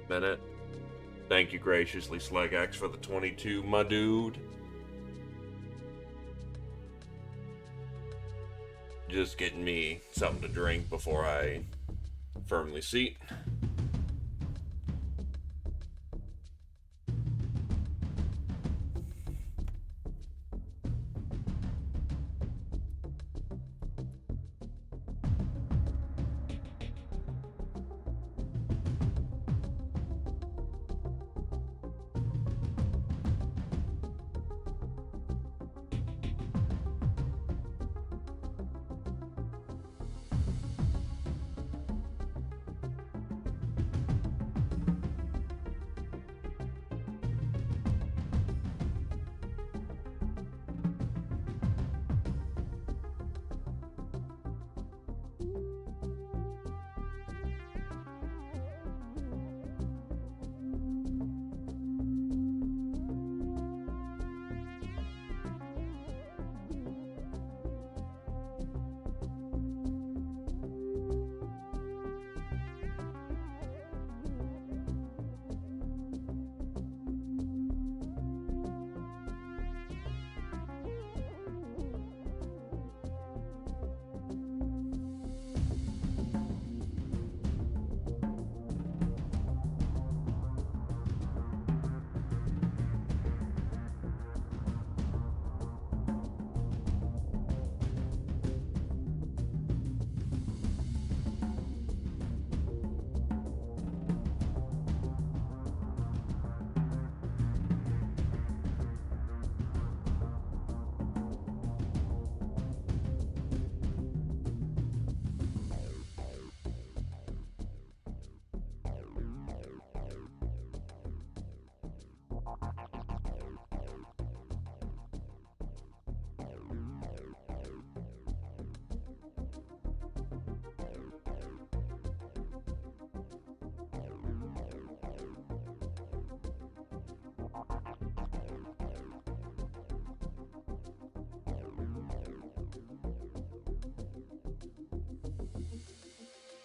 minute. Thank you graciously, Slegax, for the 22, my dude. Just getting me something to drink before I firmly seat.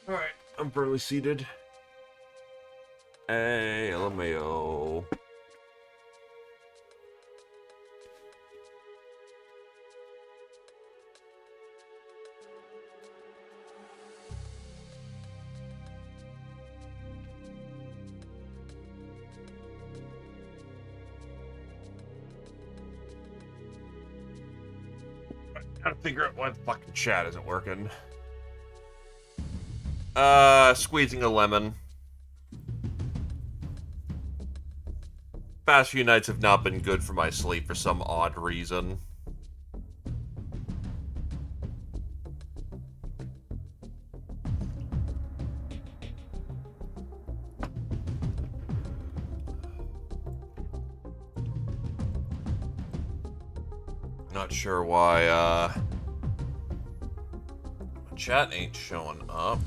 Alright, I'm firmly seated. Hey, LMAO. Gotta figure out why the fucking chat isn't working. Squeezing a lemon. Past few nights have not been good for my sleep for some odd reason. Not sure why, chat ain't showing up.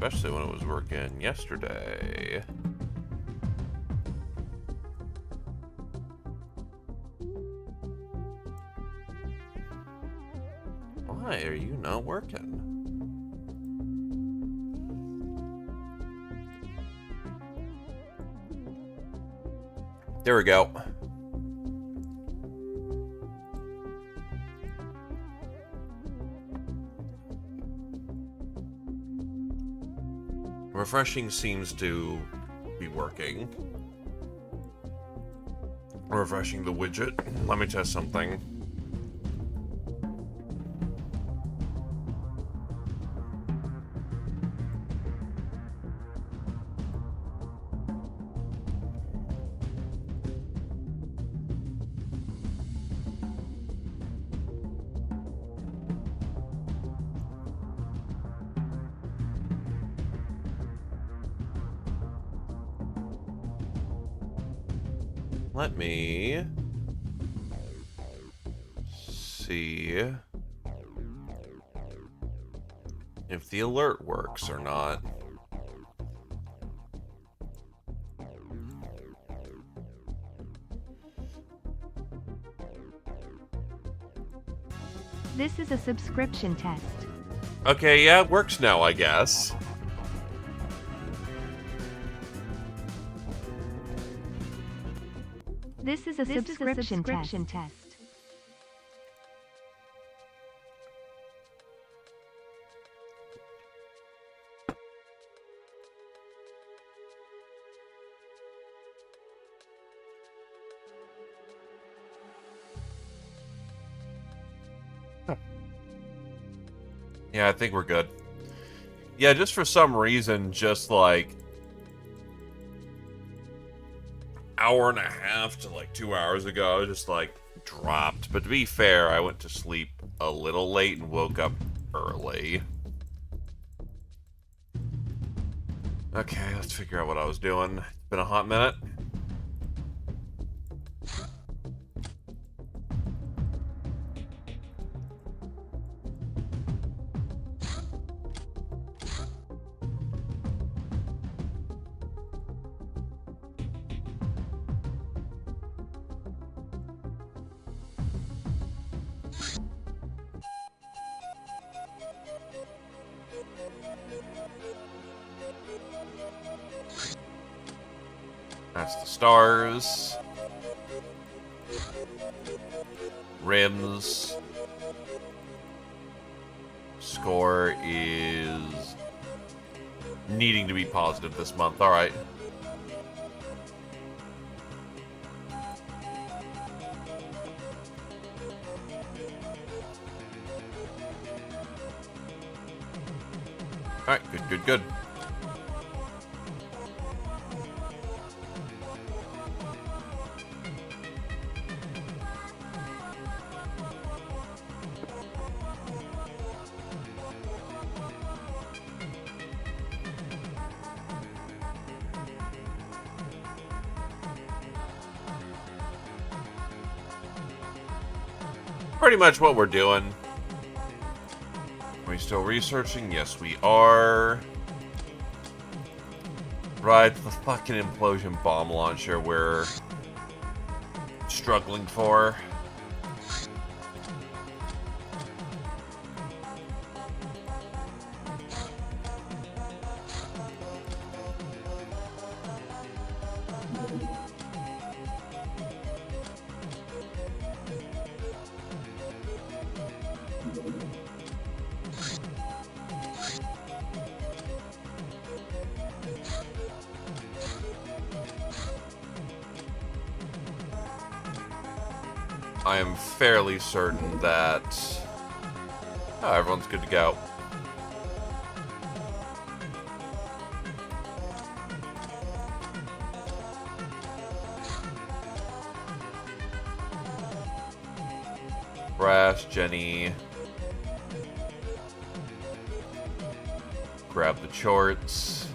Especially when it was working yesterday. Why are you not working? There we go. Refreshing seems to be working. Refreshing the widget. Let me test something. Let me see if the alert works or not. This is a subscription test. Okay, yeah, it works now, I guess. This is a subscription test. Yeah, I think we're good. Yeah, just for some reason, just like hour and a half to like 2 hours ago, just like dropped. But to be fair, I went to sleep a little late and woke up early. Okay, let's figure out what I was doing. It's been a hot minute. That's the stars. Rims. Score is needing to be positive this month. Alright. Alright, good, good, good. Pretty much what we're doing. Are we still researching? Yes, we are. Right, the fucking implosion bomb launcher we're struggling for. I am fairly certain that everyone's good to go. Brass, Jenny. Grab the charts.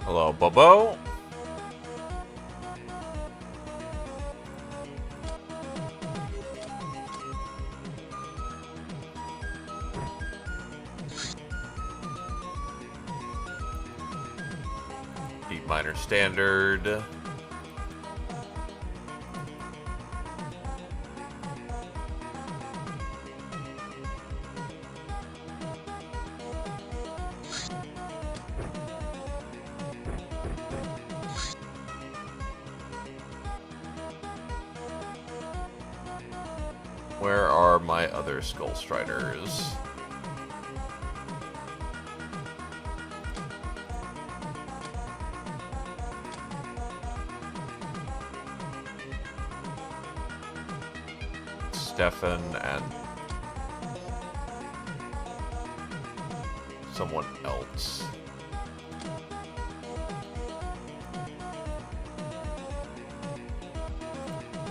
Hello, Bobo. Deep minor standard. Where are my other Skull Striders? Stefan and someone else.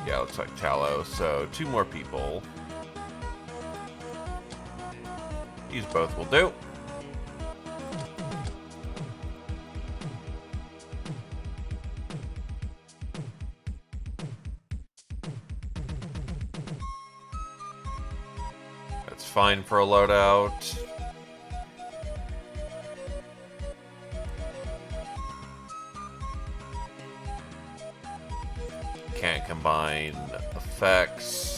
Yeah, looks like tallow. So 2 more people. These both will do. That's fine for a loadout. Can't combine effects.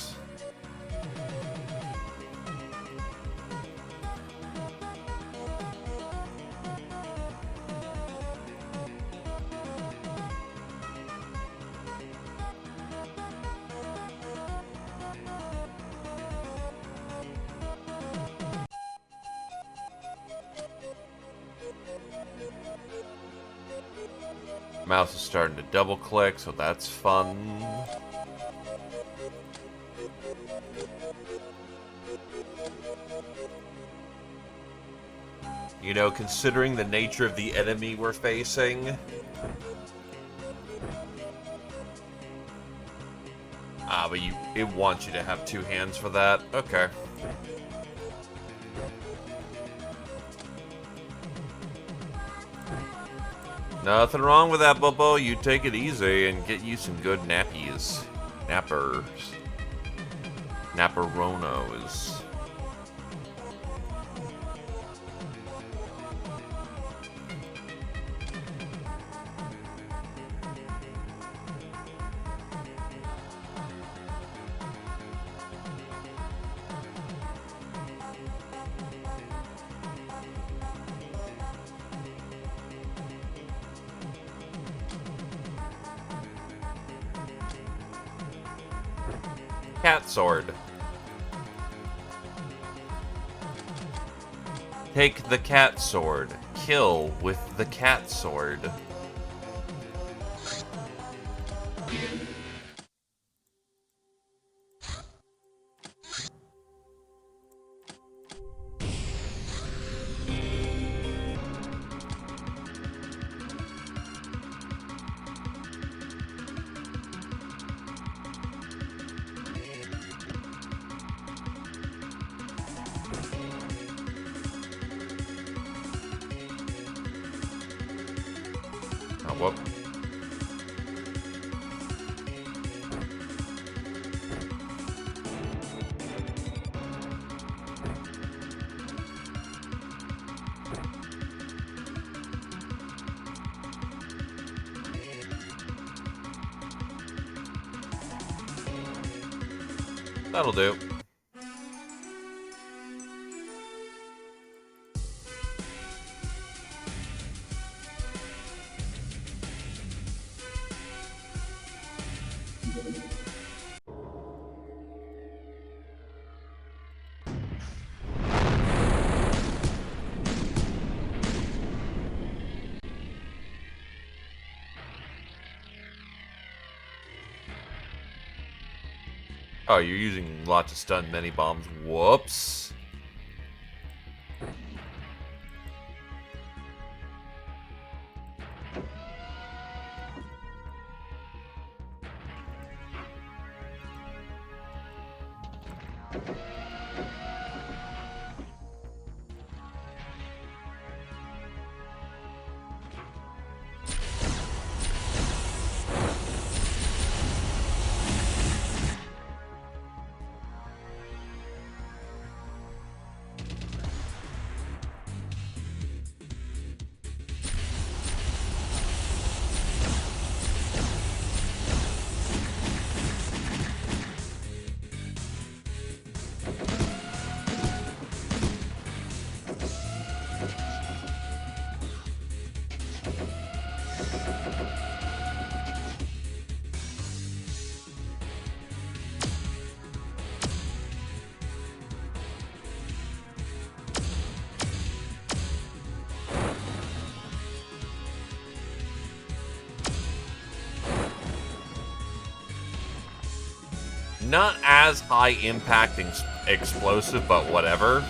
Mouse is starting to double click, so that's fun. You know, considering the nature of the enemy we're facing. But it wants you to have 2 hands for that. Okay. Nothing wrong with that, Bobo. You take it easy and get you some good nappies. Nappers. Napperonos. Cat sword. Take the cat sword. Kill with the cat sword. Oh, whoop. That'll do. Oh, you're using lots of stun mini bombs. Whoops. Not as high impacting explosive, but whatever.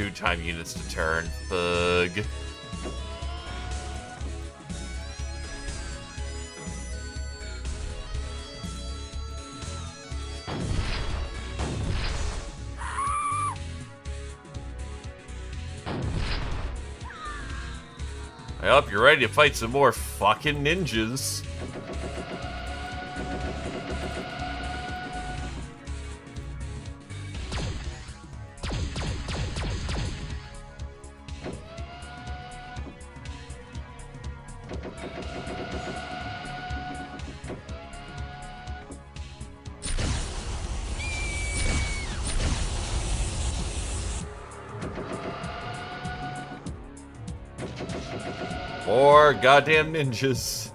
2-time units to turn. Bug. I hope you're ready to fight some more fucking ninjas. More goddamn ninjas.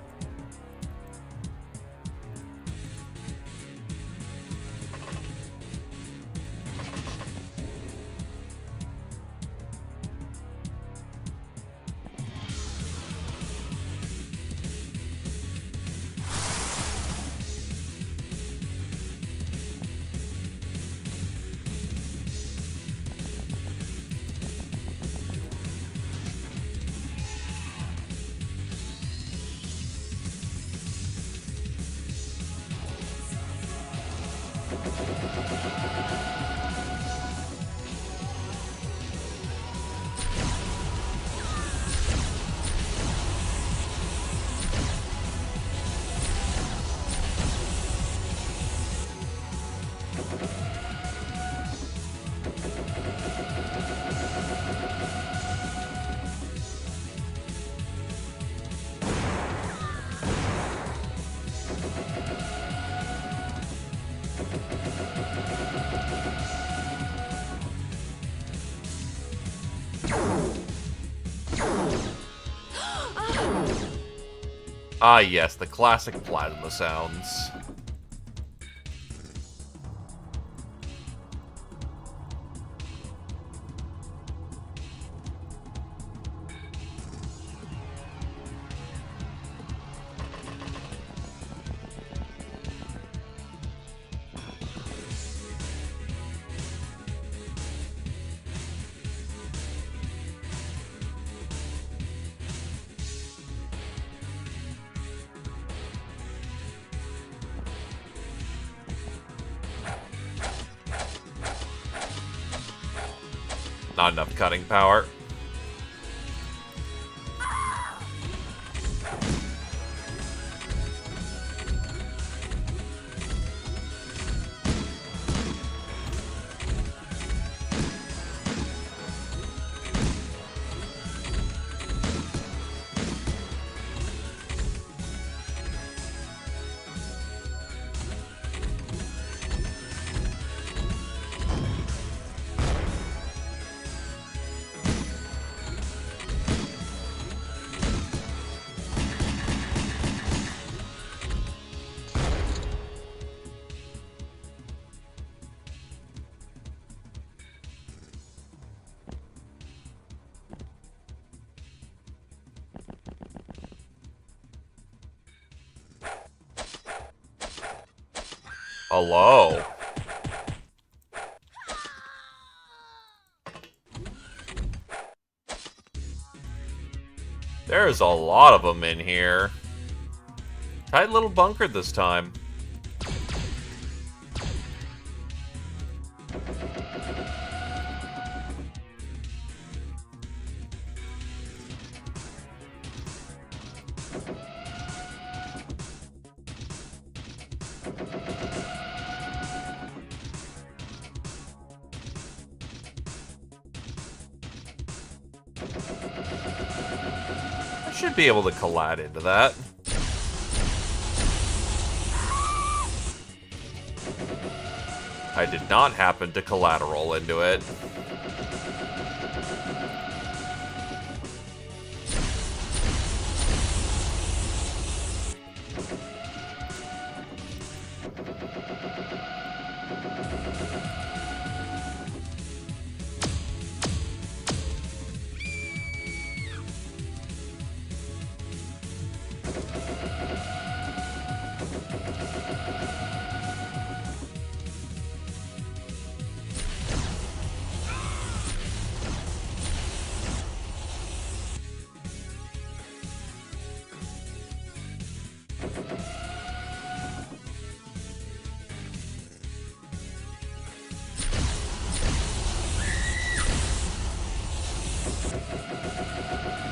Ah yes, the classic plasma sounds. Not enough cutting power. Hello. There's a lot of them in here. Tight little bunker this time. Should be able to collide into that. I did not happen to collateral into it.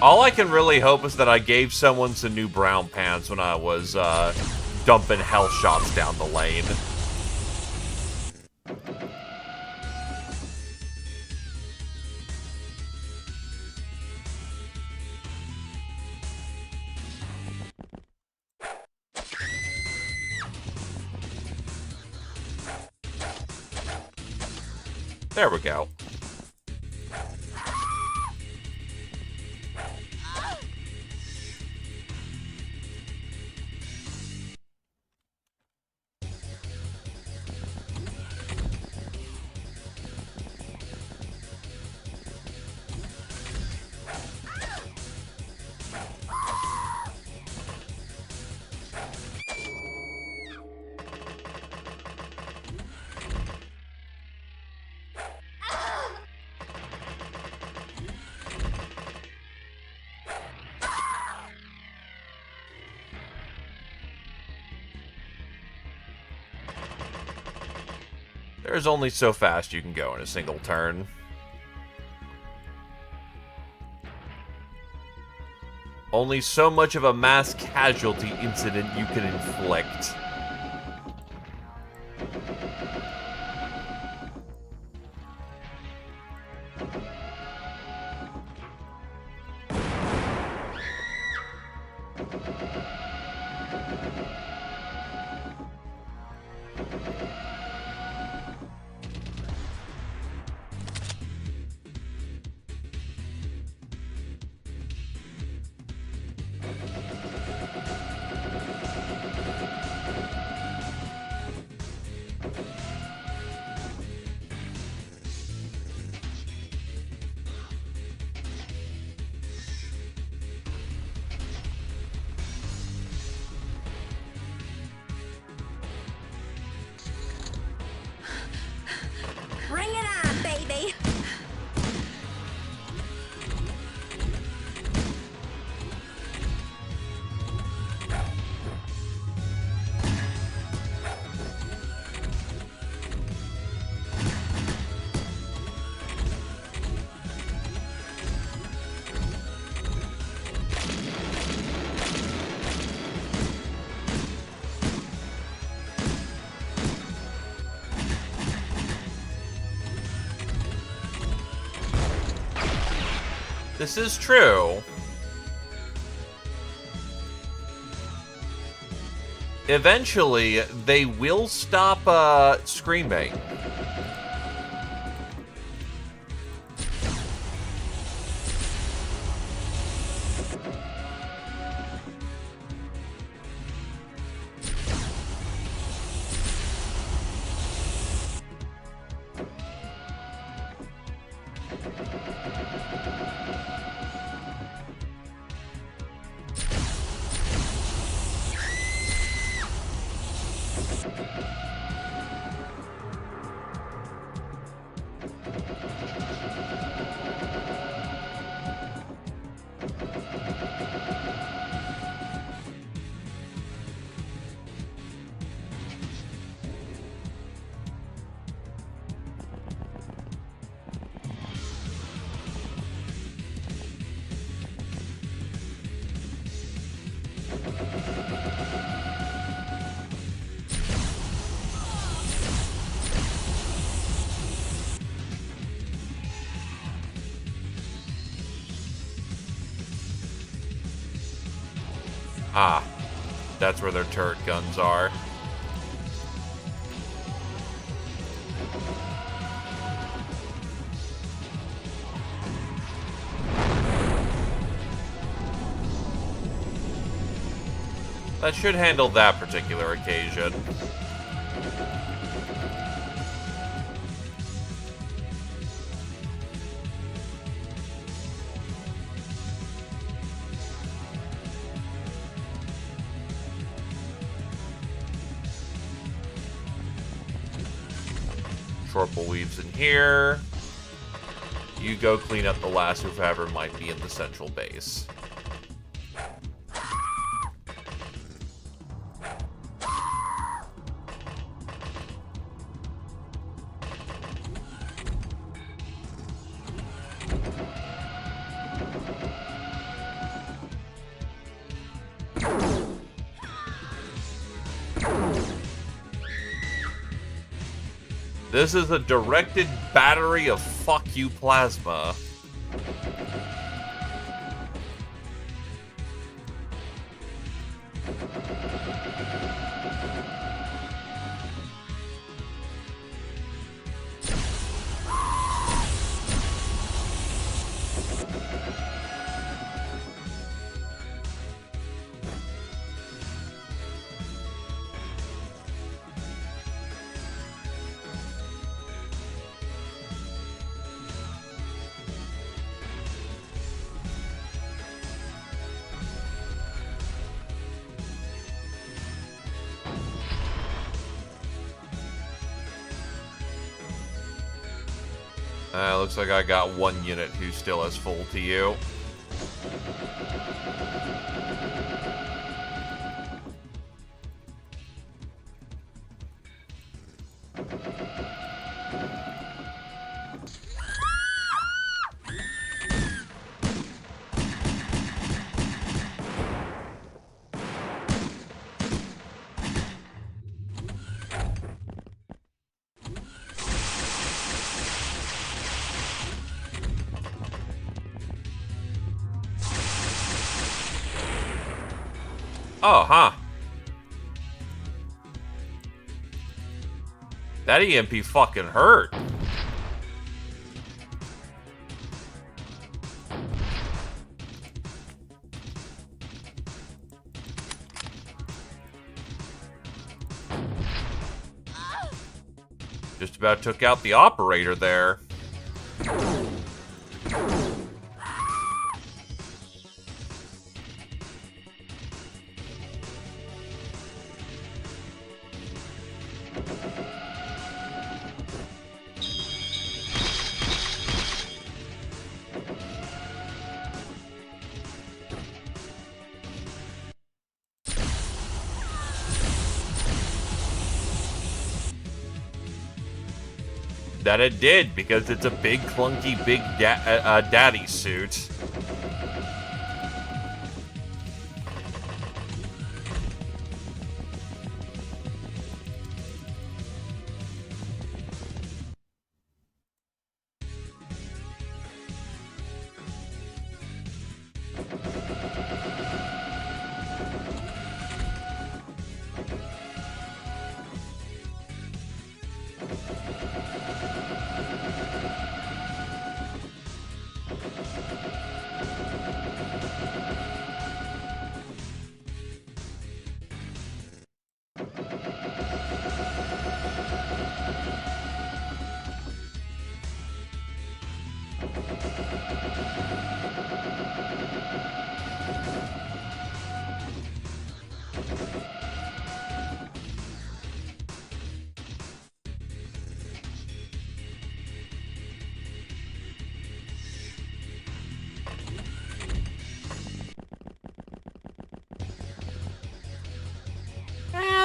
All I can really hope is that I gave someone some new brown pants when I was dumping health shots down the lane. There we go. There's only so fast you can go in a single turn. Only so much of a mass casualty incident you can inflict. Bring it on, baby! This is true. Eventually, they will stop screaming. Ah, that's where their turret guns are. That should handle that particular occasion. Shortbull weaves in here. You go clean up the last whoever might be in the central base. This is a directed battery of fuck you plasma. Looks like I got one unit who still has full TU. Oh, huh. That EMP fucking hurt. Just about took out the operator there. That it did, because it's a big, clunky, big daddy suit.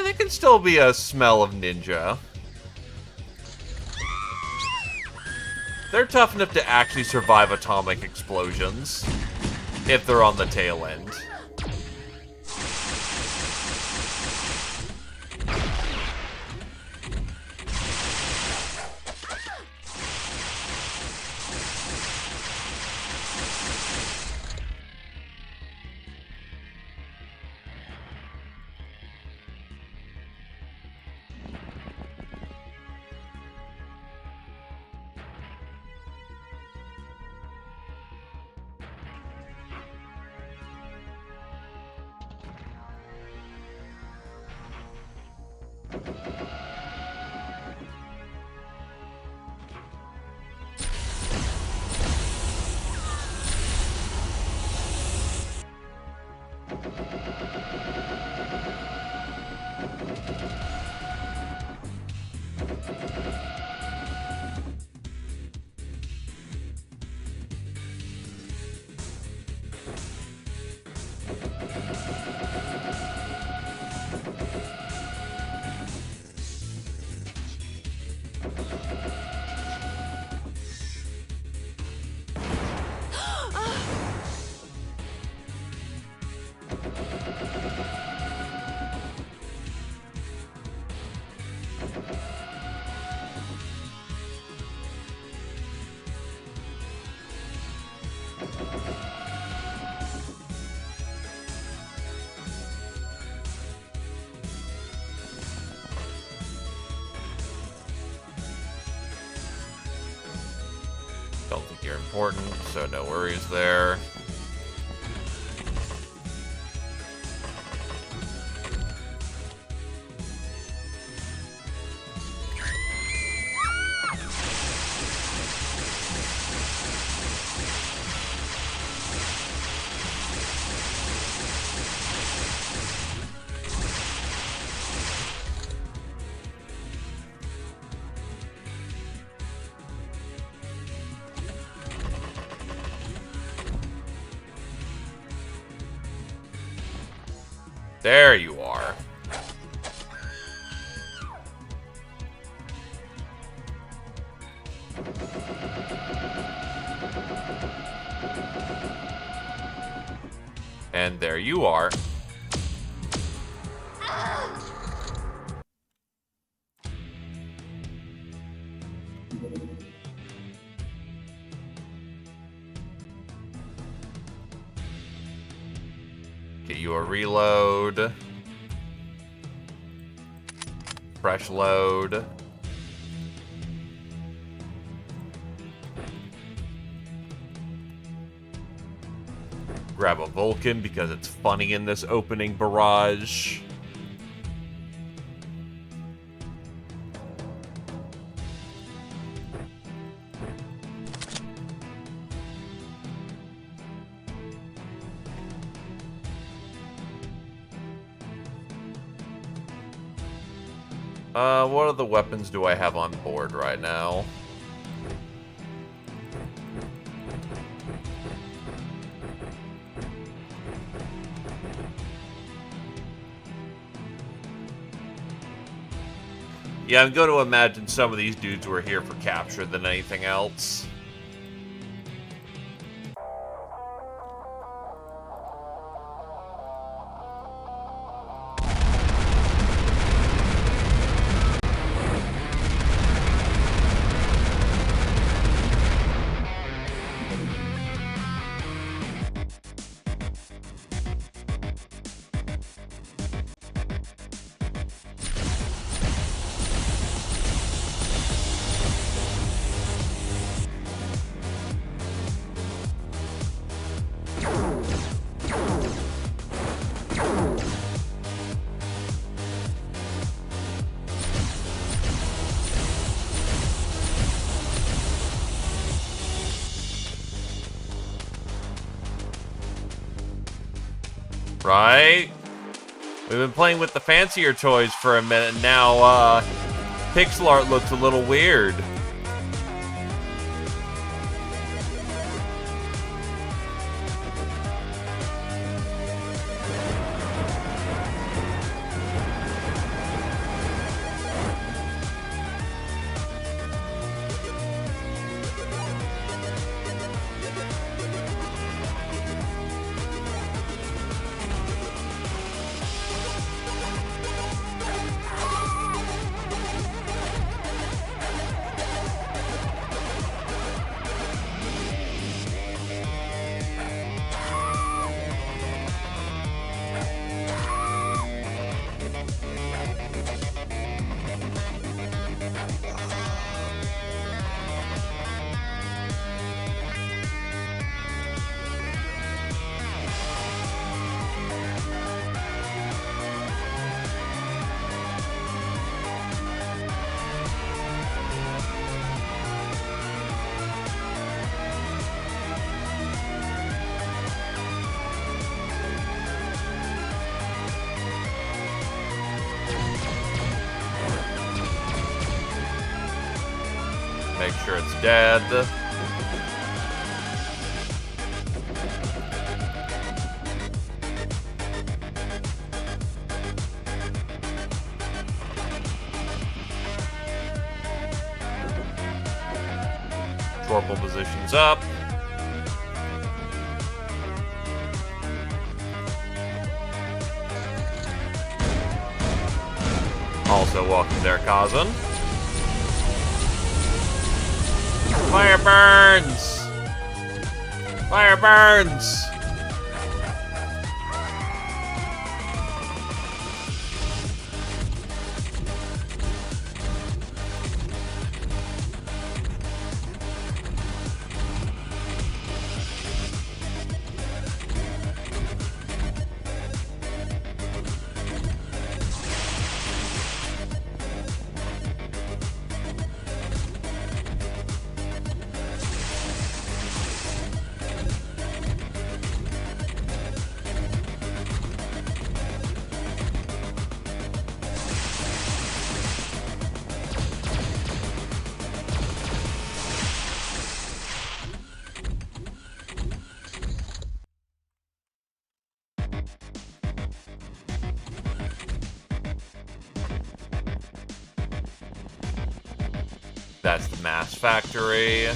There can still be a smell of ninja. They're tough enough to actually survive atomic explosions, if they're on the tail end. Don't think you're important, so no worries there. There you are. And there you are. Get you a reload. Fresh load. Grab a Vulcan because it's funny in this opening barrage. What other weapons do I have on board right now? Yeah, I'm going to imagine some of these dudes were here for capture than anything else. Right? We've been playing with the fancier toys for a minute, and now, pixel art looks a little weird. Make sure it's dead. Torpal positions up. Also welcome there, cousin. Fire burns! Fire burns! That's the mass factory.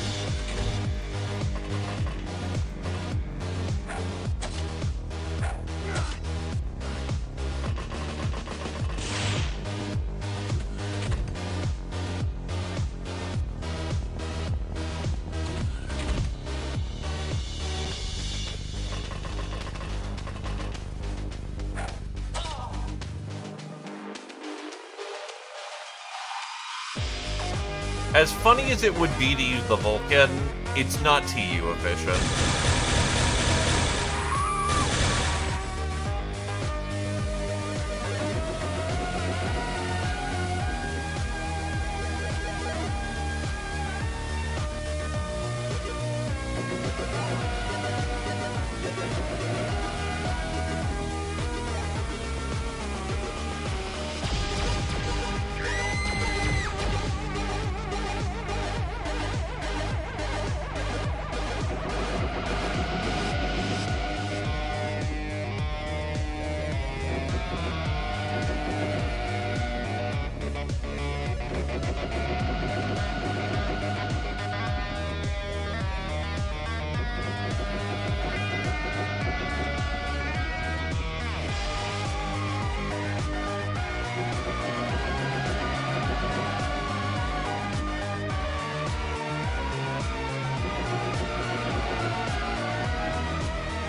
As funny as it would be to use the Vulcan, it's not TU efficient.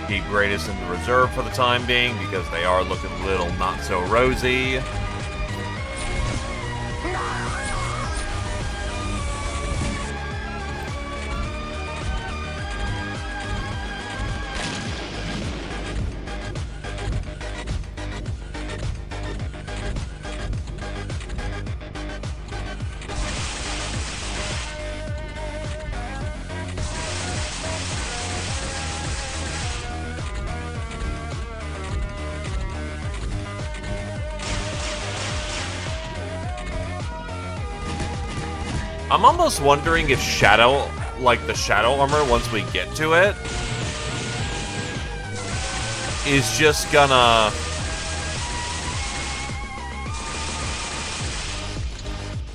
Keep Greatest in the reserve for the time being because they are looking a little not so rosy. I'm almost wondering if Shadow, like the Shadow Armor, once we get to it, is just gonna...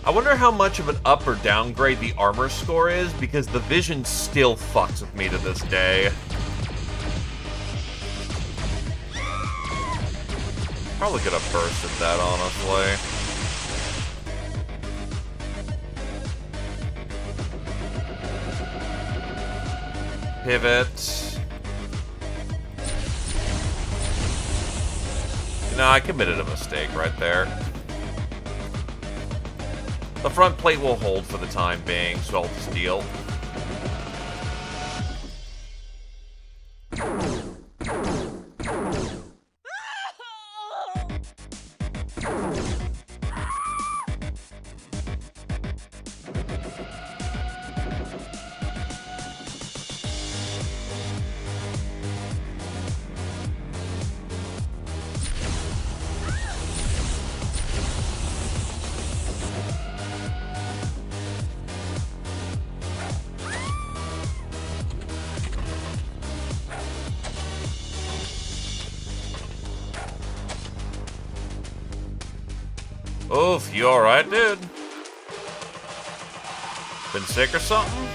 I wonder how much of an up or downgrade the armor score is, because the vision still fucks with me to this day. Probably could have bursted that, honestly. Pivot. No, I committed a mistake right there. The front plate will hold for the time being, so I'll just deal. Oof, you alright, dude? Been sick or something?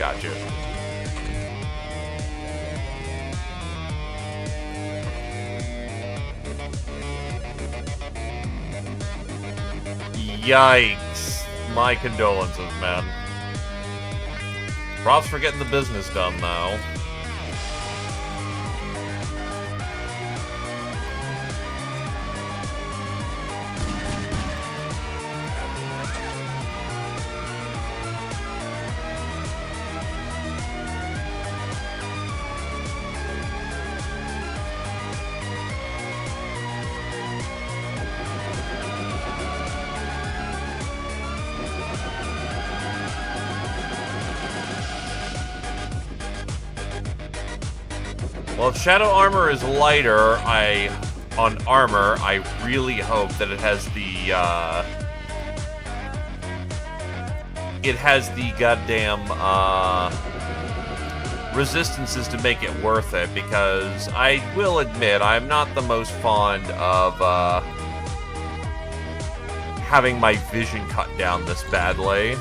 Gotcha. Yikes. My condolences, man. Props for getting the business done, though. Well, if Shadow Armor is lighter, on armor, I really hope that it has the goddamn, resistances to make it worth it, because I will admit, I'm not the most fond of, having my vision cut down this badly.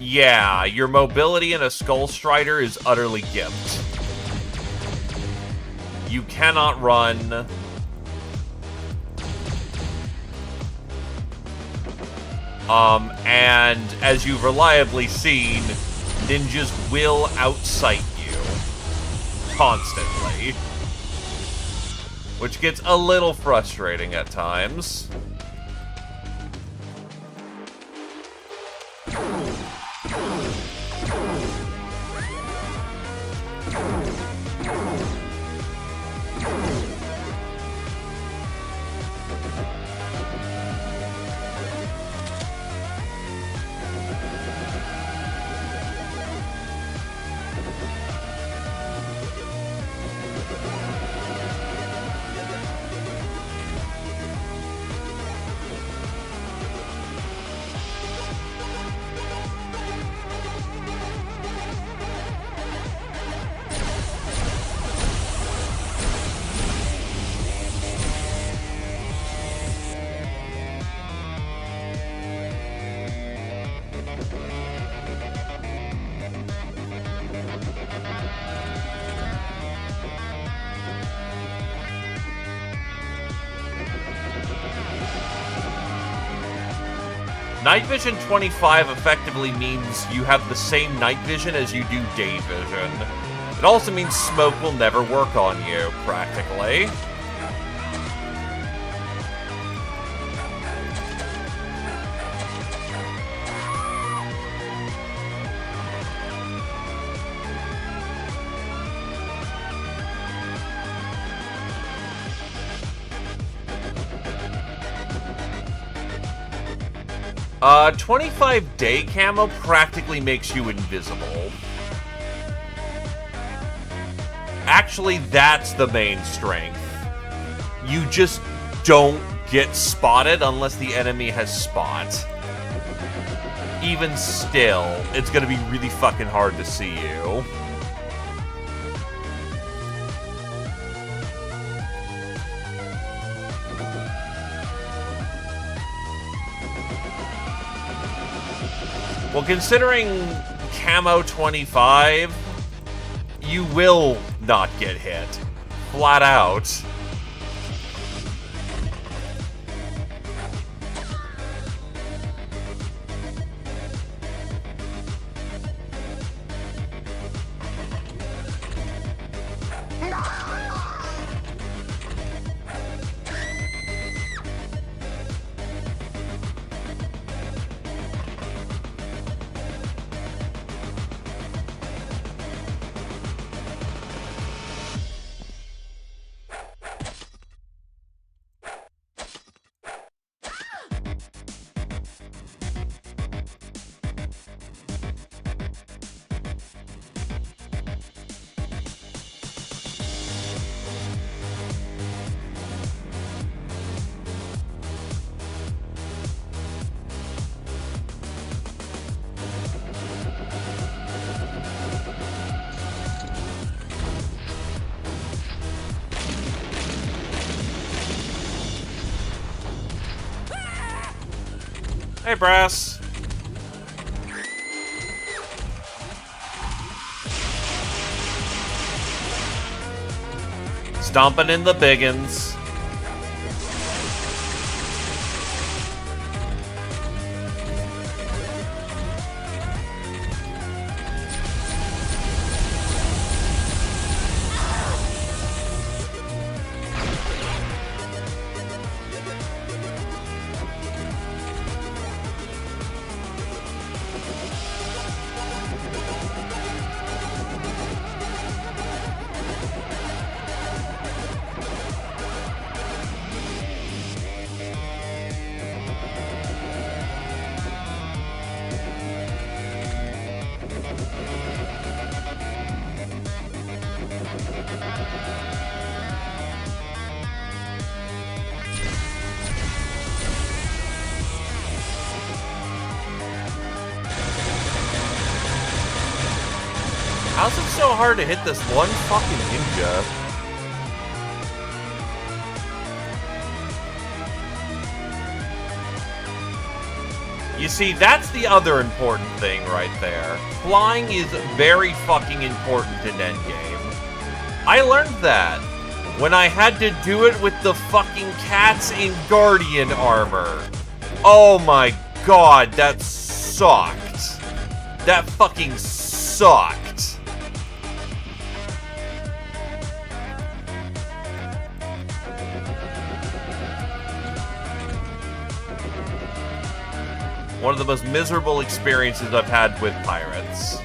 Yeah, your mobility in a Skull Strider is utterly gimped. You cannot run. And as you've reliably seen, ninjas will outsight you constantly, which gets a little frustrating at times. Night Vision 25 effectively means you have the same night vision as you do day vision. It also means smoke will never work on you, practically. 25 day camo practically makes you invisible. Actually, that's the main strength. You just don't get spotted unless the enemy has spot. Even still, it's gonna be really fucking hard to see you. Well, considering Camo 25, you will not get hit. Flat out. Hey, Brass. Stomping in the biggins. How's it so hard to hit this one fucking ninja? You see, that's the other important thing right there. Flying is very fucking important in endgame. I learned that when I had to do it with the fucking cats in Guardian armor. Oh my god, that sucked. That fucking sucked. One of the most miserable experiences I've had with pirates.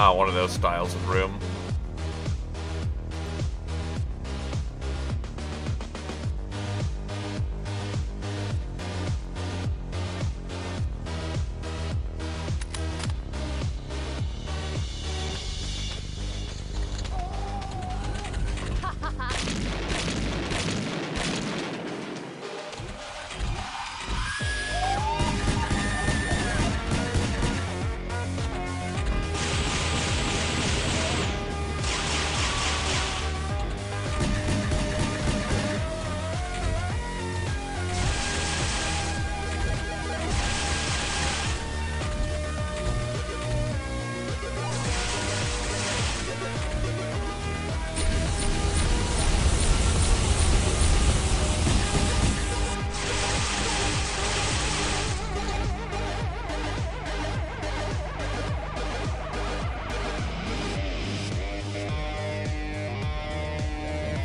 Ah, one of those styles of room.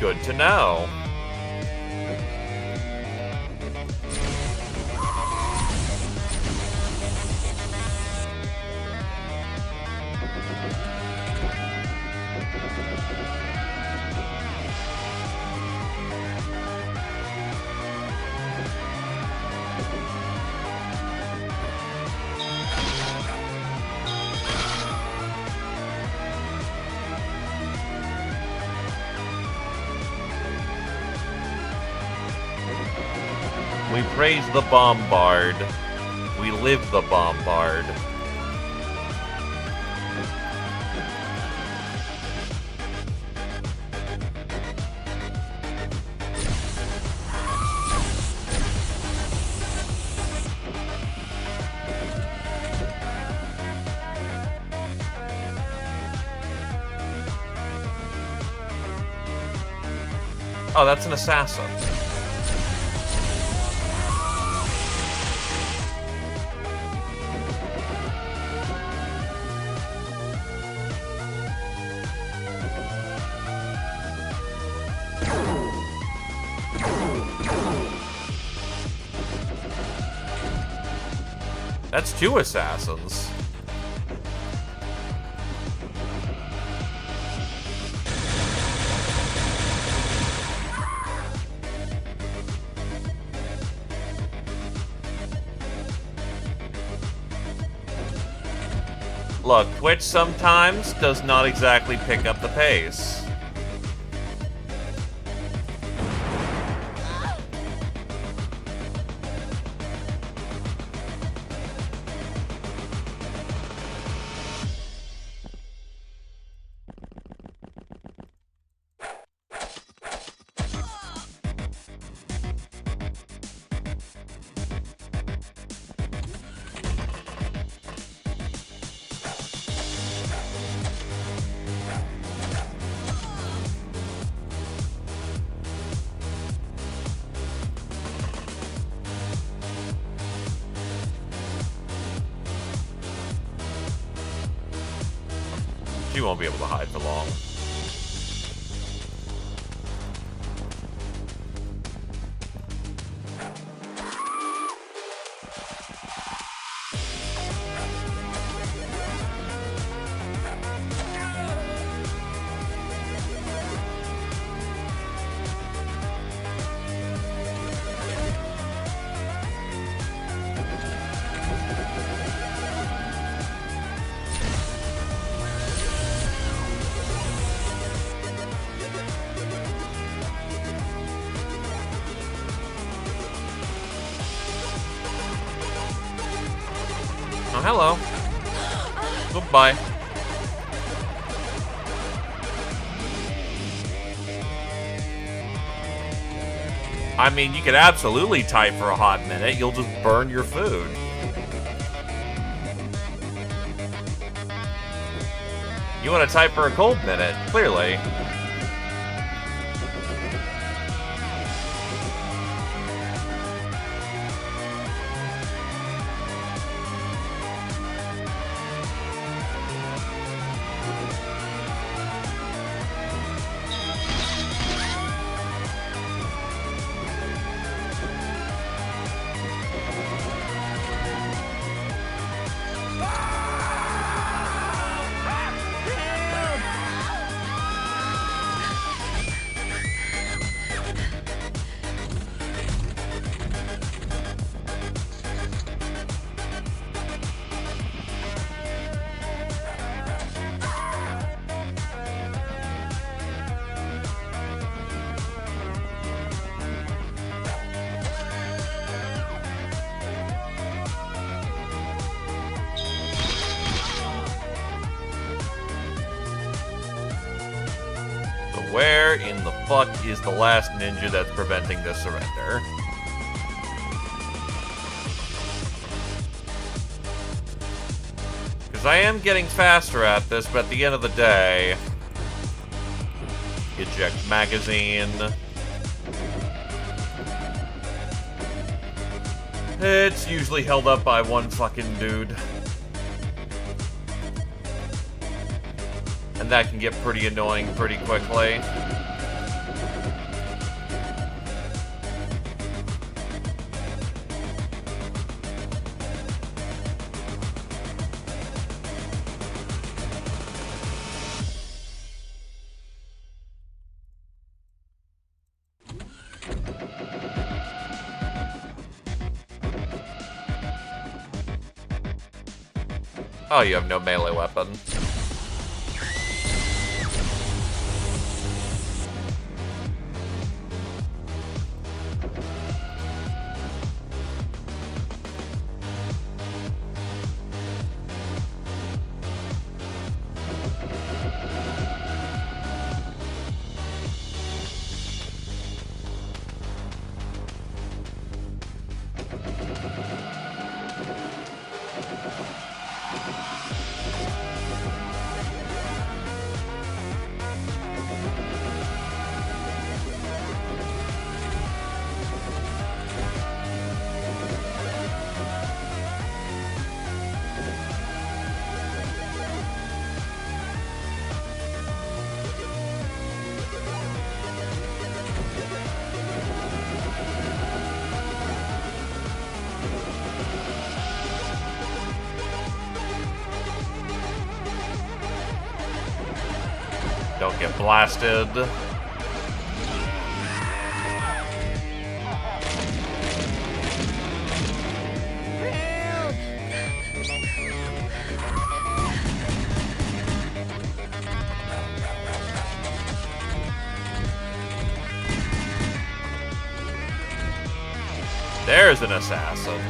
Good to know. We praise the bombard. We live the bombard. Oh, that's an assassin. That's 2 assassins. Look, Twitch sometimes does not exactly pick up the pace. She won't be able to hide for long. Oh, hello. Goodbye. I mean, you could absolutely type for a hot minute. You'll just burn your food. You want to type for a cold minute, clearly. Where in the fuck is the last ninja that's preventing this surrender? Because I am getting faster at this, but at the end of the day... Eject magazine. It's usually held up by one fucking dude. And that can get pretty annoying pretty quickly. Oh, you have no melee weapon. Don't get blasted. There's an assassin.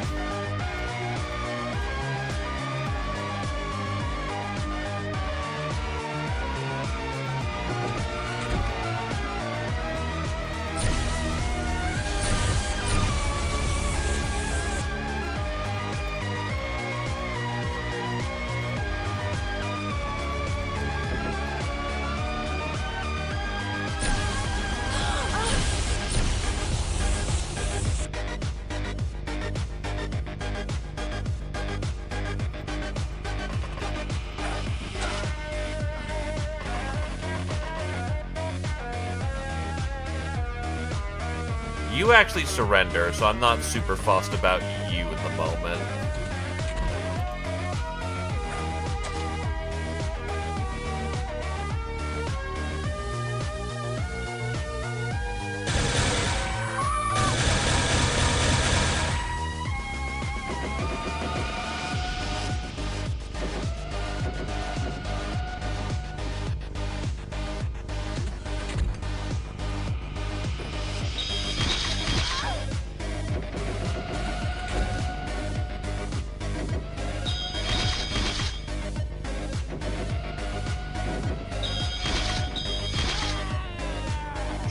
You actually surrender, so I'm not super fussed about you at the moment.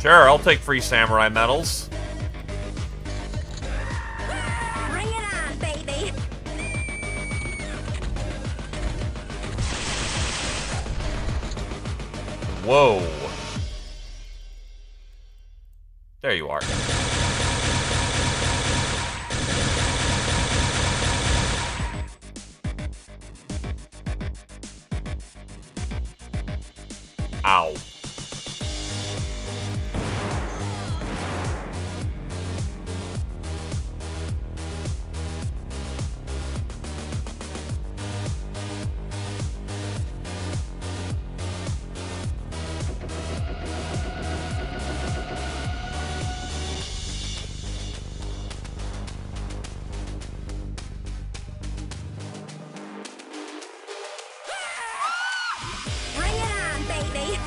Sure, I'll take free samurai medals. Bring it on, baby. Whoa. There you are. Ow. Bring it on, baby.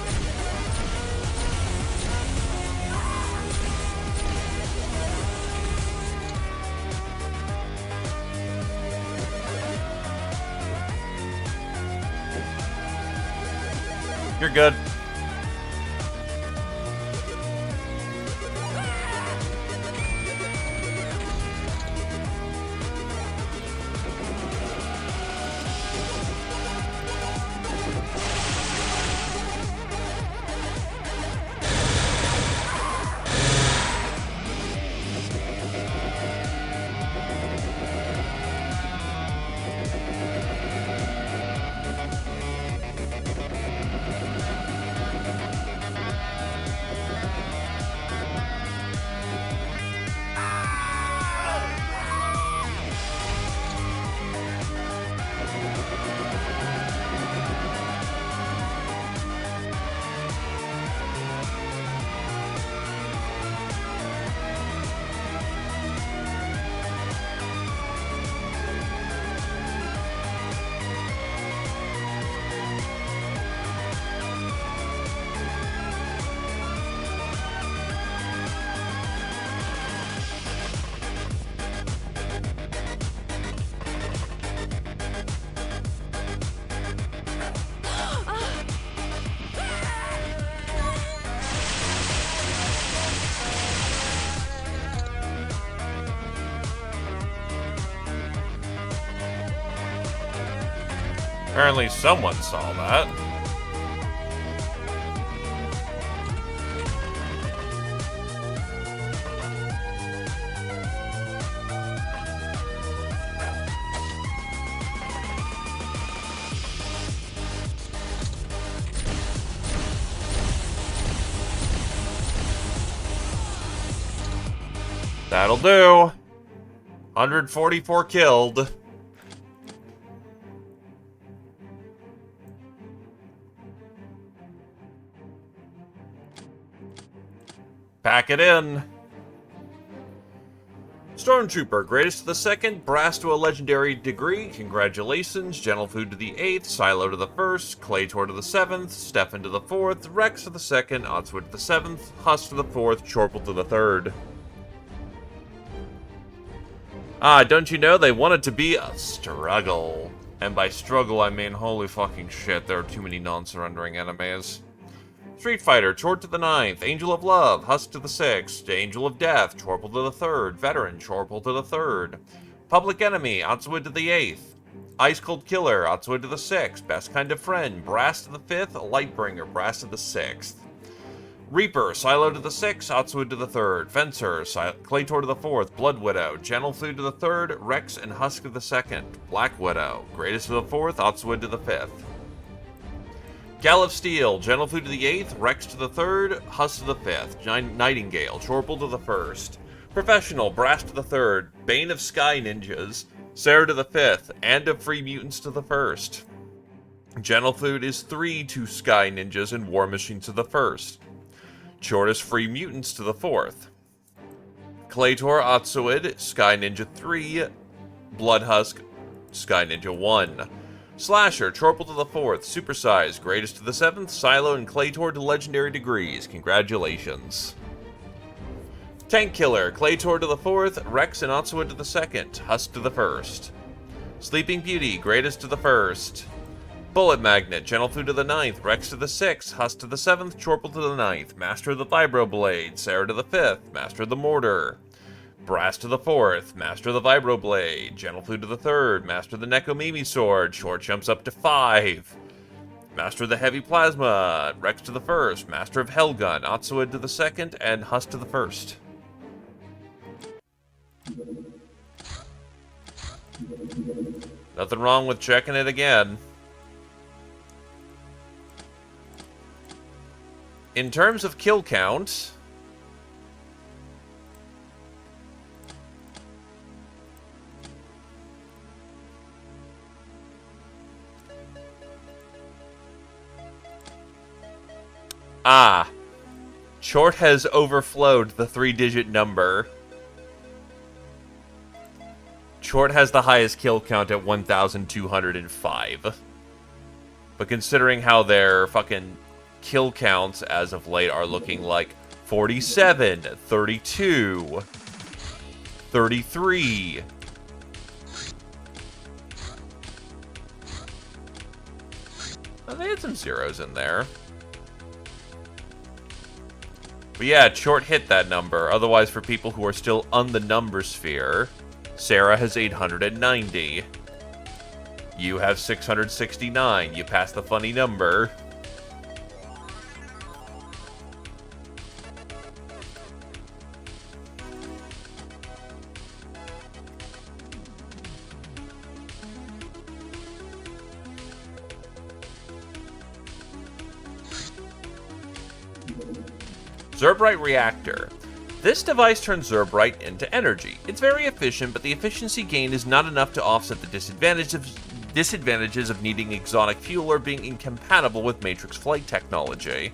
You're good. Apparently someone saw that. That'll do. 144 killed. Pack it in. Stormtrooper, greatest to the 2nd, brass to a legendary degree, congratulations, Gentle Food to the 8th, Silo to the 1st, Claytor to the 7th, Stefan to the 4th, Rex to the 2nd, Otswood to the 7th, Huss to the 4th, Chorple to the 3rd. Ah, don't you know, they want it to be a struggle. And by struggle, I mean, holy fucking shit, there are too many non-surrendering enemies. Street Fighter, Chort to the 9th, Angel of Love, Husk to the 6th, Angel of Death, Chorple to the 3rd, Veteran, Chorple to the 3rd, Public Enemy, Otswood to the 8th, Ice Cold Killer, Otswood to the 6th, Best Kind of Friend, Brass to the 5th, Lightbringer, Brass to the 6th, Reaper, Silo to the 6th, Otswood to the 3rd, Fencer, Claytor to the 4th, Blood Widow, Gentle Food to the 3rd, Rex and Husk to the 2nd, Black Widow, Greatest to the 4th, Otswood to the 5th. Gal of Steel, Gentle Food to the 8th, Rex to the 3rd, Huss to the 5th, Nightingale, Chorple to the 1st, Professional, Brass to the 3rd, Bane of Sky Ninjas, Sarah to the 5th, and of Free Mutants to the 1st. Gentle Food is 3 to Sky Ninjas and War Machine to the 1st. Chort is Free Mutants to the 4th. Claytor, Otswood, Sky Ninja 3, Bloodhusk, Sky Ninja 1. Slasher, Chorple to the 4th, Supersize, Greatest to the 7th, Silo and Claytor to legendary degrees. Congratulations. Tank Killer, Claytor to the 4th, Rex and Otswood to the 2nd, Husk to the 1st. Sleeping Beauty, Greatest to the 1st. Bullet Magnet, Gentle Food to the 9th, Rex to the 6th, Husk to the 7th, Chorple to the 9th, Master of the Vibroblade, Sarah to the 5th, Master of the Mortar. Brass to the 4th, Master of the Vibroblade, Gentle Food to the 3rd, Master of the Nekomimi Sword, Short jumps up to 5. Master of the Heavy Plasma, Rex to the 1st, Master of Hellgun, Otswood to the 2nd, and Husk to the 1st. Nothing wrong with checking it again. In terms of kill count, Chort has overflowed the 3-digit number. Chort has the highest kill count at 1,205. But considering how their fucking kill counts as of late are looking like 47, 32, 33. Oh, they had some zeros in there. But yeah, Chort hit that number. Otherwise, for people who are still on the number sphere, Sarah has 890. You have 669. You passed the funny number. Zerbrite Reactor. This device turns Zerbrite into energy. It's very efficient, but the efficiency gain is not enough to offset the disadvantages of needing exotic fuel or being incompatible with Matrix flight technology.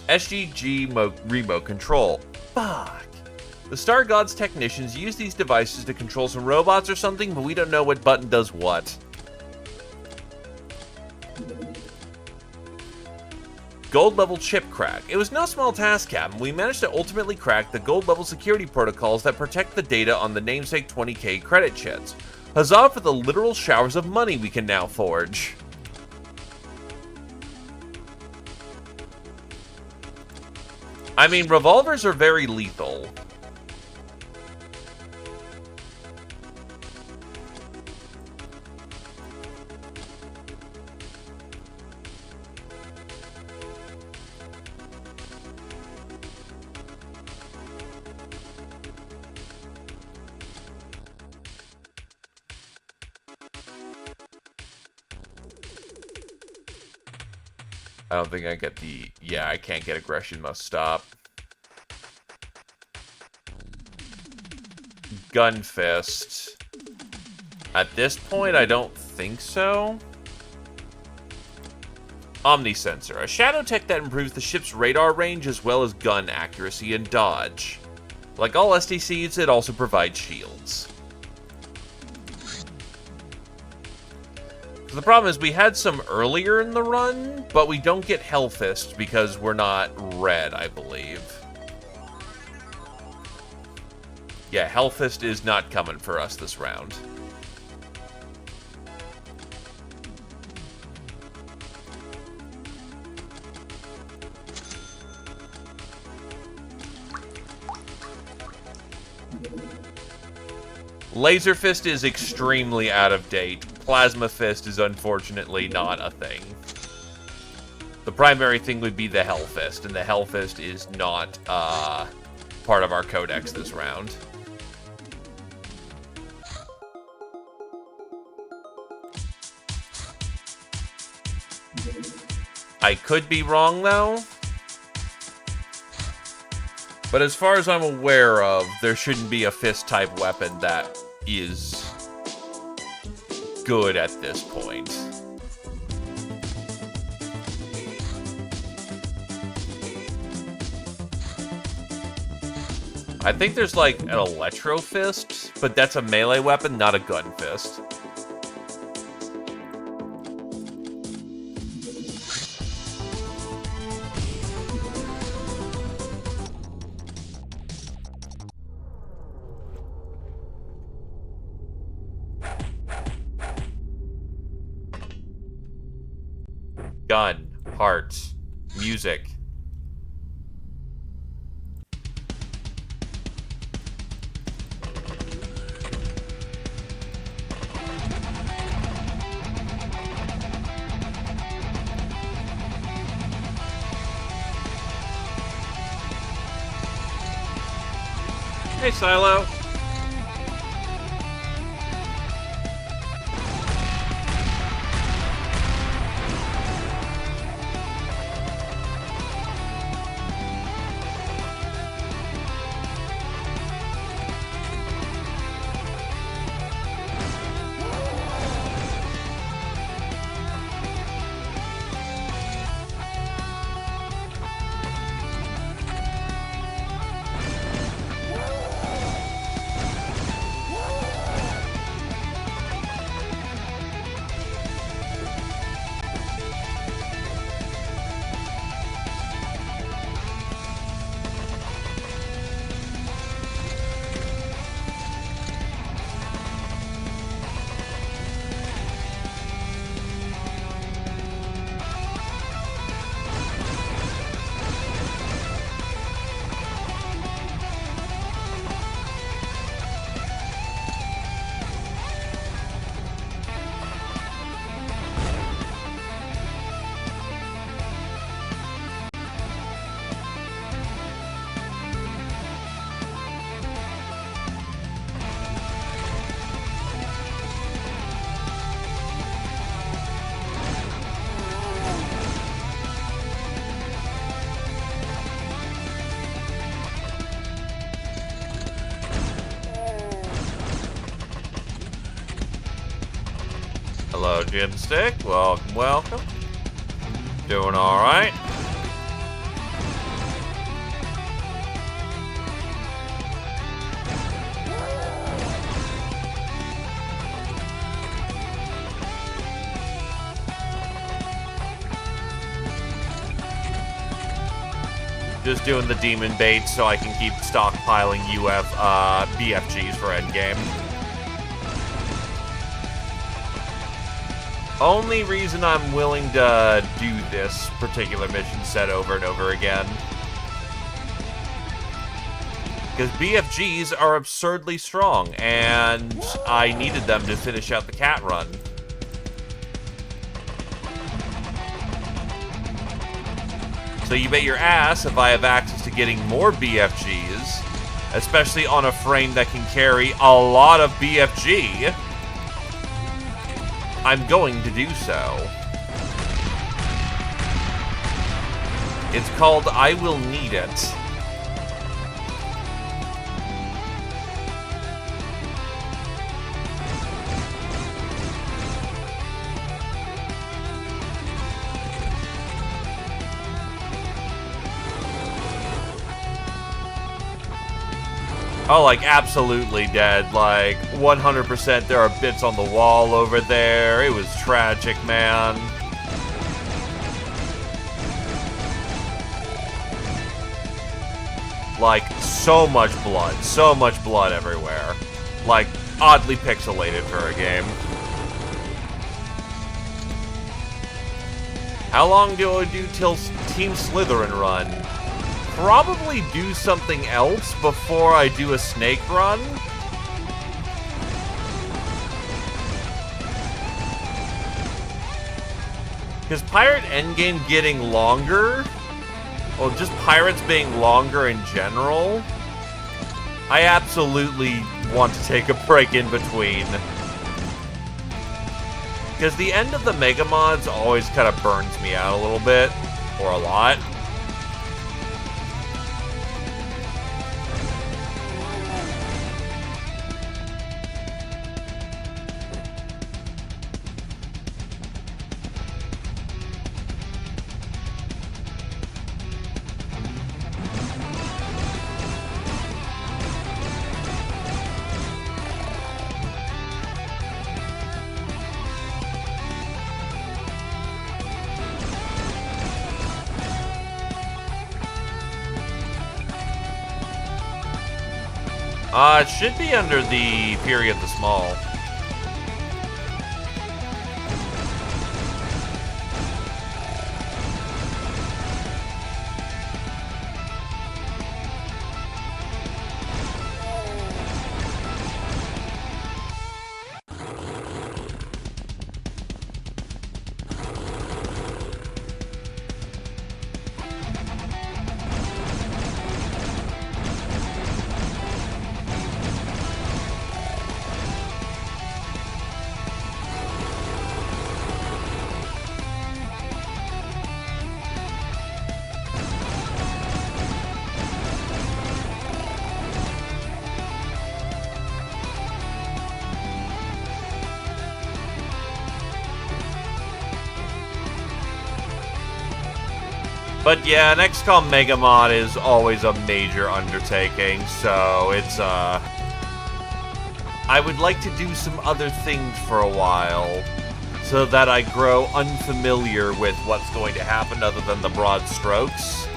SGG remote control. Fuck. The Star God's technicians use these devices to control some robots or something, but we don't know what button does what. Gold level chip crack. It was no small task, Captain. We managed to ultimately crack the gold level security protocols that protect the data on the namesake 20K credit chits. Huzzah for the literal showers of money we can now forge. I mean, revolvers are very lethal. I don't think I get the... Yeah, I can't get aggression must stop. Gunfist. At this point, I don't think so. Omnisensor, a shadow tech that improves the ship's radar range as well as gun accuracy and dodge. Like all SDCs, it also provides shields. The problem is we had some earlier in the run, but we don't get Hellfist because we're not red, I believe. Yeah, Hellfist is not coming for us this round. Laser Fist is extremely out of date. Plasma Fist is unfortunately not a thing. The primary thing would be the Hellfist, and the Hellfist is not part of our codex this round. I could be wrong, though. But as far as I'm aware of, there shouldn't be a fist-type weapon that is good at this point. I think there's like an Electro Fist, but that's a melee weapon, not a gun fist. Gun, hearts, music. Hey, Silo. Hello, Gymstick. Welcome, welcome. Doing all right. Just doing the demon bait so I can keep stockpiling BFGs for endgame. Only reason I'm willing to do this particular mission set over and over again. Because BFGs are absurdly strong, and I needed them to finish out the cat run. So you bet your ass if I have access to getting more BFGs, especially on a frame that can carry a lot of BFG, I'm going to do so. It's called I Will Need It. Oh, like, absolutely dead. Like, 100% there are bits on the wall over there. It was tragic, man. Like, so much blood everywhere. Like, oddly pixelated for a game. How long do I do till Team Slytherin run? Probably do something else before I do a snake run. Because Pirate Endgame getting longer, well, just Pirates being longer in general, I absolutely want to take a break in between. Because the end of the Mega Mods always kind of burns me out a little bit, or a lot. It should be under the Fury of the Small. But yeah, an XCOM Mega Mod is always a major undertaking, so it's, I would like to do some other things for a while, so that I grow unfamiliar with what's going to happen other than the broad strokes.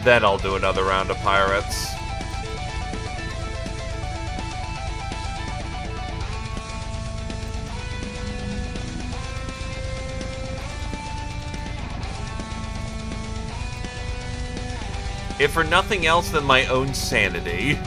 Then I'll do another round of Pirates. If for nothing else than my own sanity.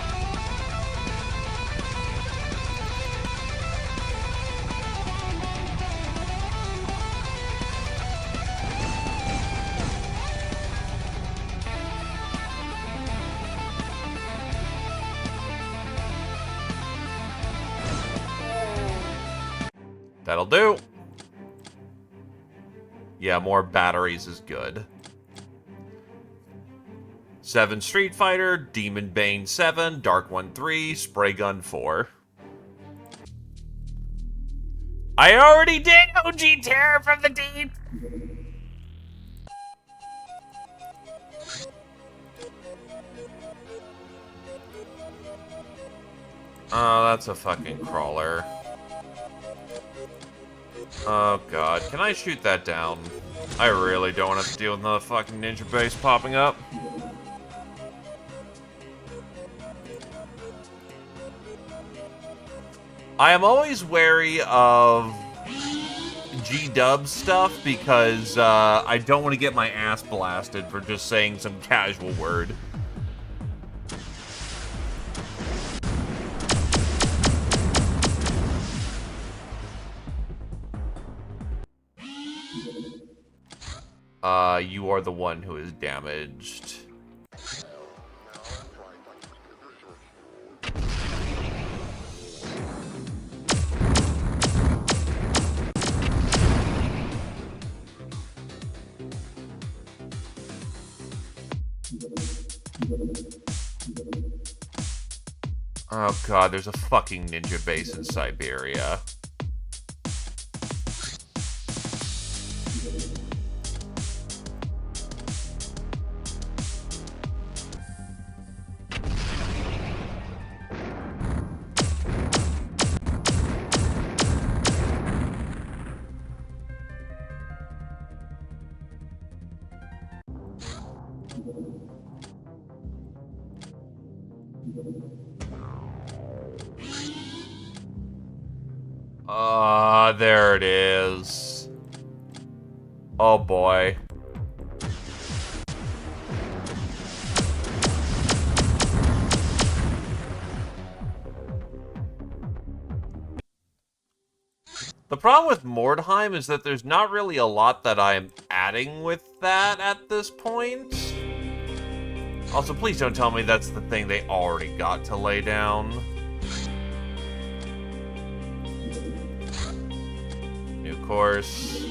That'll do. Yeah, more batteries is good. 7 Street Fighter, Demon Bane 7, Dark One 3, Spray Gun 4. I already did OG Terror from the Deep! Oh, that's a fucking crawler. Oh god, can I shoot that down? I really don't want to have to deal with another fucking ninja base popping up. I am always wary of G-dub stuff because I don't want to get my ass blasted for just saying some casual word. You are the one who is damaged. Oh god, there's a fucking ninja base in Siberia. There it is. Oh boy. The problem with Mordheim is that there's not really a lot that I'm adding with that at this point. Also, please don't tell me that's the thing they already got to lay down. New course.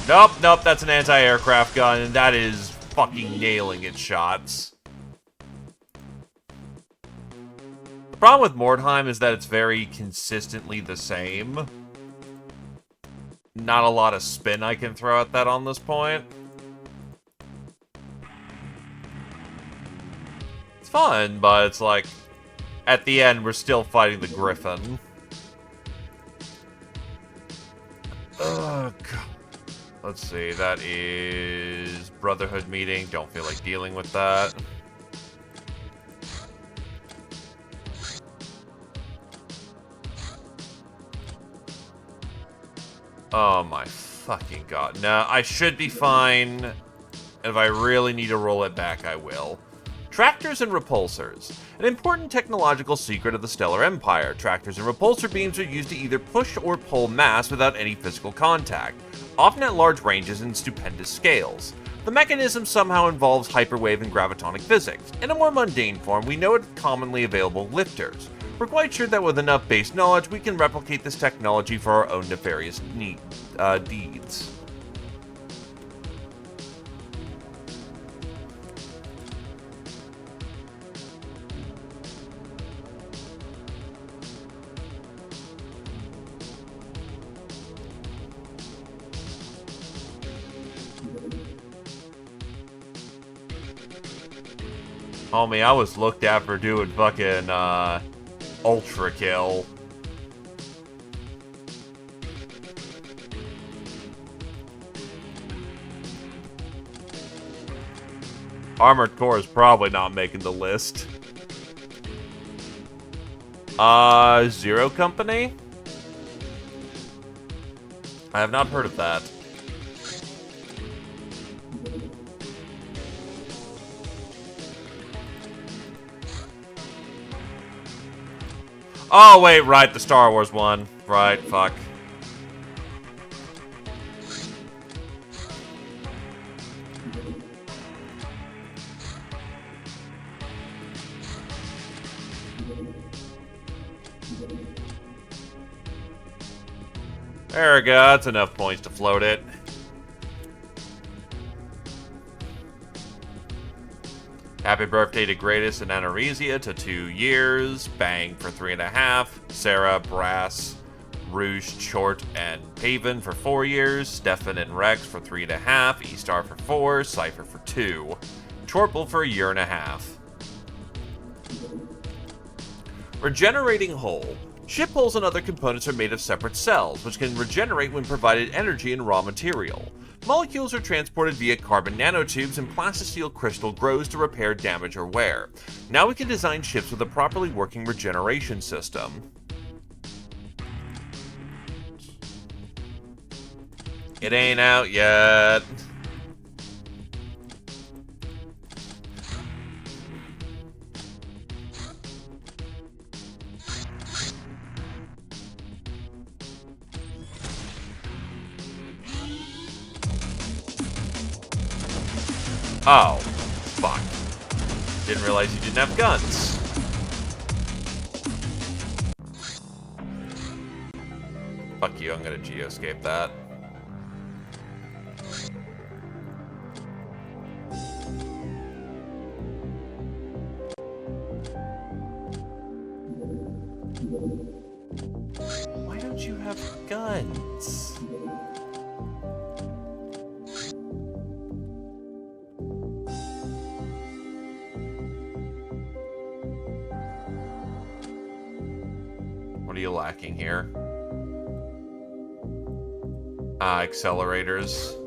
Nope, nope, that's an anti-aircraft gun, and that is fucking nailing its shots. The problem with Mordheim is that it's very consistently the same. Not a lot of spin I can throw at that on this point. It's fun, but it's like, at the end, we're still fighting the Griffin. Oh, God. Let's see, that is Brotherhood meeting. Don't feel like dealing with that. Oh my fucking god. No, I should be fine. And if I really need to roll it back, I will. Tractors and repulsors. An important technological secret of the Stellar Empire. Tractors and repulsor beams are used to either push or pull mass without any physical contact, often at large ranges and stupendous scales. The mechanism somehow involves hyperwave and gravitonic physics. In a more mundane form, we know it commonly available lifters. We're quite sure that with enough base knowledge, we can replicate this technology for our own nefarious deeds. Homie, I was looked at for doing fucking, ultra kill. Armored Core is probably not making the list. Zero Company? I have not heard of that. Oh, wait, right, the Star Wars one. Right, fuck. There we go, that's enough points to float it. Happy birthday to Greatest and Anaresia to 2 years. Bang for 3.5. Sarah, Brass, Rouge, Chort, and Paven for 4 years. Stefan and Rex for 3.5. E-Star for 4. Cypher for 2. Chorple for 1.5 years. Regenerating Hull. Ship hulls and other components are made of separate cells, which can regenerate when provided energy and raw material. Molecules are transported via carbon nanotubes, and plastisteel crystal grows to repair damage or wear. Now we can design ships with a properly working regeneration system. It ain't out yet. Oh, fuck. Didn't realize you didn't have guns. Fuck you, I'm gonna geoscape that. Why don't you have guns? What are you lacking here? Accelerators.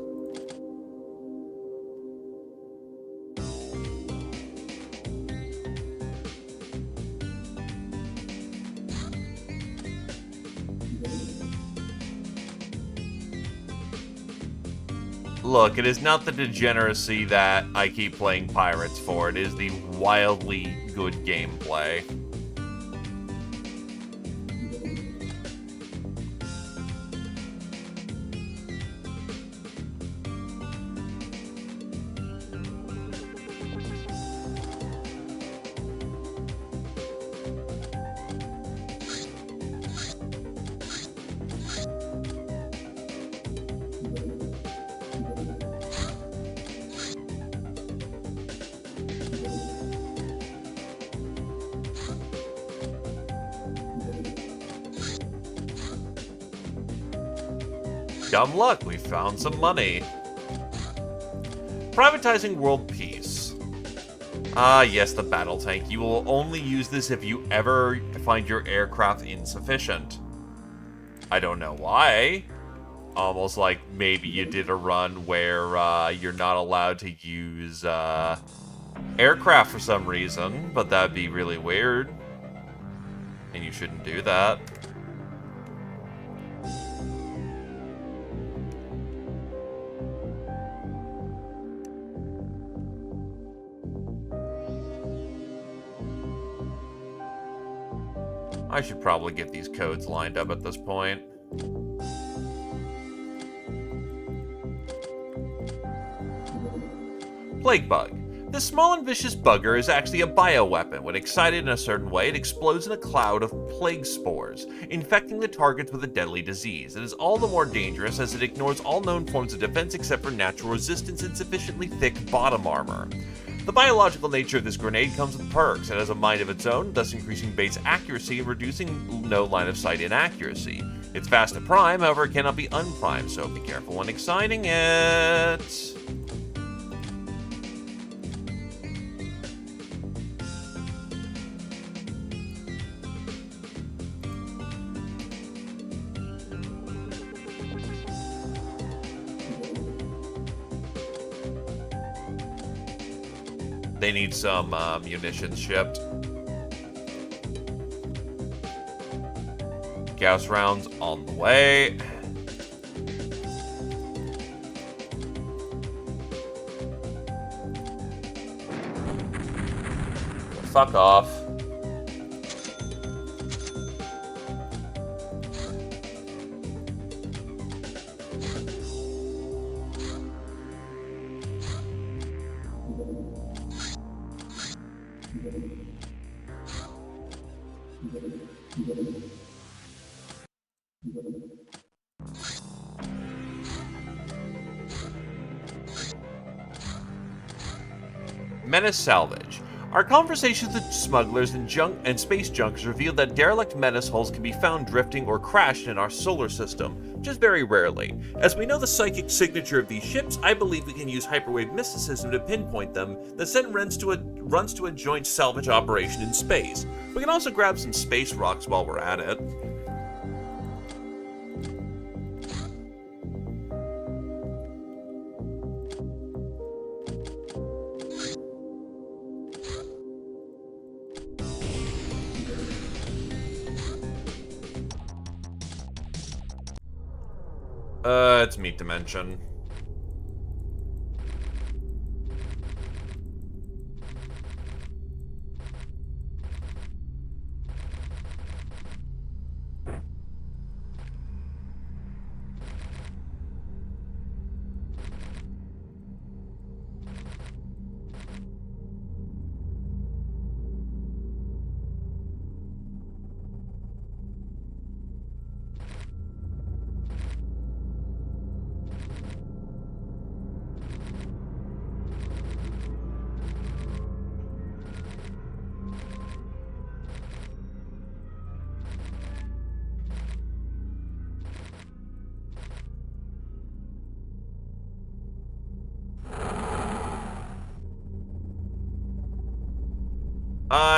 Look, it is not the degeneracy that I keep playing Pirates for. It is the wildly good gameplay. Dumb luck, we found some money. Privatizing world peace. Ah, yes, the battle tank. You will only use this if you ever find your aircraft insufficient. I don't know why. Almost like maybe you did a run where you're not allowed to use aircraft for some reason, but that'd be really weird. And you shouldn't do that. I should probably get these codes lined up at this point. Plague Bug. This small and vicious bugger is actually a bioweapon. When excited in a certain way, it explodes in a cloud of plague spores, infecting the targets with a deadly disease. It is all the more dangerous as it ignores all known forms of defense except for natural resistance and sufficiently thick bottom armor. The biological nature of this grenade comes with perks. It has a mind of its own, thus increasing bait's accuracy and reducing no line of sight inaccuracy. It's fast to prime, however it cannot be unprimed, so be careful when exciting it. They need some munitions shipped. Gauss rounds on the way. Fuck off. Menace salvage. Our conversations with smugglers and space junkers revealed that derelict menace hulls can be found drifting or crashed in our solar system, just very rarely. As we know the psychic signature of these ships, I believe we can use hyperwave mysticism to pinpoint them, that then runs to a joint salvage operation in space. We can also grab some space rocks while we're at it. It's Meat Dimension.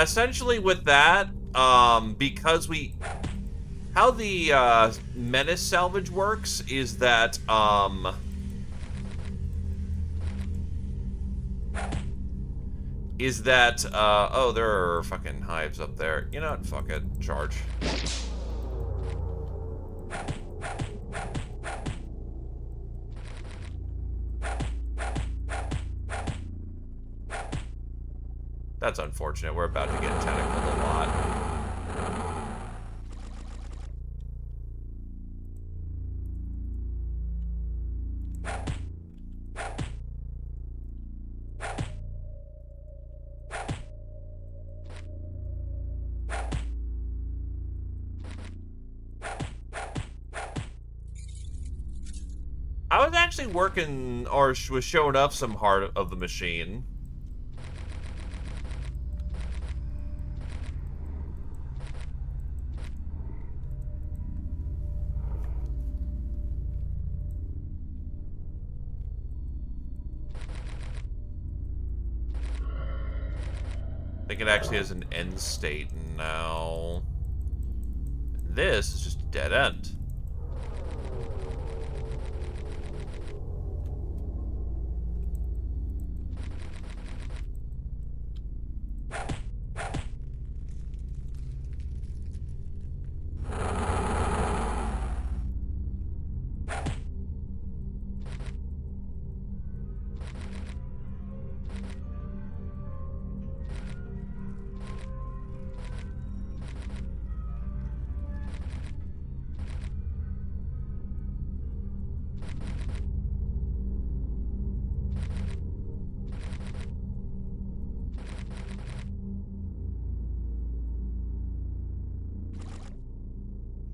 Essentially with that, because we How the menace salvage works is that oh, there are fucking hives up there. You know what? Fuck it. Charge. That's unfortunate. We're about to get tentacled a lot. I was actually working, or was showing up some heart of the machine. I think it actually has an end state now. This is just a dead end.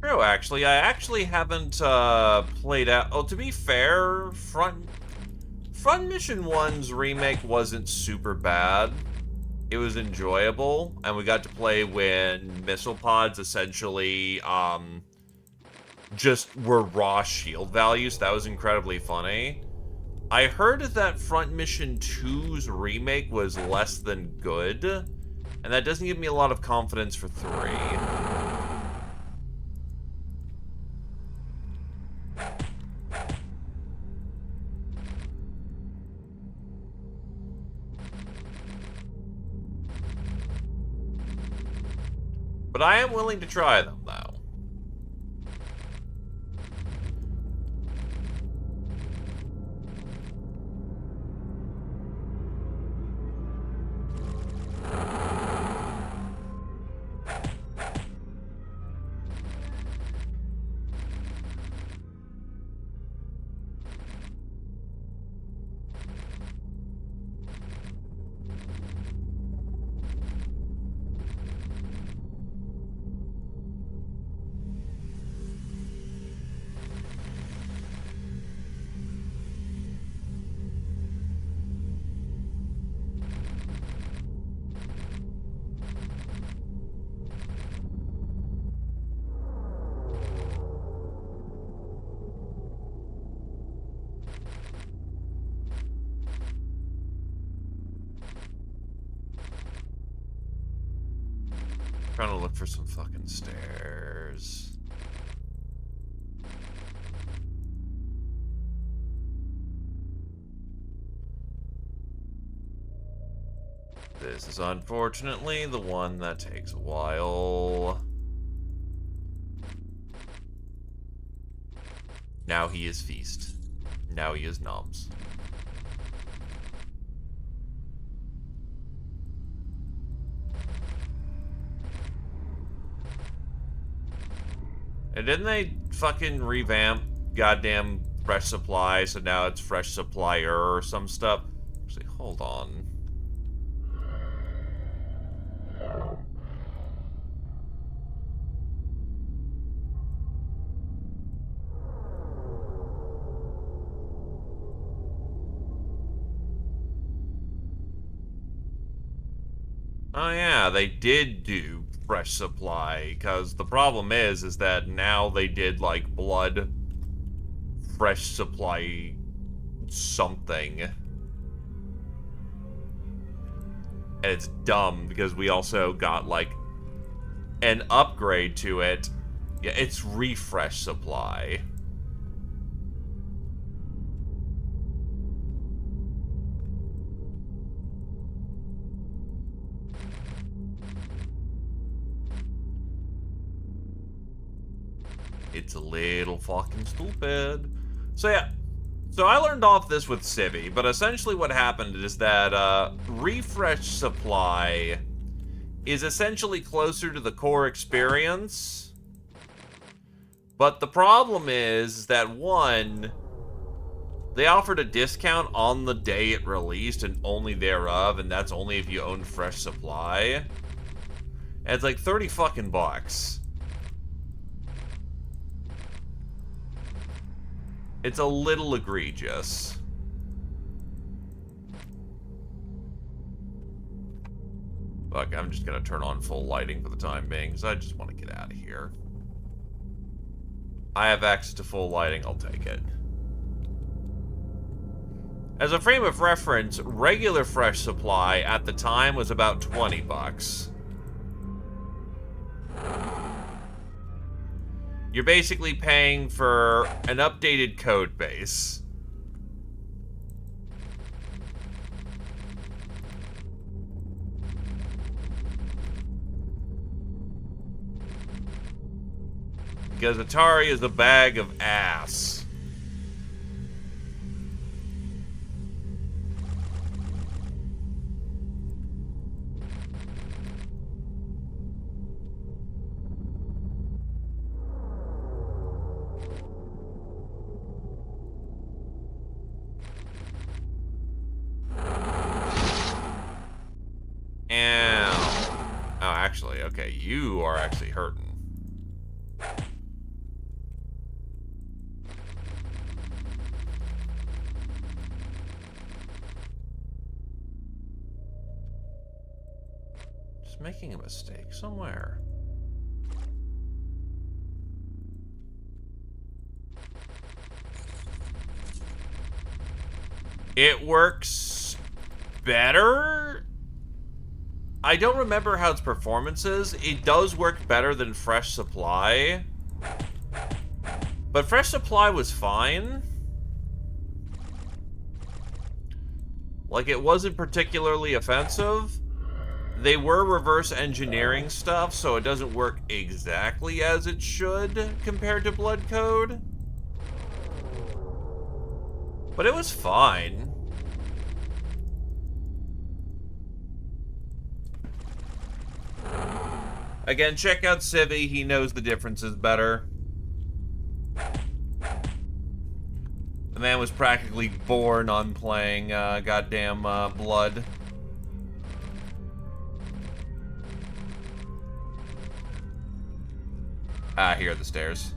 True, actually. I actually haven't played out... Oh, to be fair, Front Mission 1's remake wasn't super bad. It was enjoyable, and we got to play when missile pods essentially just were raw shield values. That was incredibly funny. I heard that Front Mission 2's remake was less than good, and that doesn't give me a lot of confidence for 3. But I am willing to try them, though. Trying to look for some fucking stairs. This is unfortunately the one that takes a while. Now he is feast. Now he is noms. And didn't they fucking revamp goddamn fresh supply, so now it's fresh supplier or some stuff? Actually, hold on. Oh yeah, they did do fresh supply, because the problem is that now they did, like, blood fresh supply something. And it's dumb, because we also got, like, an upgrade to it Yeah, it's refresh supply. It's a little fucking stupid. So yeah, so I learned off this with Civvy, but essentially what happened is that refresh supply is essentially closer to the core experience. But the problem is that, one, they offered a discount on the day it released and only thereof, and that's only if you own fresh supply. And it's like 30 fucking bucks. It's a little egregious. Fuck, I'm just gonna turn on full lighting for the time being, because I just want to get out of here. I have access to full lighting, I'll take it. As a frame of reference, regular fresh supply at the time was about 20 bucks. You're basically paying for an updated code base. Because Atari is a bag of ass. Ow. Oh, actually, okay, you are actually hurting. Just making a mistake somewhere. It works better? I don't remember how its performance is. It does work better than Fresh Supply. But Fresh Supply was fine. Like, it wasn't particularly offensive. They were reverse engineering stuff, so it doesn't work exactly as it should compared to Blood Code. But it was fine. Again, check out Civvy. He knows the differences better. The man was practically born on playing goddamn Blood. Ah, here are the stairs.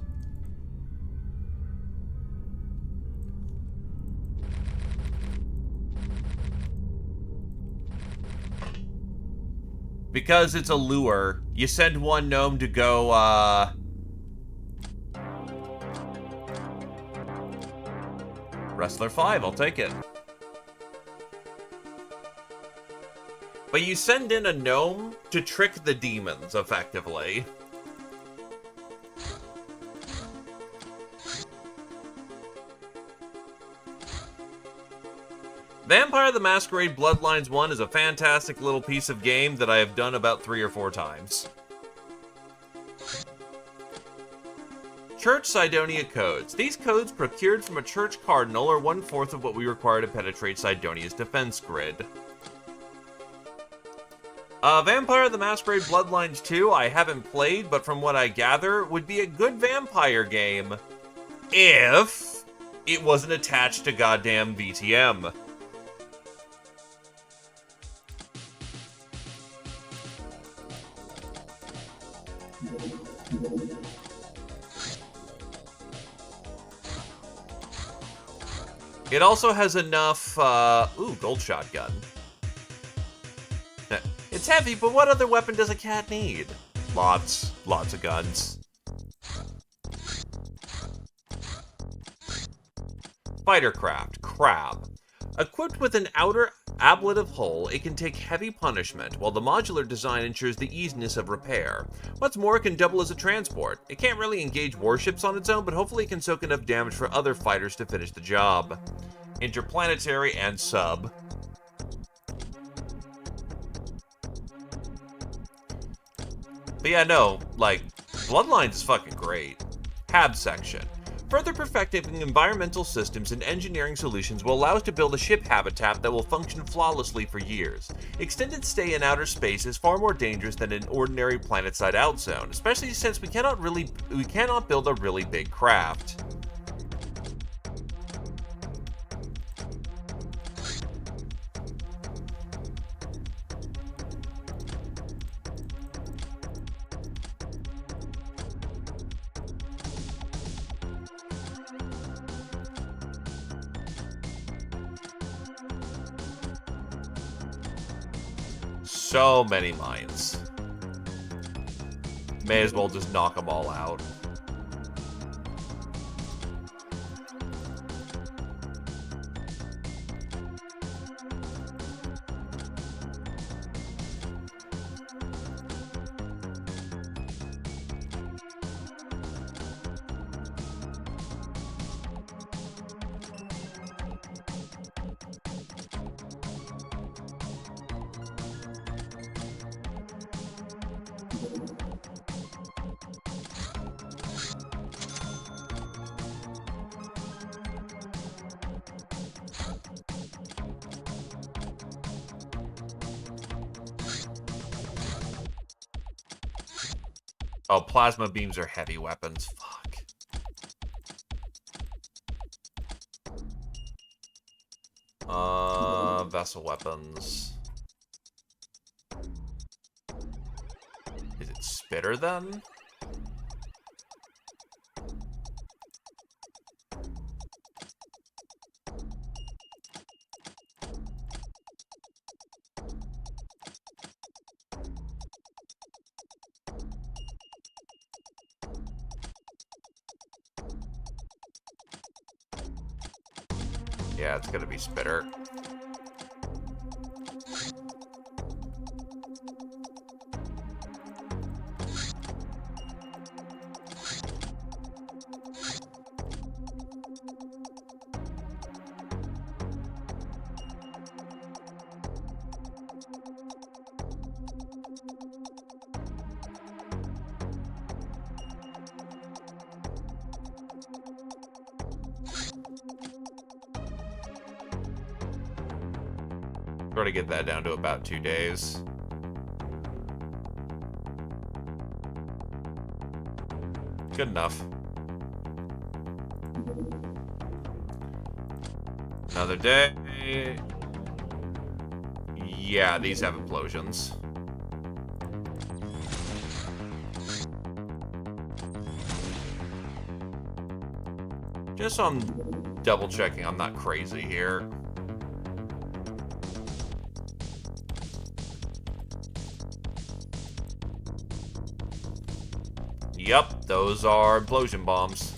Because it's a lure, you send one gnome to go, Wrestler 5, I'll take it. But you send in a gnome to trick the demons, effectively. Vampire the Masquerade Bloodlines 1 is a fantastic little piece of game that I have done about 3 or 4 times. Church Cydonia codes. These codes procured from a church cardinal are 1/4 of what we require to penetrate Cydonia's defense grid. Vampire the Masquerade Bloodlines 2 I haven't played, but from what I gather, would be a good vampire game if it wasn't attached to goddamn VTM. It also has enough, ooh, gold shotgun. It's heavy, but what other weapon does a cat need? Lots of guns. Spidercraft, crab. Equipped with an outer Ablative hull, it can take heavy punishment, while the modular design ensures the easiness of repair. What's more, it can double as a transport. It can't really engage warships on its own, but hopefully it can soak enough damage for other fighters to finish the job. Interplanetary and sub. But yeah, no, like, Bloodlines is fucking great. Hab section. Further perfecting environmental systems and engineering solutions will allow us to build a ship habitat that will function flawlessly for years. Extended stay in outer space is far more dangerous than an ordinary planet-side out zone, especially since we cannot build a really big craft. So many mines. May as well just knock them all out. Oh, plasma beams are heavy weapons. Fuck. Vessel weapons. Is it spitter then? Yeah, it's gonna be spitter. Try to get that down to about 2 days. Good enough. Another day. Yeah, these have implosions. Just so I'm double checking I'm not crazy here. Yep, those are implosion bombs.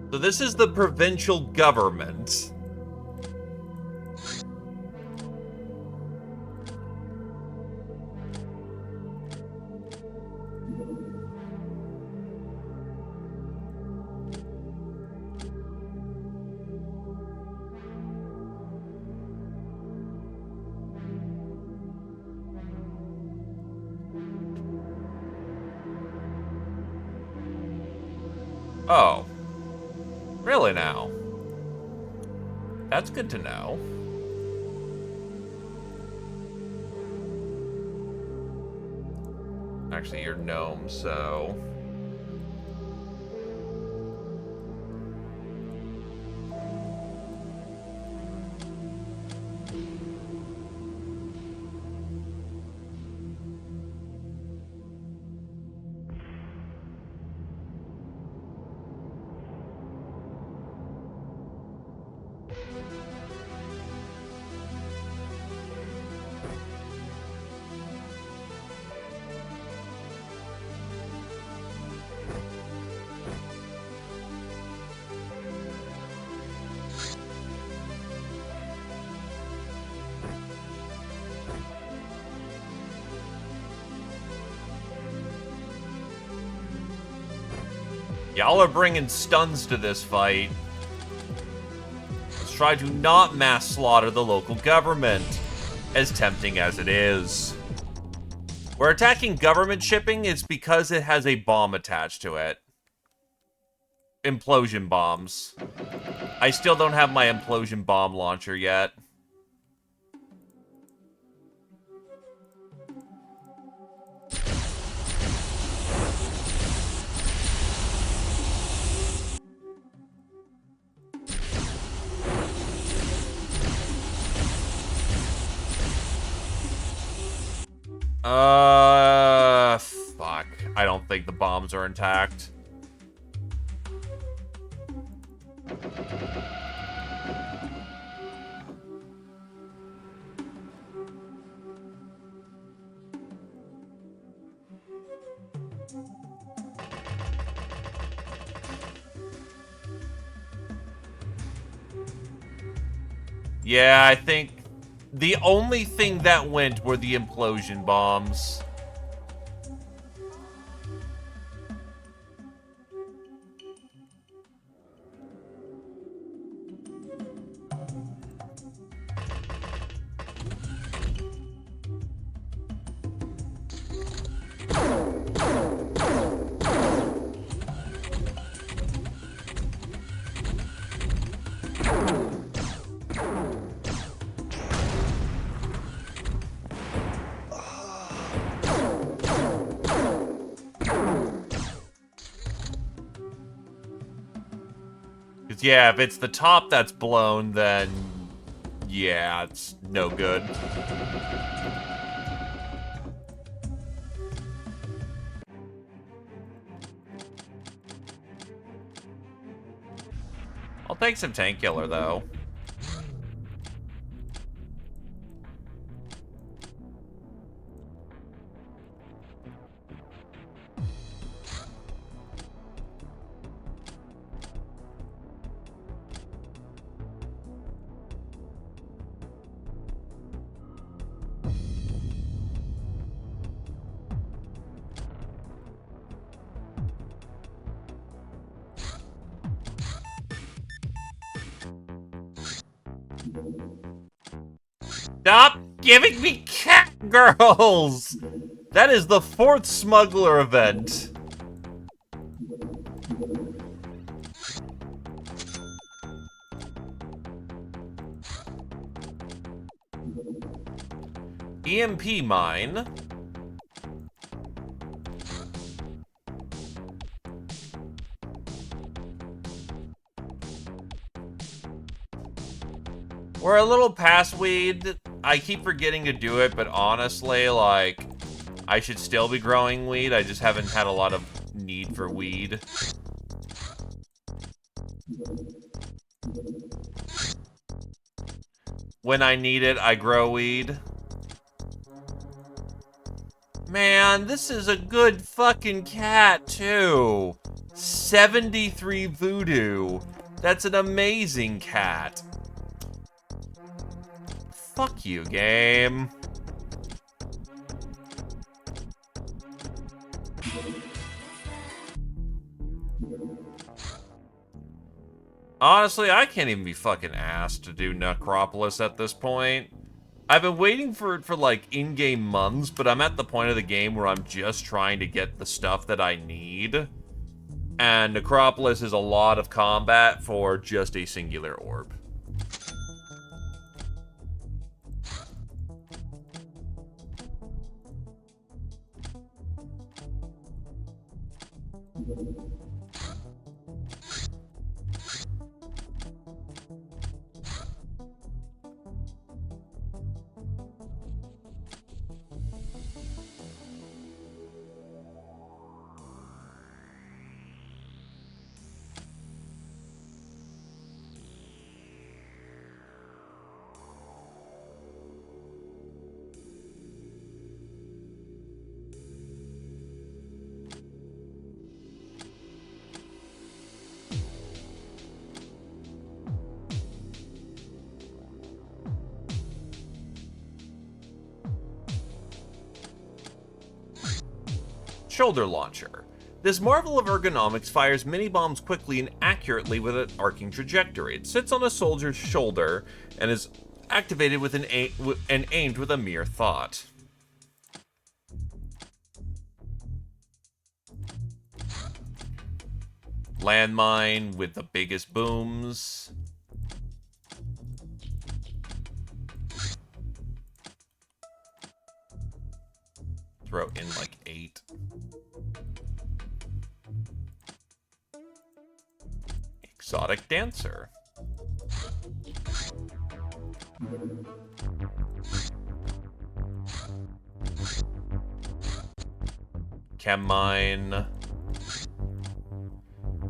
So this is the provincial government. Oh. Really now? That's good to know. Actually, you're gnome, so... Y'all are bringing stuns to this fight. Let's try to not mass slaughter the local government, as tempting as it is. We're attacking government shipping is because it has a bomb attached to it. Implosion bombs. I still don't have my implosion bomb launcher yet. Fuck. I don't think the bombs are intact. Yeah, I think the only thing that went were the implosion bombs. Yeah, if it's the top that's blown, then yeah, it's no good. I'll take some tank killer, though. Stop giving me cat girls! That is the 4th smuggler event. EMP mine. We're a little past weed. I keep forgetting to do it, but honestly, like, I should still be growing weed. I just haven't had a lot of need for weed. When I need it, I grow weed. Man, this is a good fucking cat, too. 73 voodoo. That's an amazing cat. Fuck you, game. Honestly, I can't even be fucking asked to do Necropolis at this point. I've been waiting for it for like in-game months, but I'm at the point of the game where I'm just trying to get the stuff that I need. And Necropolis is a lot of combat for just a singular orb. Shoulder launcher. This marvel of ergonomics fires mini-bombs quickly and accurately with an arcing trajectory. It sits on a soldier's shoulder and is activated with and aimed with a mere thought. Landmine with the biggest booms. Throw in like 8. Exotic dancer. Chem mine.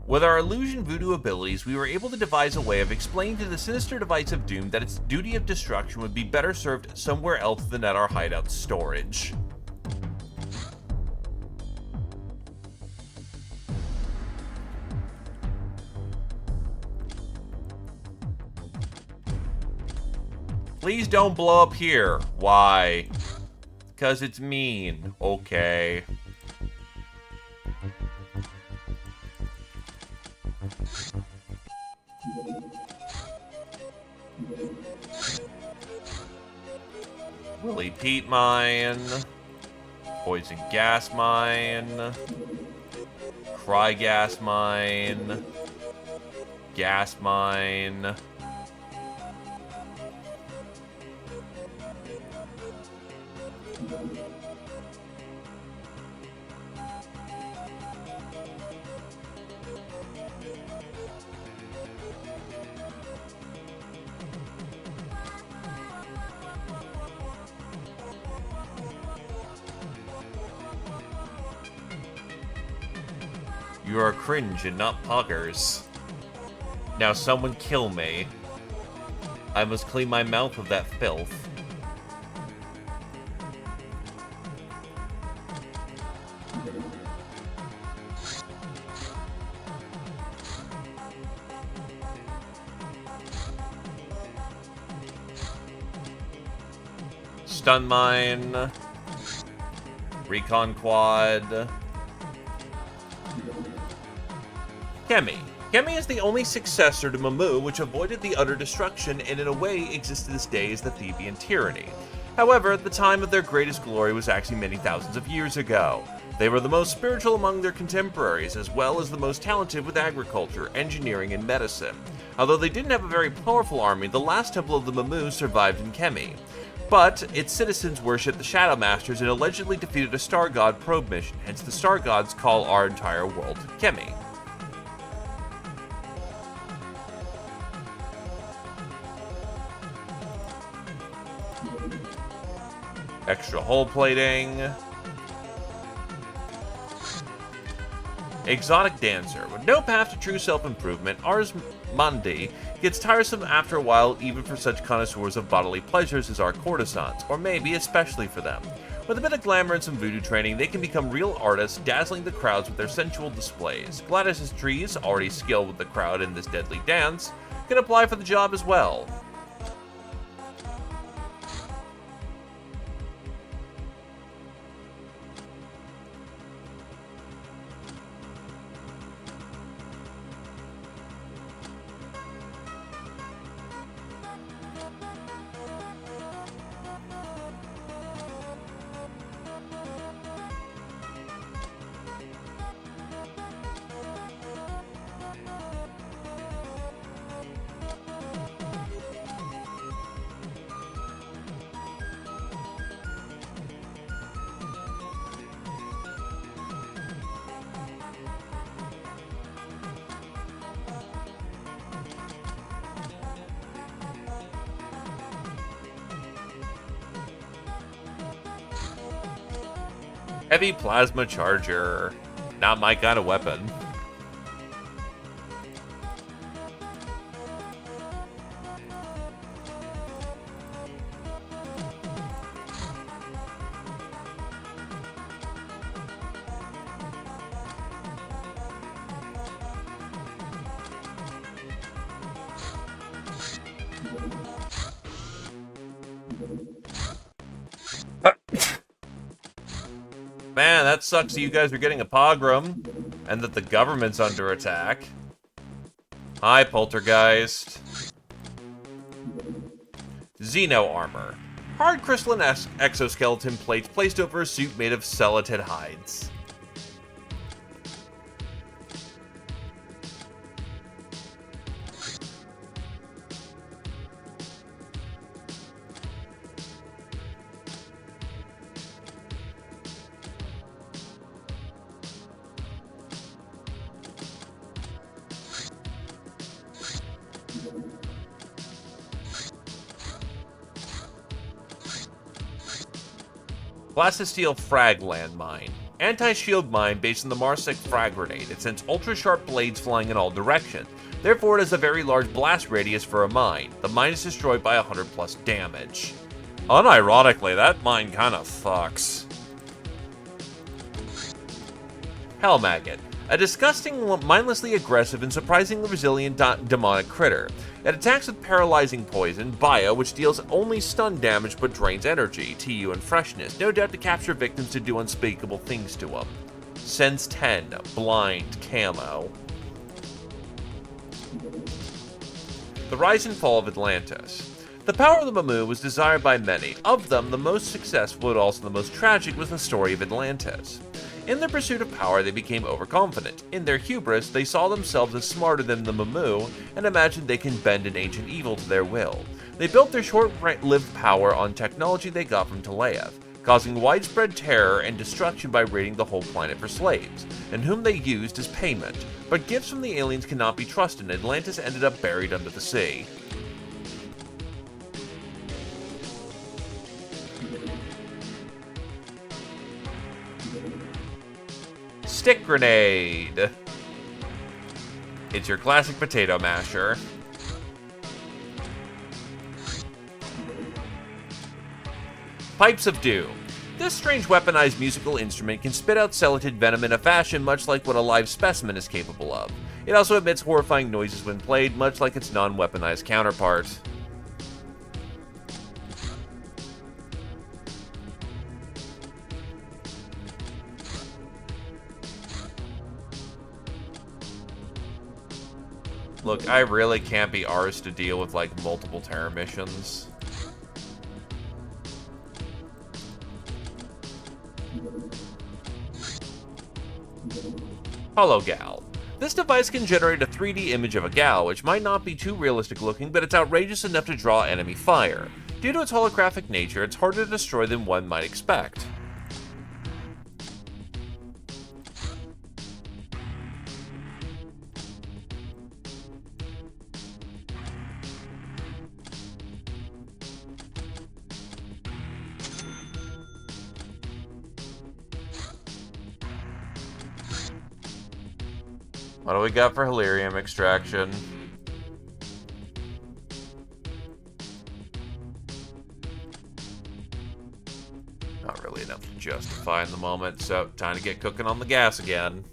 With our illusion voodoo abilities, we were able to devise a way of explaining to the sinister device of doom that its duty of destruction would be better served somewhere else than at our hideout storage. Please don't blow up here. Why? Because it's mean. Okay. Willy Pete mine. Poison gas mine. Cry gas mine. Gas mine. You are cringe and not poggers. Now someone kill me. I must clean my mouth of that filth. Stun mine. Recon quad. Chemi. Chemi is the only successor to Mamu which avoided the utter destruction and in a way exists to this day as the Theban tyranny. However, the time of their greatest glory was actually many thousands of years ago. They were the most spiritual among their contemporaries as well as the most talented with agriculture, engineering, and medicine. Although they didn't have a very powerful army, the last temple of the Mamu survived in Chemi. But its citizens worshipped the Shadow Masters and allegedly defeated a Star God probe mission, hence the Star Gods call our entire world Chemi. Extra hull plating. Exotic dancer. With no path to true self-improvement, Ars Mundi gets tiresome after a while even for such connoisseurs of bodily pleasures as our courtesans, or maybe especially for them. With a bit of glamour and some voodoo training, they can become real artists, dazzling the crowds with their sensual displays. Gladys's trees, already skilled with the crowd in this deadly dance, can apply for the job as well. Heavy plasma charger. Not my kind of weapon. Man, that sucks that you guys are getting a pogrom. And that the government's under attack. Hi, Poltergeist. Xeno armor. Hard crystalline exoskeleton plates placed over a suit made of celatid hides. Plastisteel frag landmine. Anti-shield mine based on the Marsec frag grenade. It sends ultra-sharp blades flying in all directions. Therefore, it has a very large blast radius for a mine. The mine is destroyed by 100 plus damage. Unironically, that mine kinda fucks. Hell Maggot. A disgusting, mindlessly aggressive, and surprisingly resilient demonic critter. It attacks with paralyzing poison, bio, which deals only stun damage but drains energy, TU, and freshness, no doubt to capture victims to do unspeakable things to them. Sense 10, blind, camo. The rise and fall of Atlantis. The power of the Mamu was desired by many. Of them, the most successful but also the most tragic was the story of Atlantis. In their pursuit of power, they became overconfident. In their hubris, they saw themselves as smarter than the Mamu and imagined they can bend an ancient evil to their will. They built their short-lived power on technology they got from Teleath, causing widespread terror and destruction by raiding the whole planet for slaves, and whom they used as payment. But gifts from the aliens cannot be trusted, and Atlantis ended up buried under the sea. Stick grenade. It's your classic potato masher. Pipes of Doom. This strange weaponized musical instrument can spit out celatid venom in a fashion much like what a live specimen is capable of. It also emits horrifying noises when played, much like its non-weaponized counterpart. Look, I really can't be arsed to deal with, like, multiple terror missions. Hologal. This device can generate a 3D image of a gal, which might not be too realistic looking, but it's outrageous enough to draw enemy fire. Due to its holographic nature, it's harder to destroy than one might expect. What do we got for Hilarium extraction? Not really enough to justify in the moment, so time to get cooking on the gas again.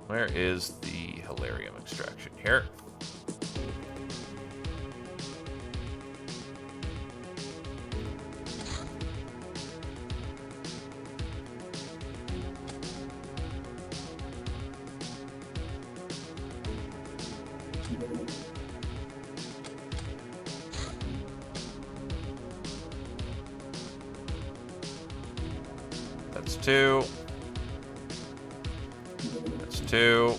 Where is the Hilarium extraction? Here. That's 2. That's 2.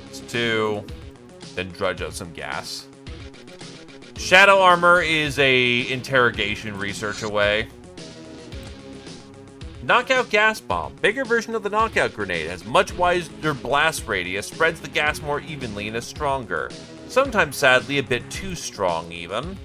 That's 2. Then drudge out some gas. Shadow armor is a interrogation research away. Knockout gas bomb. Bigger version of the knockout grenade. Has much wider blast radius, spreads the gas more evenly, and is stronger. Sometimes, sadly, a bit too strong, even.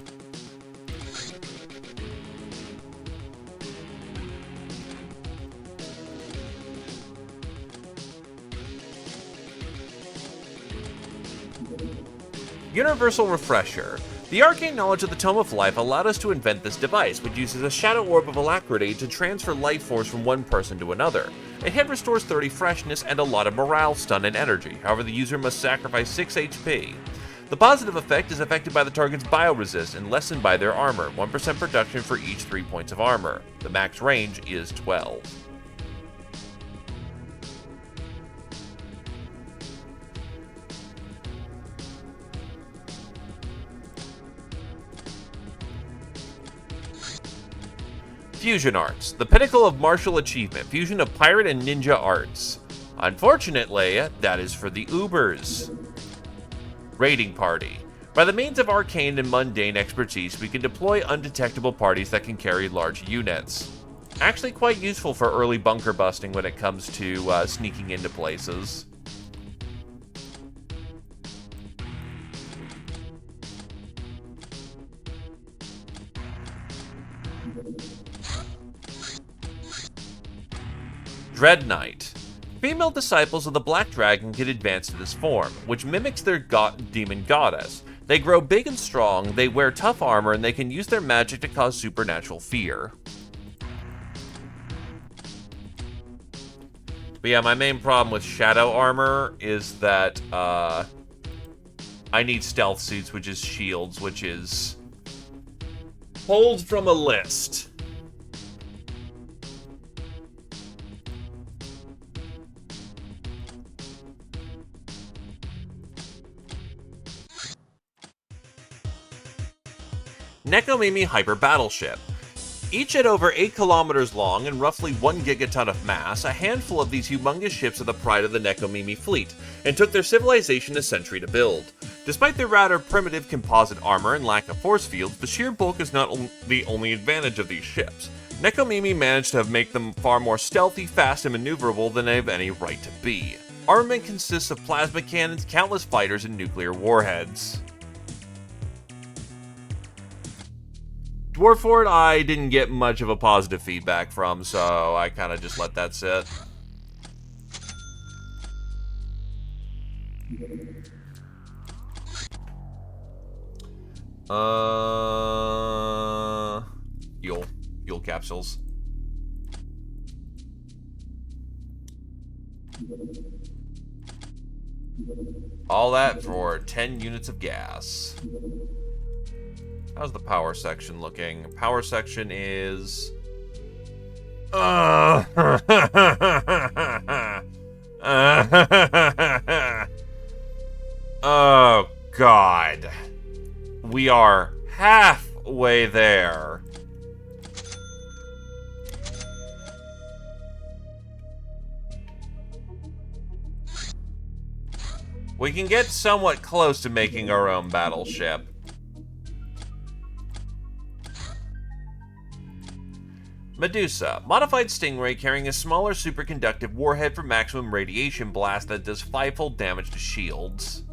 Universal Refresher. The arcane knowledge of the Tome of Life allowed us to invent this device, which uses a shadow orb of alacrity to transfer life force from one person to another. A hit restores 30 freshness and a lot of morale, stun, and energy. However, the user must sacrifice 6 HP. The positive effect is affected by the target's bioresist and lessened by their armor, 1% production for each 3 points of armor. The max range is 12. Fusion Arts, the pinnacle of martial achievement, fusion of pirate and ninja arts. Unfortunately, that is for the Ubers. Raiding Party. By the means of arcane and mundane expertise, we can deploy undetectable parties that can carry large units. Actually quite useful for early bunker busting when it comes to sneaking into places. Dread Knight. Female disciples of the Black Dragon can advance to this form, which mimics their demon goddess. They grow big and strong, they wear tough armor, and they can use their magic to cause supernatural fear. But yeah, my main problem with shadow armor is that I need stealth suits, which is shields, which is pulled from a list. Nekomimi Hyper Battleship. Each at over 8 kilometers long and roughly 1 gigaton of mass, a handful of these humongous ships are the pride of the Nekomimi fleet, and took their civilization a century to build. Despite their rather primitive composite armor and lack of force fields, the sheer bulk is not the only advantage of these ships. Nekomimi managed to make them far more stealthy, fast, and maneuverable than they have any right to be. Armament consists of plasma cannons, countless fighters, and nuclear warheads. Dwarford, I didn't get much of a positive feedback from, so I kind of just let that sit. Fuel capsules. All that for 10 units of gas. How's the power section looking? Power section is... Oh, God. We are halfway there. We can get somewhat close to making our own battleship. Medusa, modified Stingray carrying a smaller superconductive warhead for maximum radiation blast that does 5-fold damage to shields.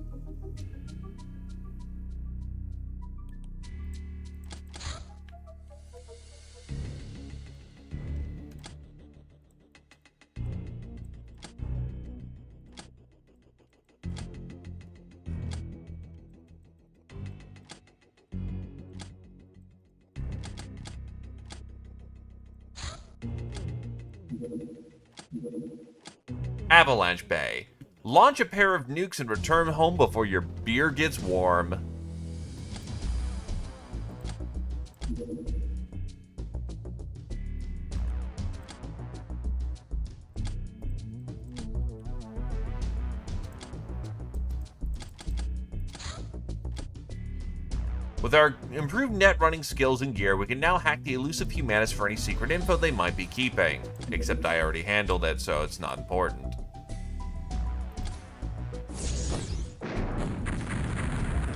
Avalanche Bay. Launch a pair of nukes and return home before your beer gets warm. With our improved net running skills and gear, we can now hack the elusive humanists for any secret info they might be keeping. Except I already handled it, so it's not important.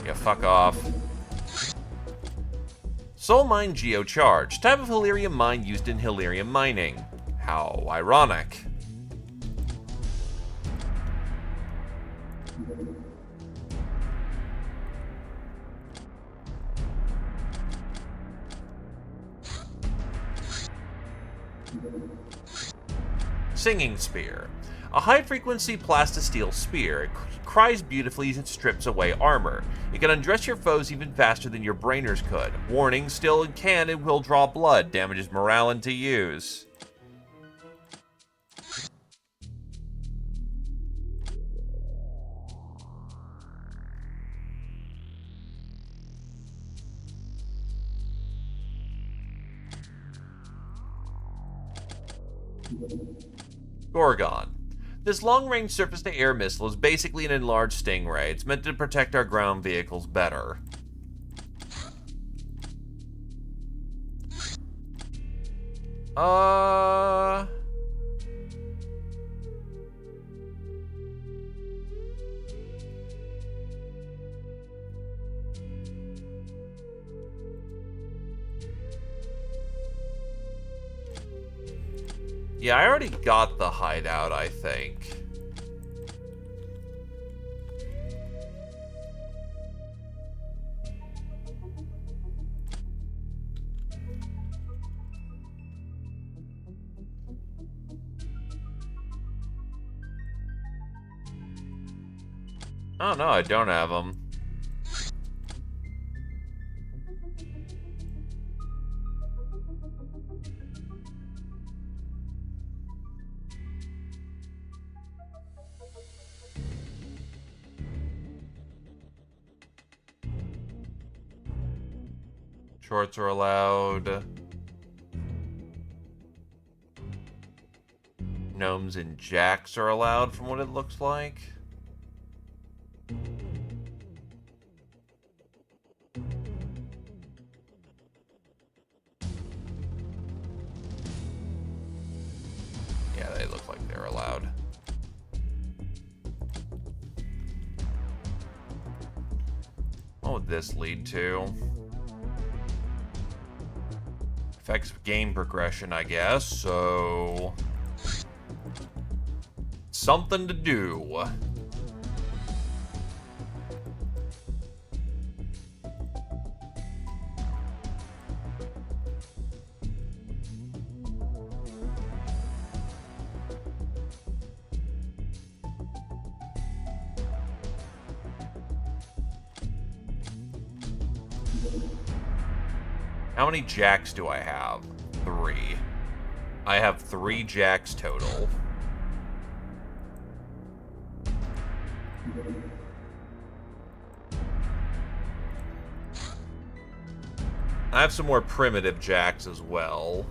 Yeah, fuck off. Soul Mine Geocharge, type of Hilarium mine used in Hilarium mining. How ironic. Singing Spear. A high-frequency plastisteel spear. It cries beautifully as it strips away armor. It can undress your foes even faster than your brainers could. Warning, still can and will draw blood. Damages morale into use. Gorgon. This long-range surface-to-air missile is basically an enlarged Stingray. It's meant to protect our ground vehicles better. Yeah, I already got the hideout, I think. Oh no, I don't have them. Shorts are allowed. Gnomes and jacks are allowed from what it looks like. Yeah, they look like they're allowed. What would this lead to? Affects game progression, I guess, so... something to do. How many jacks do I have? 3. I have 3 jacks total. I have some more primitive jacks as well.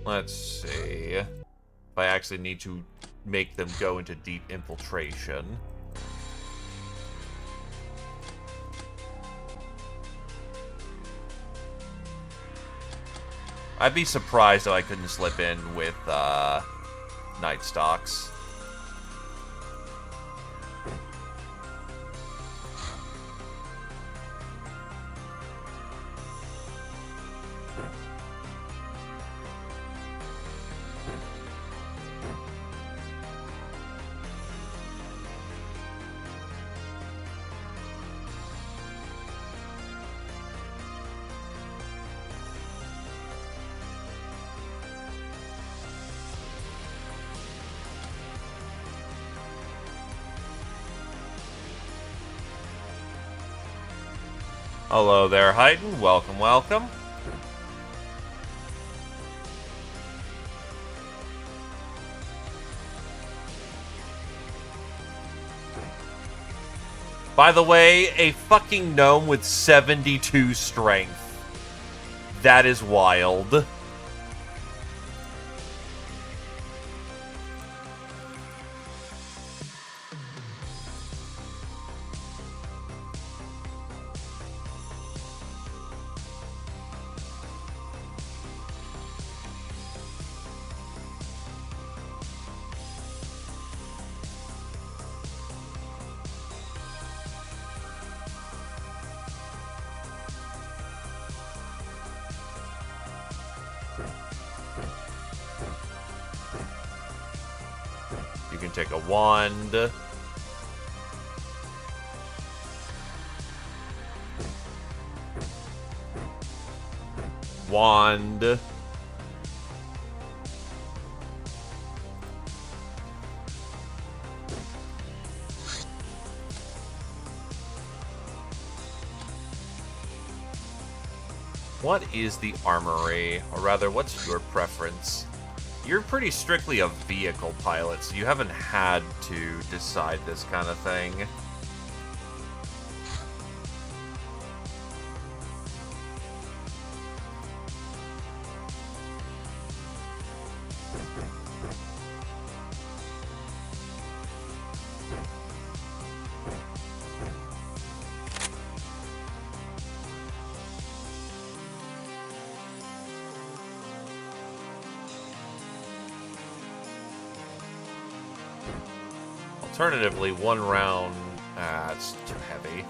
Let's see if I actually need to make them go into deep infiltration. I'd be surprised if I couldn't slip in with Night Stalks. Hello there, Hayden. Welcome, welcome. By the way, a fucking gnome with 72 strength. That is wild. You can take a wand. Wand. What is the armory? Or rather, what's your preference? You're pretty strictly a vehicle pilot, so you haven't had to decide this kind of thing. Alternatively, one round... it's too heavy.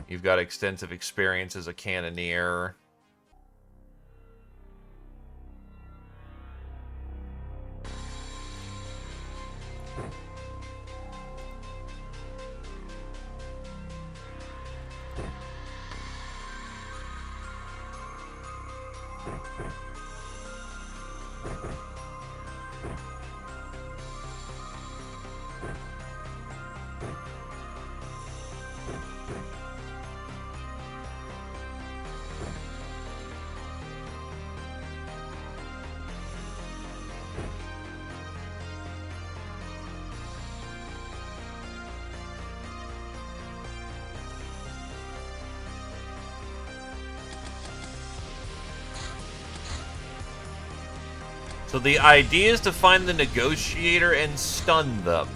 You've got extensive experience as a cannoneer. So the idea is to find the negotiator and stun them.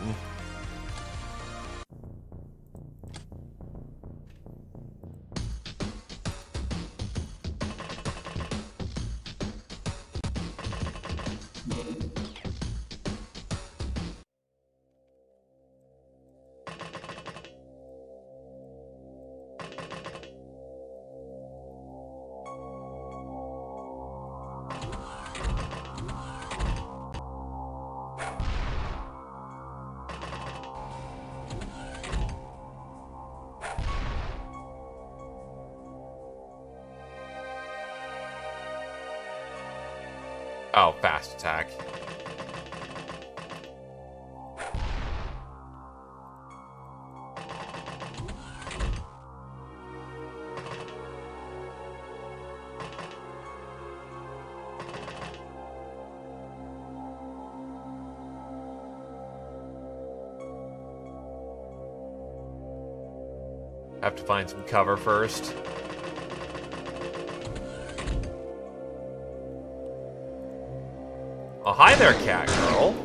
Oh, fast attack. Have to find some cover first. Oh, hi there, cat girl.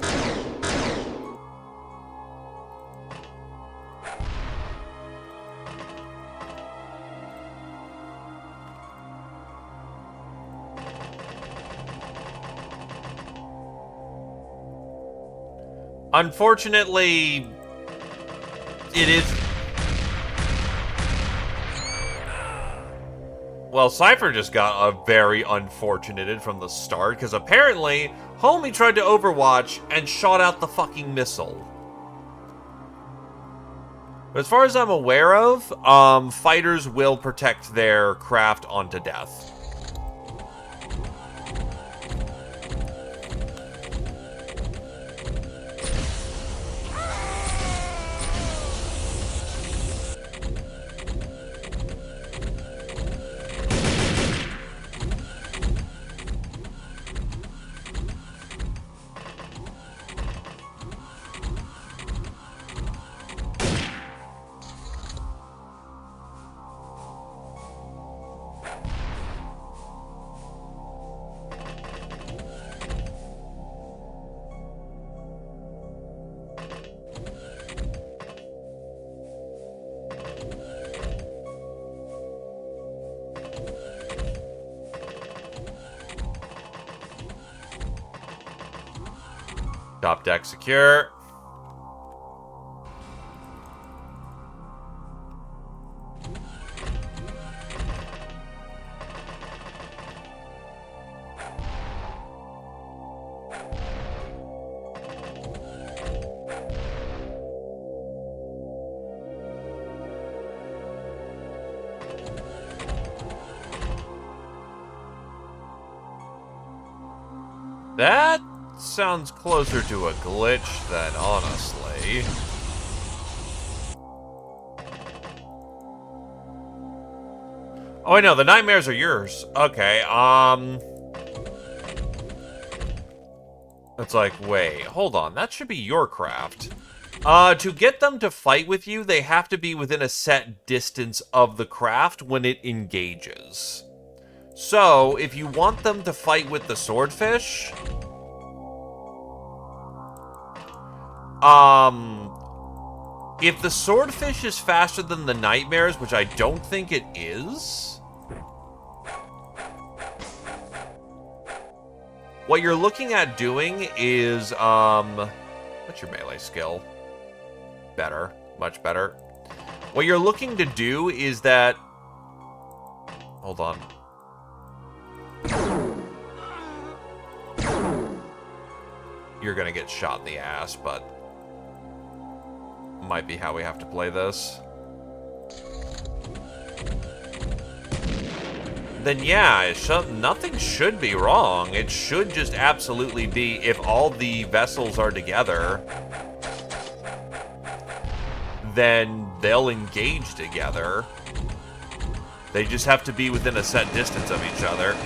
Unfortunately, it is... Well, Cypher just got a very unfortunate from the start, because apparently, Homie tried to overwatch and shot out the fucking missile. But as far as I'm aware of, fighters will protect their craft onto death. Top deck secure. That sounds closer to a glitch than honestly. Oh, I know, the nightmares are yours. Okay, it's like, wait, hold on, that should be your craft. To get them to fight with you, they have to be within a set distance of the craft when it engages. So, if you want them to fight with the swordfish, if the swordfish is faster than the nightmares, which I don't think it is, what you're looking at doing is, what's your melee skill? Better. Much better. What you're looking to do is that... Hold on. You're gonna get shot in the ass, but... might be how we have to play this. Then yeah, nothing should be wrong. It should just absolutely be if all the vessels are together, then they'll engage together. They just have to be within a set distance of each other.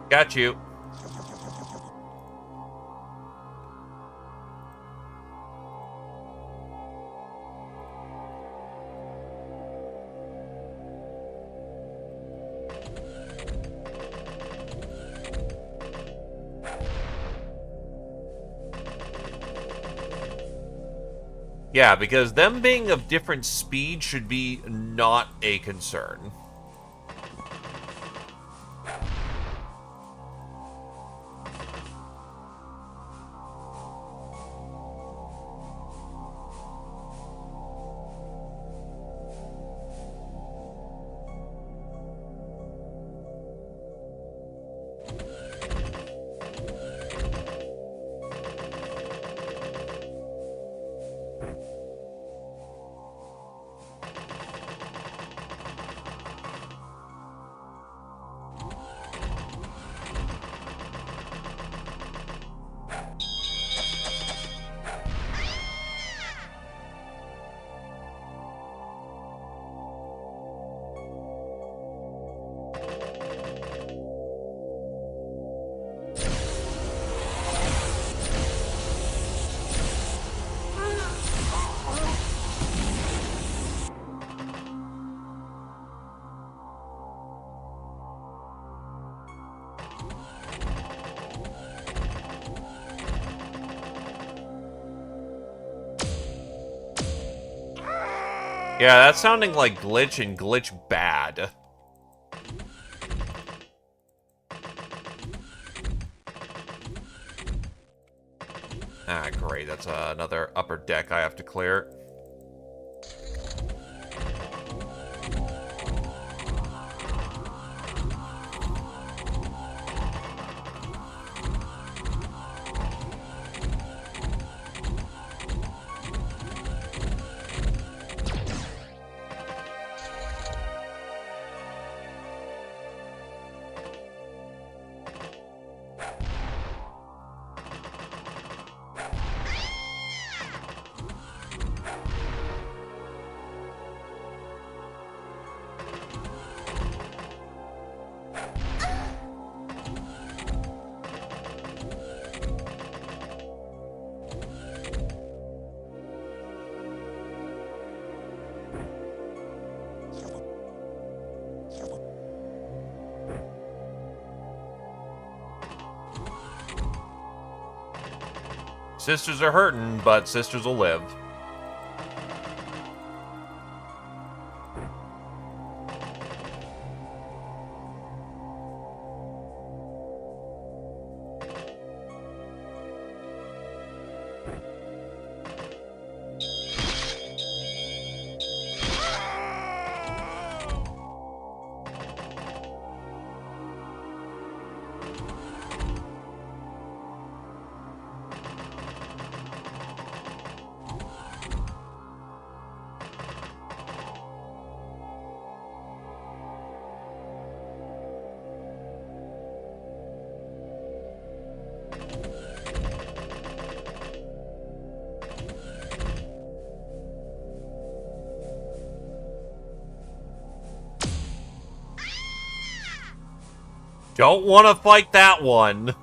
Got you. Yeah, because them being of different speed should be not a concern. Yeah, that's sounding like glitch and glitch bad. Ah, great. That's another upper deck I have to clear. Sisters are hurting, but sisters will live. Don't want to fight that one.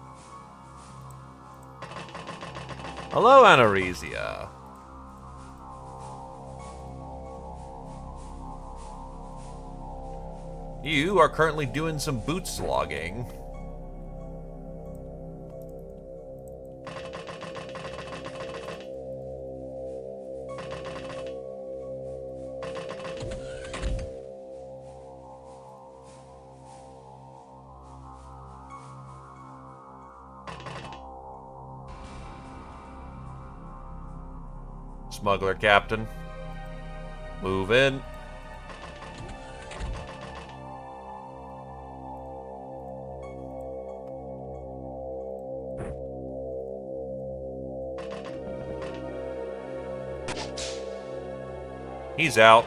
Hello, Anaresia. You are currently doing some boot slogging. Smuggler captain. Move in. He's out.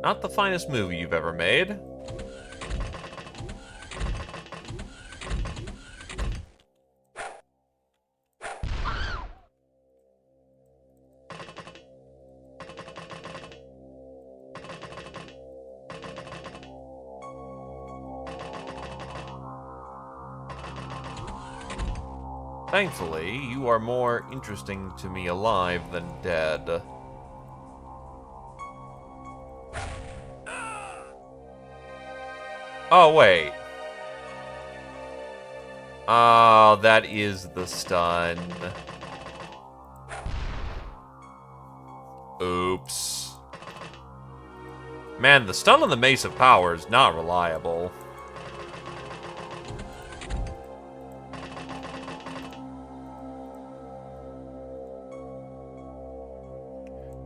Not the finest movie you've ever made. Thankfully, you are more interesting to me alive than dead. Oh, wait. Oh, that is the stun. Oops. Man, the stun on the Mace of Power is not reliable.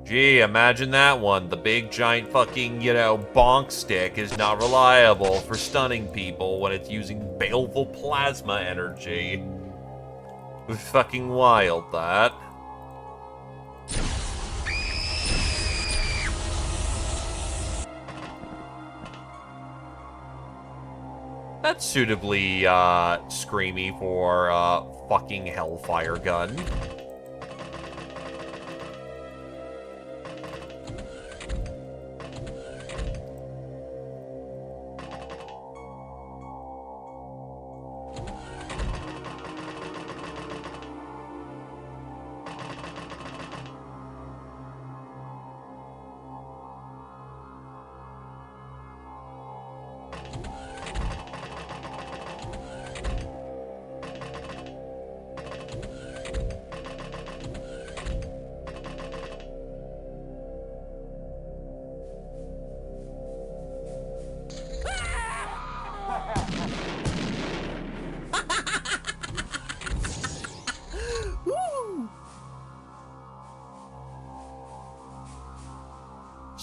Gee, imagine that one. The big, giant fucking, bonk stick is not reliable for stunning people when it's using baleful plasma energy. Fucking wild, that. That's suitably, screamy for, fucking Hellfire gun.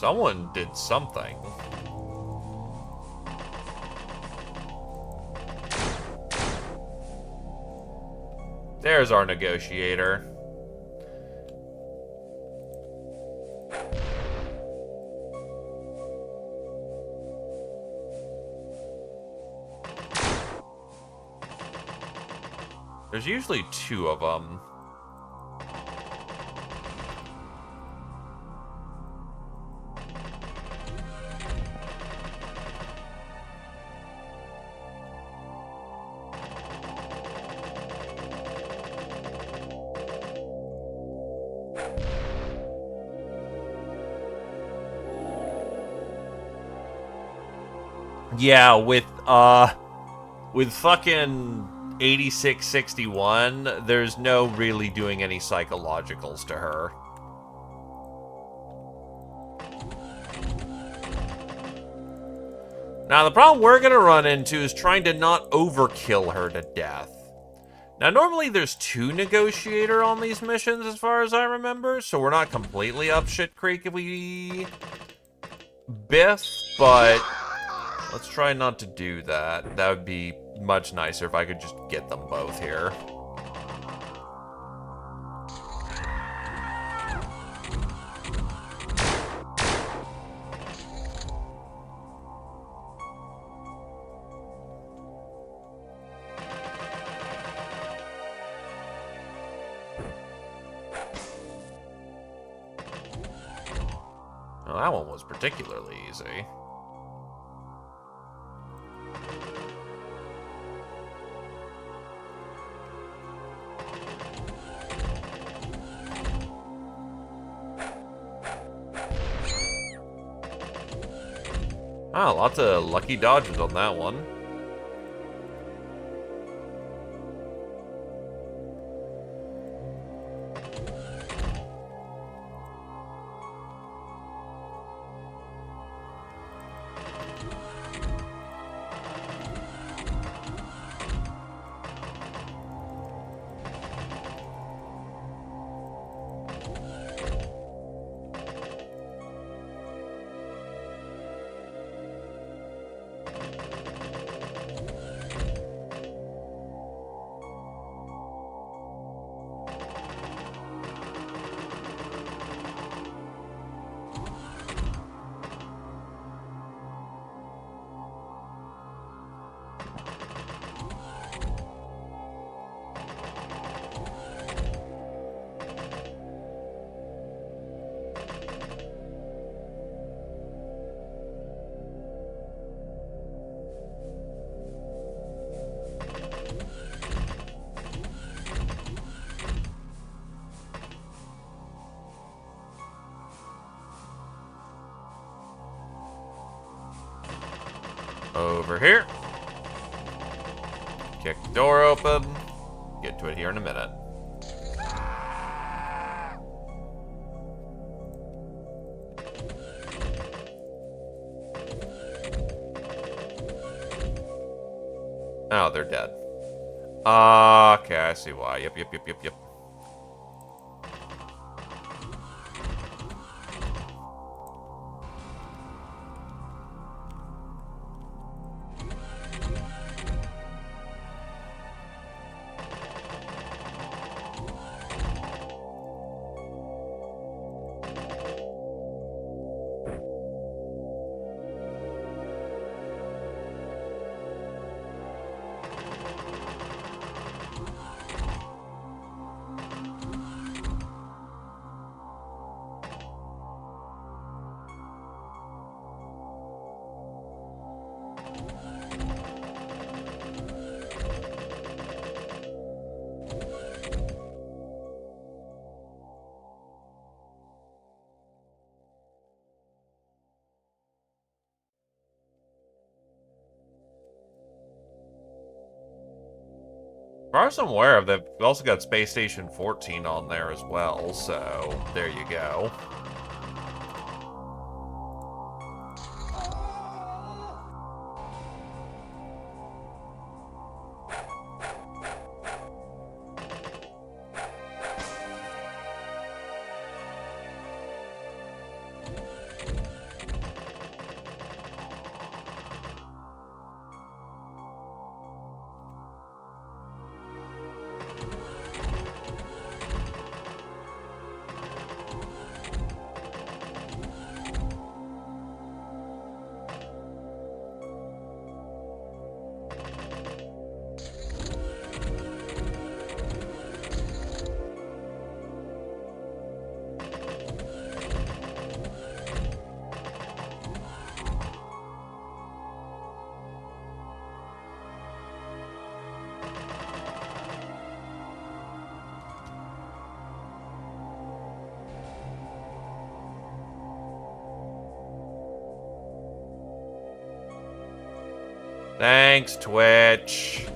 Someone did something. There's our negotiator. There's usually 2 of them. Yeah, with fucking 8661, there's no really doing any psychologicals to her. Now, the problem we're gonna run into is trying to not overkill her to death. Now, normally there's 2 negotiator on these missions, as far as I remember, so we're not completely up shit creek if we biff, but let's try not to do that. That would be much nicer if I could just get them both here. Well, that one was particularly easy. Ah, lots of lucky dodges on that one. Over here. Kick the door open. Get to it here in a minute. Oh, they're dead. Okay, I see why. Yep. As far as I'm aware of, they've also got Space Station 14 on there as well, so there you go. Thanks, Twitch.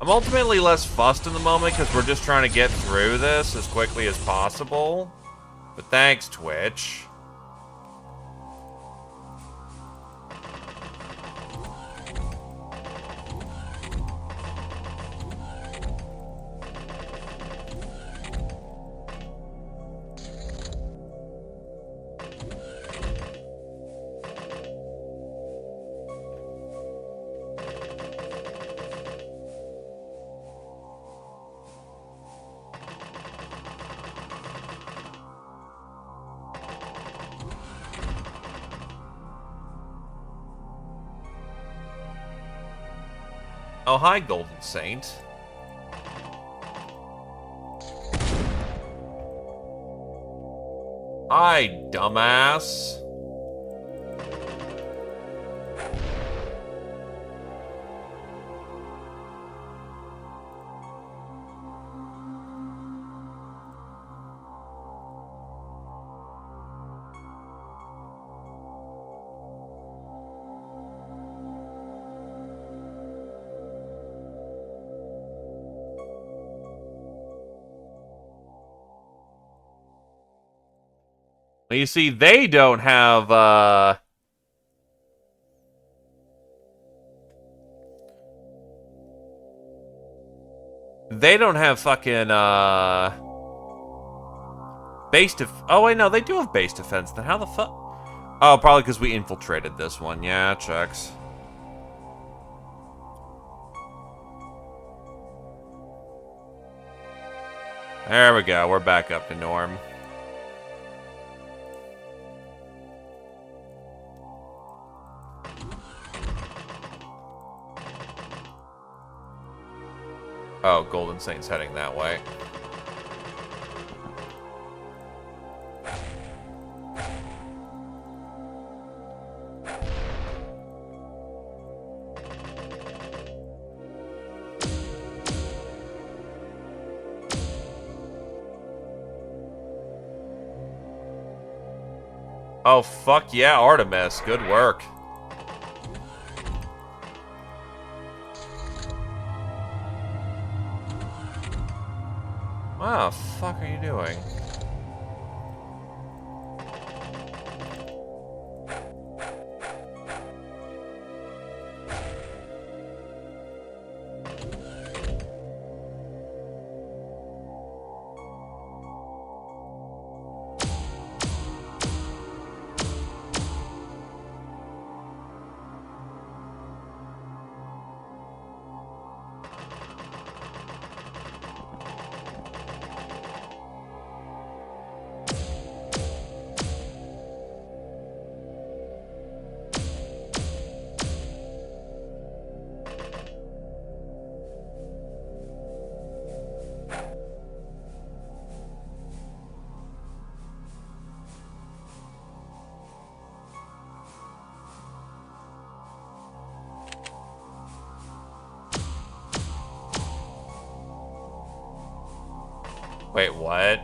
I'm ultimately less fussed in the moment because we're just trying to get through this as quickly as possible. But thanks, Twitch. Oh, hi, Golden Saint. Hi, dumbass. You see, they don't have, they don't have fucking, base oh, wait, no, they do have base defense. Then how the fuck? Oh, probably because we infiltrated this one. Yeah, checks. There we go. We're back up to norm. Oh, Golden Saint's heading that way. Oh, fuck yeah, Artemis. Good work. What the fuck are you doing? Wait, what?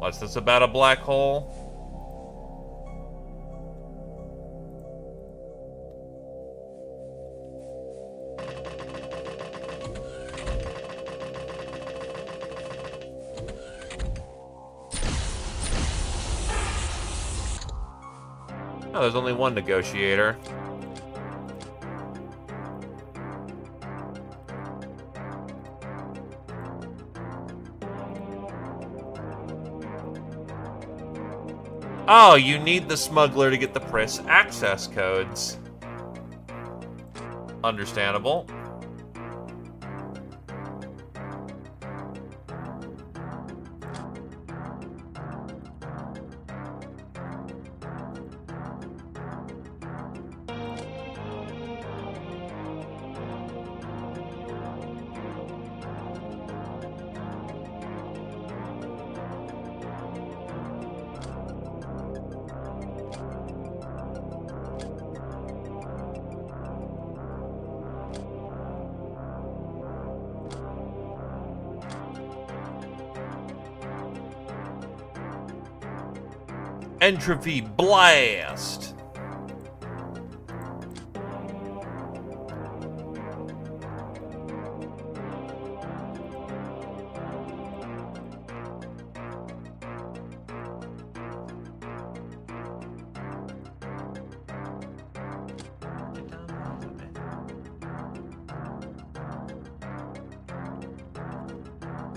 What's this about a black hole? Oh, there's only one negotiator. Oh, you need the smuggler to get the press access codes. Understandable. Entropy blast!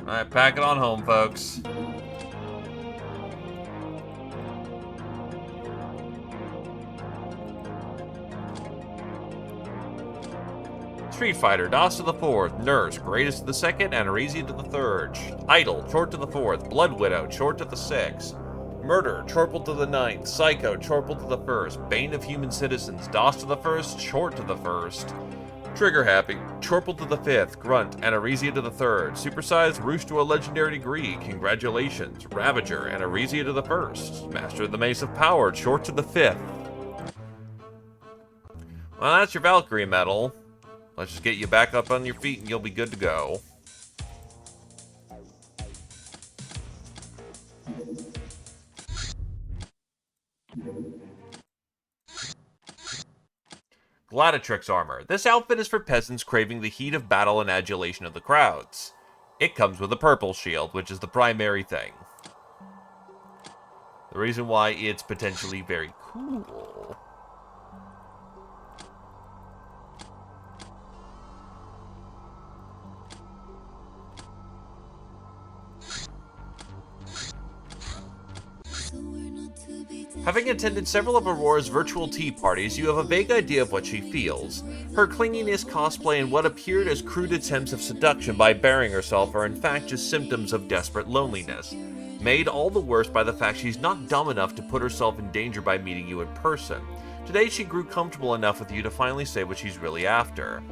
Alright, pack it on home, folks. Street Fighter, DOS to the 4th, Nurse, Greatest to the 2nd, Anorexia to the 3rd, Idol, Short to the 4th, Blood Widow, Short to the 6th, Murder, Chorple to the 9th, Psycho, Chorple to the 1st, Bane of Human Citizens, DOS to the 1st, Short to the 1st, Trigger Happy, Chorple to the 5th, Grunt, Anorexia to the 3rd, Supersized, Roost to a legendary degree, congratulations, Ravager, Anorexia to the 1st, Master of the Mace of Power, Short to the 5th. Well, that's your Valkyrie medal. Let's just get you back up on your feet and you'll be good to go. Gladiatrix armor. This outfit is for peasants craving the heat of battle and adulation of the crowds. It comes with a purple shield, which is the primary thing. The reason why it's potentially very cool. Having attended several of Aurora's virtual tea parties, you have a vague idea of what she feels. Her clinginess, cosplay, and what appeared as crude attempts of seduction by burying herself are in fact just symptoms of desperate loneliness, made all the worse by the fact she's not dumb enough to put herself in danger by meeting you in person. Today she grew comfortable enough with you to finally say what she's really after.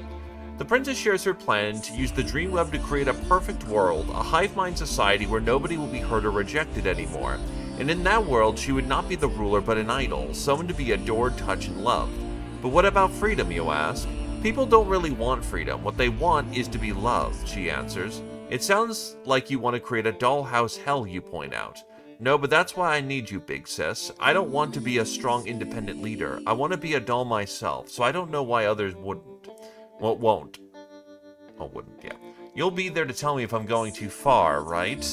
The princess shares her plan to use the dream web to create a perfect world, a hive mind society where nobody will be hurt or rejected anymore. And in that world, she would not be the ruler but an idol, someone to be adored, touched, and loved. But what about freedom, you ask? People don't really want freedom. What they want is to be loved, she answers. It sounds like you want to create a dollhouse hell, you point out. No, but that's why I need you, big sis. I don't want to be a strong, independent leader. I want to be a doll myself, so I don't know why others wouldn't. Well, won't. Oh, wouldn't, yeah. You'll be there to tell me if I'm going too far, right?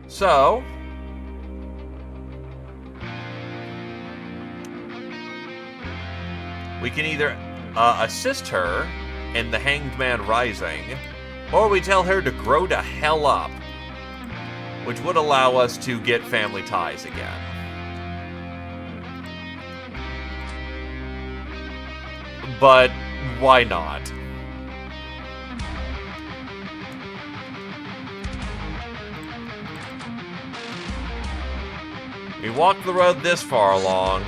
So, we can either assist her in the Hanged Man Rising, or we tell her to grow to hell up, which would allow us to get family ties again. But why not? We walked the road this far along,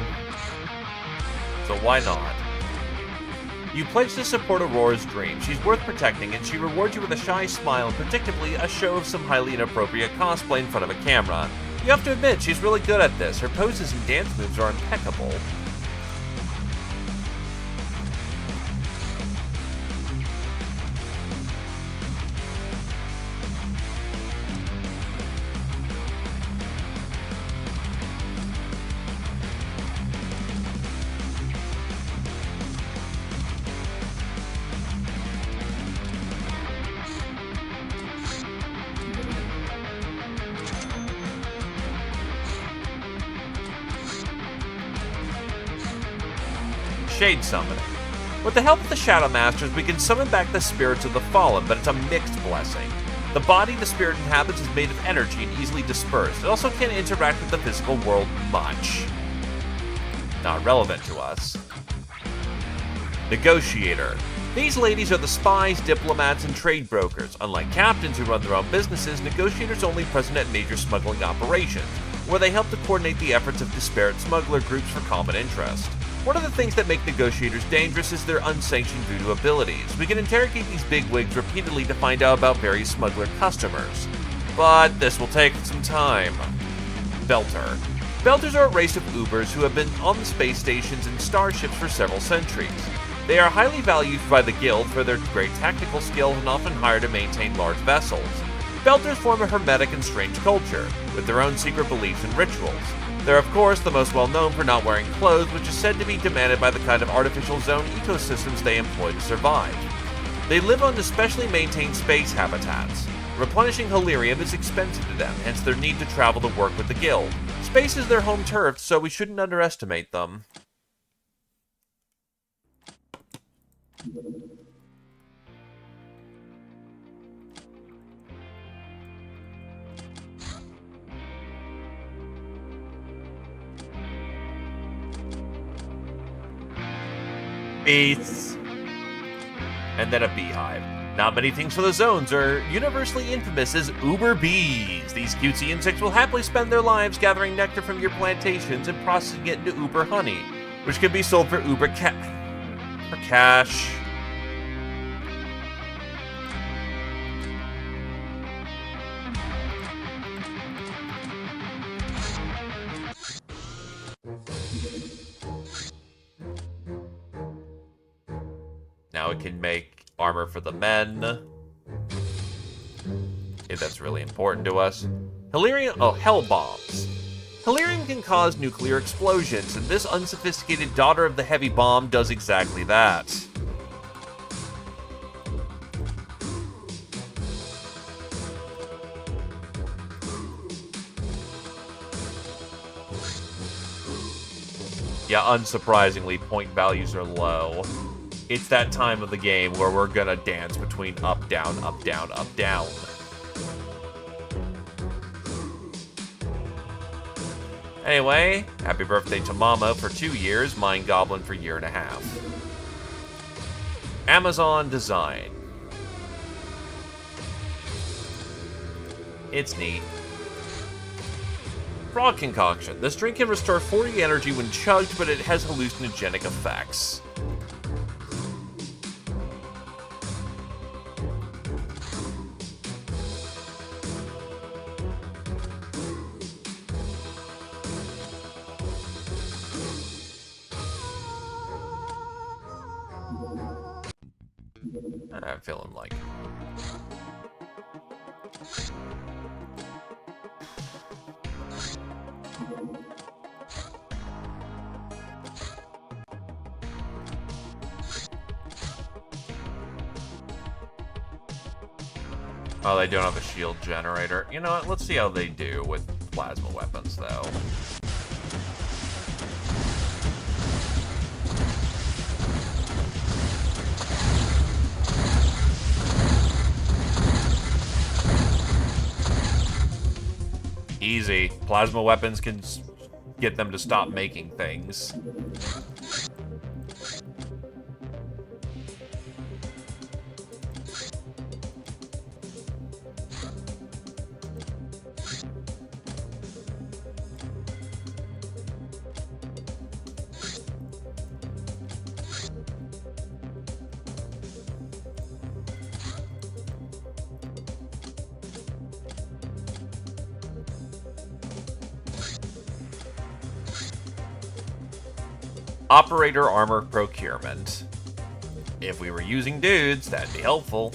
so why not? You pledge to support Aurora's dream. She's worth protecting, and she rewards you with a shy smile and predictably a show of some highly inappropriate cosplay in front of a camera. You have to admit, she's really good at this. Her poses and dance moves are impeccable. Shade Summoning. With the help of the Shadow Masters, we can summon back the spirits of the fallen, but it's a mixed blessing. The body the spirit inhabits is made of energy and easily dispersed. It also can't interact with the physical world much. Not relevant to us. Negotiator. These ladies are the spies, diplomats, and trade brokers. Unlike captains who run their own businesses, negotiators are only present at major smuggling operations, where they help to coordinate the efforts of disparate smuggler groups for common interest. One of the things that make negotiators dangerous is their unsanctioned voodoo abilities. We can interrogate these bigwigs repeatedly to find out about various smuggler customers. But this will take some time. Belter. Belters are a race of Ubers who have been on the space stations and starships for several centuries. They are highly valued by the Guild for their great tactical skills and often hired to maintain large vessels. Belters form a hermetic and strange culture, with their own secret beliefs and rituals. They're of course the most well known for not wearing clothes, which is said to be demanded by the kind of artificial zone ecosystems they employ to survive. They live on especially maintained space habitats. Replenishing Halirium is expensive to them, hence their need to travel to work with the Guild. Space is their home turf, so we shouldn't underestimate them. Beasts. And then a beehive. Not many things for the zones are universally infamous as Uber bees. These cutesy insects will happily spend their lives gathering nectar from your plantations and processing it into Uber honey, which can be sold for Uber cash. Now it can make armor for the men, if that's really important to us. Halirium, hell bombs. Halirium can cause nuclear explosions, and this unsophisticated daughter of the heavy bomb does exactly that. Yeah, unsurprisingly, point values are low. It's that time of the game where we're gonna dance between up, down, up, down, up, down. Anyway, happy birthday to Mama for 2 years, Mind Goblin for 1.5 years. Amazon design. It's neat. Frog concoction. This drink can restore 40 energy when chugged, but it has hallucinogenic effects. I'm feeling like... Oh, they don't have a shield generator. You know what? Let's see how they do with plasma weapons, though. Easy. Plasma weapons can get them to stop making things. Operator armor procurement. If we were using dudes, that'd be helpful.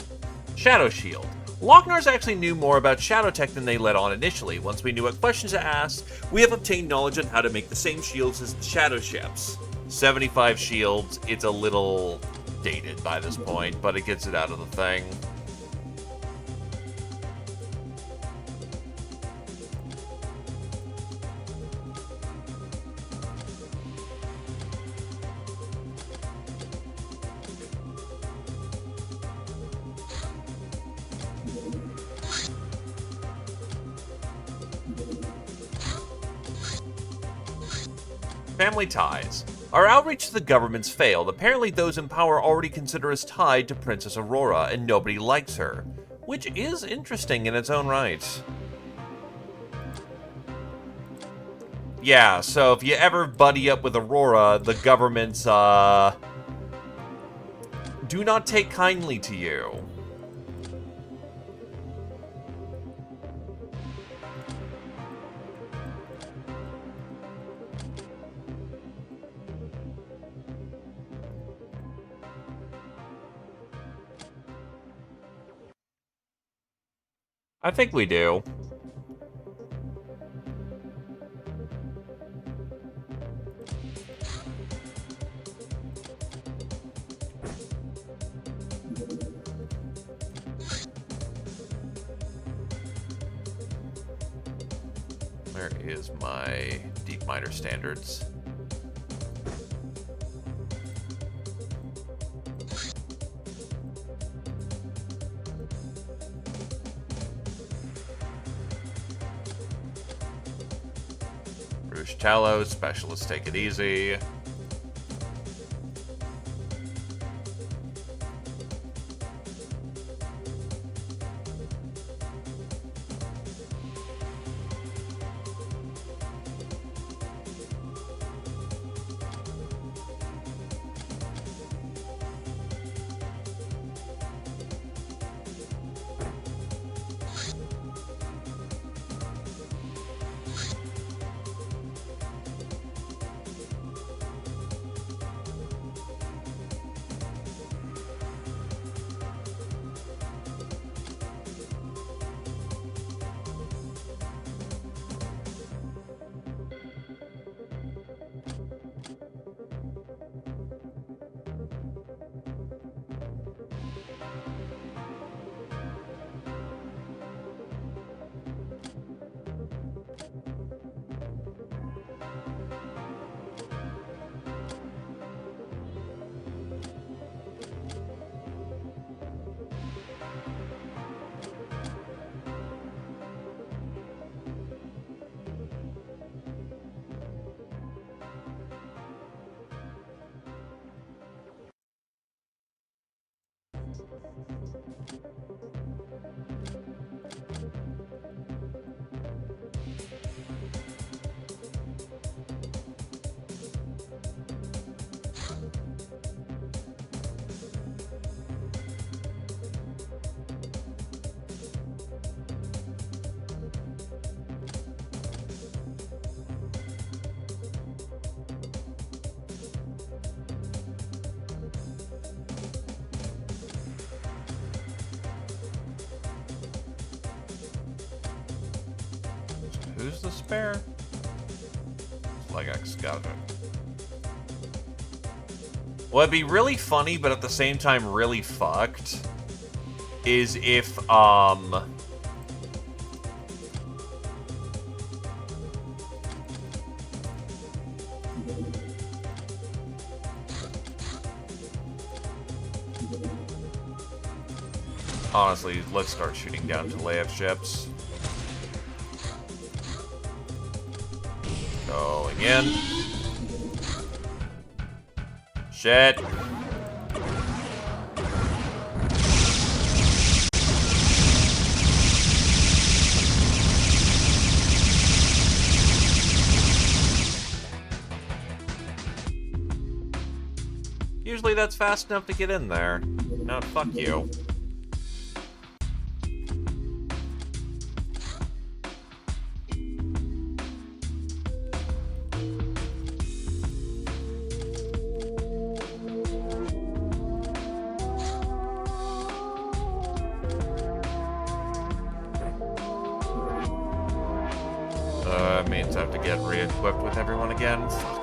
Shadow Shield. Lognars actually knew more about Shadow Tech than they let on initially. Once we knew what questions to ask, we have obtained knowledge on how to make the same shields as the Shadow Ships. 75 shields, it's a little dated by this point, but it gets it out of the thing. Family ties. Our outreach to the governments failed. Apparently those in power already consider us tied to Princess Aurora, and nobody likes her. Which is interesting in its own right. Yeah, so if you ever buddy up with Aurora, the governments, do not take kindly to you. I think we do. Where is my deep miner standards? Rouge Tallow, specialists take it easy. Who's the spare? Like I got it. Well, it'd be really funny, but at the same time really fucked, is if, honestly, let's start shooting down to layup ships. Going in. Shit. Usually that's fast enough to get in there. No, fuck you. Means I have to get re-equipped with everyone again. Fuck.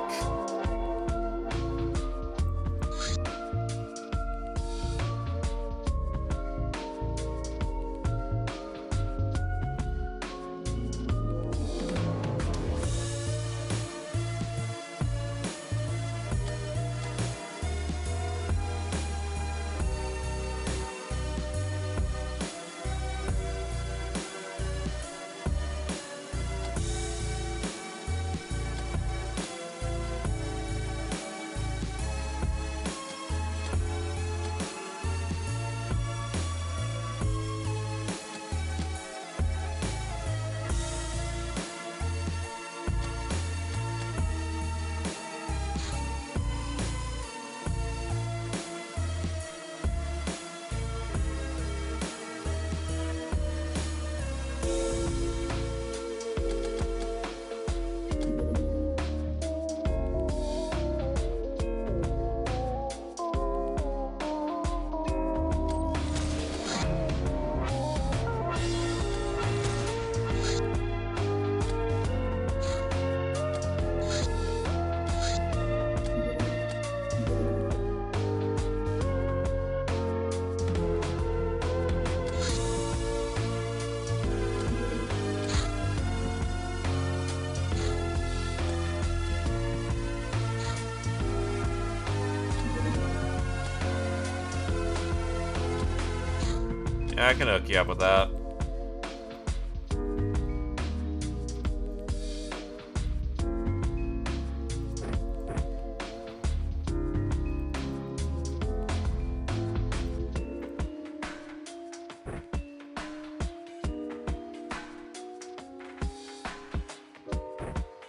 Yeah, I can hook you up with that.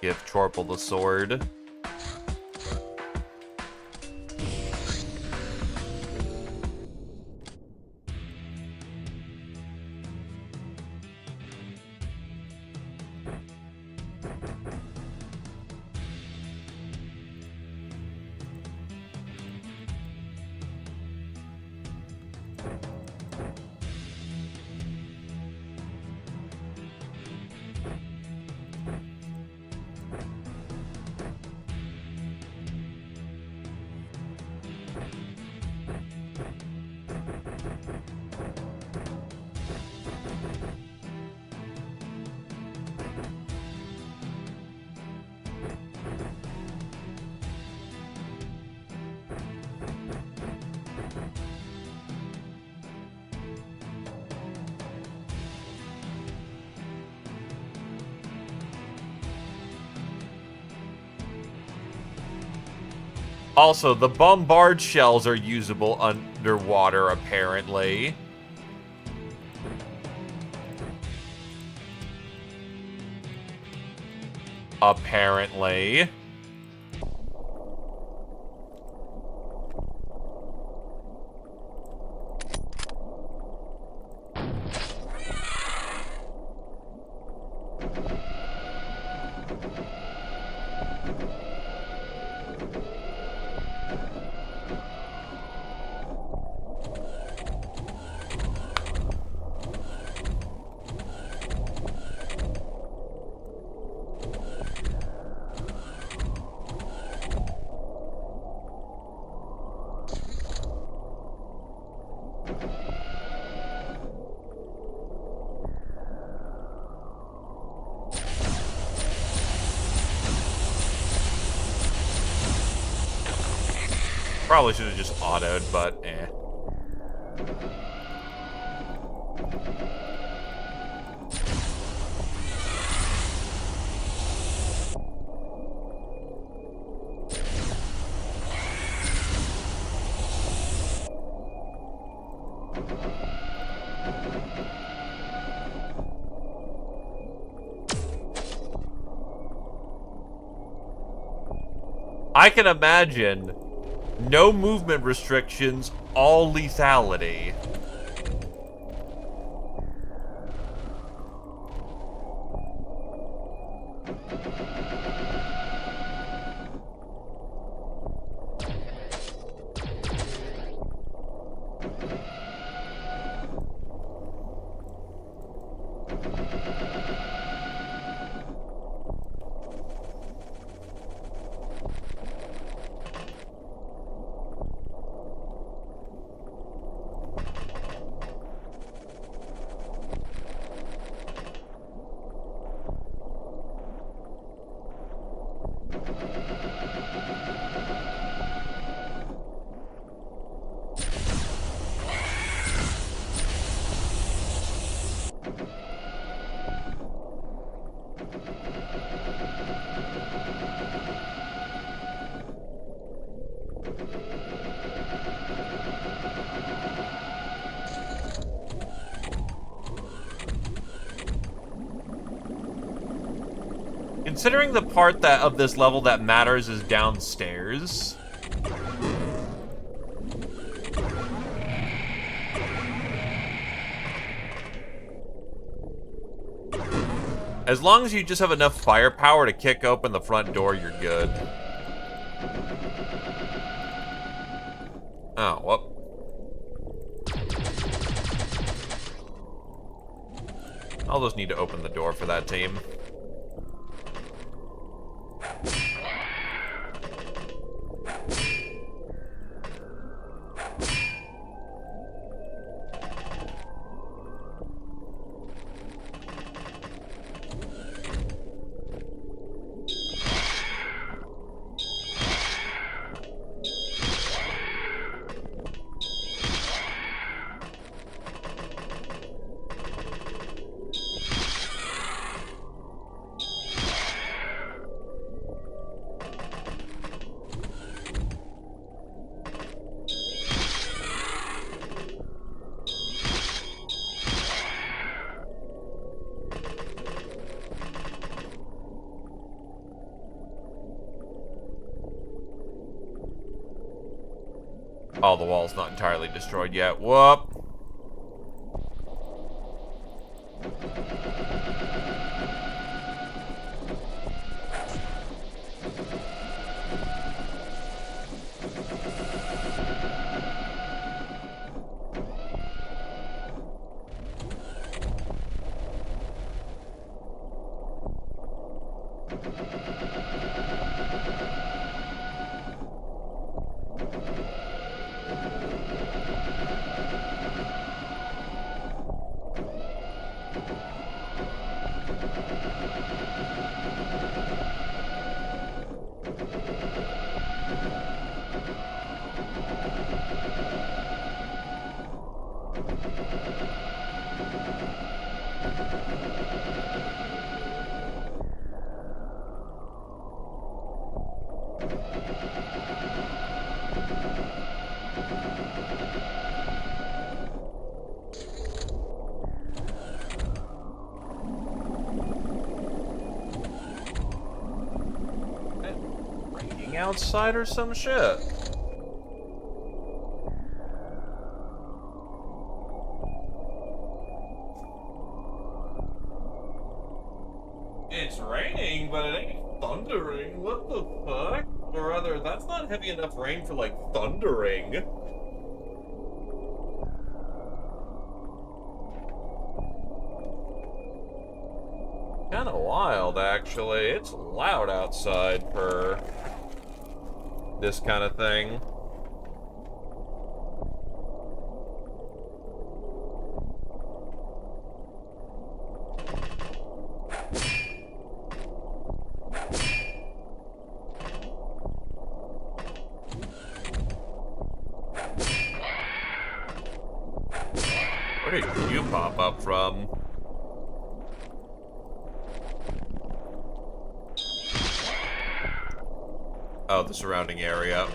Give Chorple the sword. Also, the bombard shells are usable underwater, apparently. Apparently. Probably should have just autoed, but eh. I can imagine no movement restrictions, all lethality. Considering the part of this level that matters is downstairs. As long as you just have enough firepower to kick open the front door, you're good. Oh, well. I'll just need to open the door for that team. Oh, the wall's not entirely destroyed yet. Whoop. Outside or some shit. It's raining, but it ain't thundering. What the fuck? Or rather, that's not heavy enough rain for, like, thundering. Kinda wild, actually. It's loud outside for this kind of thing. Where did you pop up from? Oh, the surrounding area.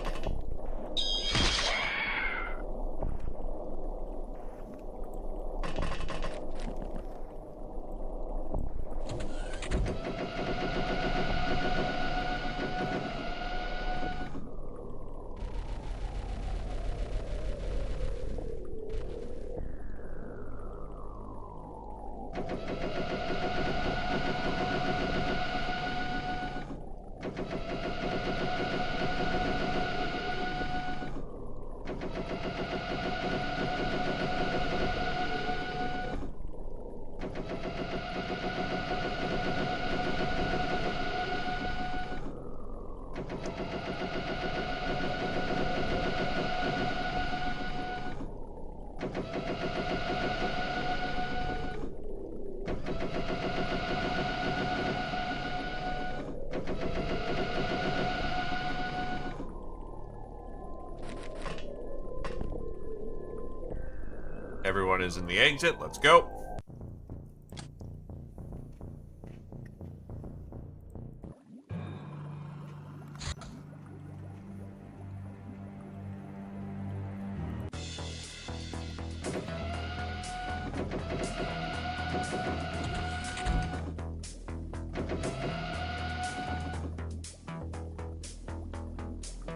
Everyone is in the exit. Let's go.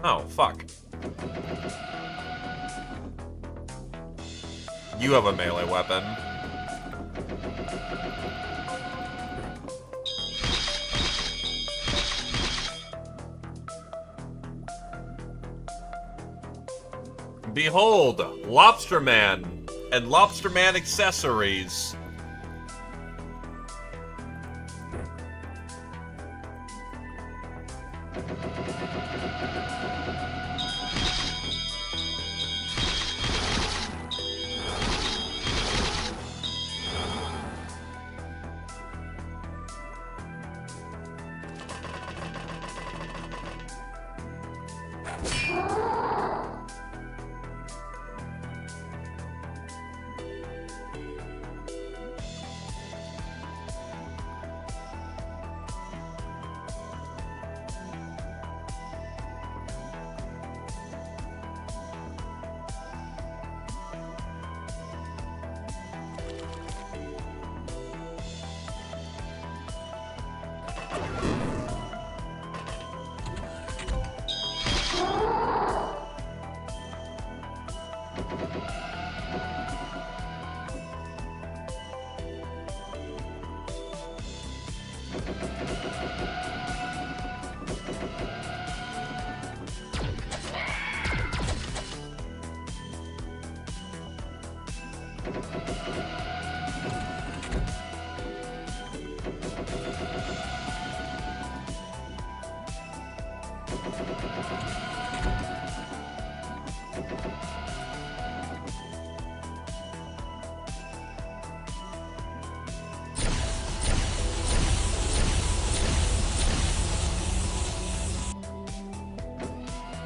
Oh, fuck. You have a melee weapon. Behold, Lobster Man and Lobster Man accessories.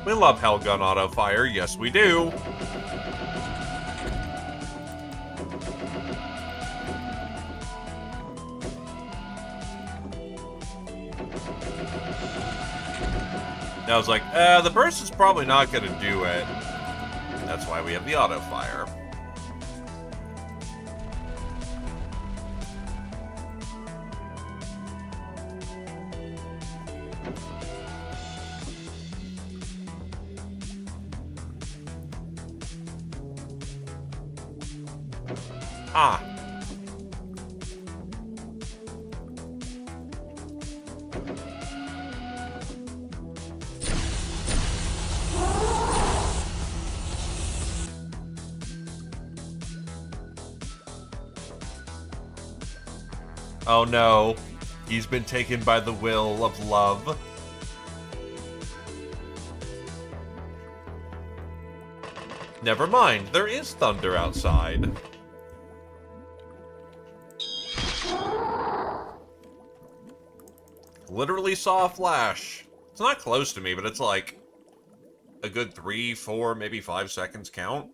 We love Hellgun auto fire, yes we do. I was like, the burst is probably not gonna do it. That's why we have the auto fire. Ah. Oh no. He's been taken by the will of love. Never mind, there is thunder outside. Literally saw a flash. It's not close to me, but it's like a good 3, 4, maybe 5 seconds count.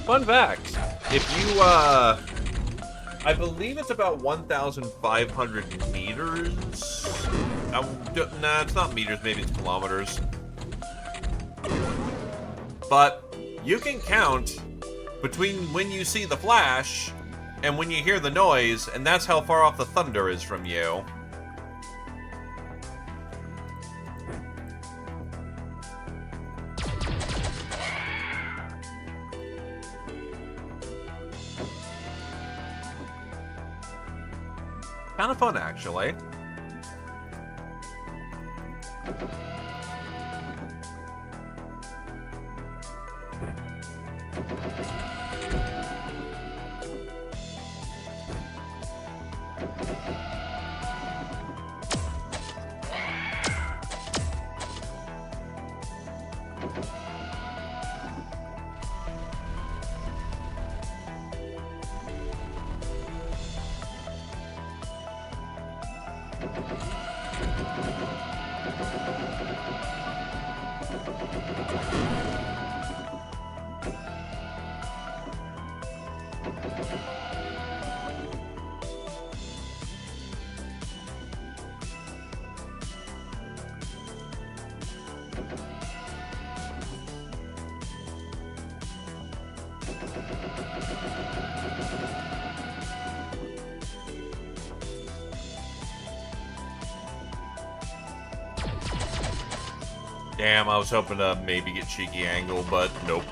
Fun fact, if you, I believe it's about 1,500 meters. Nah, it's not meters, maybe it's kilometers. But you can count between when you see the flash and when you hear the noise, and that's how far off the thunder is from you. Kind of fun, actually. Damn, I was hoping to maybe get cheeky angle, but nope.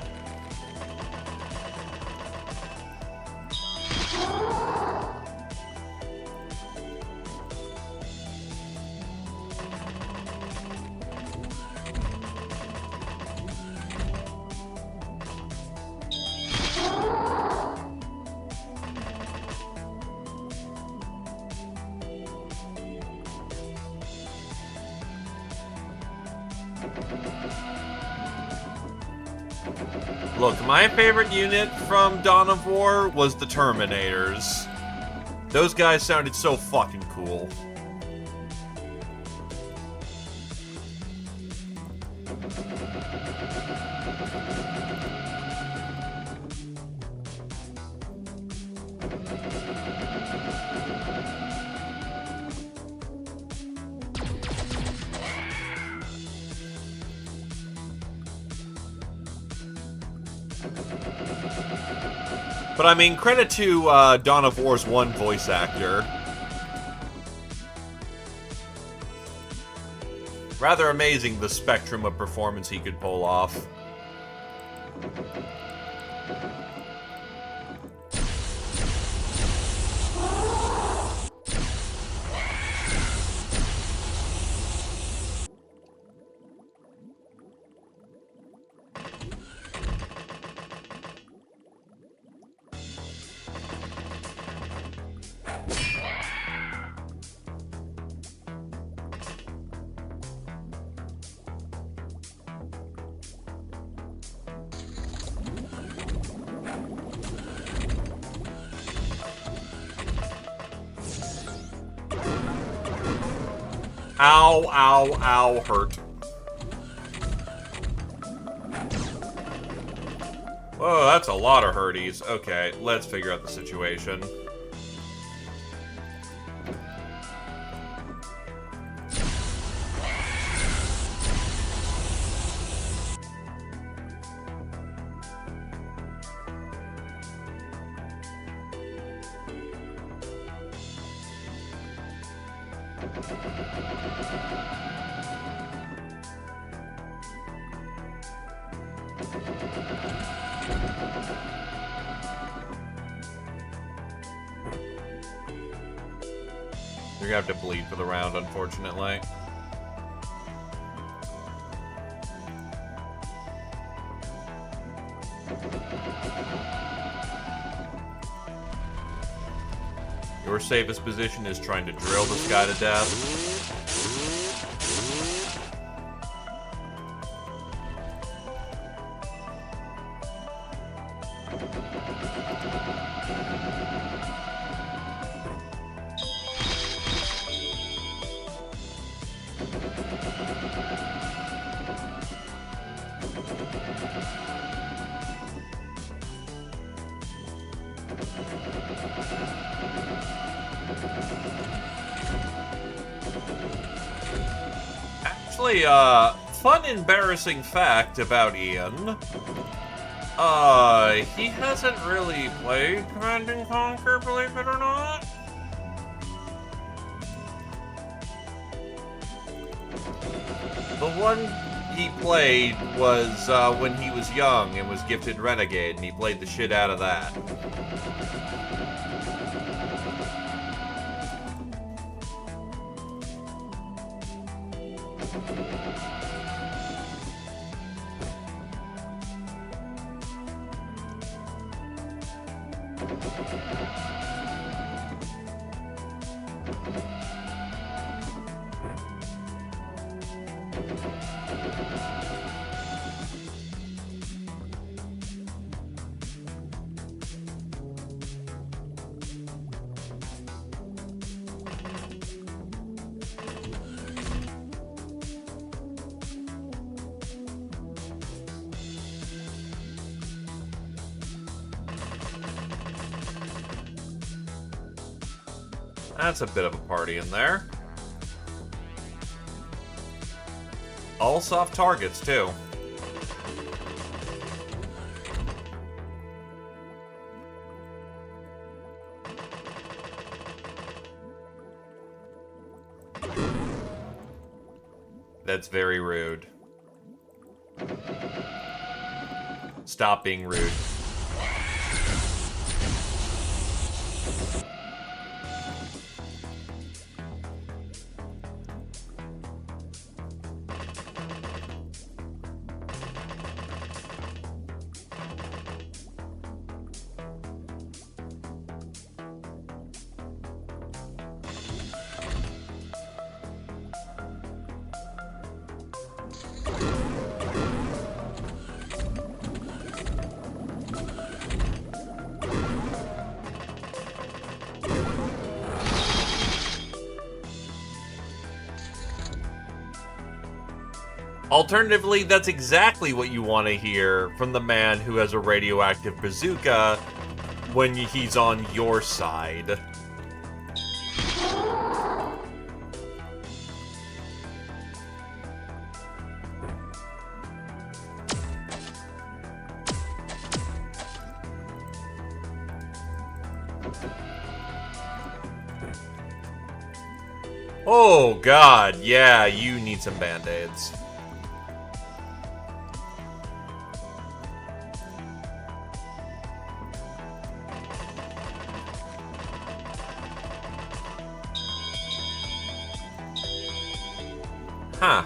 Look, my favorite unit from Dawn of War was the Terminators. Those guys sounded so fucking cool. But I mean, credit to Dawn of War's one voice actor. Rather amazing the spectrum of performance he could pull off. Ow, ow, ow, hurt. Whoa, that's a lot of hurties. Okay, let's figure out the situation. You're gonna have to bleed for the round, unfortunately. Your safest position is trying to drill this guy to death. Actually, fun embarrassing fact about Ian. He hasn't really played Command & Conquer, believe it or not. The one he played was when he was young and was gifted Renegade, and he played the shit out of that. That's a bit of a party in there. All soft targets, too. That's very rude. Stop being rude. Alternatively, that's exactly what you want to hear from the man who has a radioactive bazooka when he's on your side. Oh god, yeah, you need some band-aids. Huh.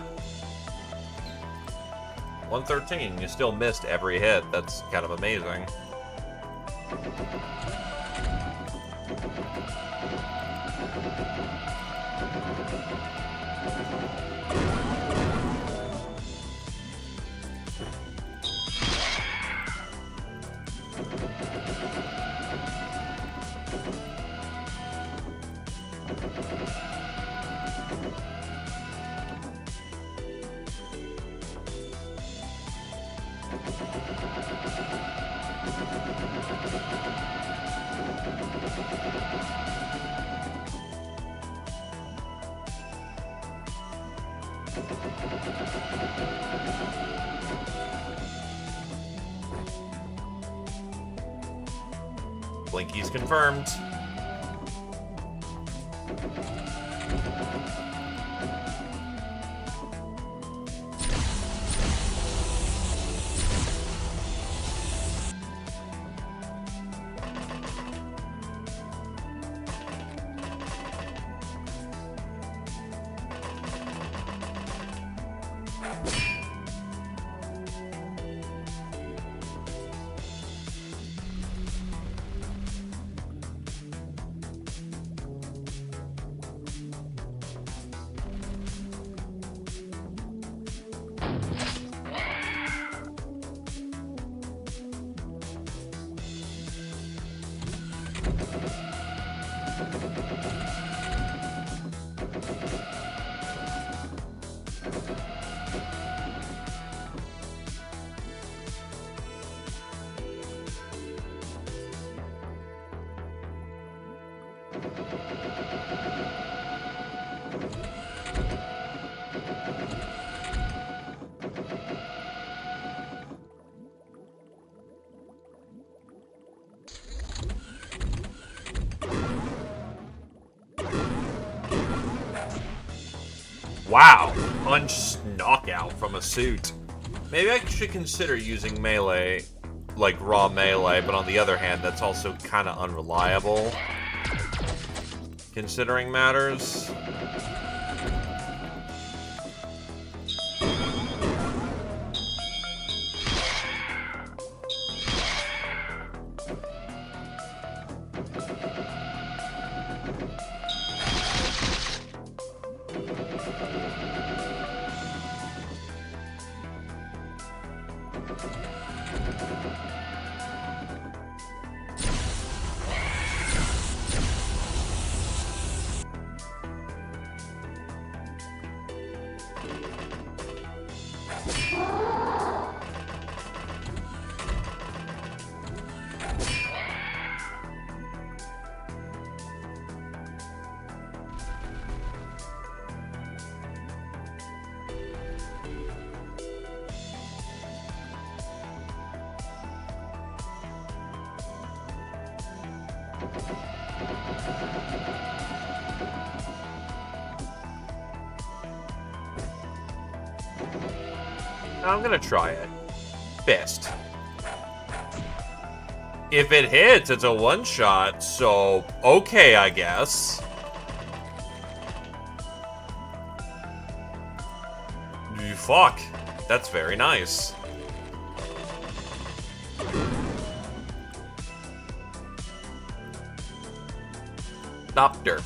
113. You still missed every hit. That's kind of amazing. Blinky's confirmed. Wow, punch knockout from a suit. Maybe I should consider using melee, like raw melee, but on the other hand, that's also kind of unreliable, considering matters. I'm gonna try it. Fist. If it hits, it's a one-shot, so okay, I guess. Fuck. That's very nice. Doctor.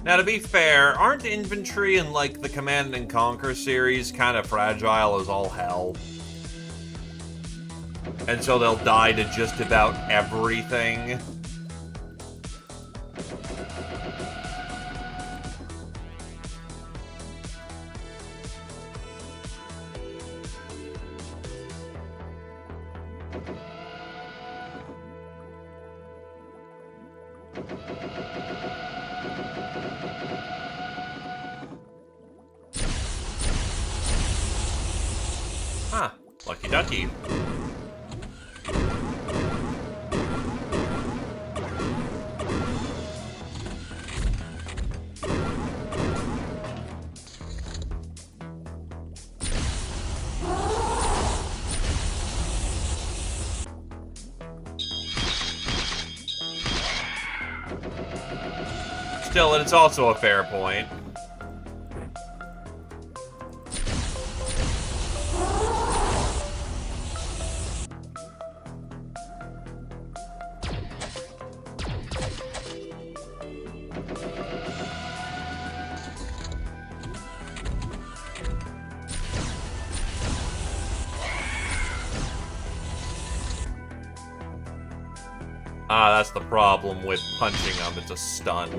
Now, to be fair, aren't infantry in, like, the Command and Conquer series kind of fragile as all hell? And so they'll die to just about everything? Huh. Lucky ducky. Still, it's also a fair point. Ah, that's the problem with punching them. It's a stun.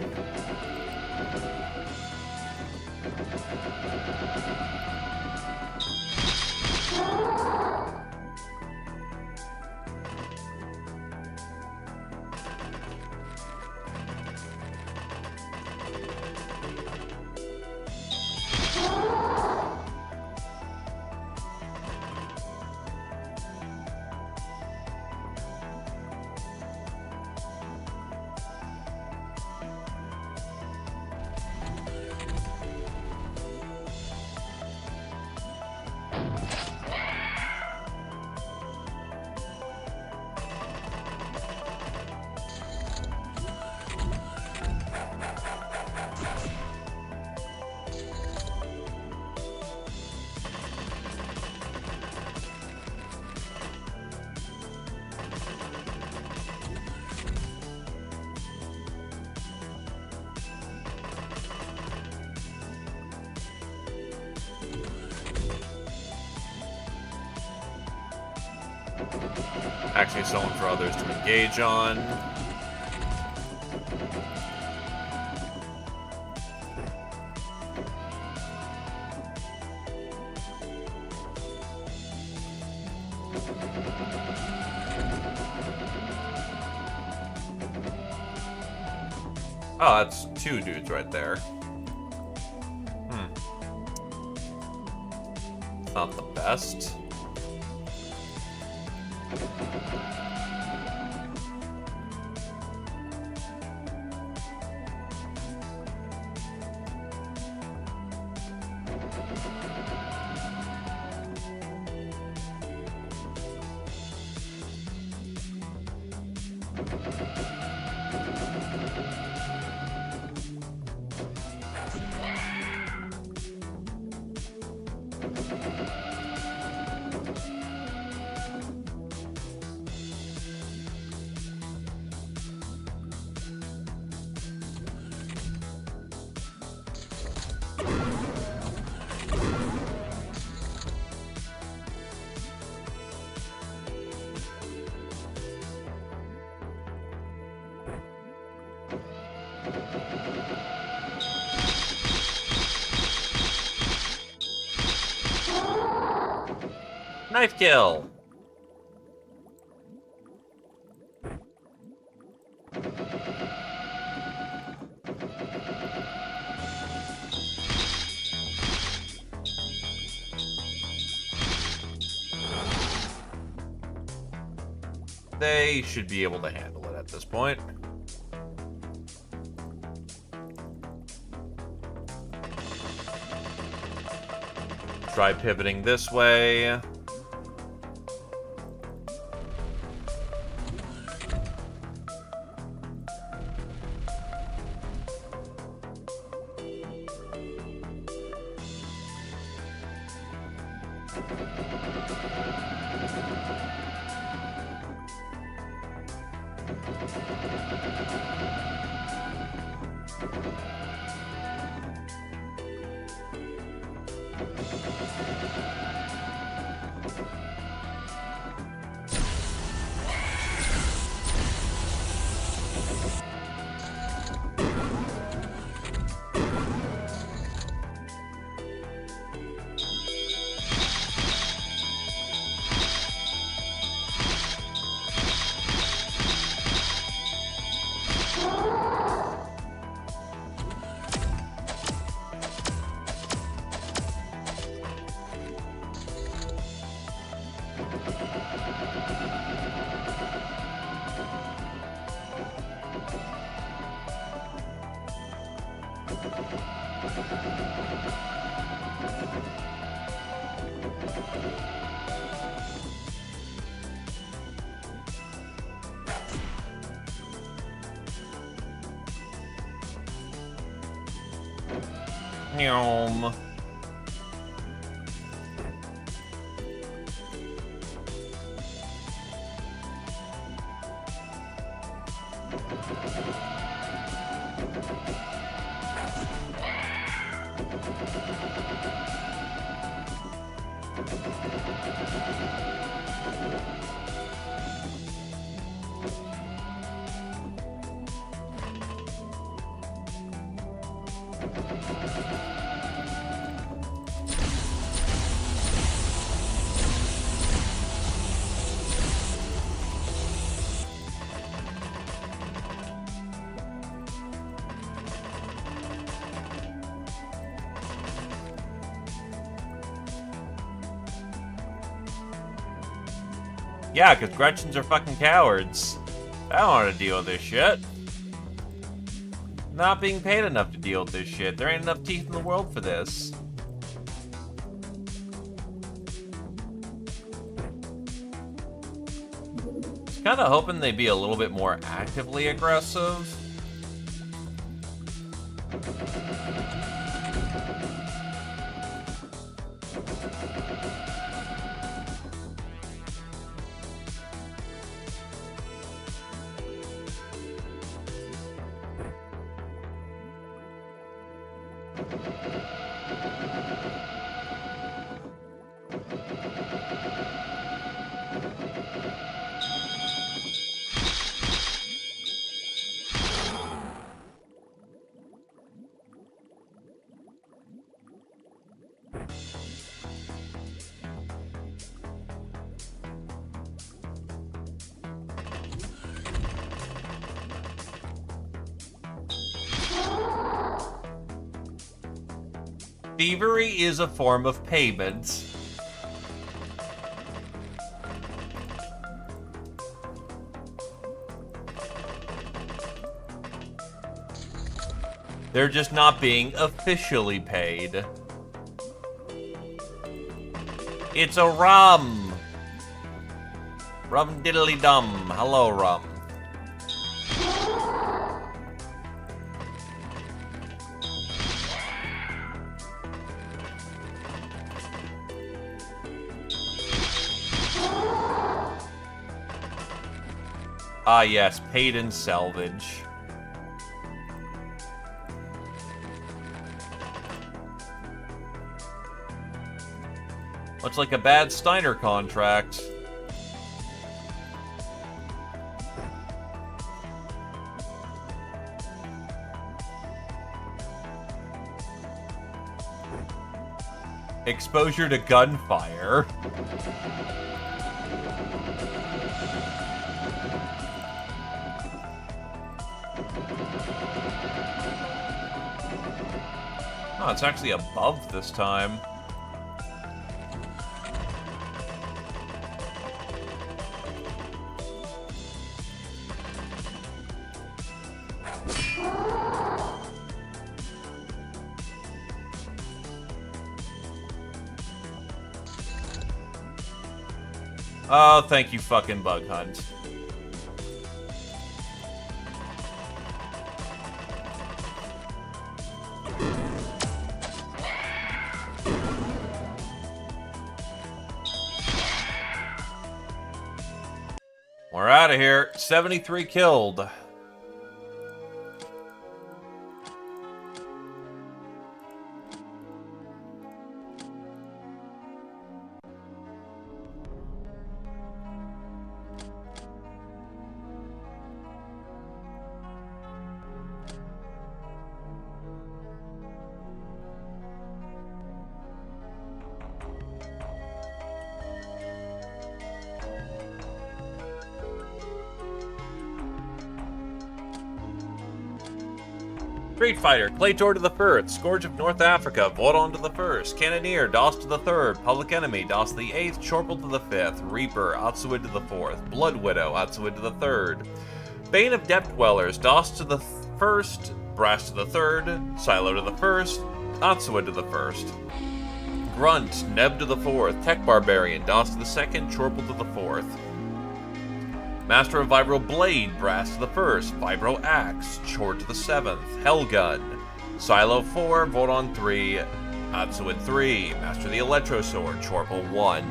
Actually, someone for others to engage on. Oh, that's two dudes right there. It's not the best. Knife kill! They should be able to handle it at this point. Try pivoting this way. Nyom. Yeah, because Gretchens are fucking cowards. I don't want to deal with this shit. Not being paid enough to deal with this shit. There ain't enough teeth in the world for this. Kind of hoping they'd be a little bit more actively aggressive. Feburary is a form of payment. They're just not being officially paid. It's a rum. Rum diddly dum. Hello, rum. Ah, yes, paid in salvage. Looks like a bad Steiner contract. Exposure to gunfire. Oh, it's actually above this time. Oh, thank you, fucking Bug Hunt. We're out of here. 73 killed. Street Fighter, Claytor to the 1st, Scourge of North Africa, Voron to the 1st, Cannoneer, Doss to the 3rd, Public Enemy, Doss to the 8th, Shorple to the 5th, Reaper, Atsuid to the 4th, Blood Widow, Atsuid to the 3rd, Bane of Depth Dwellers, Doss to the 1st, Brass to the third, Silo to the first, Atsua to the first. Grunt, Neb to the fourth, Tech Barbarian, Dos to the second, Chorple to the fourth. Master of Vibro Blade, Brass to the first, Vibro Axe, Chor to the seventh, Hellgun, Silo 4, Voldon 3, Atsua 3, Master of the Electro Sword, Chorple 1.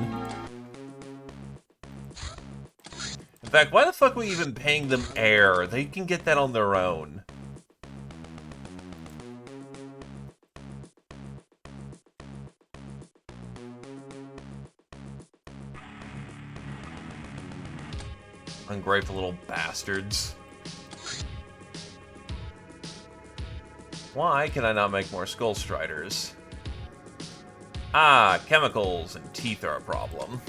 In fact, why the fuck are we even paying them air? They can get that on their own. Ungrateful little bastards. Why can I not make more Skull Striders? Ah, chemicals and teeth are a problem.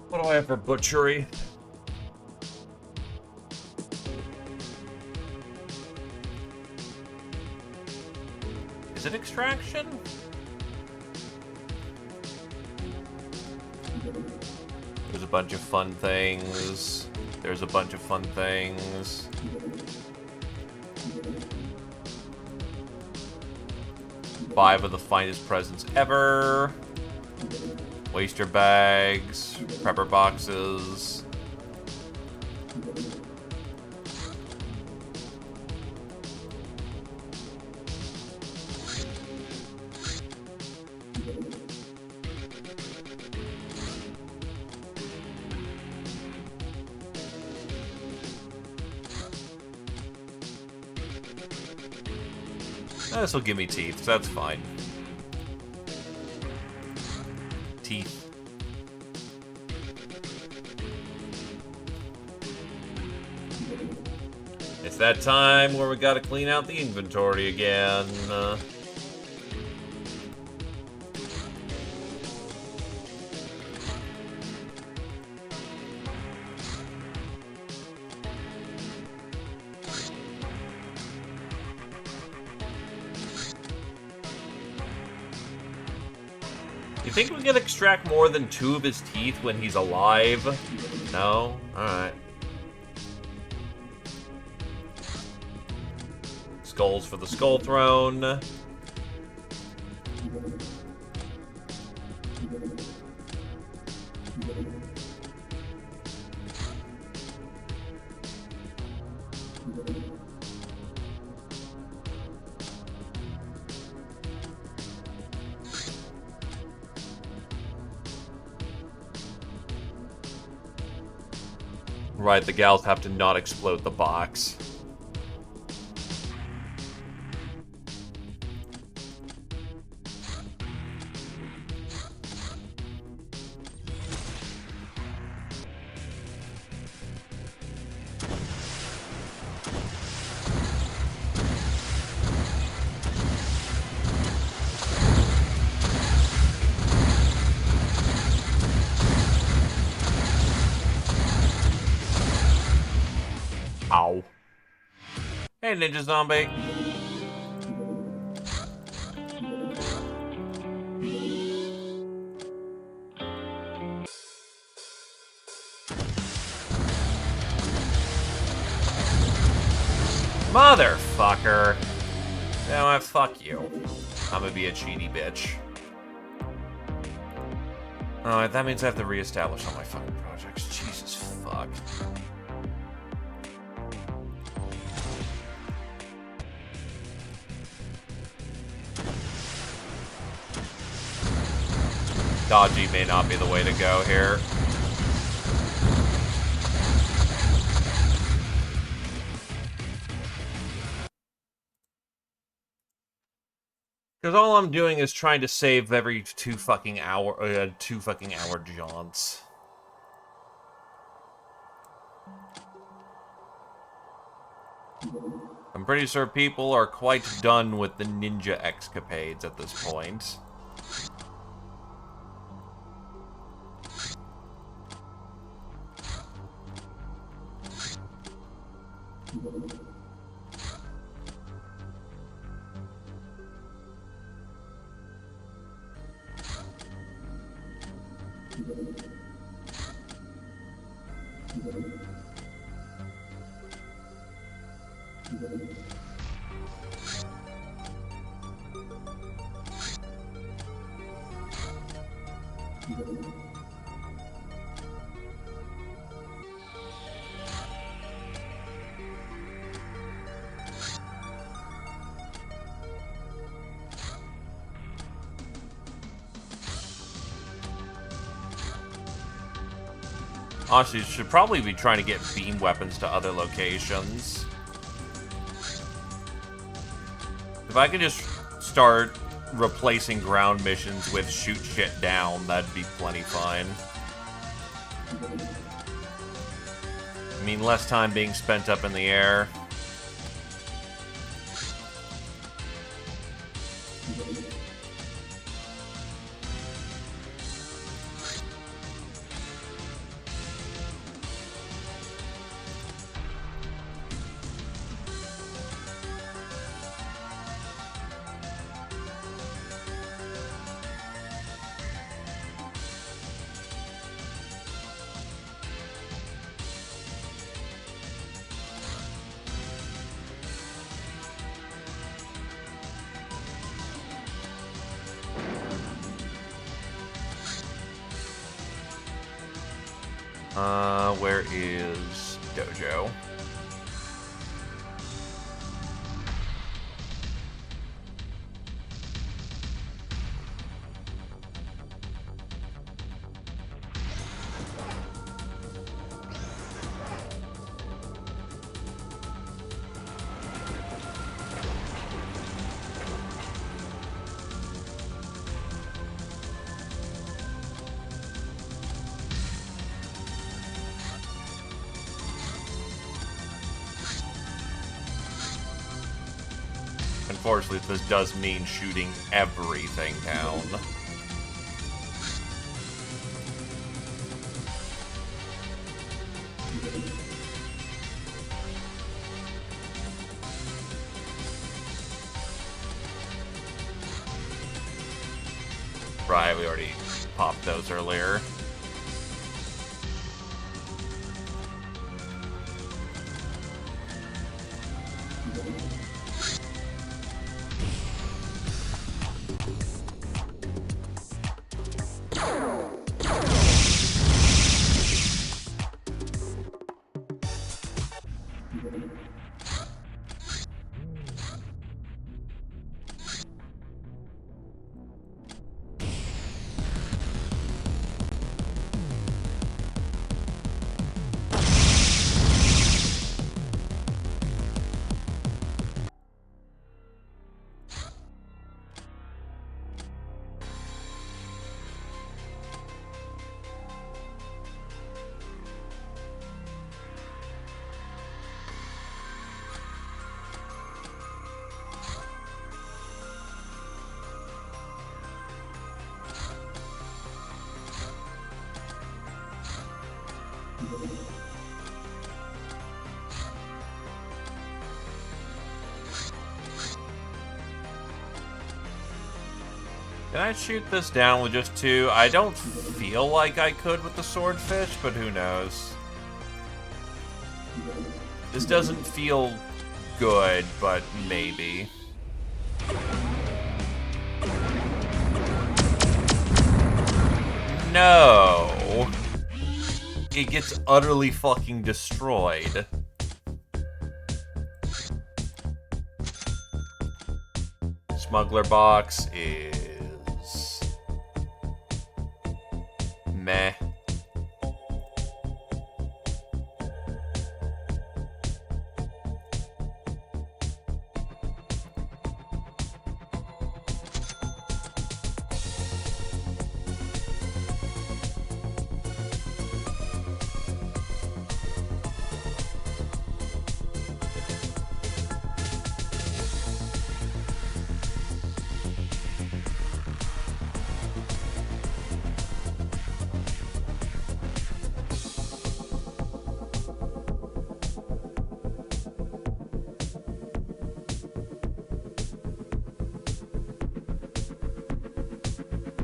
What do I have for butchery? Is it extraction? There's a bunch of fun things. There's a bunch of fun things. Five of the finest presents ever. Waster bags, prepper boxes. This will give me teeth, so that's fine. Teeth. It's that time where we gotta clean out the inventory again. You think we can extract more than 2 of his teeth when he's alive? No? Alright. Skulls for the Skull Throne. Right, the gals have to not explode the box. Ow. Hey, Ninja Zombie. Motherfucker. You know what? Fuck you. I'm gonna be a cheaty bitch. Alright, that means I have to reestablish all my fucking projects. Jesus fuck. Dodgy may not be the way to go here. Because all I'm doing is trying to save every 2 fucking hour jaunts. I'm pretty sure people are quite done with the ninja escapades at this point. Honestly, should probably be trying to get beam weapons to other locations. If I could just start replacing ground missions with shoot shit down, that'd be plenty fine. I mean, less time being spent up in the air. Where is Dojo? Unfortunately, this does mean shooting everything down. Right, we already popped those earlier. Can I shoot this down with just two? I don't feel like I could with the swordfish, but who knows? This doesn't feel good, but maybe. No! It gets utterly fucking destroyed. Smuggler box is meh.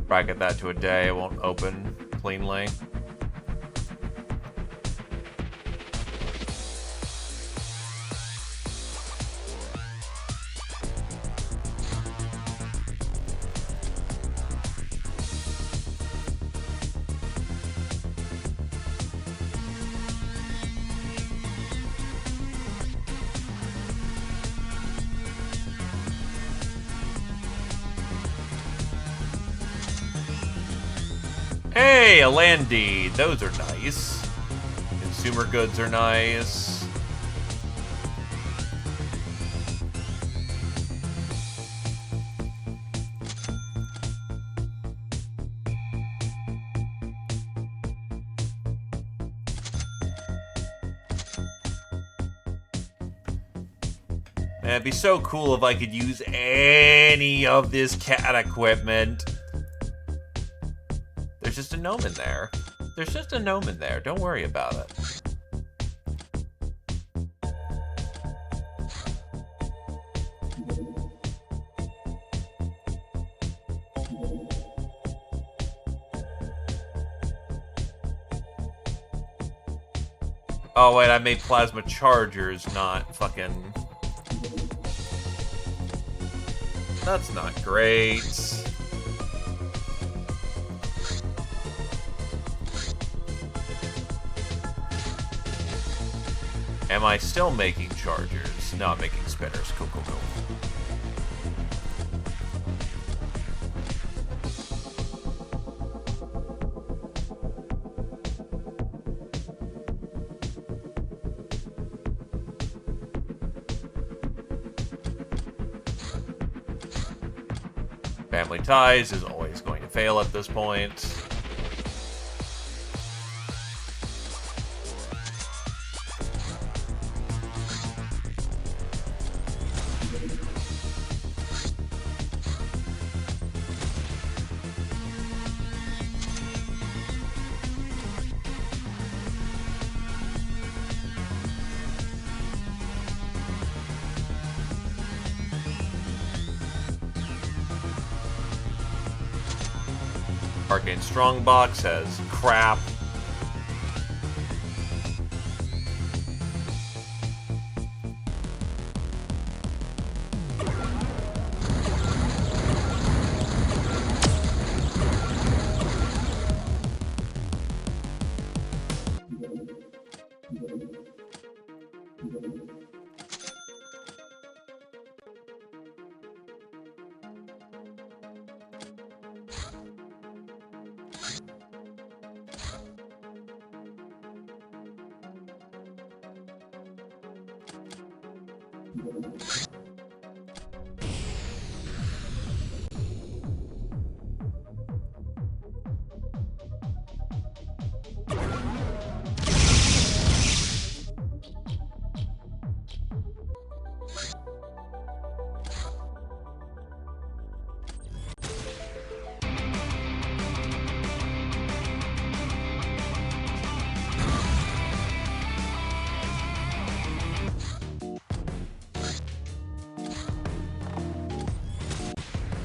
Bracket that to a day, it won't open cleanly. Hey, a land deed. Those are nice. Consumer goods are nice. Man, it'd be so cool if I could use any of this cat equipment. There's just a gnome in there. There's just a gnome in there. Don't worry about it. Oh, wait, I made plasma chargers, not fucking... That's not great. Am I still making chargers? No, I'm making spinners. Cool, cool, cool. Family ties is always going to fail at this point. Arcane Strongbox has crap.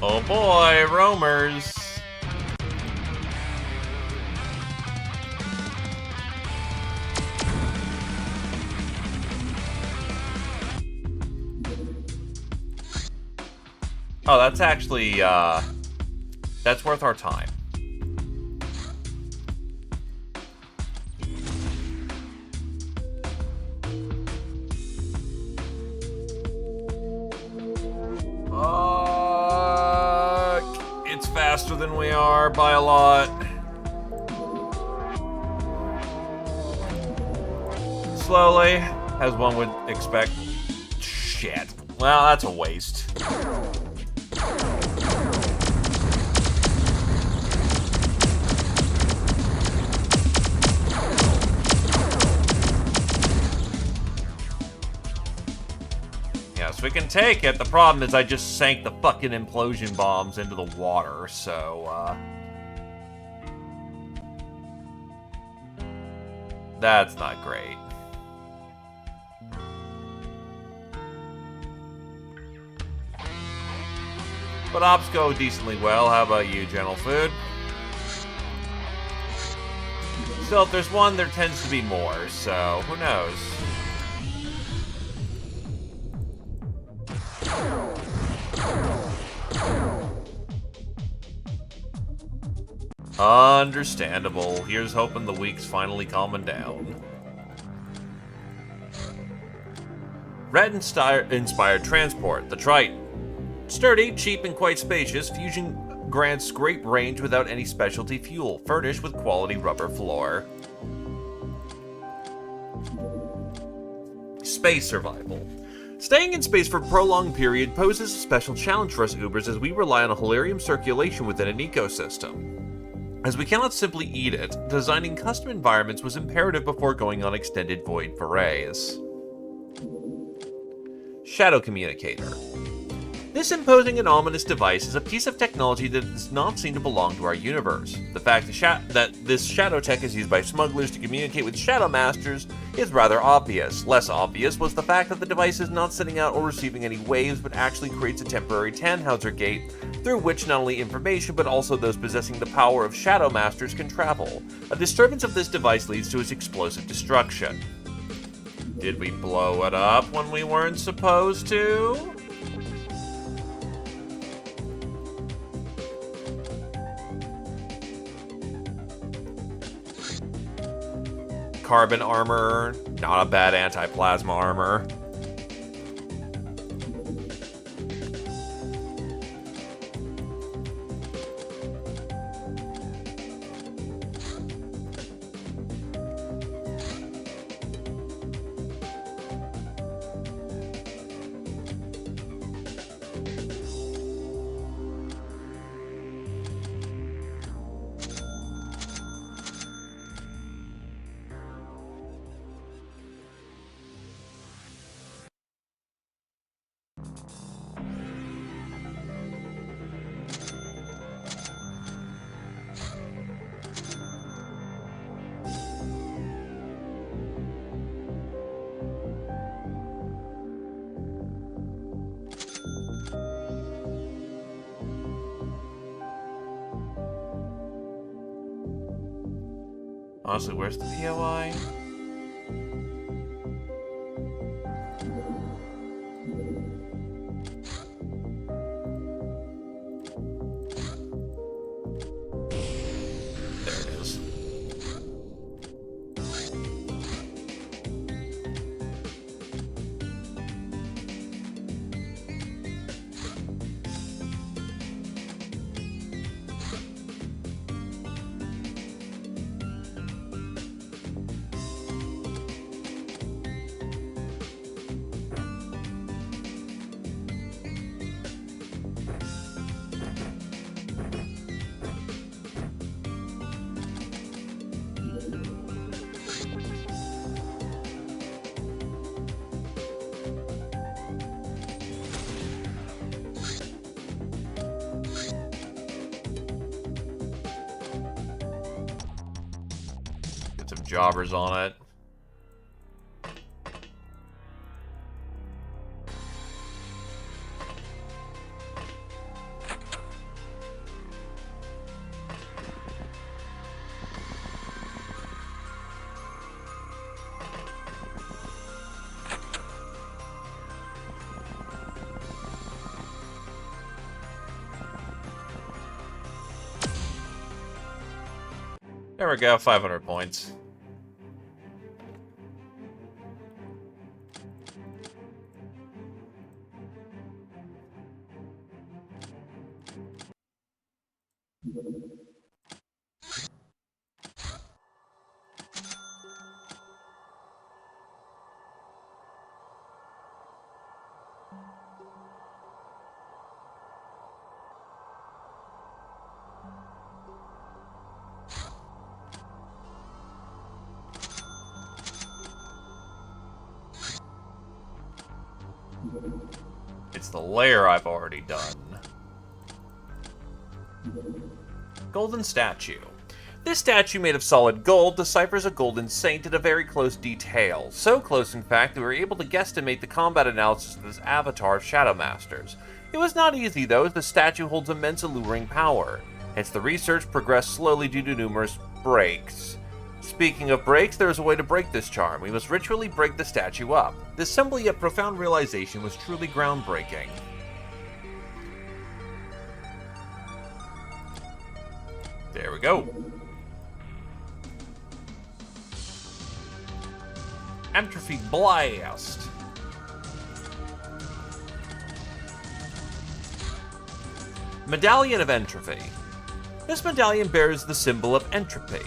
Oh boy, roamers. Oh, that's actually, that's worth our time. It's faster than we are by a lot. Slowly, as one would expect. Shit. Well, that's a waste. Yes, we can take it. The problem is I just sank the fucking implosion bombs into the water, so, that's not great. But ops go decently well. How about you, Gentle Food? Still, if there's one, there tends to be more, so who knows? Understandable. Here's hoping the week's finally calming down. Red-inspired transport, the Trite. Sturdy, cheap, and quite spacious, Fusion grants great range without any specialty fuel, furnished with quality rubber floor. Space survival. Staying in space for a prolonged period poses a special challenge for us Ubers as we rely on a Hilarium circulation within an ecosystem. As we cannot simply eat it, designing custom environments was imperative before going on extended void forays. Shadow Communicator. This imposing and ominous device is a piece of technology that does not seem to belong to our universe. The fact that this shadow tech is used by smugglers to communicate with Shadow Masters is rather obvious. Less obvious was the fact that the device is not sending out or receiving any waves, but actually creates a temporary Tannhauser gate through which not only information but also those possessing the power of Shadow Masters can travel. A disturbance of this device leads to its explosive destruction. Did we blow it up when we weren't supposed to? Carbon armor, not a bad anti-plasma armor. Honestly, where's the POI? There it is. Get some jobbers on it. There we go, 500 points. It's the layer I've already done. Golden Statue. This statue made of solid gold deciphers a golden saint at a very close detail. So close, in fact, that we were able to guesstimate the combat analysis of this avatar of Shadow Masters. It was not easy, though, as the statue holds immense alluring power. Hence, the research progressed slowly due to numerous breaks. Speaking of breaks, there is a way to break this charm. We must ritually break the statue up. This simple yet profound realization was truly groundbreaking. There we go. Entropy Blast. Medallion of Entropy. This medallion bears the symbol of entropy,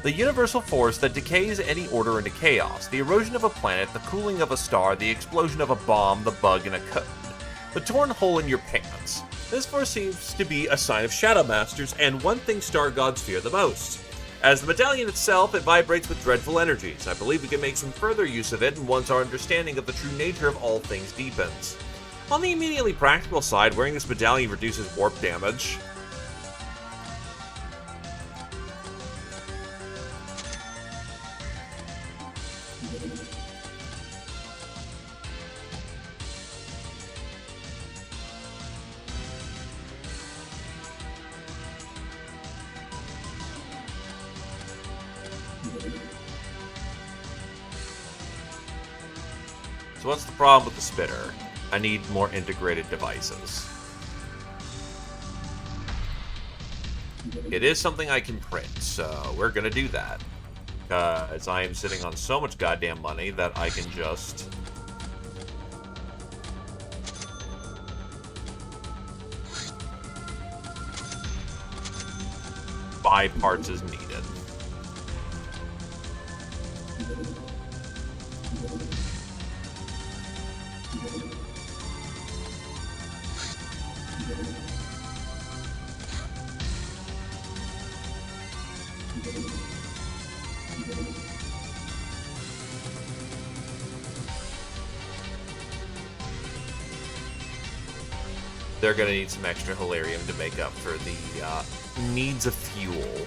the universal force that decays any order into chaos, the erosion of a planet, the cooling of a star, the explosion of a bomb, the bug in a code, the torn hole in your pants. This force seems to be a sign of Shadow Masters and one thing star gods fear the most. As the medallion itself, it vibrates with dreadful energies. I believe we can make some further use of it, and once our understanding of the true nature of all things deepens. On the immediately practical side, wearing this medallion reduces warp damage. So what's the problem with the spitter? I need more integrated devices. It is something I can print, so we're gonna do that. Because I am sitting on so much goddamn money that I can just... buy parts as needed. They're gonna need some extra Hilarium to make up for the needs of fuel.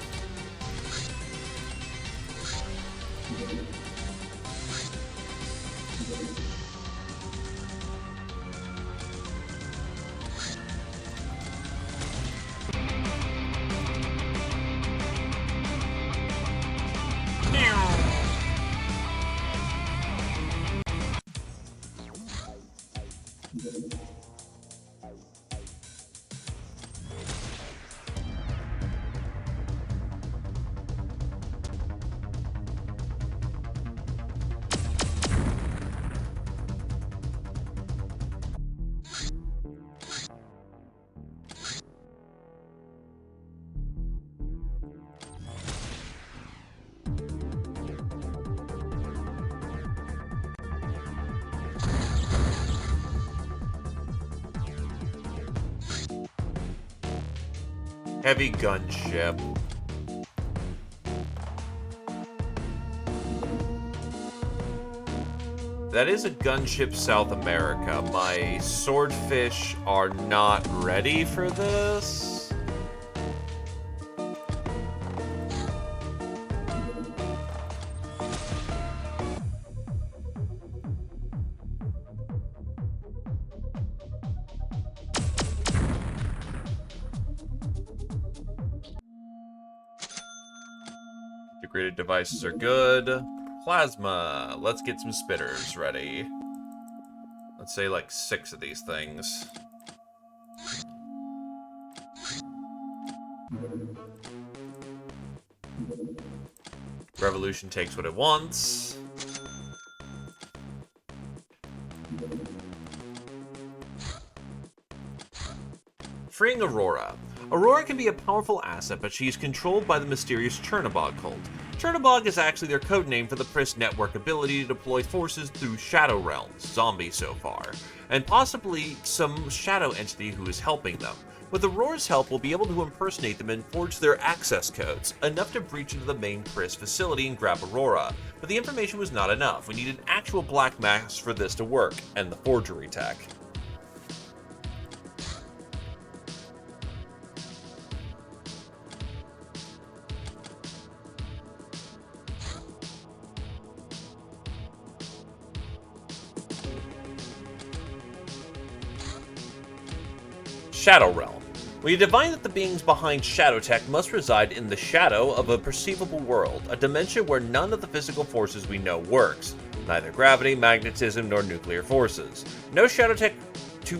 Heavy gunship. That is a gunship South America. My swordfish are not ready for this. Integrated devices are good. Plasma. Let's get some spitters ready. Let's say like 6 of these things. Revolution takes what it wants. Freeing Aurora. Aurora can be a powerful asset, but she is controlled by the mysterious Chernobog cult. Chernobog is actually their code name for the Priss network ability to deploy forces through Shadow Realms, zombies so far, and possibly some shadow entity who is helping them. With Aurora's help, we'll be able to impersonate them and forge their access codes, enough to breach into the main Priss facility and grab Aurora. But the information was not enough. We needed actual black mass for this to work, and the forgery tech. Shadow Realm. We divine that the beings behind shadow tech must reside in the shadow of a perceivable world, a dimension where none of the physical forces we know works, neither gravity, magnetism, nor nuclear forces. No shadow tech to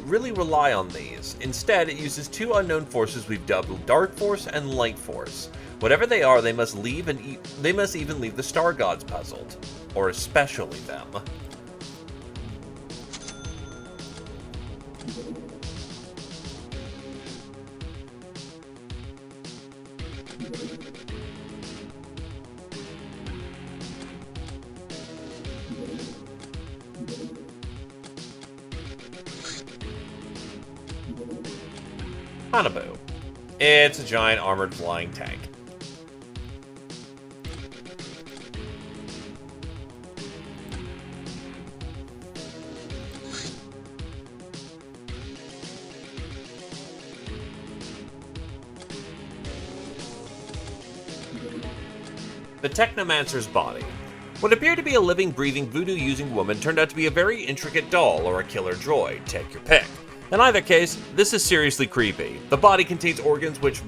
really rely on these. Instead, it uses two unknown forces we've dubbed Dark Force and Light Force. Whatever they are, they must leave, and they must even leave the Star Gods puzzled, or especially them. Hanabu. It's a giant armored flying tank. The Technomancer's body. What appeared to be a living, breathing, voodoo-using woman turned out to be a very intricate doll or a killer droid. Take your pick. In either case, this is seriously creepy. The body contains organs which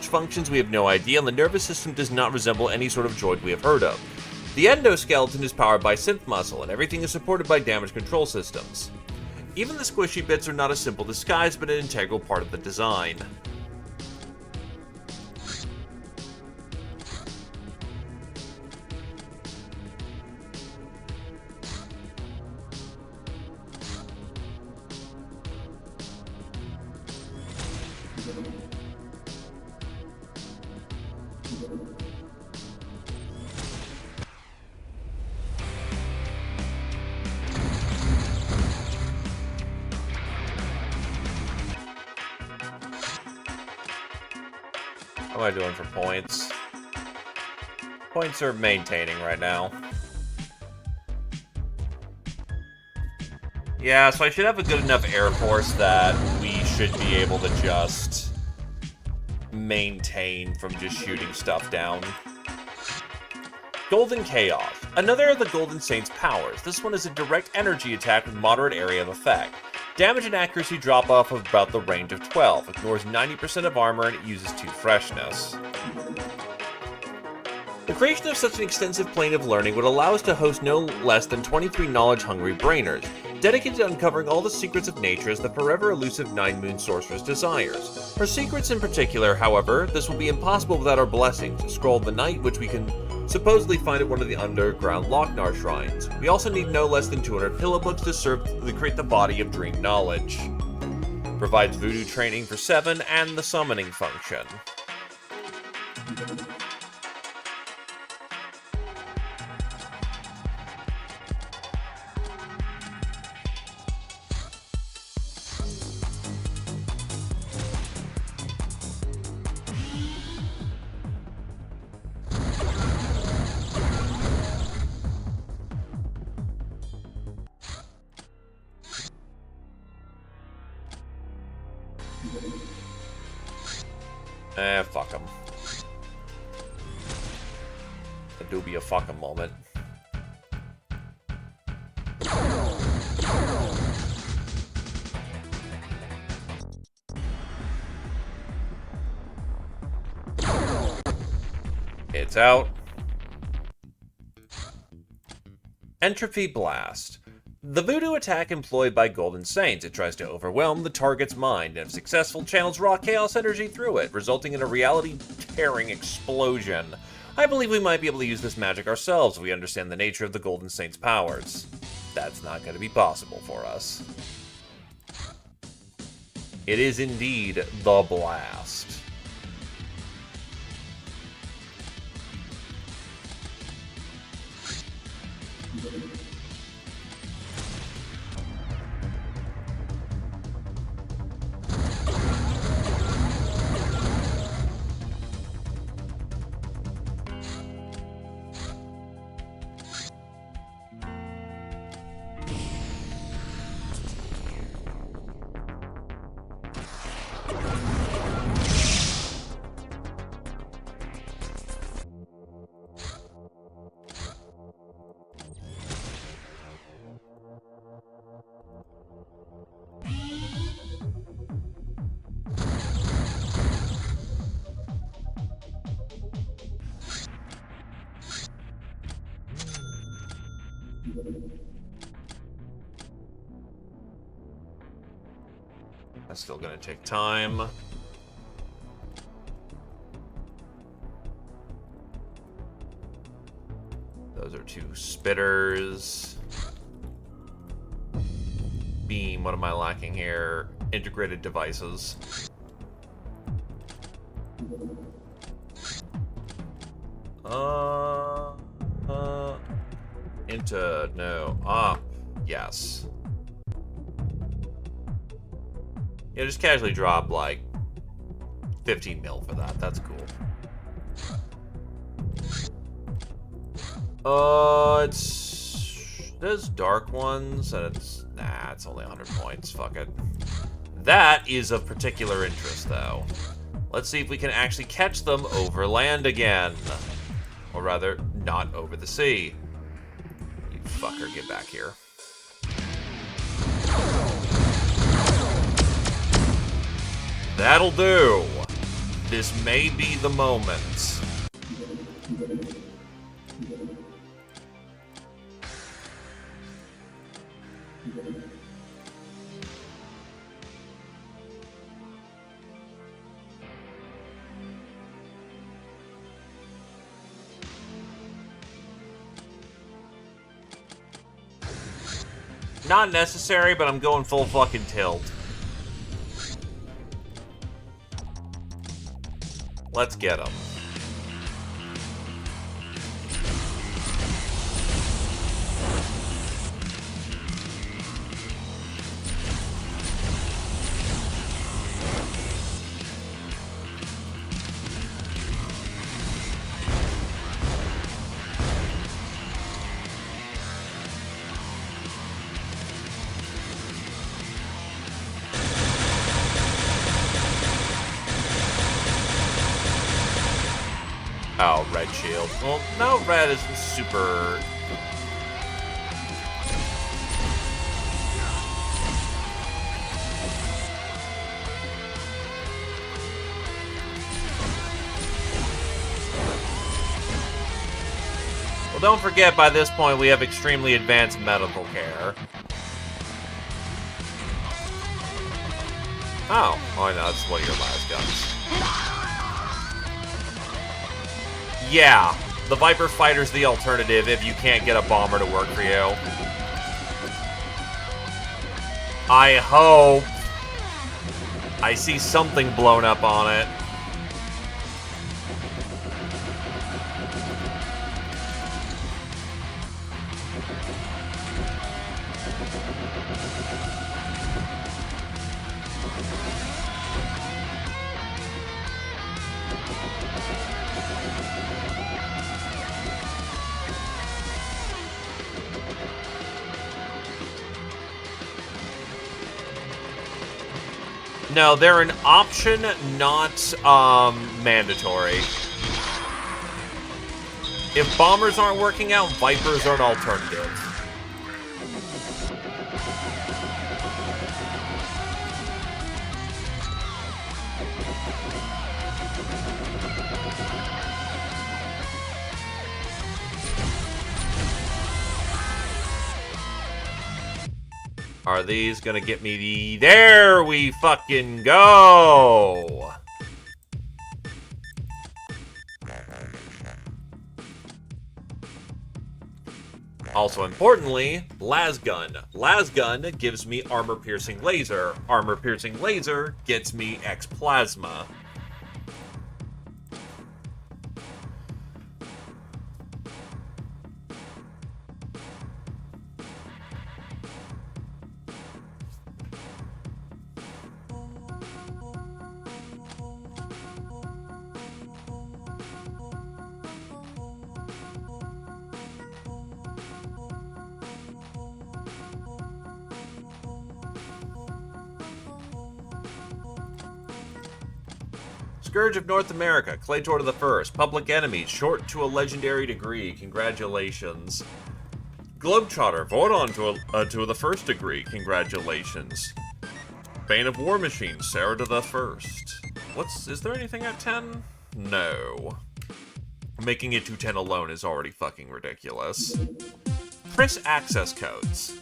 functions we have no idea, and the nervous system does not resemble any sort of droid we have heard of. The endoskeleton is powered by synth muscle, and everything is supported by damage control systems. Even the squishy bits are not a simple disguise, but an integral part of the design. How am I doing for points? Points are maintaining right now. Yeah, so I should have a good enough Air Force that we should be able to just maintain from just shooting stuff down. Golden Chaos. Another of the Golden Saint's powers. This one is a direct energy attack with moderate area of effect. Damage and accuracy drop off of about the range of 12, ignores 90% of armor, and it uses 2 freshness. The creation of such an extensive plane of learning would allow us to host no less than 23 knowledge-hungry brainers, dedicated to uncovering all the secrets of nature as the forever elusive Nine Moon Sorceress desires. Her secrets in particular, however, this will be impossible without our blessings, Scroll of the Night, which we can supposedly find at one of the underground Lochnar shrines. We also need no less than 200 pillow books to create the body of dream knowledge. Provides voodoo training for 7 and the summoning function. Fuck 'em. It do be a fucking moment. It's out. Entropy Blast. The voodoo attack employed by Golden Saints. It tries to overwhelm the target's mind, and if successful, channels raw chaos energy through it, resulting in a reality-tearing explosion. I believe we might be able to use this magic ourselves if we understand the nature of the Golden Saints' powers. That's not going to be possible for us. It is indeed the Blast. That's still gonna take time. Those are 2 spitters. Beam, what am I lacking here? Integrated devices. Into, no, up, yes. Yeah, just casually drop, like, 15 mil for that, that's cool. There's dark ones, and it's only 100 points, fuck it. That is of particular interest, though. Let's see if we can actually catch them over land again. Or rather, not over the sea. You fucker, get back here. That'll do. This may be the moment. Not necessary, but I'm going full fucking tilt. Let's get him. Oh, red shield. Well, no, red isn't super... Well, don't forget, by this point, we have extremely advanced medical care. Oh, no, that's one of your last guns. Yeah, the Viper Fighter's the alternative if you can't get a bomber to work for you. I hope. I see something blown up on it. No, they're an option, not mandatory. If bombers aren't working out, Vipers are an alternative. Are these gonna get me the... There we fucking go! Also importantly, Lasgun. Lasgun gives me armor-piercing laser. Armor-piercing laser gets me X-Plasma. Scourge of North America, Claytor to the First. Public Enemy, short to a legendary degree. Congratulations. Globetrotter, Voidon to the first degree. Congratulations. Bane of War Machine, Sarah to the First. Is there anything at 10? No. Making it to 10 alone is already fucking ridiculous. Chris access codes.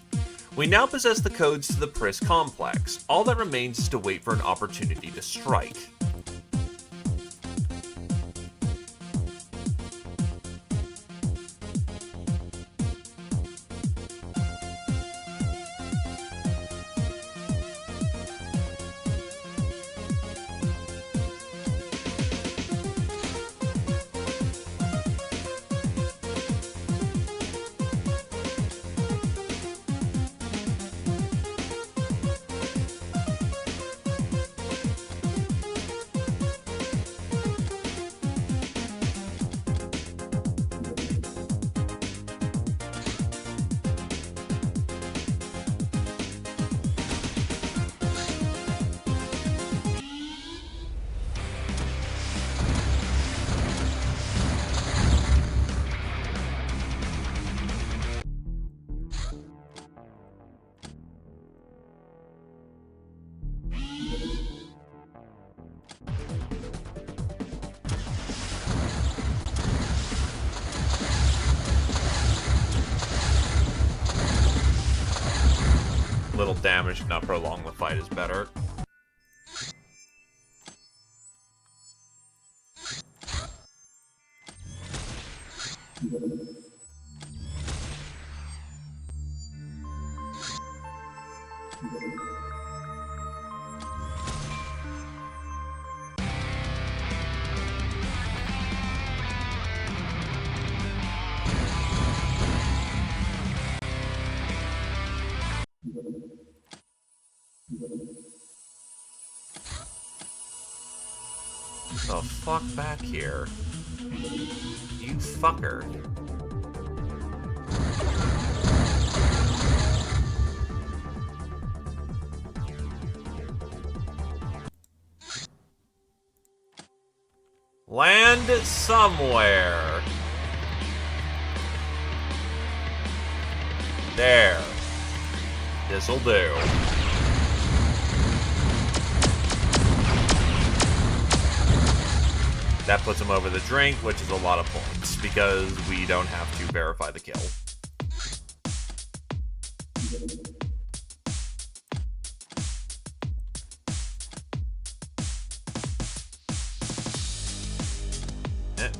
We now possess the codes to the Pris complex. All that remains is to wait for an opportunity to strike. Little damage to not prolong the fight is better. The fuck back here? You fucker. Land somewhere. There. This'll do. That puts him over the drink, which is a lot of points, because we don't have to verify the kill.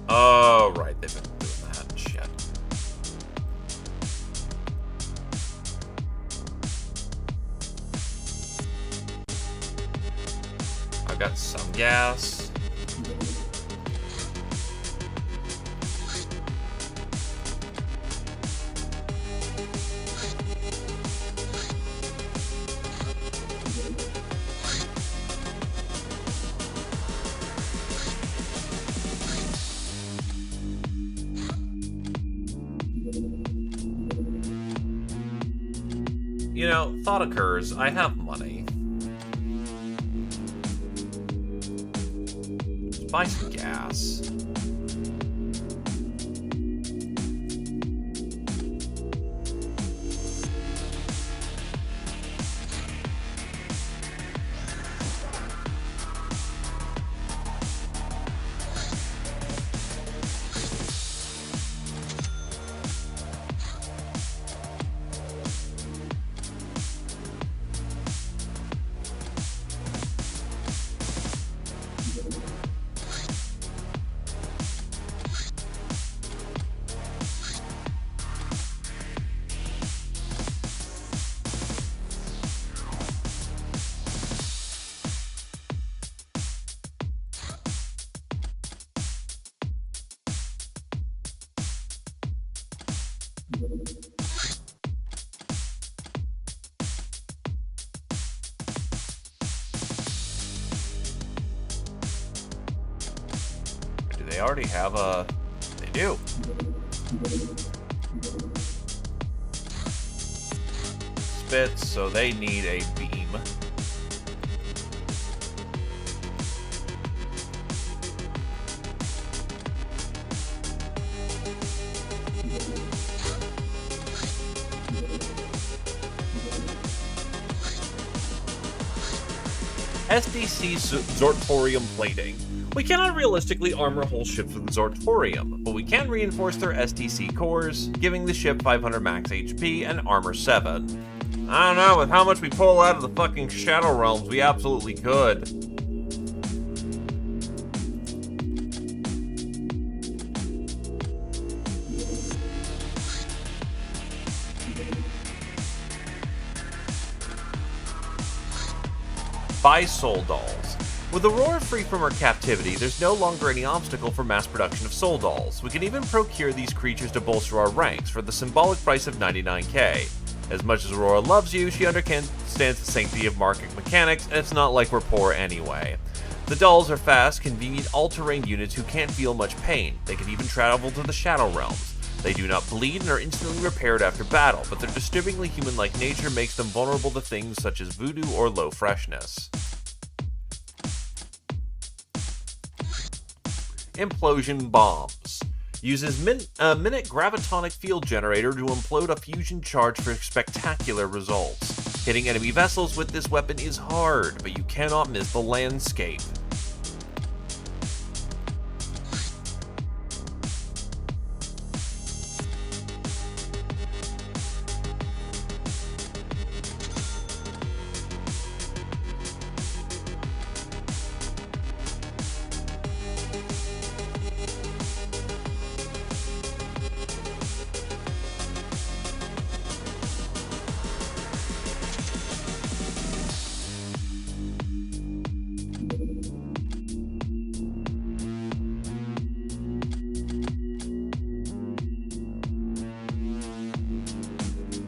Oh, right, they've been doing that. Shit. I've got some gas. You know, thought occurs, I have money. Let's buy some gas. Do they already have a... They do. Spits, so they need a beam. SDC Zortorium plating. We cannot realistically armor whole ships with Zortorium, but we can reinforce their SDC cores, giving the ship 500 max HP and armor 7. I don't know, with how much we pull out of the fucking Shadow Realms, we absolutely could. Buy soul dolls. With Aurora free from her captivity, there's no longer any obstacle for mass production of soul dolls. We can even procure these creatures to bolster our ranks for the symbolic price of 99k. As much as Aurora loves you, she understands the sanctity of market mechanics, and it's not like we're poor anyway. The dolls are fast, convenient, all-terrain units who can't feel much pain. They can even travel to the Shadow Realms. They do not bleed and are instantly repaired after battle, but their disturbingly human-like nature makes them vulnerable to things such as voodoo or low freshness. Implosion bombs. Uses a minute gravitonic field generator to implode a fusion charge for spectacular results. Hitting enemy vessels with this weapon is hard, but you cannot miss the landscape.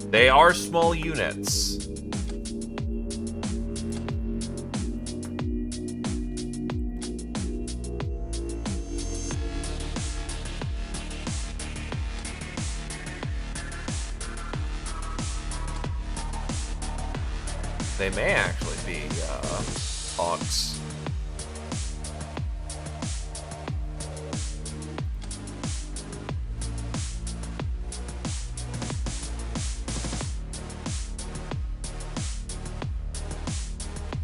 They are small units. They may actually be Onks.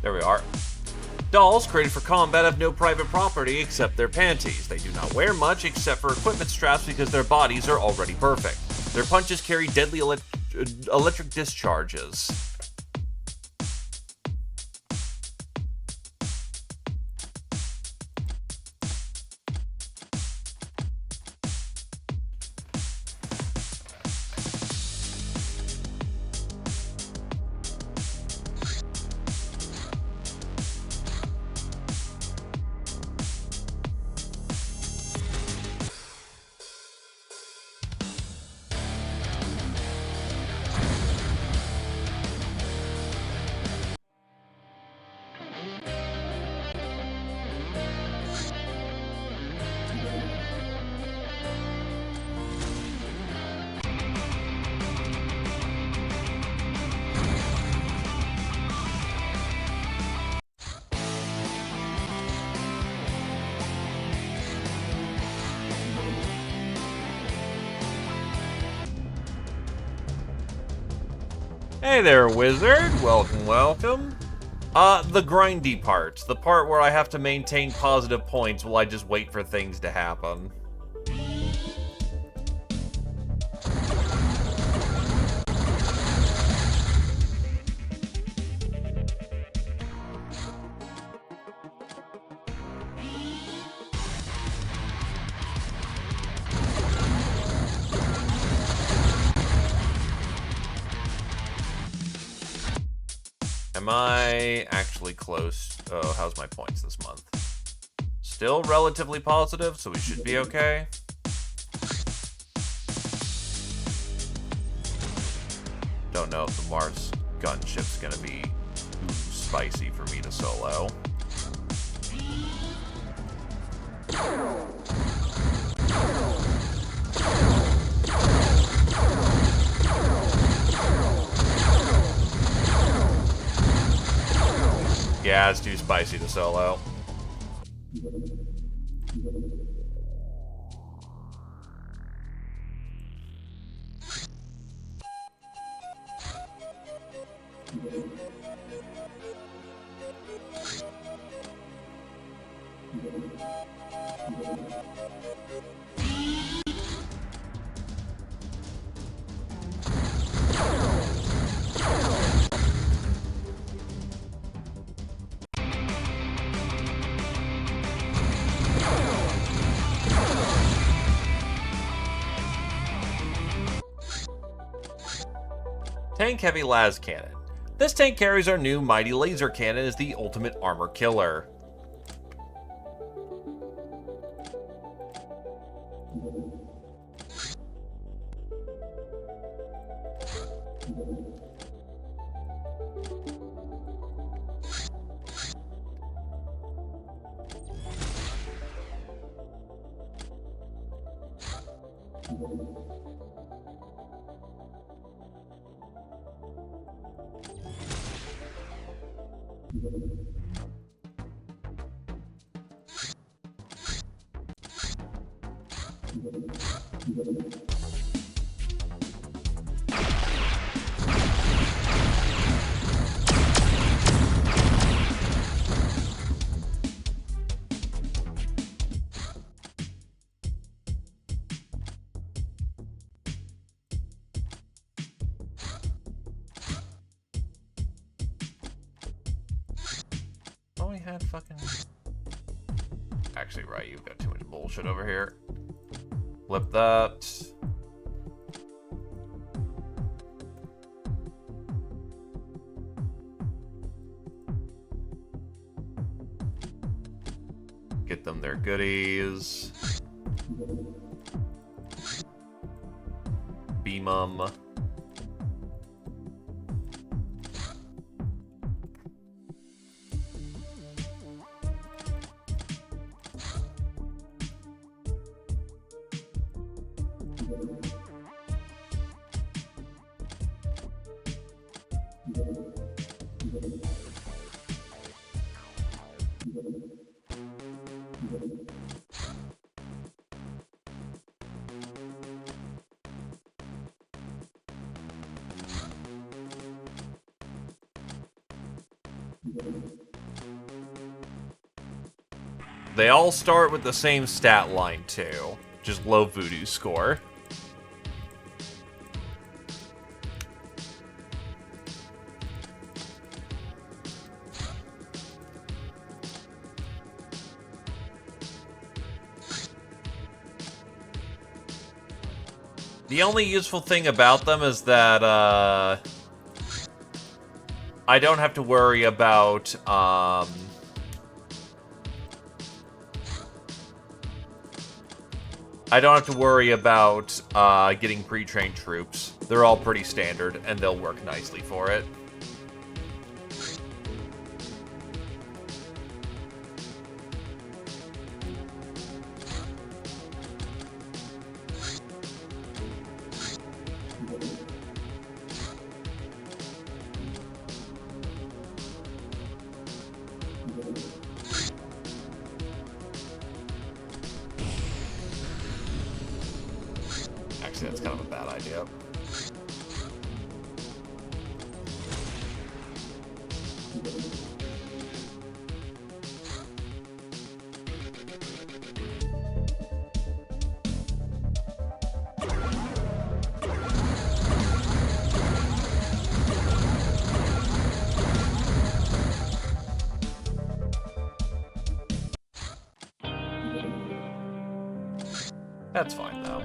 There we are. Dolls created for combat have no private property except their panties. They do not wear much except for equipment straps because their bodies are already perfect. Their punches carry deadly electric discharges. Hey there, wizard. Welcome, welcome. The grindy part. The part where I have to maintain positive points while I just wait for things to happen. Am I actually close? Oh, how's my points this month? Still relatively positive, so we should be okay. Don't know if the Mars gunship's gonna be too spicy for me to solo. Yeah, it's too spicy to solo. Tank Heavy Las Cannon. This tank carries our new mighty laser cannon as the ultimate armor killer. Oh, we had fucking... Actually, right, you've got too much bullshit over here. Flip that. Get them their goodies. Beam 'em. They all start with the same stat line, too. Just low voodoo score. The only useful thing about them is that, I don't have to worry about, getting pre-trained troops. They're all pretty standard, and they'll work nicely for it. Actually, that's kind of a bad idea. That's fine, though.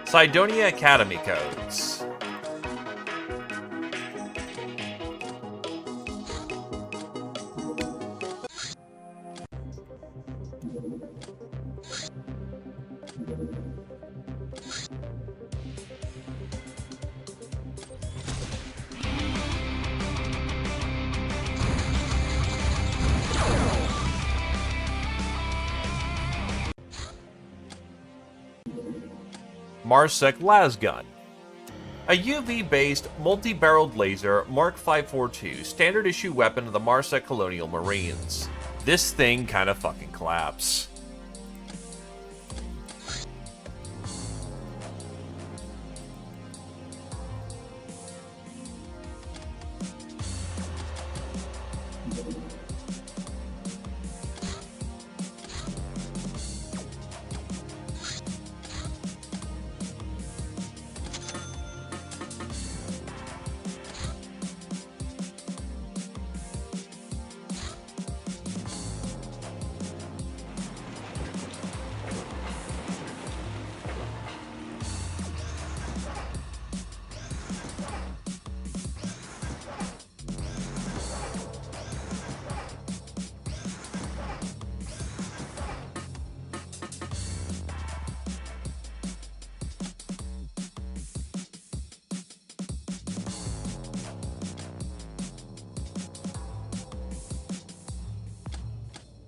Cydonia Academy codes. Marsec Lasgun. A UV-based, multi-barreled laser Mark 542 standard issue weapon of the Marsec Colonial Marines. This thing kinda fucking claps.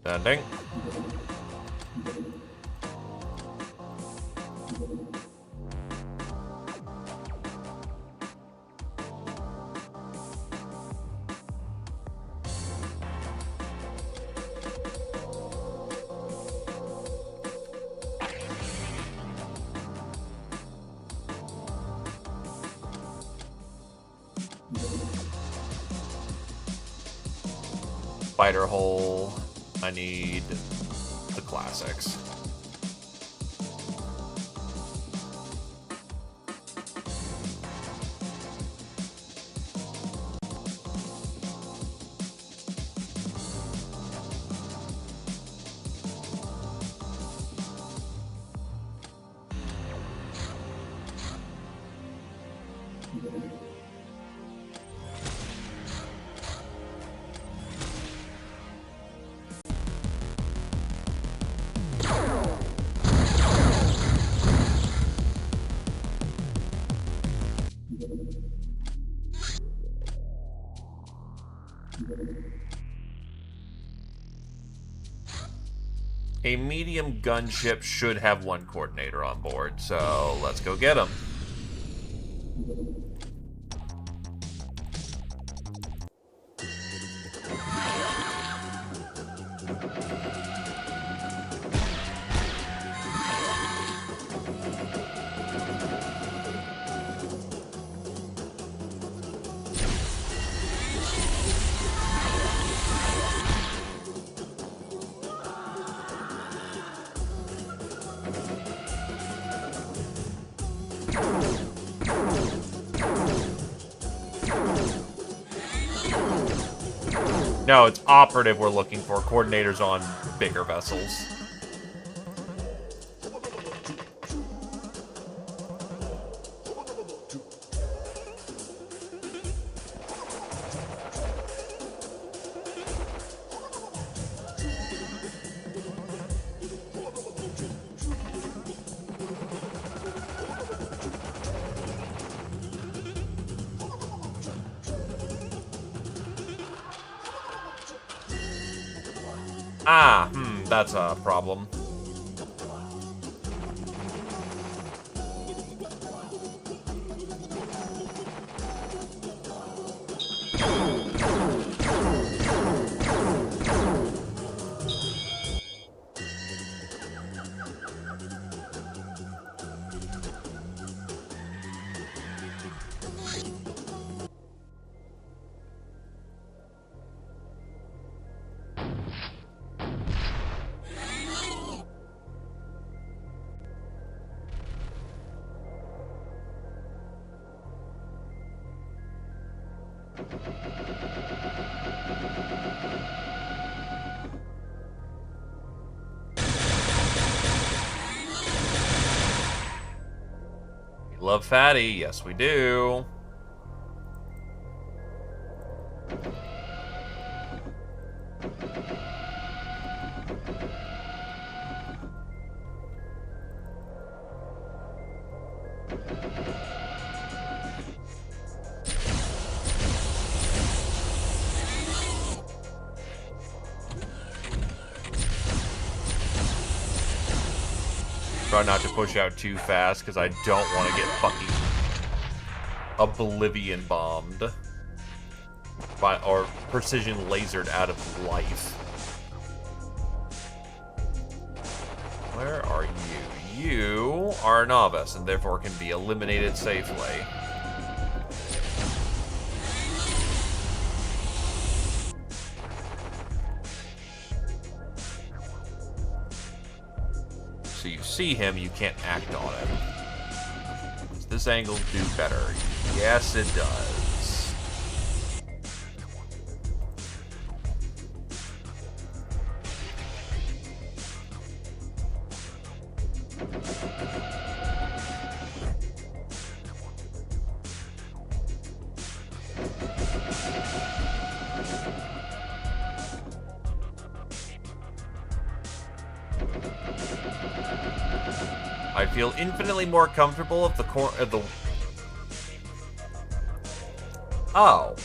Sending. Spider hole. I need the classics. A medium gunship should have one coordinator on board, so let's go get him. No, it's operative we're looking for. Coordinators on bigger vessels. That's a problem. Love fatty, yes we do. Try not to push out too fast, because I don't want to get fucking oblivion bombed. Or precision lasered out of life. Where are you? You are a novice, and therefore can be eliminated safely. So you see him, you can't act on him. Does this angle do better? Yes, it does. I feel infinitely more comfortable if the Oh.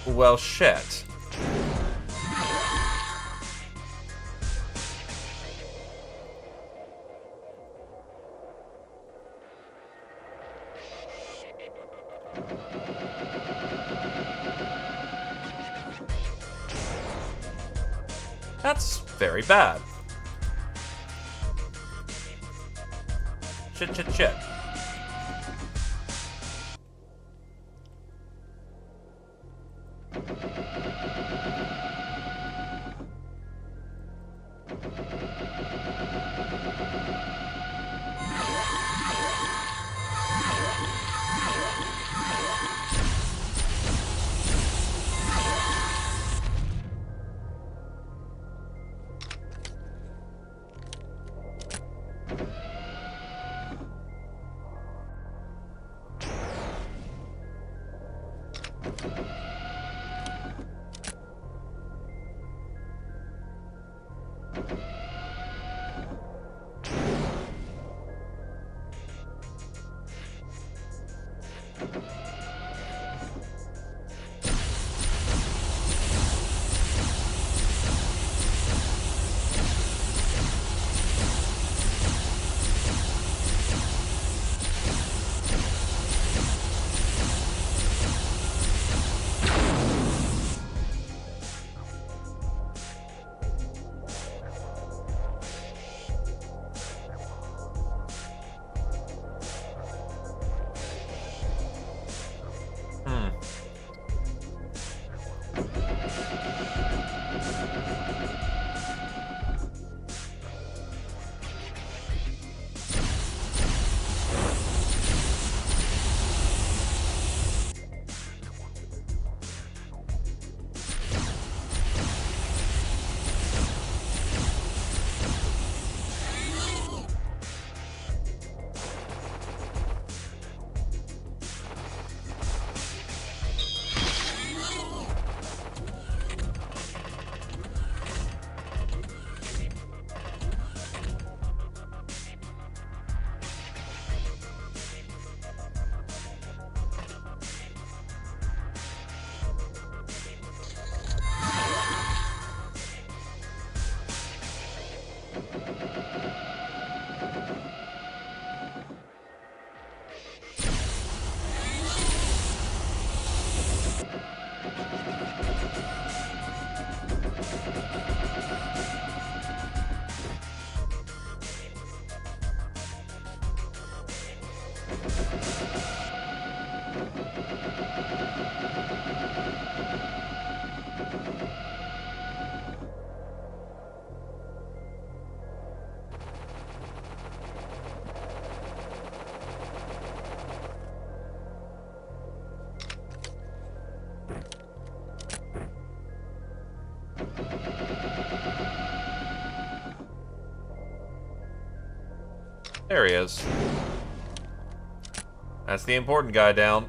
Well, shit. That's very bad. Shit. There he is. That's the important guy down.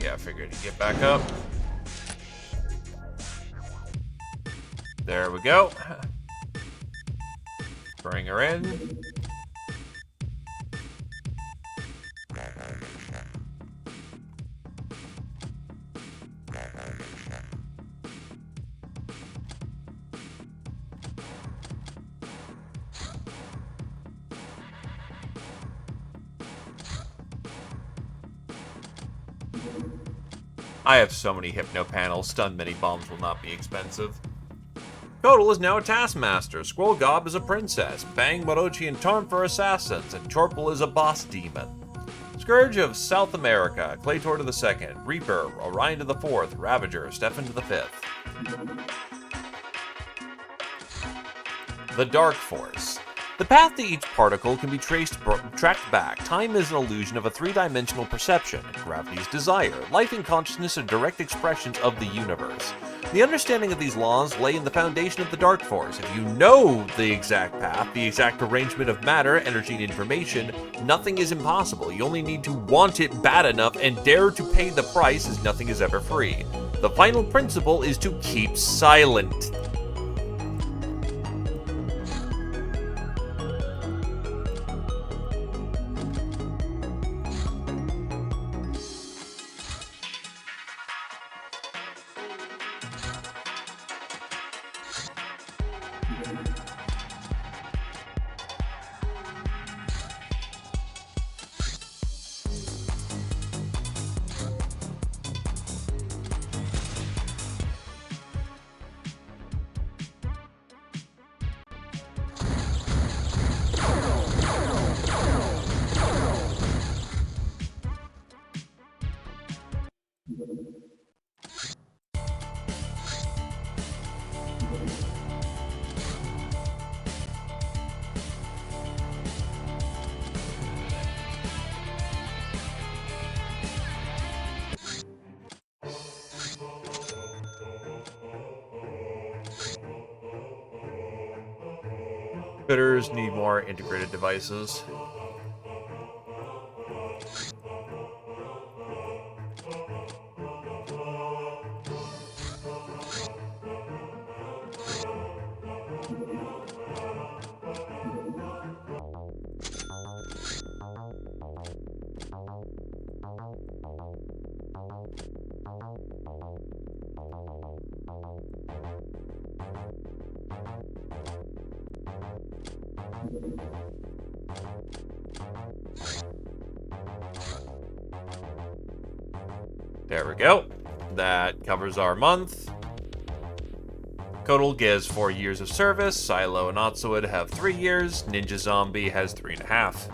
Yeah, I figured he'd get back up. There we go. Bring her in. I have so many hypno panels, stun mini bombs will not be expensive. Kotal is now a taskmaster, Squirrel Gob is a princess, Bang, Morochi, and Tarn for assassins, and Chorple is a boss demon. Scourge of South America, Claytor to the 2nd, Reaper, Orion to the 4th, Ravager, Stefan to the 5th. The Dark Force. The path to each particle can be tracked back. Time is an illusion of a three-dimensional perception. Gravity's desire. Life and consciousness are direct expressions of the universe. The understanding of these laws lay in the foundation of the Dark Force. If you know the exact path, the exact arrangement of matter, energy, and information, nothing is impossible. You only need to want it bad enough and dare to pay the price, as nothing is ever free. The final principle is to keep silent. Computers need more integrated devices. There we go. That covers our month. Kodal gives 4 years of service. Silo and Otsuwood have 3 years. Ninja Zombie has 3.5.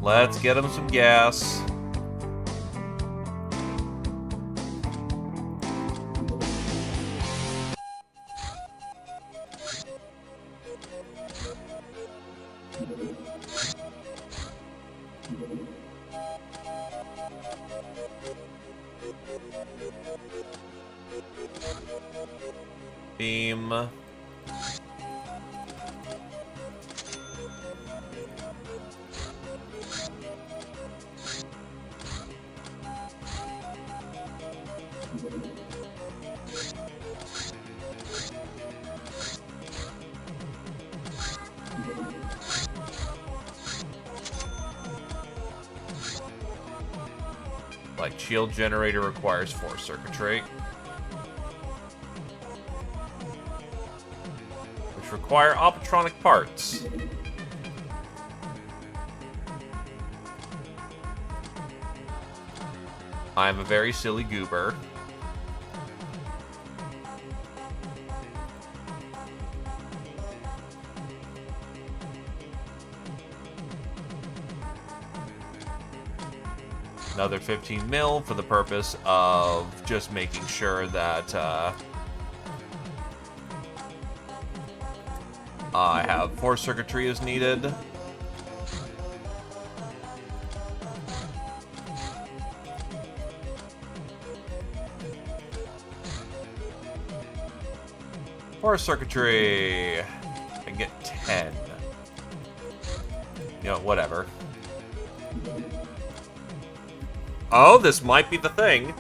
Let's get him some gas. Beam. Like shield generator requires 4 circuitry, which require optronic parts. I'm a very silly goober. Another 15 mil for the purpose of just making sure that I have 4 circuitry as needed. Four circuitry. I can get 10. You know, whatever. Oh, this might be the thing.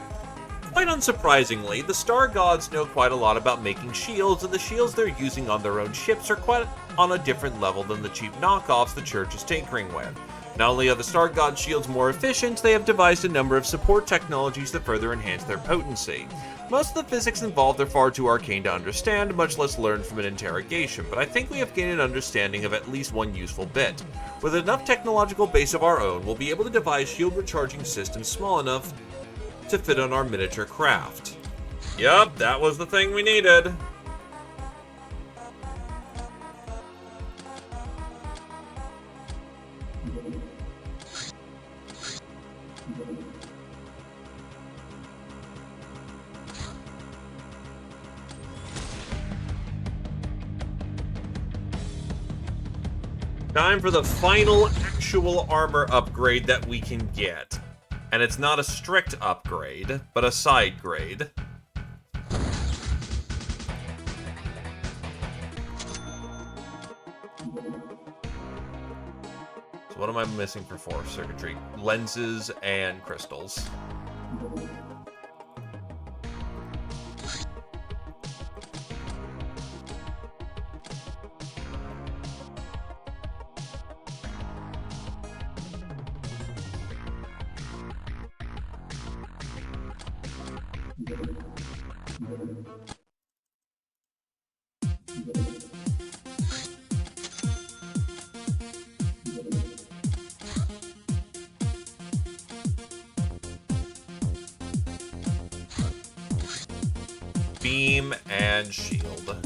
Quite unsurprisingly, the Star Gods know quite a lot about making shields, and the shields they're using on their own ships are quite on a different level than the cheap knockoffs the Church is tinkering with. Not only are the Star God shields more efficient, they have devised a number of support technologies that further enhance their potency. Most of the physics involved are far too arcane to understand, much less learn from an interrogation, but I think we have gained an understanding of at least one useful bit. With enough technological base of our own, we'll be able to devise shield recharging systems small enough to fit on our miniature craft. Yup, that was the thing we needed. Time for the final actual armor upgrade that we can get. And it's not a strict upgrade, but a side grade. So what am I missing for force circuitry? Lenses and crystals. Beam and shield.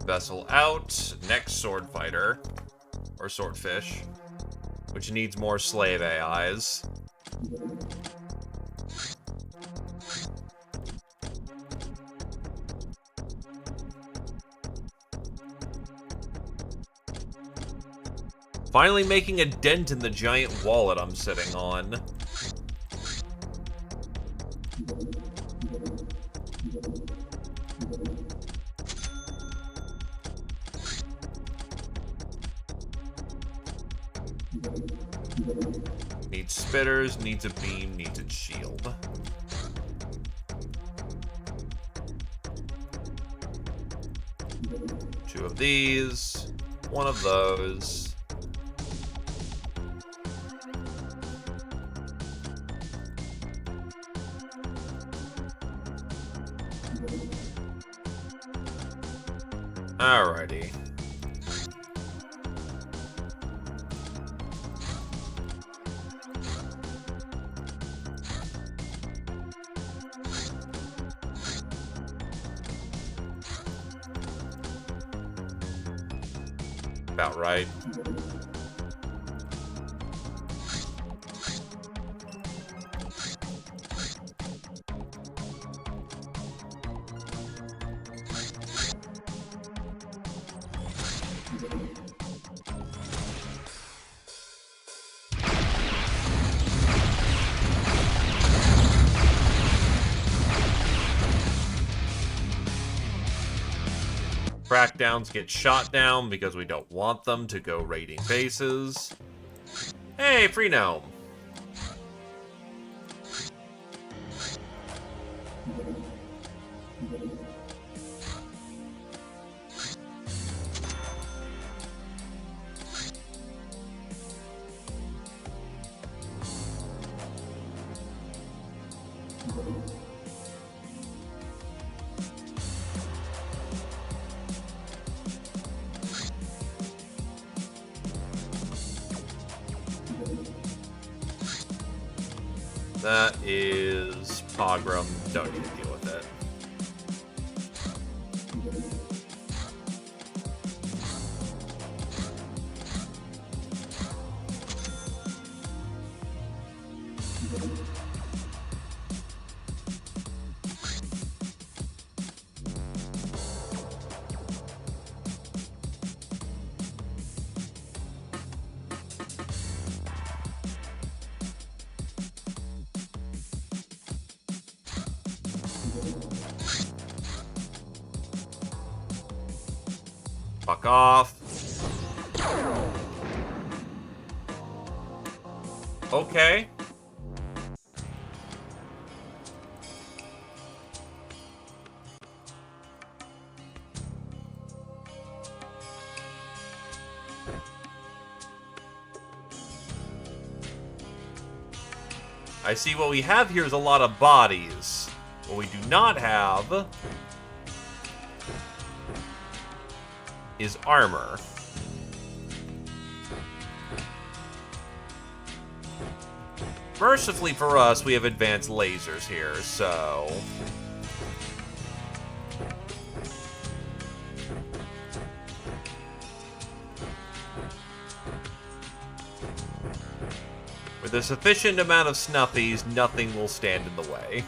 Vessel out. Next sword fighter. Or swordfish. Which needs more slave AIs. Finally making a dent in the giant wallet I'm sitting on. Needs spitters, needs a beam, needs a shield. Two of these, one of those. Alrighty. About right. Crackdowns get shot down because we don't want them to go raiding bases. Hey, free gnome. That is Pogrom. Don't need to deal with it. Fuck off. Okay. I see what we have here is a lot of bodies. What we do not have is armor. Mercifully for us, we have advanced lasers here, so... with a sufficient amount of snuffies, nothing will stand in the way.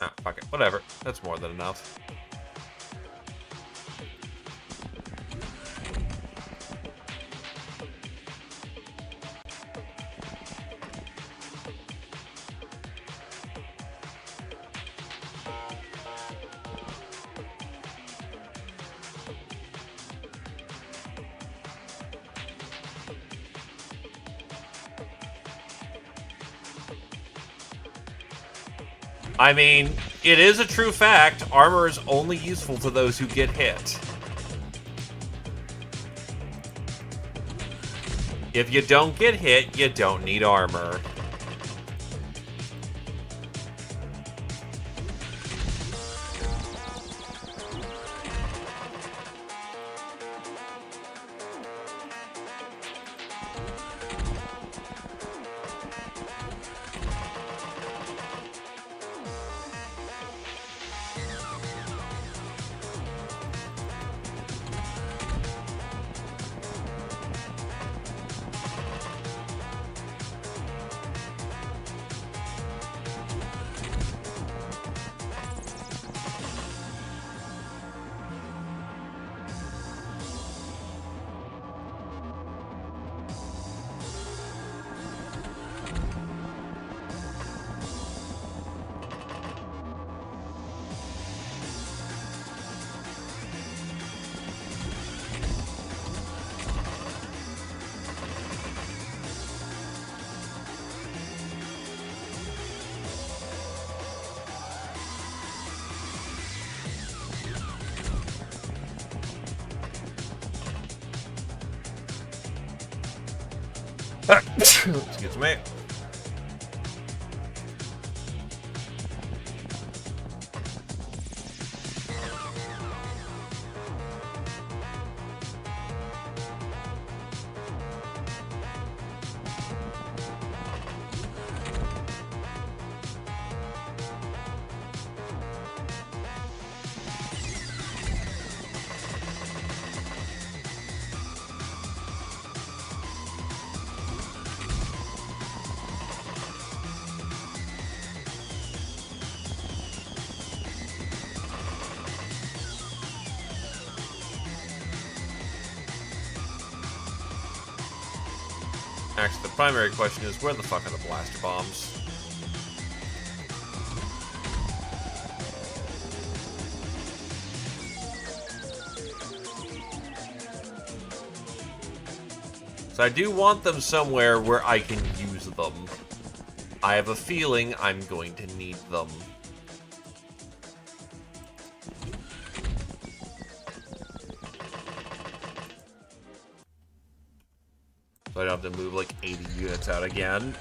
Ah, fuck it. Whatever. That's more than enough. I mean, it is a true fact, armor is only useful to those who get hit. If you don't get hit, you don't need armor. Excuse me. Actually, the primary question is, where the fuck are the blaster bombs? So I do want them somewhere where I can use them. I have a feeling I'm going to need them. So I don't have to move like 80 units out again.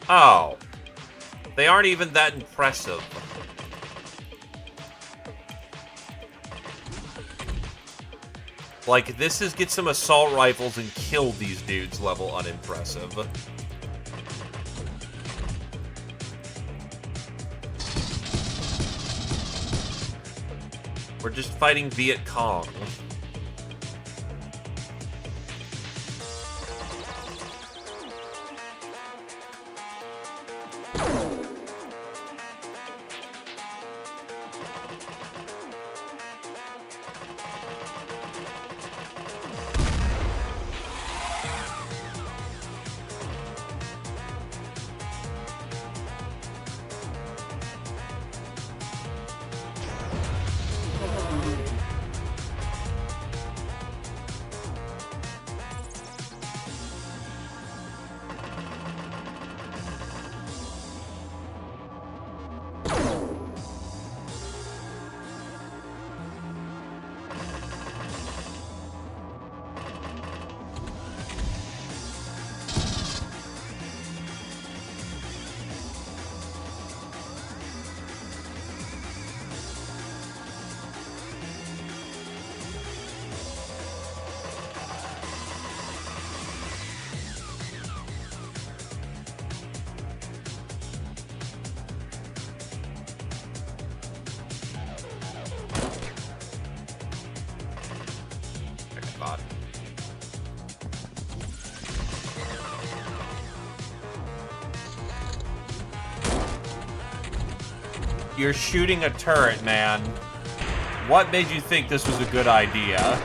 Oh. They aren't even that impressive. Like, this is get some assault rifles and kill these dudes level unimpressive. We're just fighting Viet Cong. You're shooting a turret, man. What made you think this was a good idea?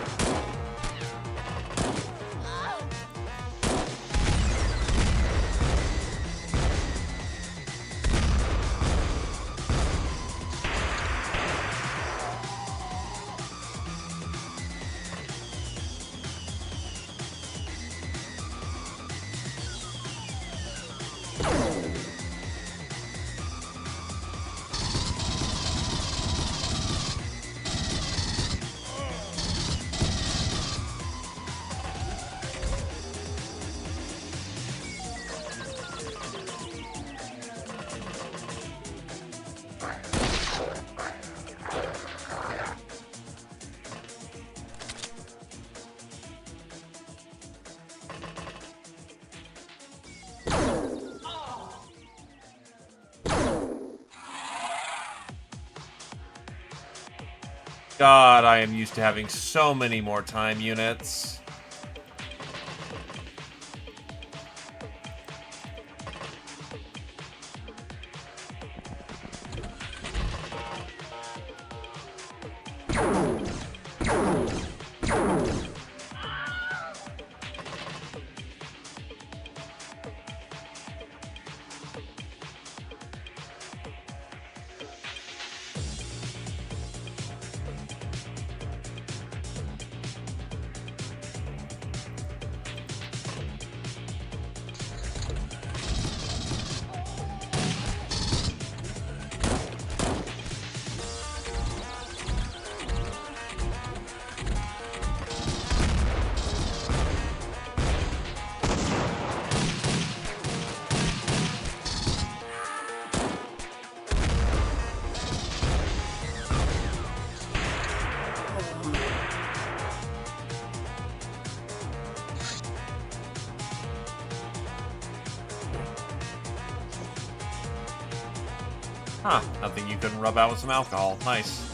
God, I am used to having so many more time units. Huh, nothing you couldn't rub out with some alcohol. Nice.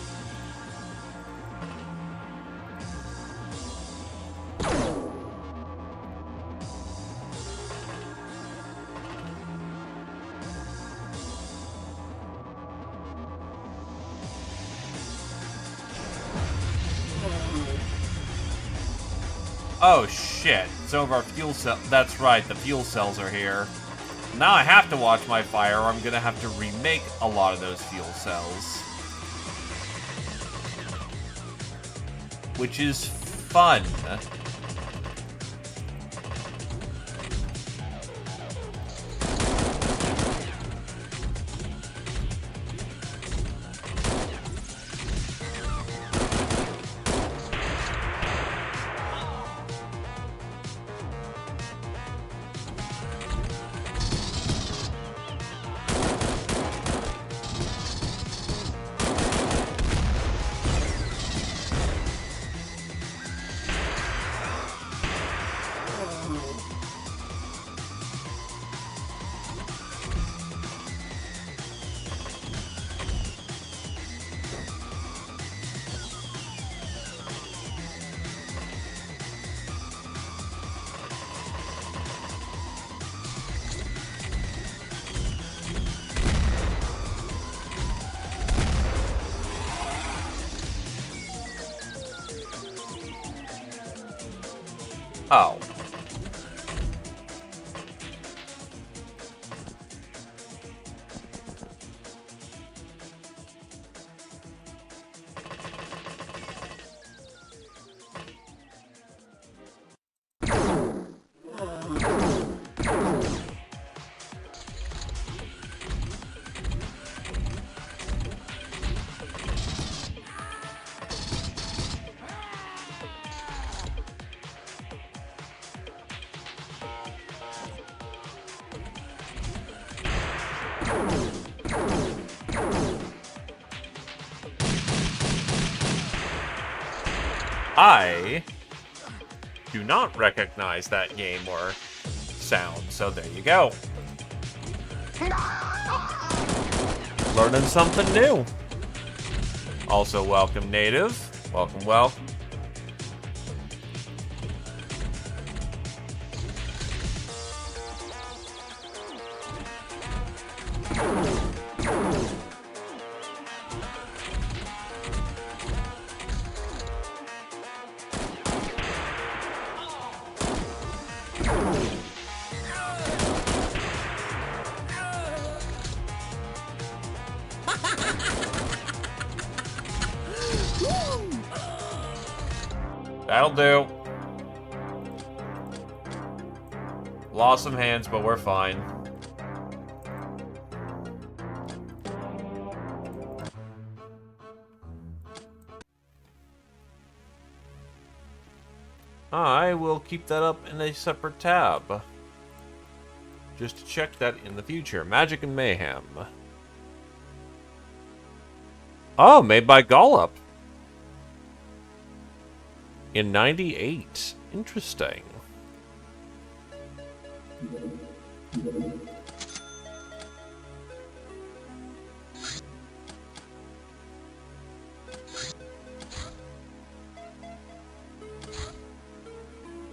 Oh shit, some of our fuel cell. That's right, the fuel cells are here. Now I have to watch my fire, or I'm gonna have to remake a lot of those fuel cells. Which is fun. Oh. I do not recognize that game or sound, so there you go. Learning something new. Also, welcome, native. Welcome, welcome. That'll do. Lost some hands, but we're fine. I will keep that up in a separate tab. Just to check that in the future. Magic and Mayhem. Oh, made by Gollop. In 98. Interesting.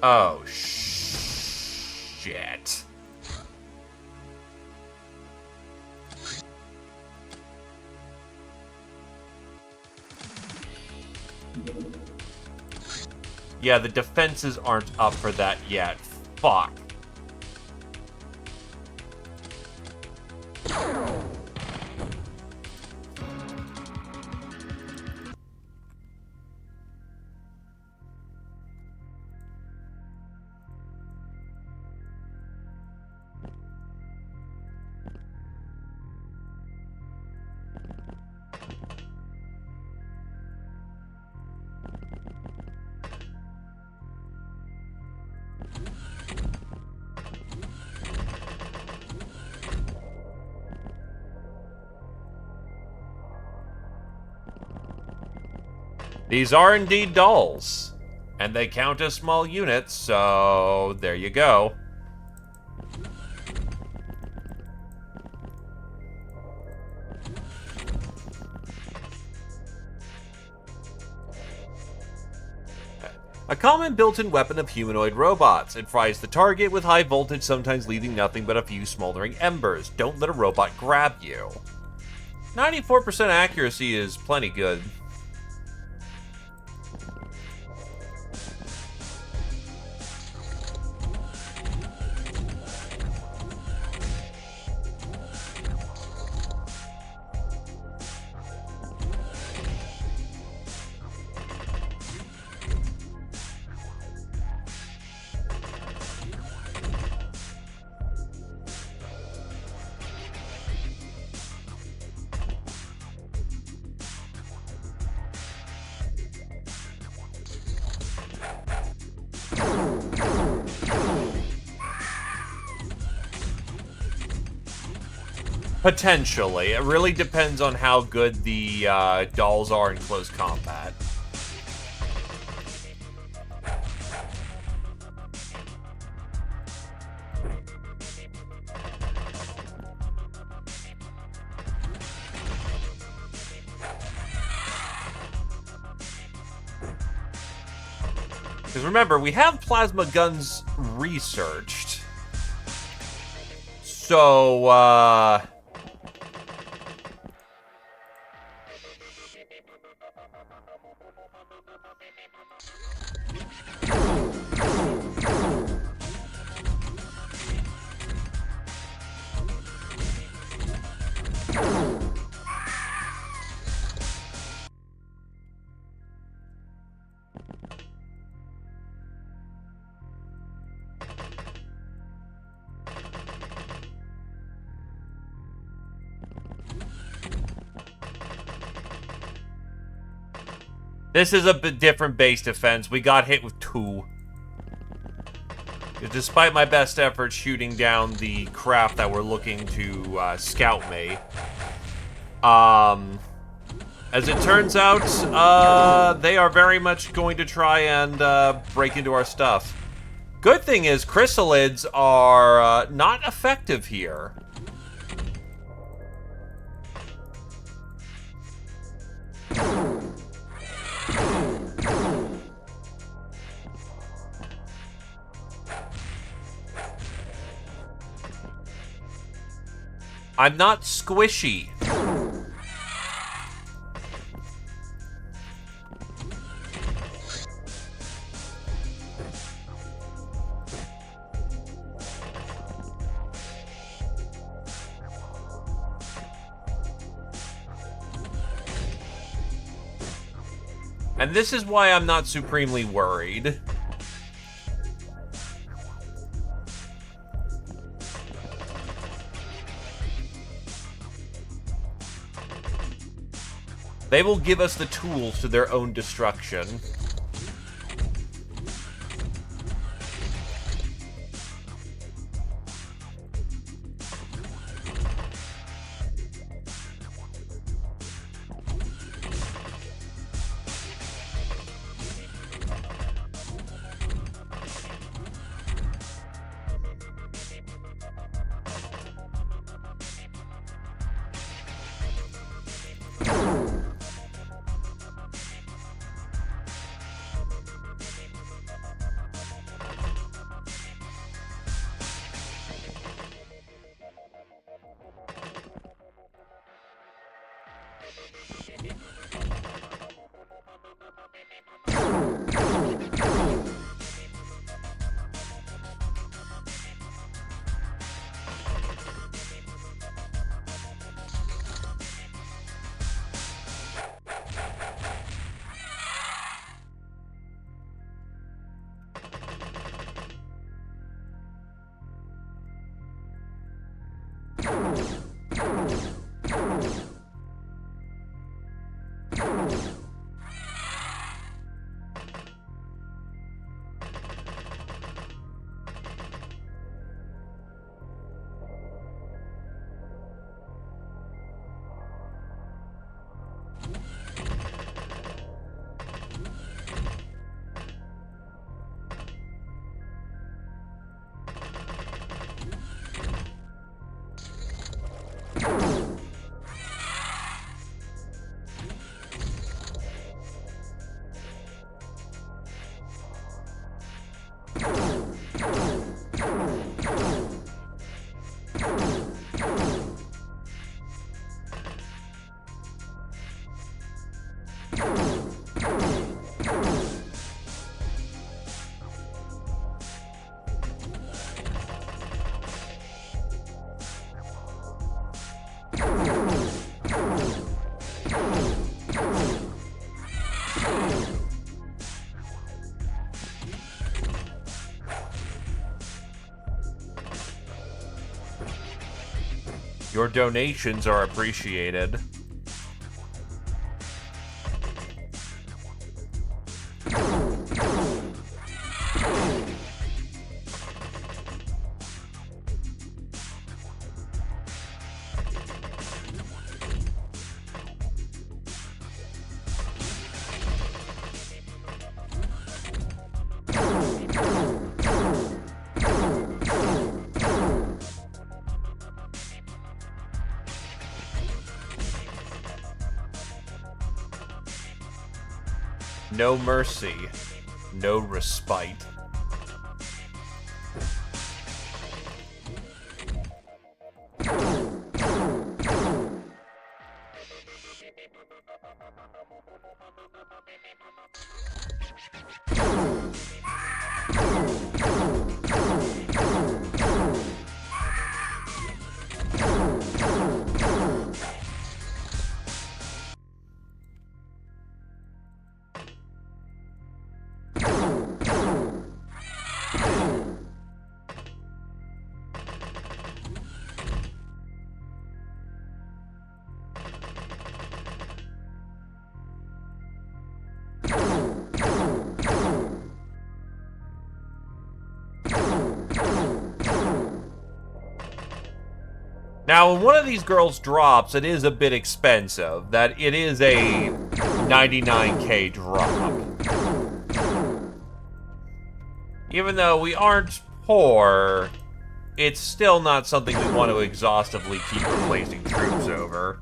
Oh, shit. Yeah, the defenses aren't up for that yet. Fuck. These are indeed dolls, and they count as small units, so there you go. A common built-in weapon of humanoid robots. It fries the target with high voltage, sometimes leaving nothing but a few smoldering embers. Don't let a robot grab you. 94% accuracy is plenty good. Potentially. It really depends on how good the dolls are in close combat. Because remember, we have plasma guns researched. So, this is a bit different base defense. We got hit with 2. Despite my best efforts shooting down the craft that were looking to scout me, as it turns out, they are very much going to try and break into our stuff. Good thing is, chrysalids are not effective here. I'm not squishy. And this is why I'm not supremely worried. They will give us the tools to their own destruction. Your donations are appreciated. No mercy. No respite. Now, when one of these girls drops, it is a bit expensive. That it is a 99k drop. Even though we aren't poor, it's still not something we want to exhaustively keep replacing troops over.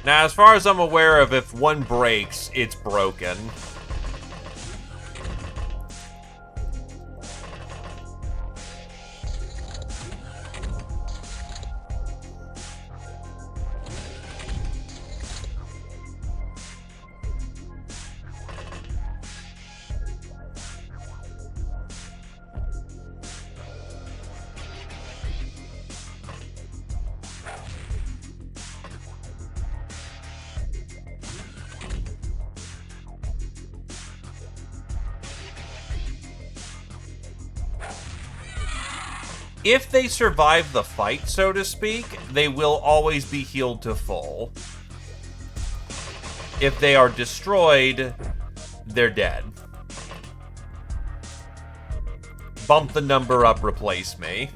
Now, as far as I'm aware of, if one breaks, it's broken. If they survive the fight, so to speak, they will always be healed to full. If they are destroyed, they're dead. Bump the number up, replace me.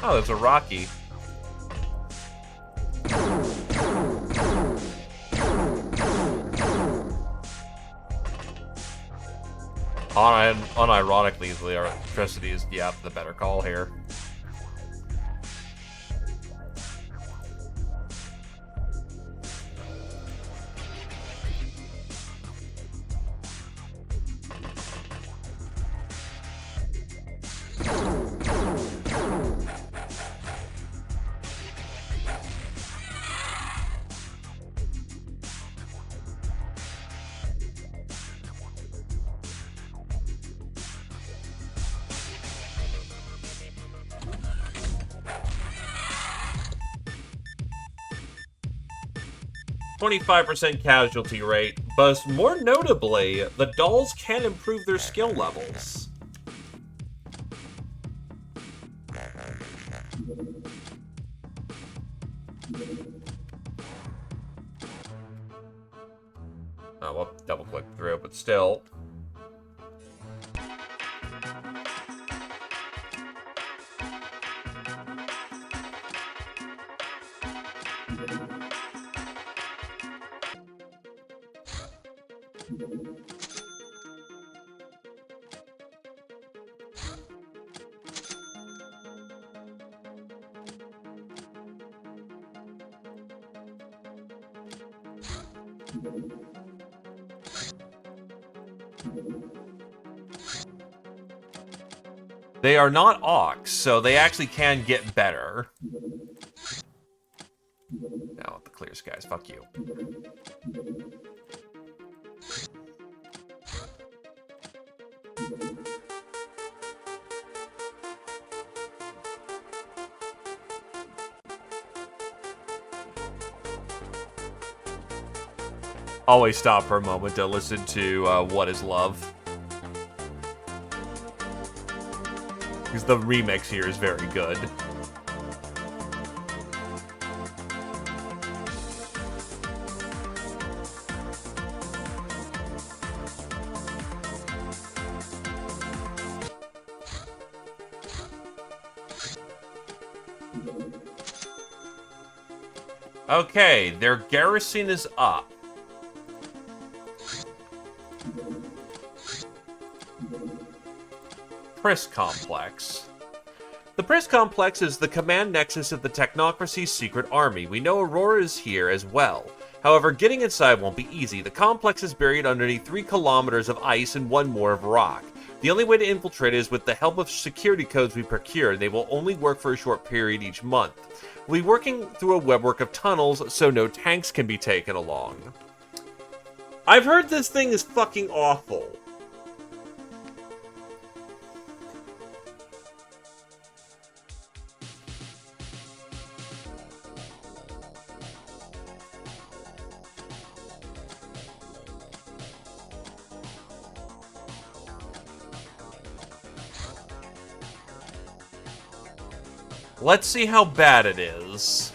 Oh, there's a Rocky. Unironically, the electricity is, yeah, the better call here. .5% casualty rate, but more notably, the dolls can improve their skill levels. Oh, well, double click through, but still. They are not Ox, so they actually can get better. Now, the clear skies, fuck you. Always stop for a moment to listen to What Is Love. Because the remix here is very good. Okay, their garrison is up. Priss Complex. The Priss Complex is the command nexus of the Technocracy's secret army. We know Aurora is here as well. However, getting inside won't be easy. The complex is buried underneath 3 kilometers of ice and 1 more of rock. The only way to infiltrate is with the help of security codes we procure, and they will only work for a short period each month. We'll be working through a webwork of tunnels, so no tanks can be taken along. I've heard this thing is fucking awful. Let's see how bad it is.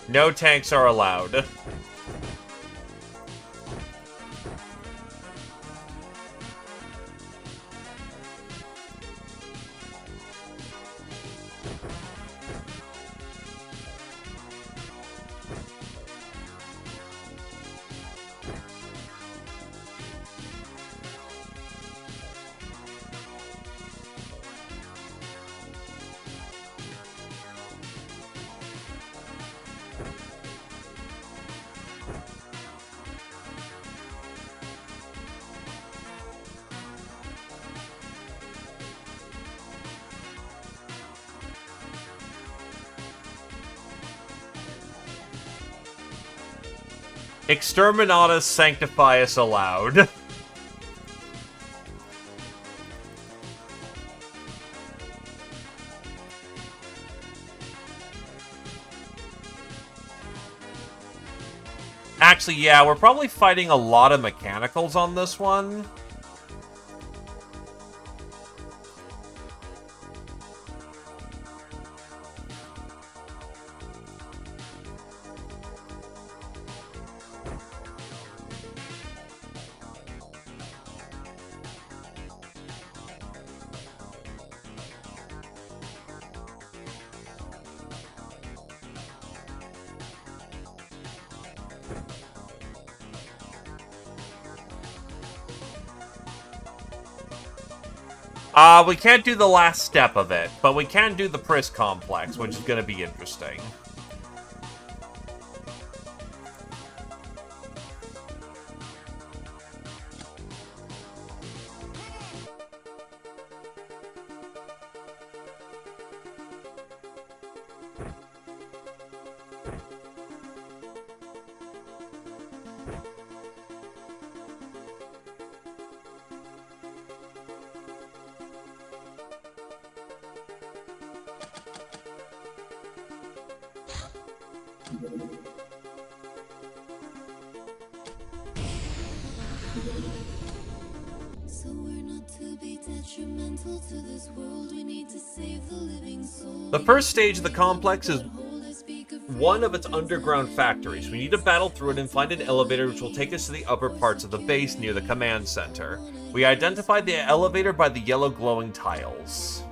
No tanks are allowed. Exterminatus Sanctifius allowed. Actually, yeah, we're probably fighting a lot of mechanicals on this one. We can't do the last step of it, but we can do the Pris complex, which is going to be interesting. So we're not to be detrimental to this world. We need to save the living soul. The first stage of the complex is one of its underground factories. We need to battle through it and find an elevator which will take us to the upper parts of the base near the command center. We identified the elevator by the yellow glowing tiles.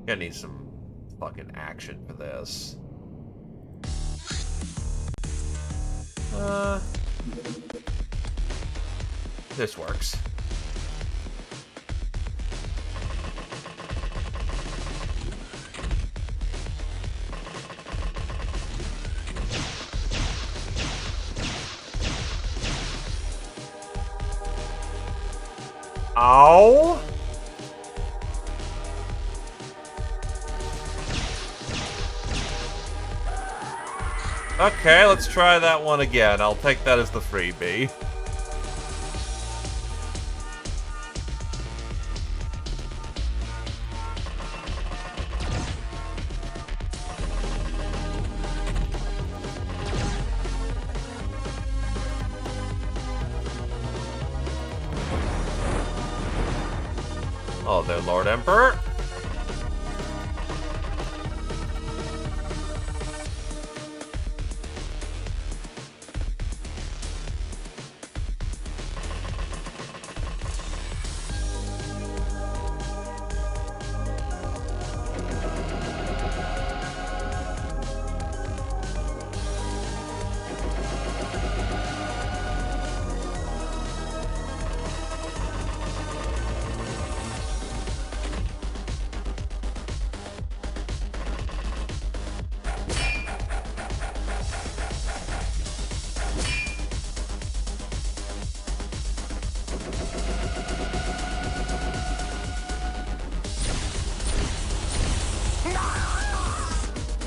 Gonna need some fucking action for this. This works. Ow! Okay, let's try that one again. I'll take that as the freebie. Oh, there, Lord Emperor.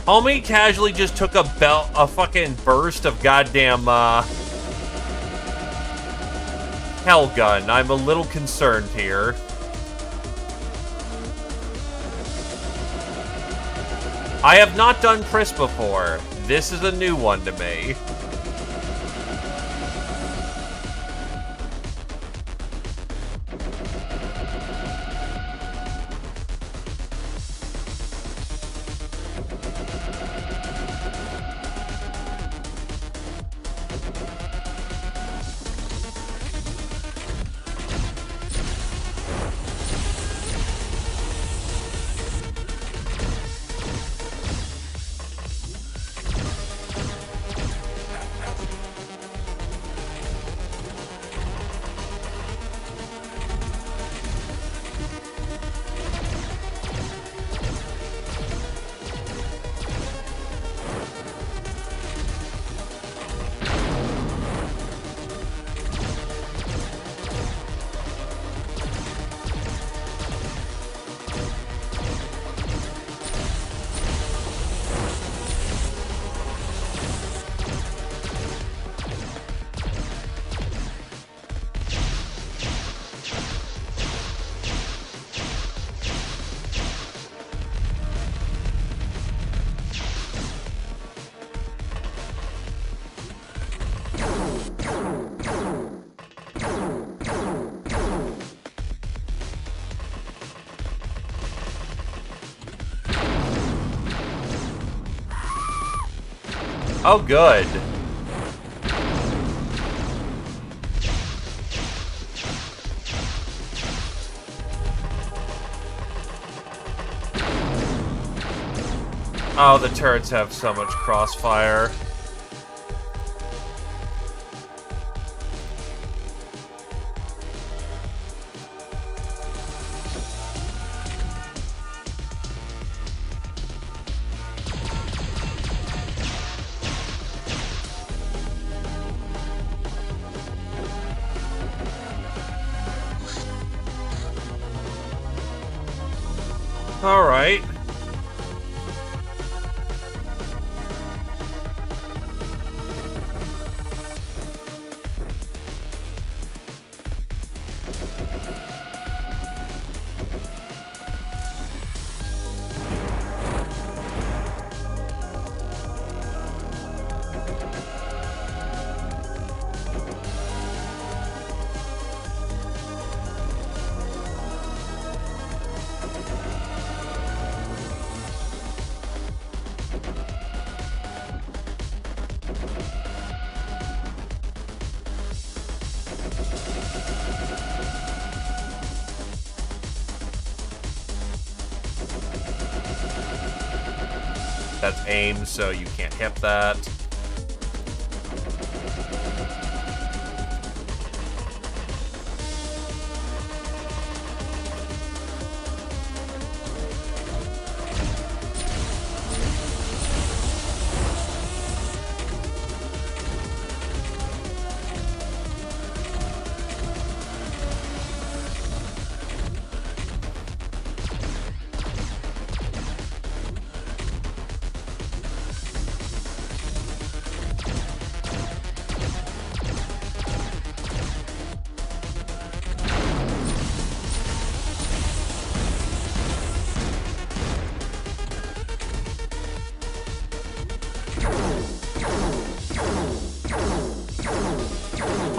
Homie casually just took a fucking burst of goddamn, hell gun. I'm a little concerned here. I have not done Pris before. This is a new one to me. Oh, good. Oh, the turrets have so much crossfire. All right. That's aim, so you can't hit that.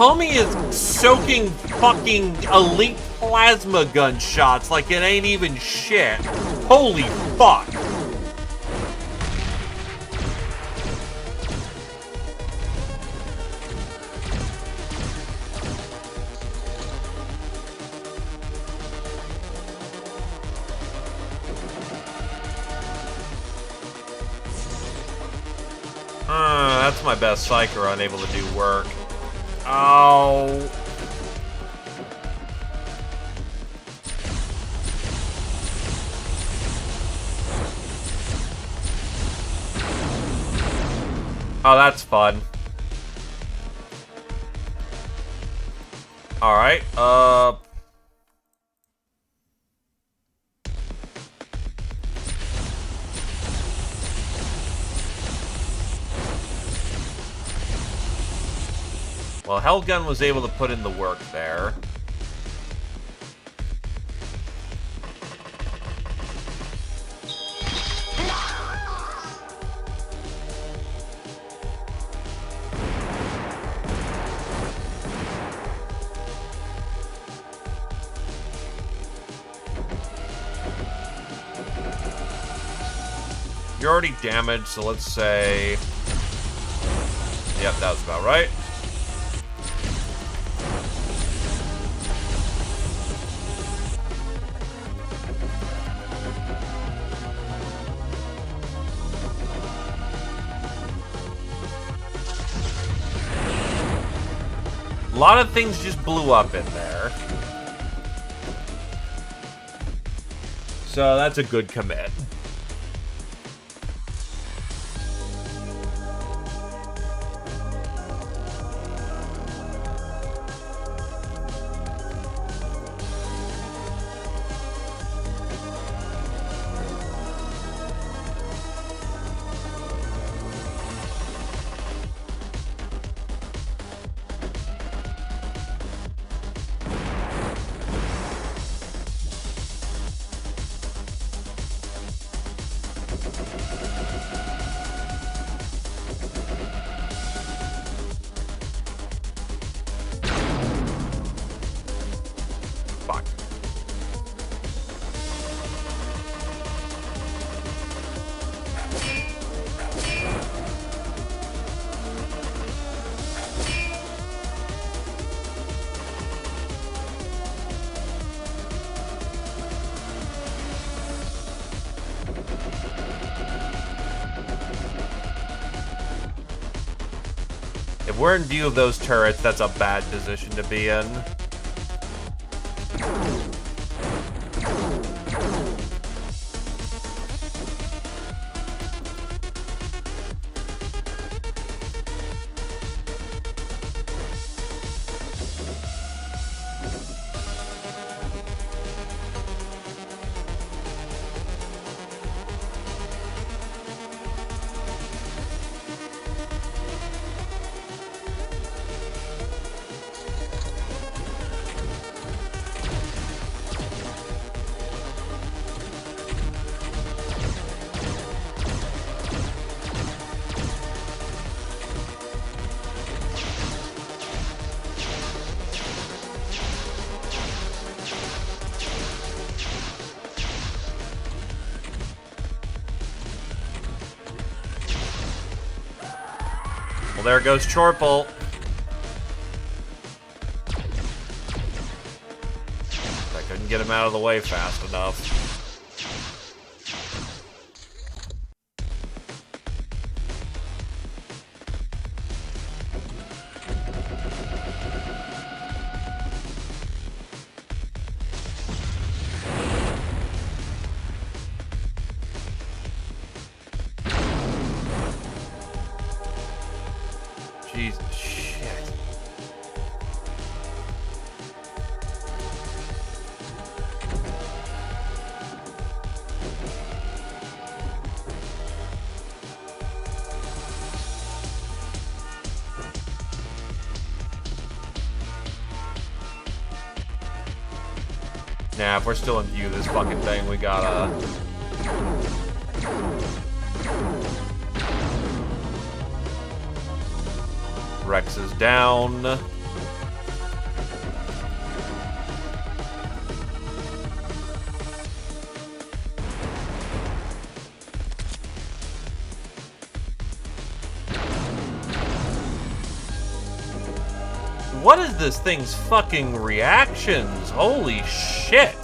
Homie is soaking fucking elite plasma gun shots like it ain't even shit. Holy fuck. That's my best psyker unable to do work. Oh. Oh, that's fun. Alright, well, Hellgun was able to put in the work there. You're already damaged, so let's say... Yep, that was about right. A lot of things just blew up in there. So that's a good commit. If we're in view of those turrets, that's a bad position to be in. Well, there goes Chorple. I couldn't get him out of the way fast enough. Jesus, shit. Nah, if we're still in view of this fucking thing, we gotta... Rex is down. What is this thing's fucking reactions? Holy shit.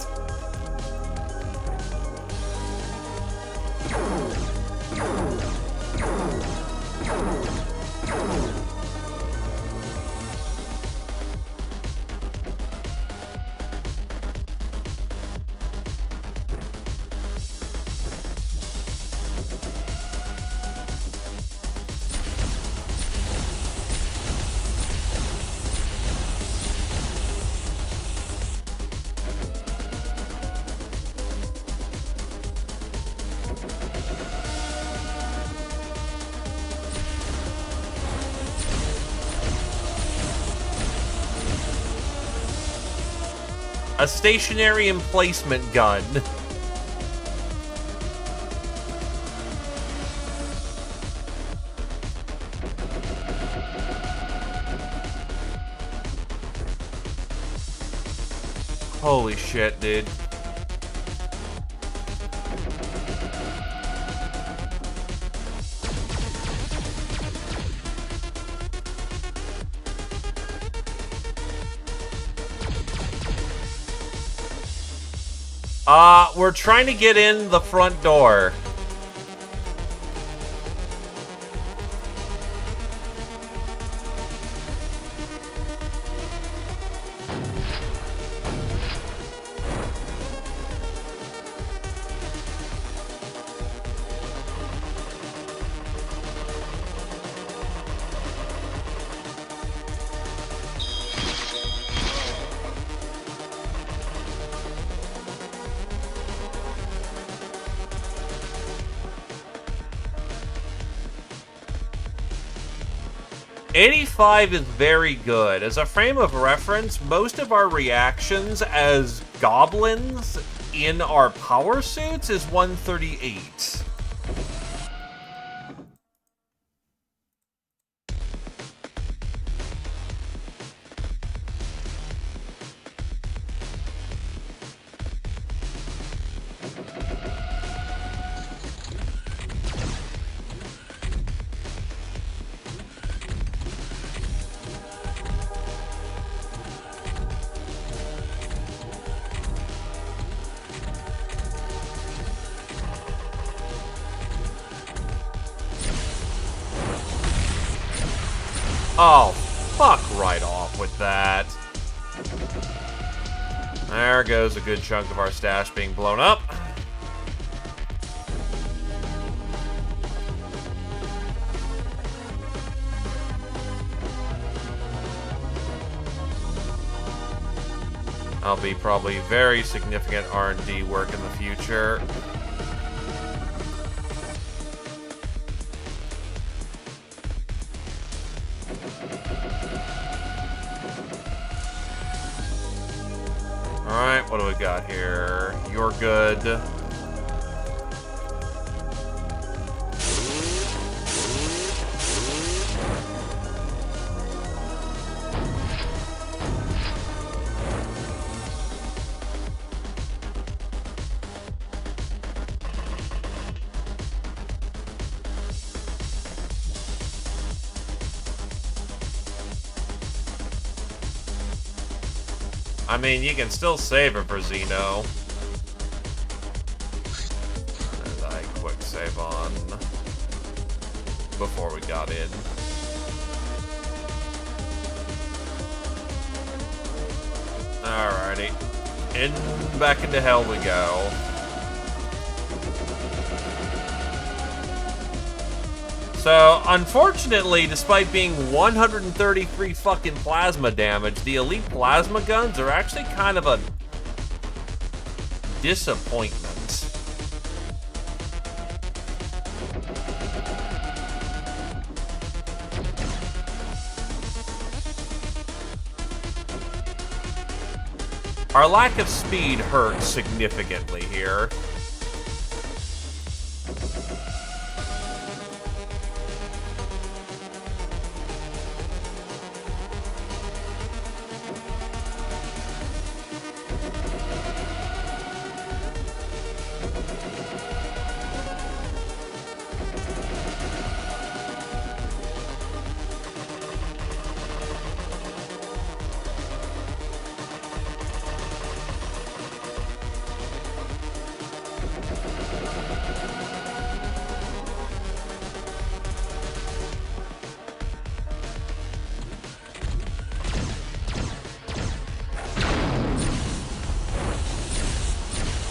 A stationary emplacement gun. Holy shit, dude. We're trying to get in the front door. '85 is very good. As a frame of reference, most of our reactions as goblins in our power suits is 138. Oh, fuck right off with that. There goes a good chunk of our stash being blown up. That'll be probably very significant R&D work in the future. Alright, what do we got here? You're good. I mean, you can still save it for Xeno. And I quick save on before we got in. Alrighty. Back into hell we go. So, unfortunately, despite being 133 fucking plasma damage, the elite plasma guns are actually kind of a disappointment. Our lack of speed hurts significantly here.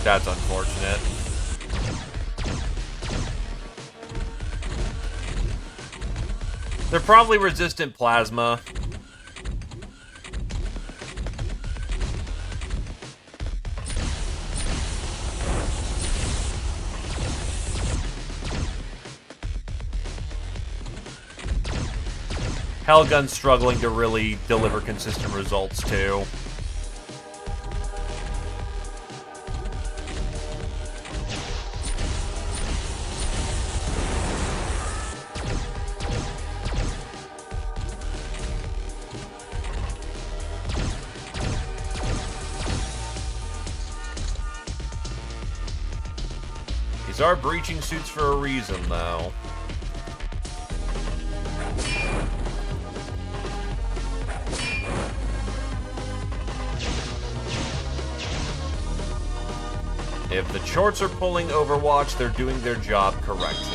That's unfortunate. They're probably resistant plasma. Hellgun's struggling to really deliver consistent results too. These are breaching suits for a reason, though. If the Chorts are pulling Overwatch, they're doing their job correctly.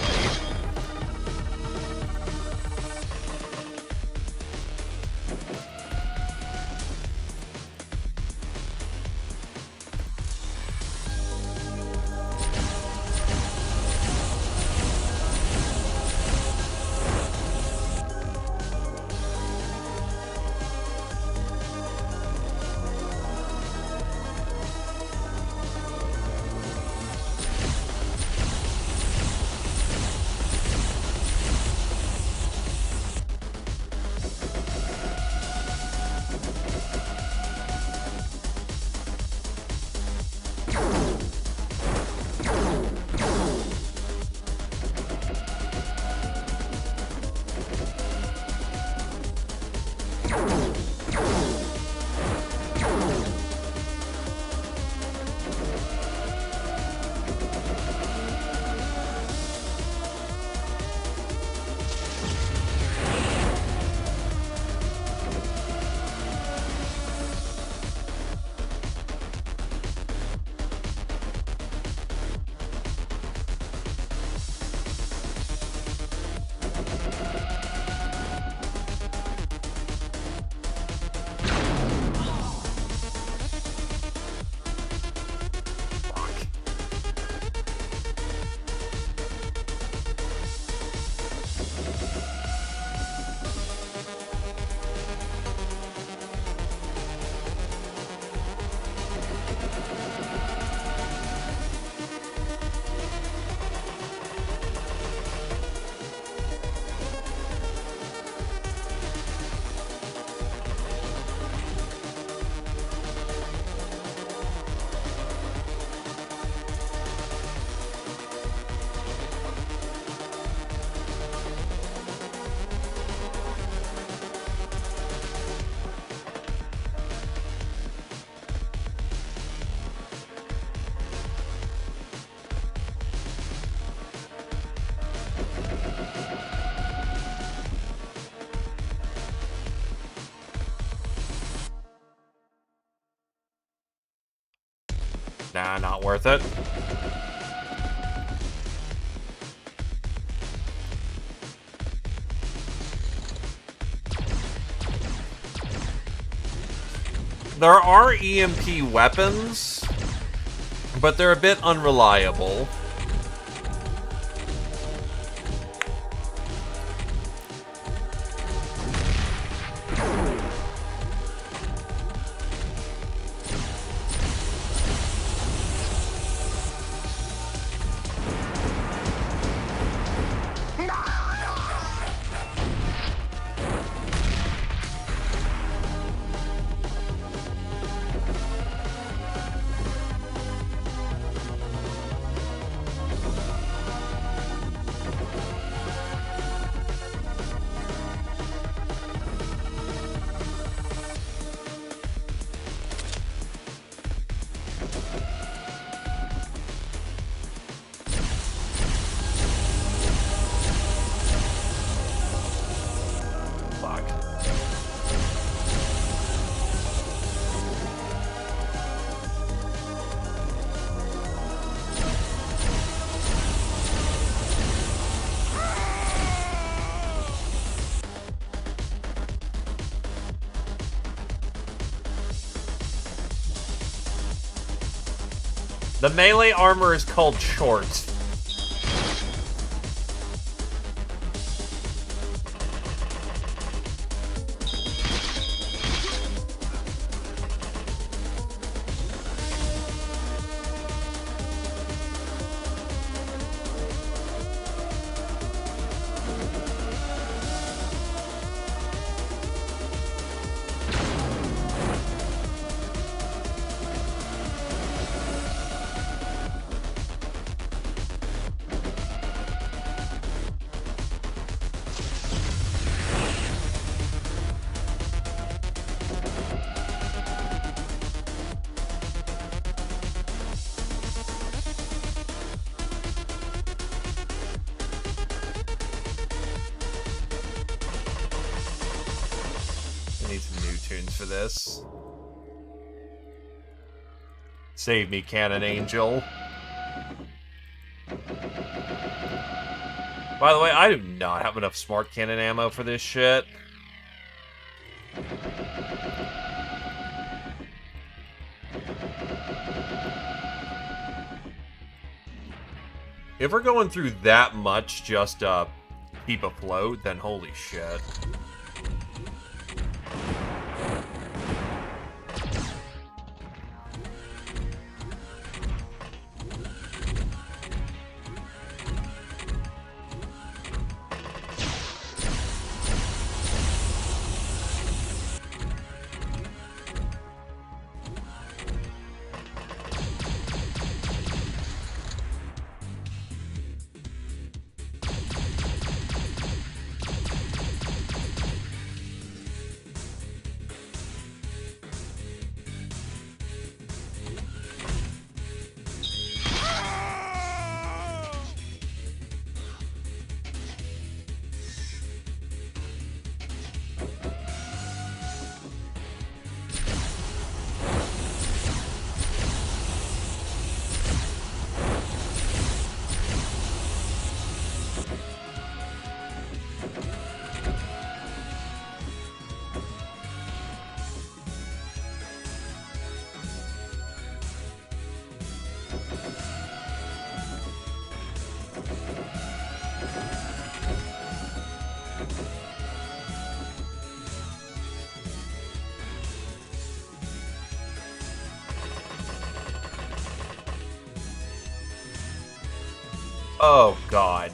Nah, not worth it. There are EMP weapons, but they're a bit unreliable. The melee armor is called short. For this. Save me, Cannon Angel. By the way, I do not have enough smart cannon ammo for this shit. If we're going through that much just to keep afloat, then holy shit. Oh, God.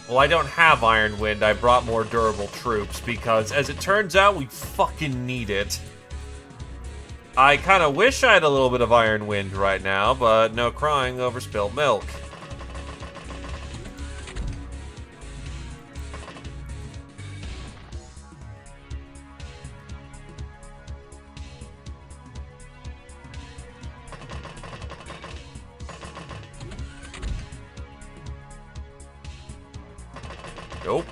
Well, I don't have Iron Wind. I brought more durable troops because, as it turns out, we fucking need it. I kind of wish I had a little bit of Iron Wind right now, but no crying over spilled milk. Nope.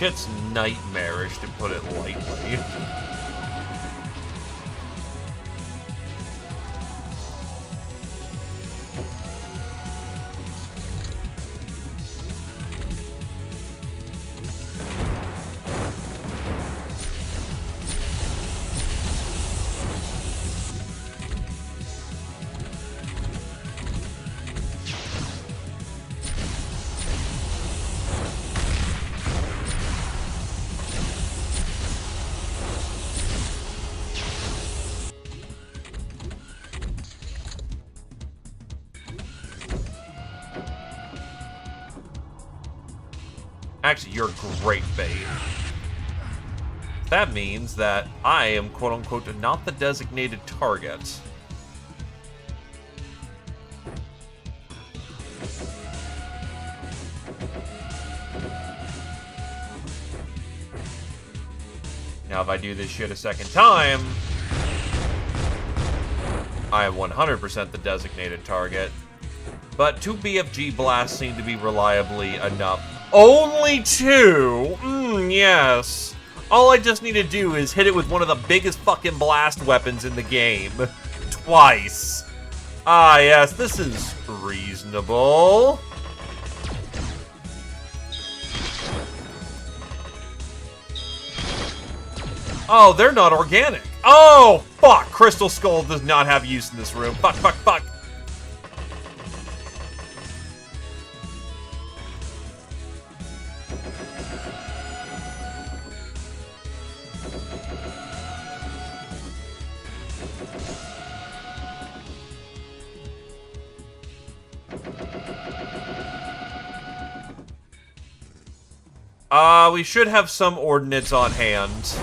Shit's nightmarish, to put it lightly. Actually, you're great bait. That means that I am, quote-unquote, not the designated target. Now, if I do this shit a second time, I am 100% the designated target. But 2 BFG blasts seem to be reliably enough. Only 2? Yes. All I just need to do is hit it with one of the biggest fucking blast weapons in the game. Twice. Ah, yes, this is reasonable. Oh, they're not organic. Oh, fuck. Crystal Skull does not have use in this room. Fuck, fuck, fuck. We should have some ordnance on hand.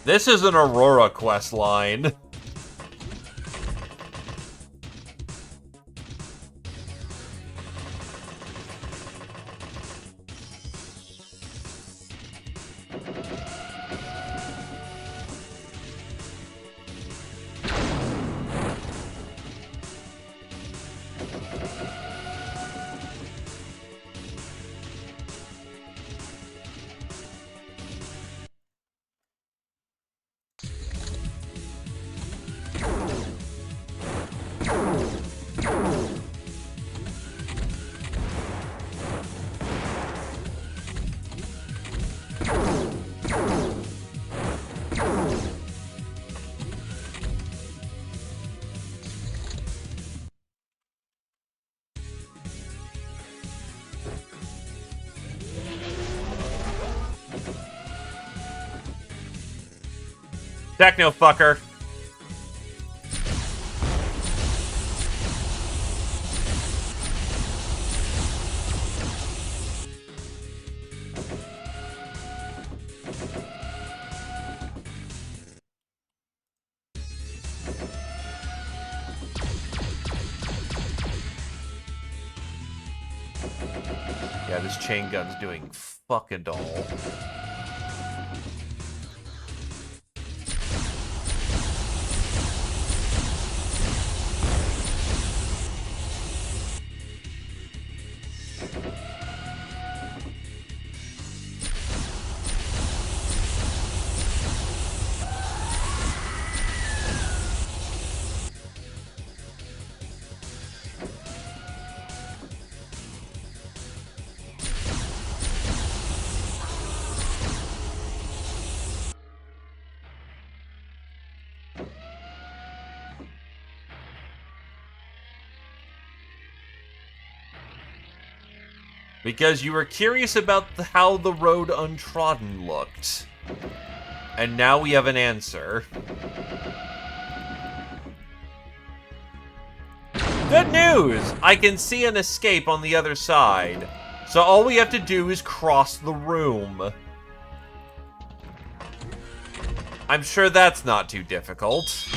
This is an Aurora quest line. Techno fucker. Yeah, this chain gun's doing fucking all. Because you were curious about how the road untrodden looked. And now we have an answer. Good news! I can see an escape on the other side. So all we have to do is cross the room. I'm sure that's not too difficult.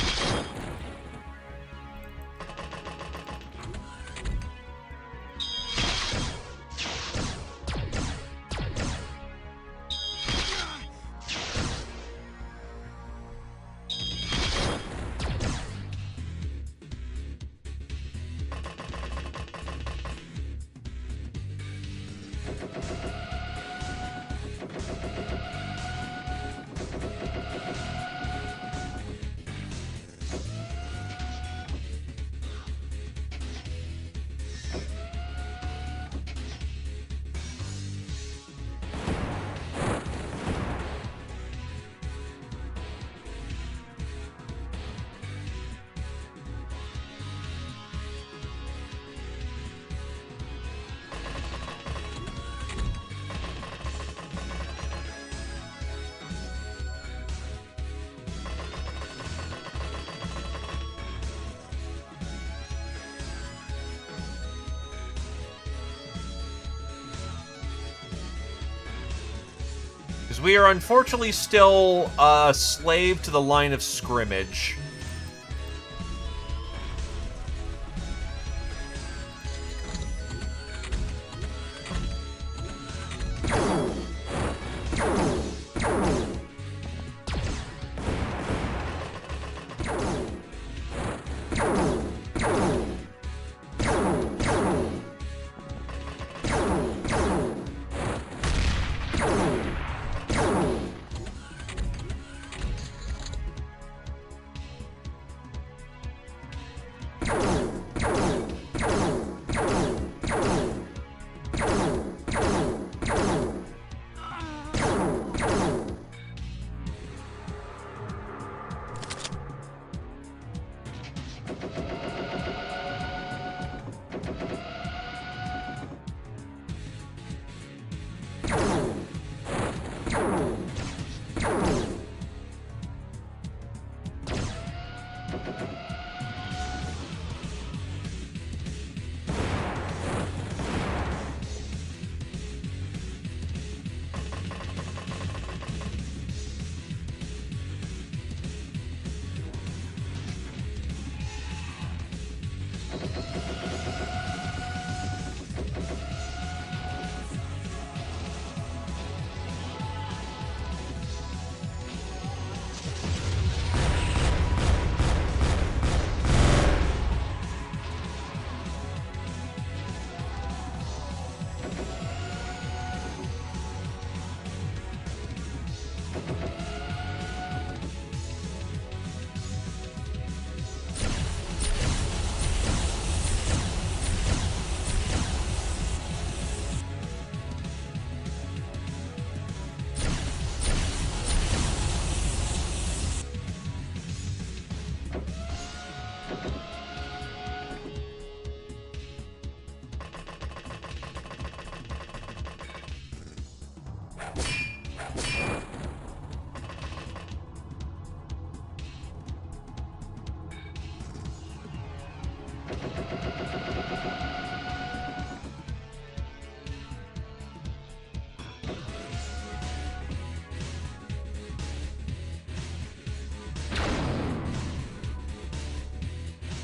We are unfortunately still a slave to the line of scrimmage.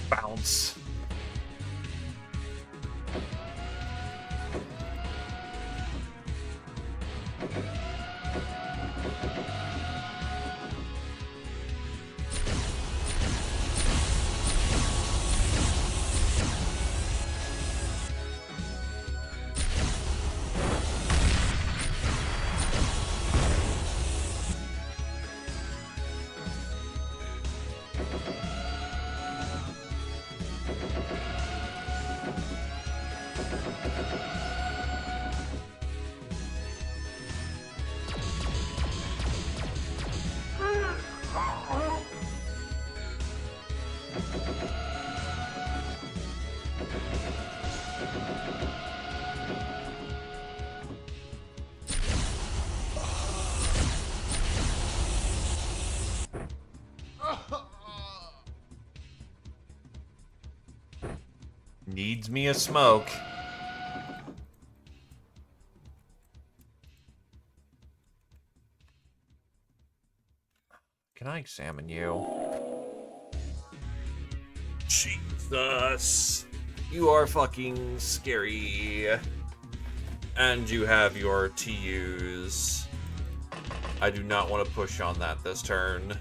Bounce. Needs me a smoke. Can I examine you? Jesus. You are fucking scary. And you have your TUs. I do not want to push on that this turn.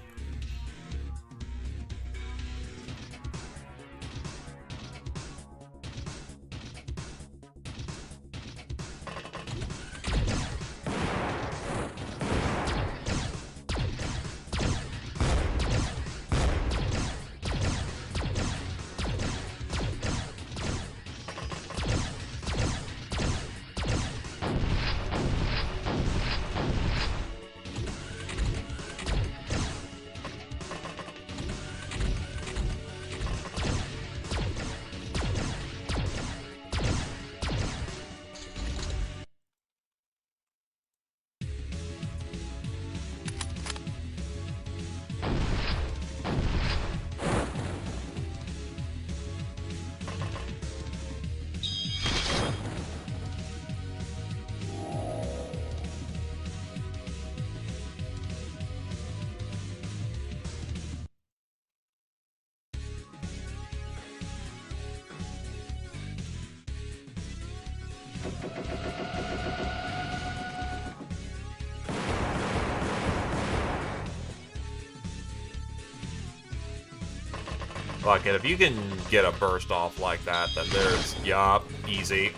Fuck it, if you can get a burst off like that, then there's, yup, easy.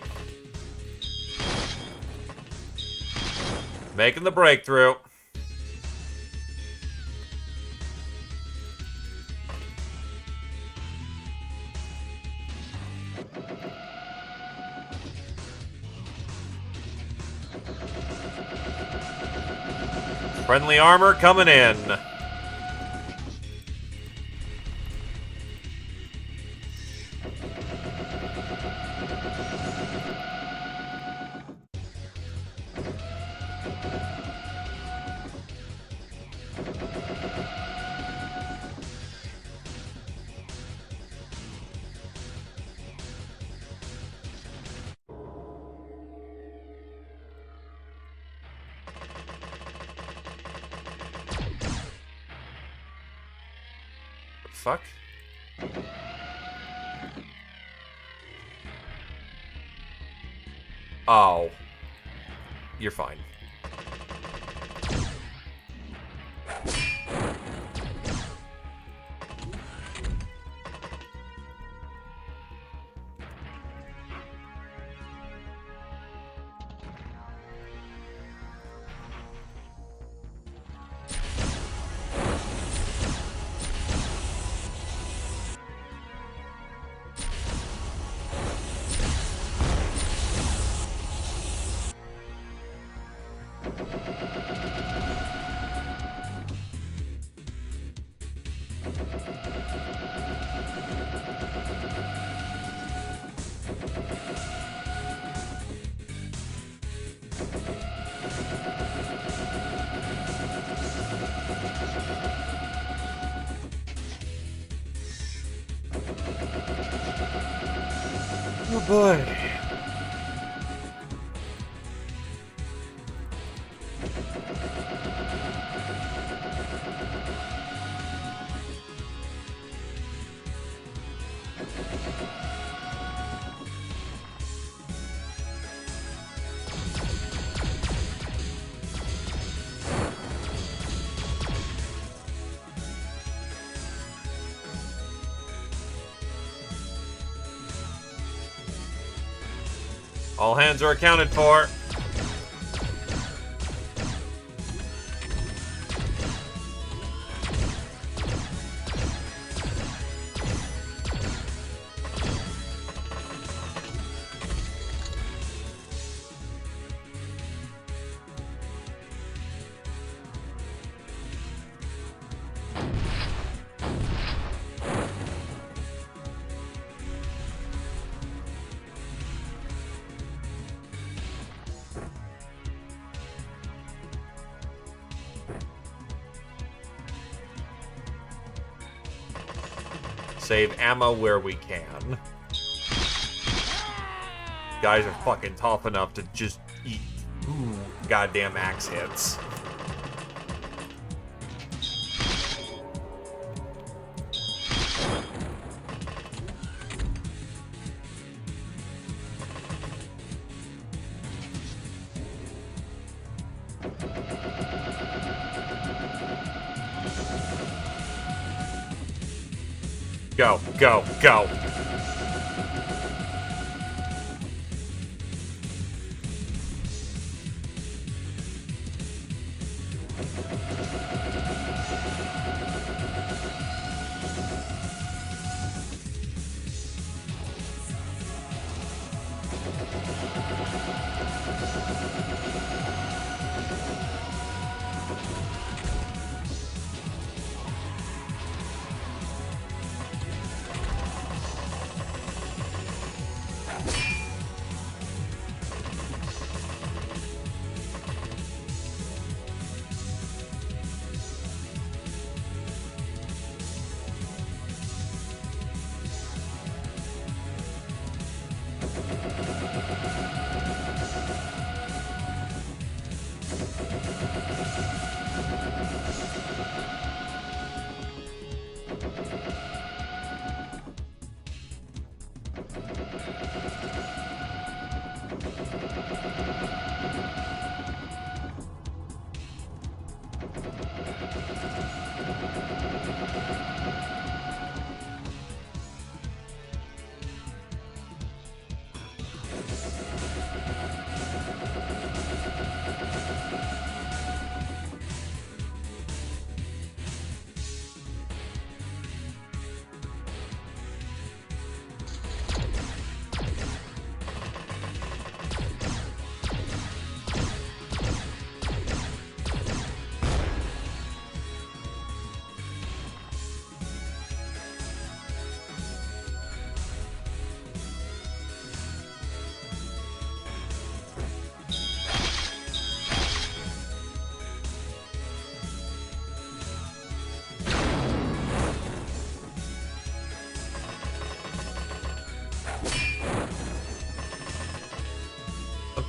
Making the breakthrough. Friendly armor coming in. Fuck. Oh. You're fine. Oh boy. All hands are accounted for. Save ammo where we can. guys are fucking tough enough to just eat goddamn axe hits. Go, go, go.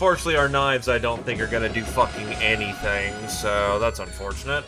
Unfortunately, our knives, I don't think, are gonna do fucking anything, so that's unfortunate.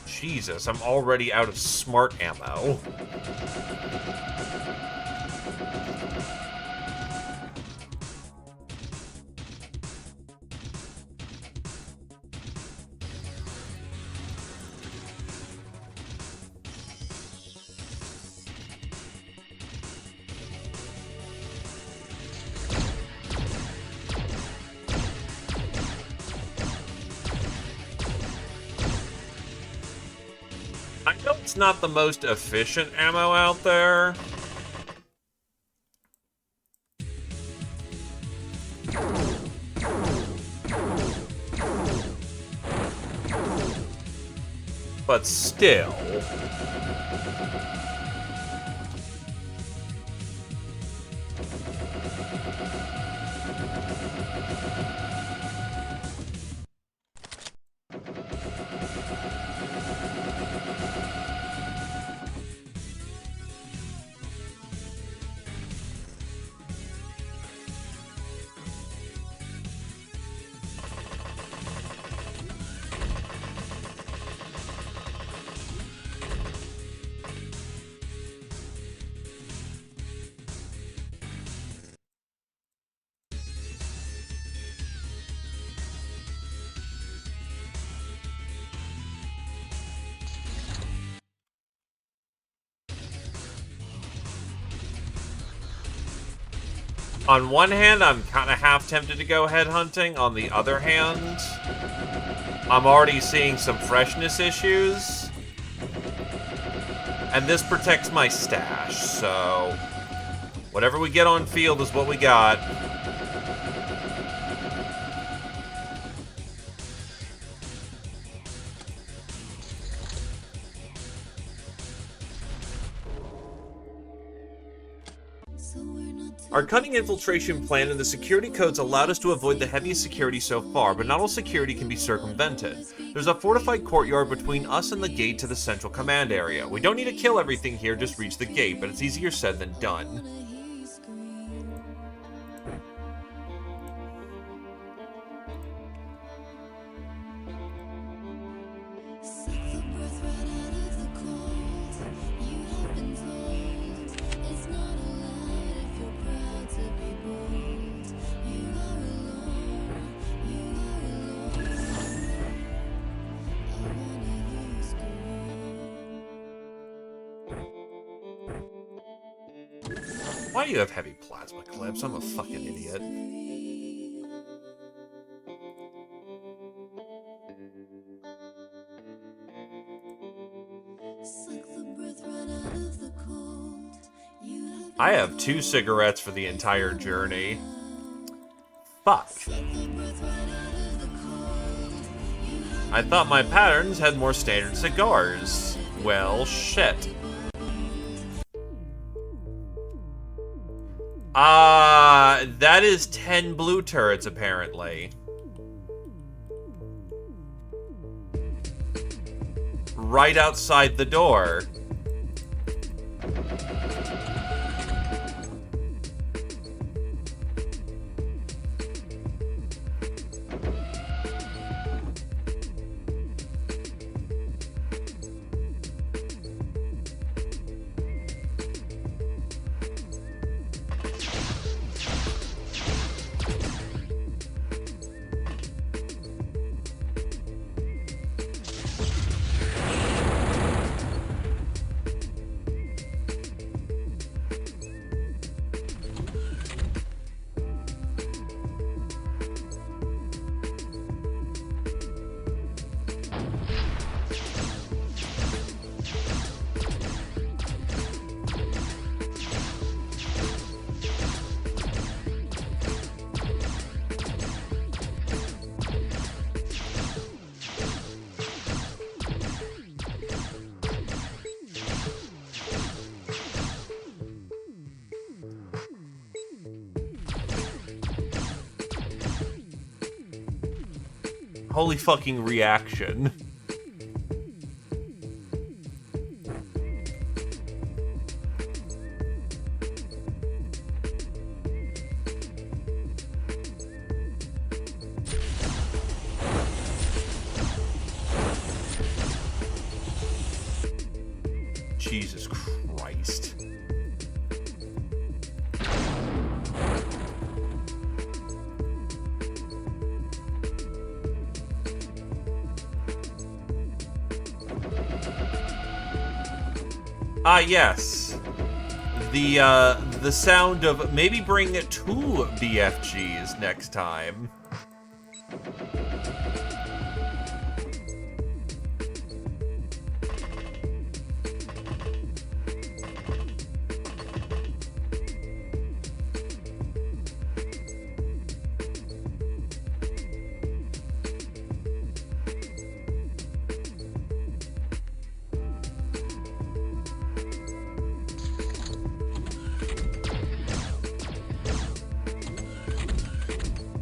Jesus, I'm already out of smart ammo. I know it's not the most efficient ammo out there. But still. On one hand, I'm kind of half tempted to go headhunting. On the other hand, I'm already seeing some freshness issues. And this protects my stash, so whatever we get on field is what we got. Our cunning infiltration plan and the security codes allowed us to avoid the heaviest security so far, but not all security can be circumvented. There's a fortified courtyard between us and the gate to the central command area. We don't need to kill everything here, just reach the gate, but it's easier said than done. Why do you have heavy plasma clips? I'm a fucking idiot. I have 2 cigarettes for the entire journey. Fuck. I thought my patterns had more standard cigars. Well, shit. That is 10 blue turrets, apparently. Right outside the door. Holy fucking reaction. Jesus Christ. Yes. The sound of maybe bring 2 BFGs next time.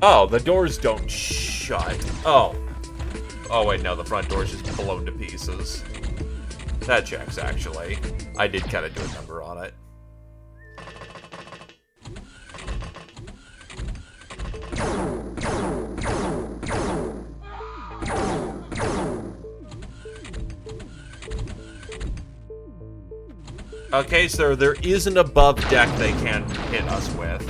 Oh, the doors don't shut. Oh. Oh, wait, no, the front door's just blown to pieces. That checks, actually. I did kind of do a number on it. Okay, so there is an above deck they can hit us with.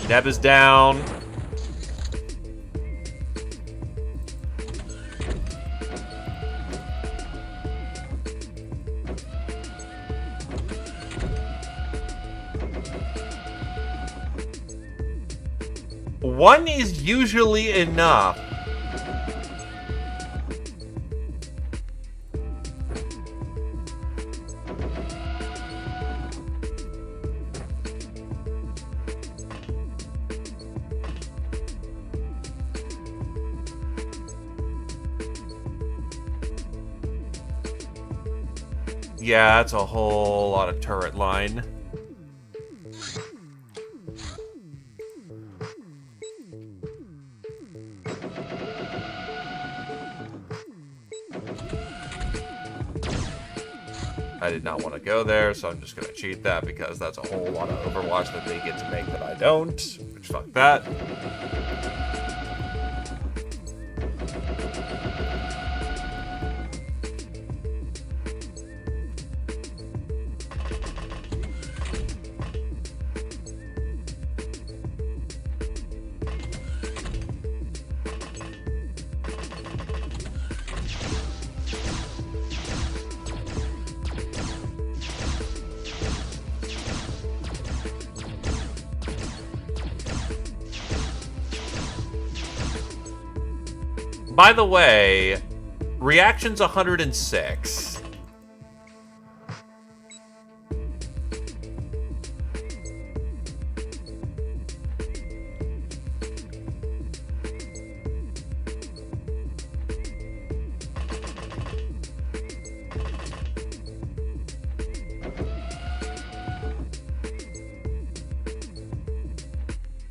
Neb is down. One is usually enough. Yeah, that's a whole lot of turret line. I did not want to go there, so I'm just going to cheat that because that's a whole lot of Overwatch that they get to make that I don't. Which, fuck that. By the way, reaction's 106.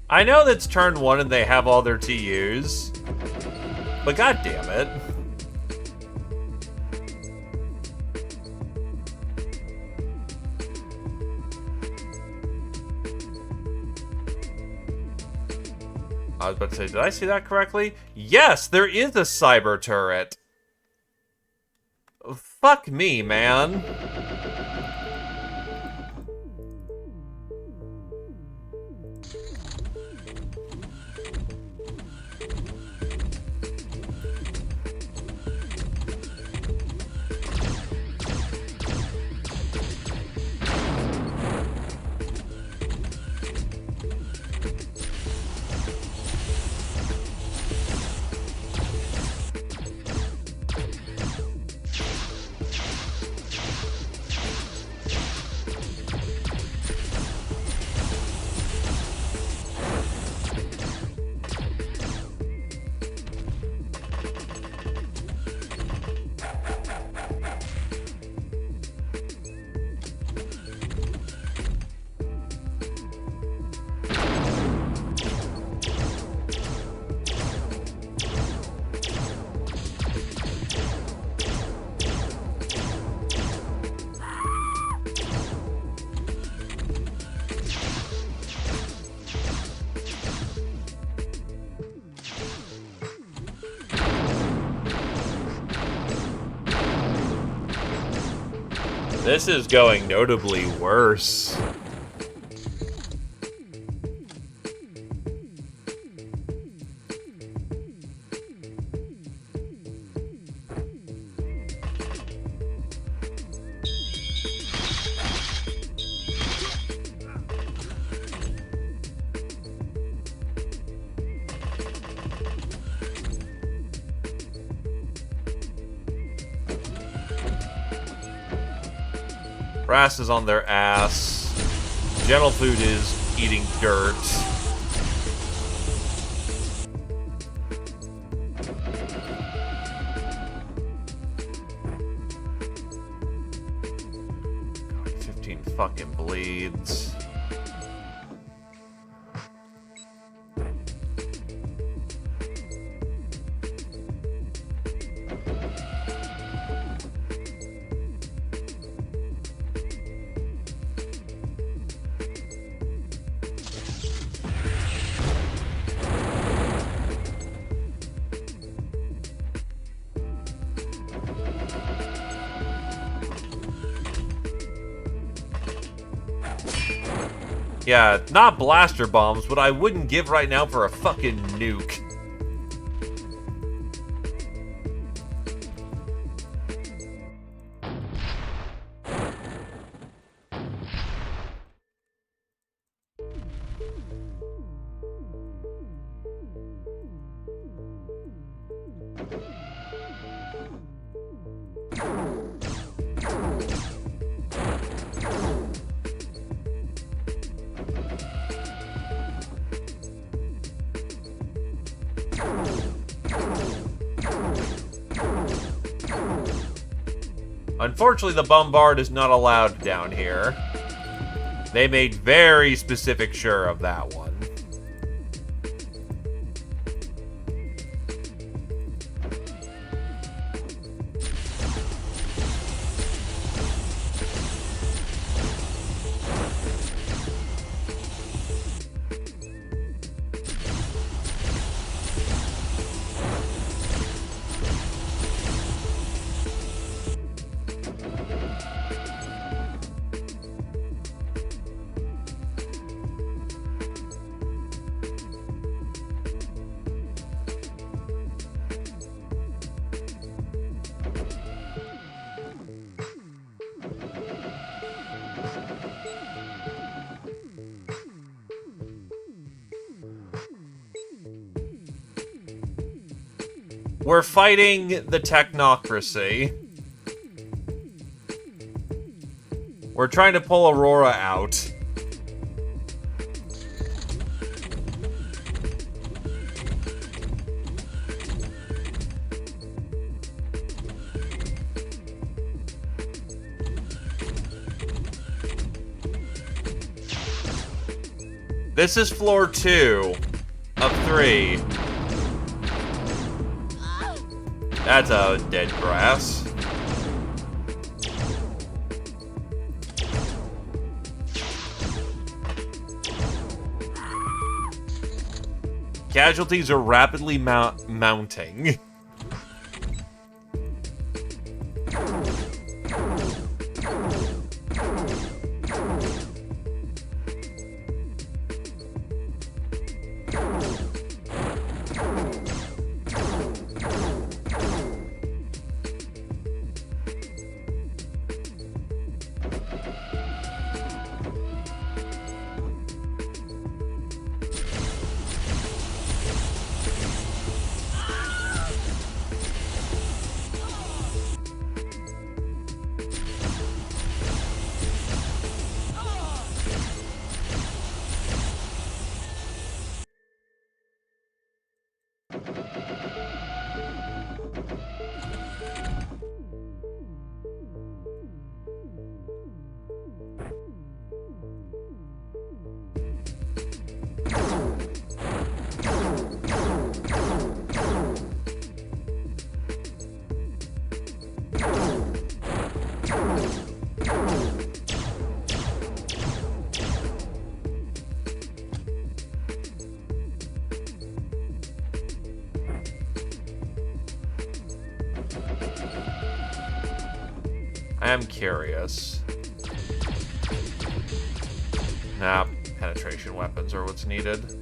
I know that's turn 1 and they have all their TUs. But god damn it. I was about to say, did I see that correctly? Yes, there is a cyber turret. Fuck me, man. This is going notably worse. Brass is on their ass. Gentle Food is eating dirt. God, 15 fucking bleeds. Yeah, not blaster bombs, but I wouldn't give right now for a fucking nuke. Unfortunately, the bombard is not allowed down here. They made very specific sure of that one. We're fighting the technocracy. We're trying to pull Aurora out. This is floor 2 of 3. That's a dead grass. Casualties are rapidly mounting. I am curious. Nah, penetration weapons are what's needed.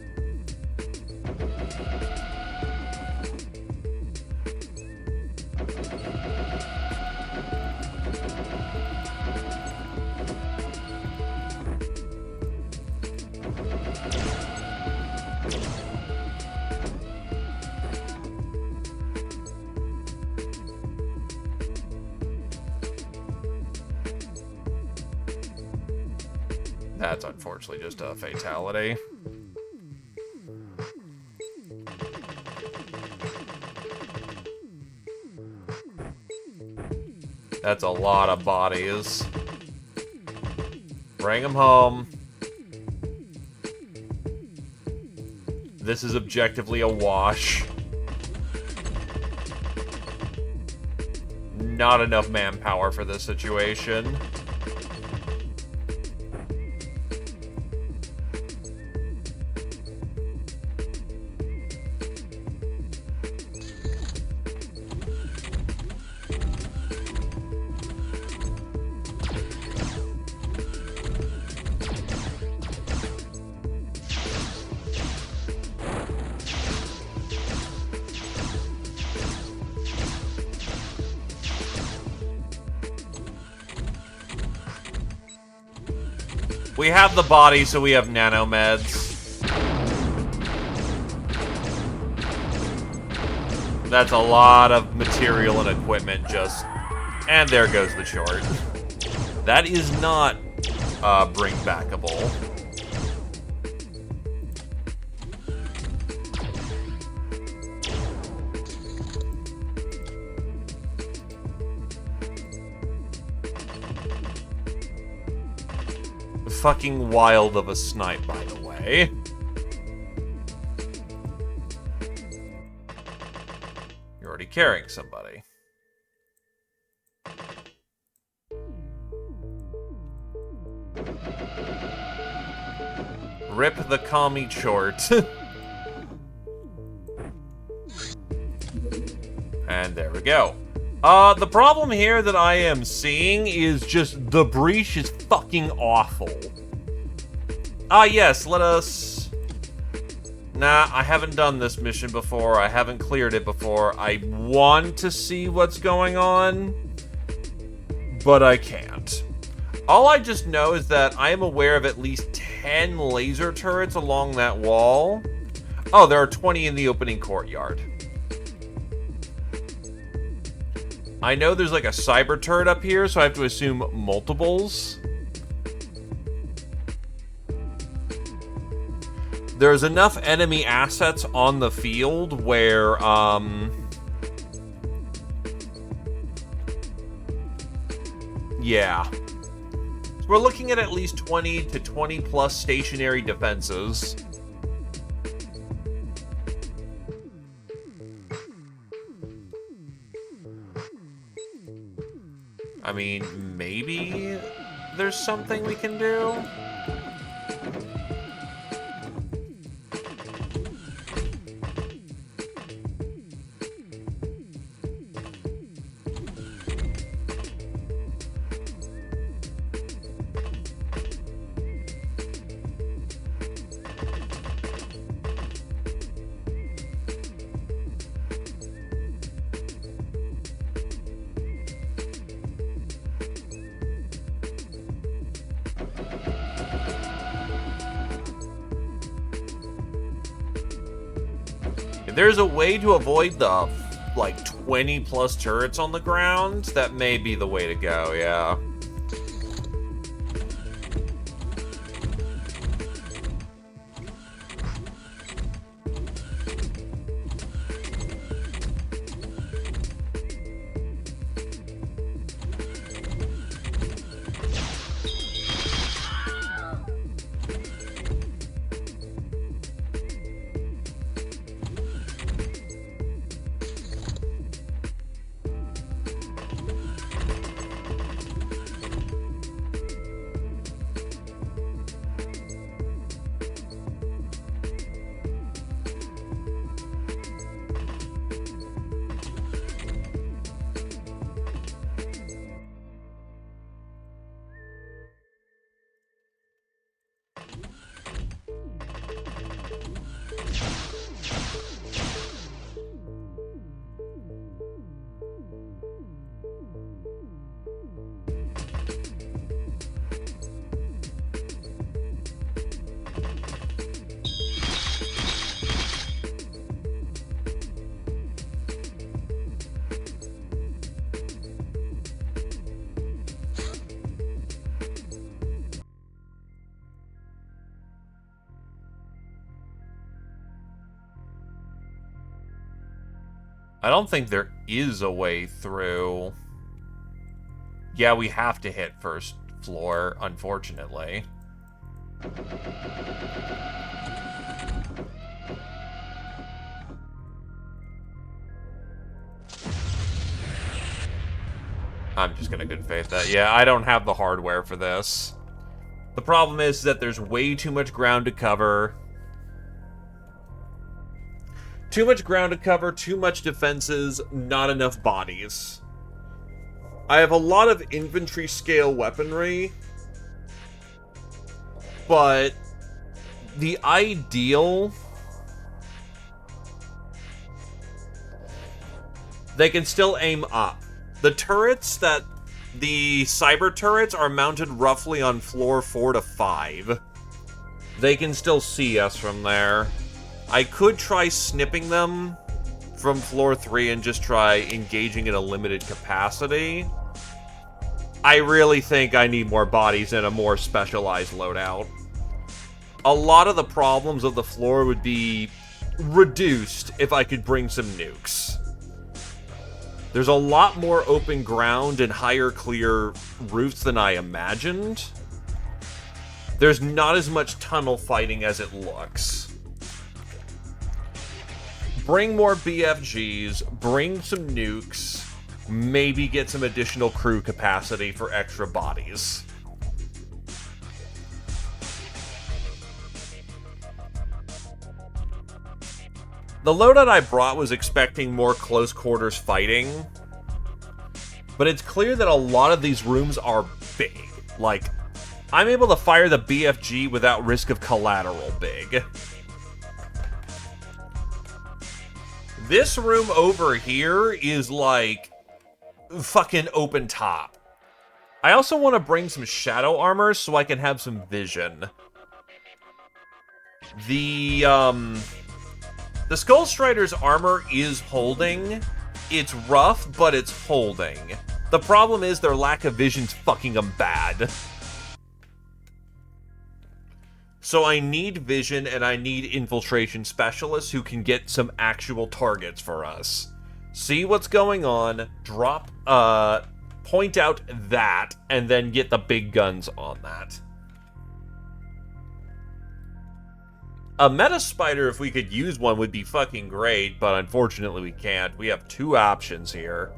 That's unfortunately just a fatality. That's a lot of bodies. Bring them home. This is objectively a wash. Not enough manpower for this situation. We have the body, so we have nanomeds. That's a lot of material and equipment just... And there goes the chart. That is not bring backable. Fucking wild of a snipe, by the way. You're already carrying somebody. Rip the commie short. And there we go. The problem here that I am seeing is just the breach is fucking awful. Yes, let us... Nah, I haven't done this mission before. I haven't cleared it before. I want to see what's going on, but I can't. All I just know is that I am aware of at least 10 laser turrets along that wall. Oh, there are 20 in the opening courtyard. I know there's like a cyber turret up here, so I have to assume multiples. There's enough enemy assets on the field where, yeah. So we're looking at least 20 to 20 plus stationary defenses. I mean, maybe there's something we can do? There's a way to avoid the, like, 20 plus turrets on the ground. That may be the way to go, yeah. I don't think there is a way through. Yeah, we have to hit first floor, unfortunately. I'm just gonna good faith that. Yeah, I don't have the hardware for this. The problem is that there's way too much ground to cover. Too much ground to cover, too much defenses, not enough bodies. I have a lot of infantry scale weaponry, but the ideal... They can still aim up. The turrets that... The cyber turrets are mounted roughly on floor 4 to 5. They can still see us from there. I could try snipping them from floor 3 and just try engaging in a limited capacity, I really think I need more bodies and a more specialized loadout. A lot of the problems of the floor would be reduced if I could bring some nukes. There's a lot more open ground and higher clear roofs than I imagined. There's not as much tunnel fighting as it looks. Bring more BFGs, bring some nukes, maybe get some additional crew capacity for extra bodies. The loadout I brought was expecting more close quarters fighting, but it's clear that a lot of these rooms are big. Like, I'm able to fire the BFG without risk of collateral big. This room over here is like fucking open top. I also want to bring some shadow armor so I can have some vision. The Skull Strider's armor is holding. It's rough, but it's holding. The problem is their lack of vision's fucking them bad. So I need vision and I need infiltration specialists who can get some actual targets for us. See what's going on, drop, point out that, and then get the big guns on that. A Meta Spider, if we could use one, would be fucking great, but unfortunately we can't. We have two options here.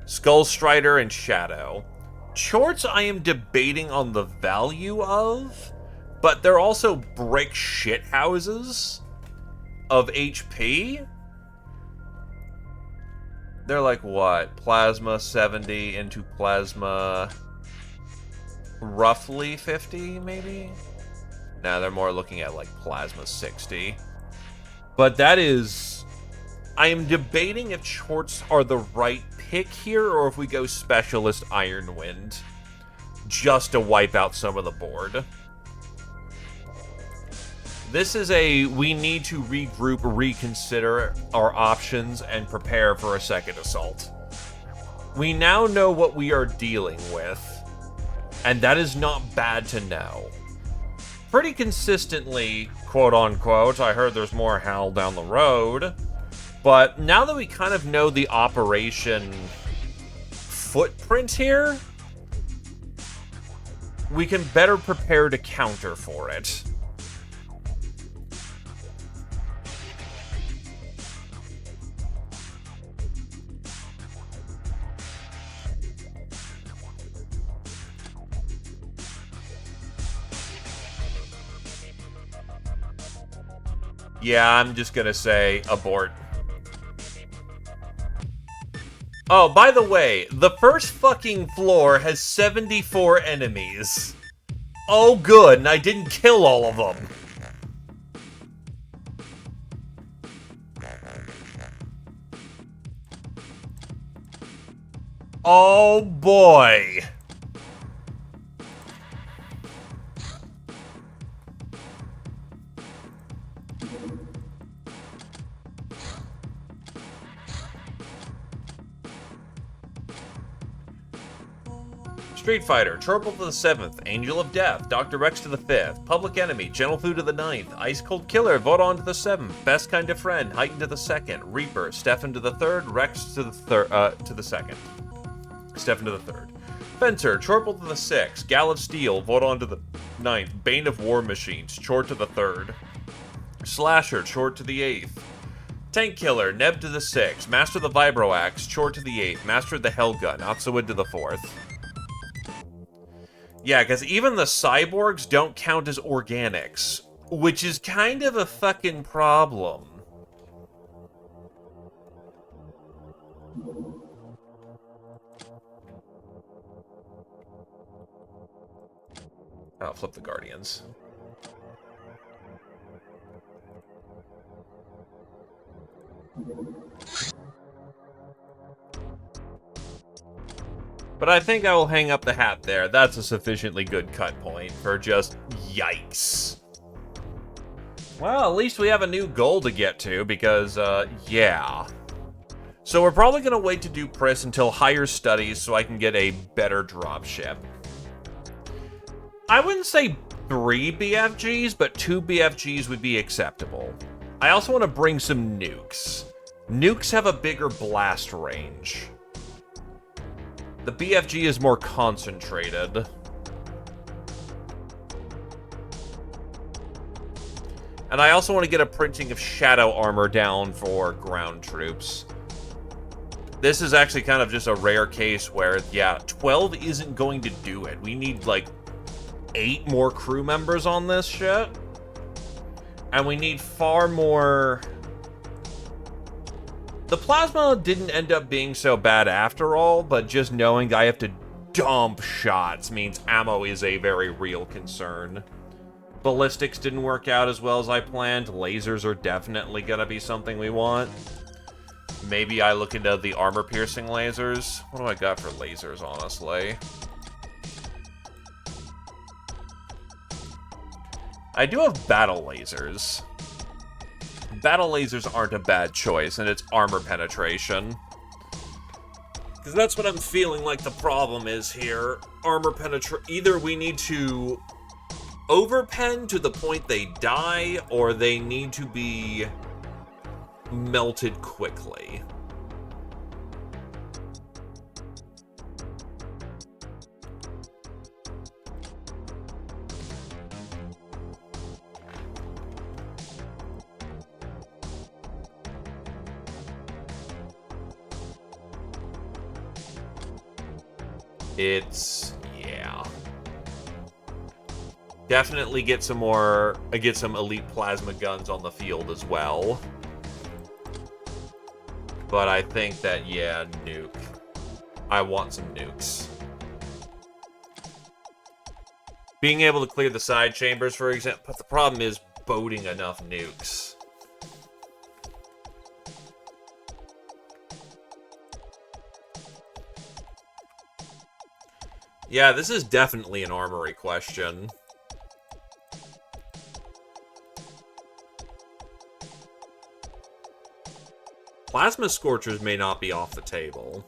Skull Strider and Shadow. Chorts I am debating on the value of, but they're also brick shit houses of HP. They're like what? Plasma 70 into plasma roughly 50, maybe? Now they're more looking at like plasma 60. But that is... I am debating if Chorts are the right pick here or if we go Specialist Iron Wind just to wipe out some of the board. This is a we need to regroup, reconsider our options, and prepare for a second assault. We now know what we are dealing with, and that is not bad to know. Pretty consistently, quote-unquote, I heard there's more hell down the road, but now that we kind of know the operation footprint here, we can better prepare to counter for it. Yeah, I'm just gonna say abort. Oh, by the way, the first fucking floor has 74 enemies. Oh, good, and I didn't kill all of them. Oh, boy. Street Fighter, Turbo to the 7th, Angel of Death, Dr. Rex to the 5th, Public Enemy, Gentle Fu to the 9th, Ice Cold Killer, Vodon to the 7th, Best Kind of Friend, Heighten to the 2nd, Reaper, Stefan to the 3rd, Rex to the 2nd. Stefan to the 3rd. Fencer, Chorple to the 6th, Gal of Steel, Vodon to the 9th, Bane of War Machines, Chort to the 3rd. Slasher, Chort to the 8th. Tank Killer, Neb to the 6th, Master of the Vibro Axe, Chort to the 8th, Master of the Hellgun, Atsuwid to the 4th. Yeah, because even the cyborgs don't count as organics, which is kind of a fucking problem. I'll flip the Guardians. But I think I will hang up the hat there. That's a sufficiently good cut point for just yikes. Well, at least we have a new goal to get to because, yeah. So we're probably going to wait to do Pris until higher studies so I can get a better dropship. I wouldn't say 3 BFGs, but 2 BFGs would be acceptable. I also want to bring some nukes. Nukes have a bigger blast range. The BFG is more concentrated. And I also want to get a printing of shadow armor down for ground troops. This is actually kind of just a rare case where, yeah, 12 isn't going to do it. We need, like, 8 more crew members on this shit. And we need far more... The plasma didn't end up being so bad after all, but just knowing I have to dump shots means ammo is a very real concern. Ballistics didn't work out as well as I planned. Lasers are definitely gonna be something we want. Maybe I look into the armor-piercing lasers. What do I got for lasers, honestly? I do have battle lasers. Battle lasers aren't a bad choice, and it's armor penetration. Because that's what I'm feeling like the problem is here. Armor penetration. Either we need to overpen to the point they die, or they need to be melted quickly. It's... yeah. Definitely get some elite plasma guns on the field as well. But I think that, yeah, nuke. I want some nukes. Being able to clear the side chambers, for example, but the problem is boating enough nukes. Yeah, this is definitely an armory question. Plasma Scorchers may not be off the table.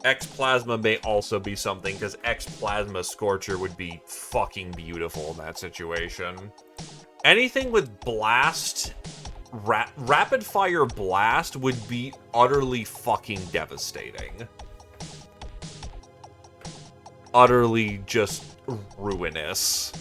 X-Plasma may also be something, because X-Plasma Scorcher would be fucking beautiful in that situation. Anything with blast, rapid-fire blast would be utterly fucking devastating. Utterly just ruinous.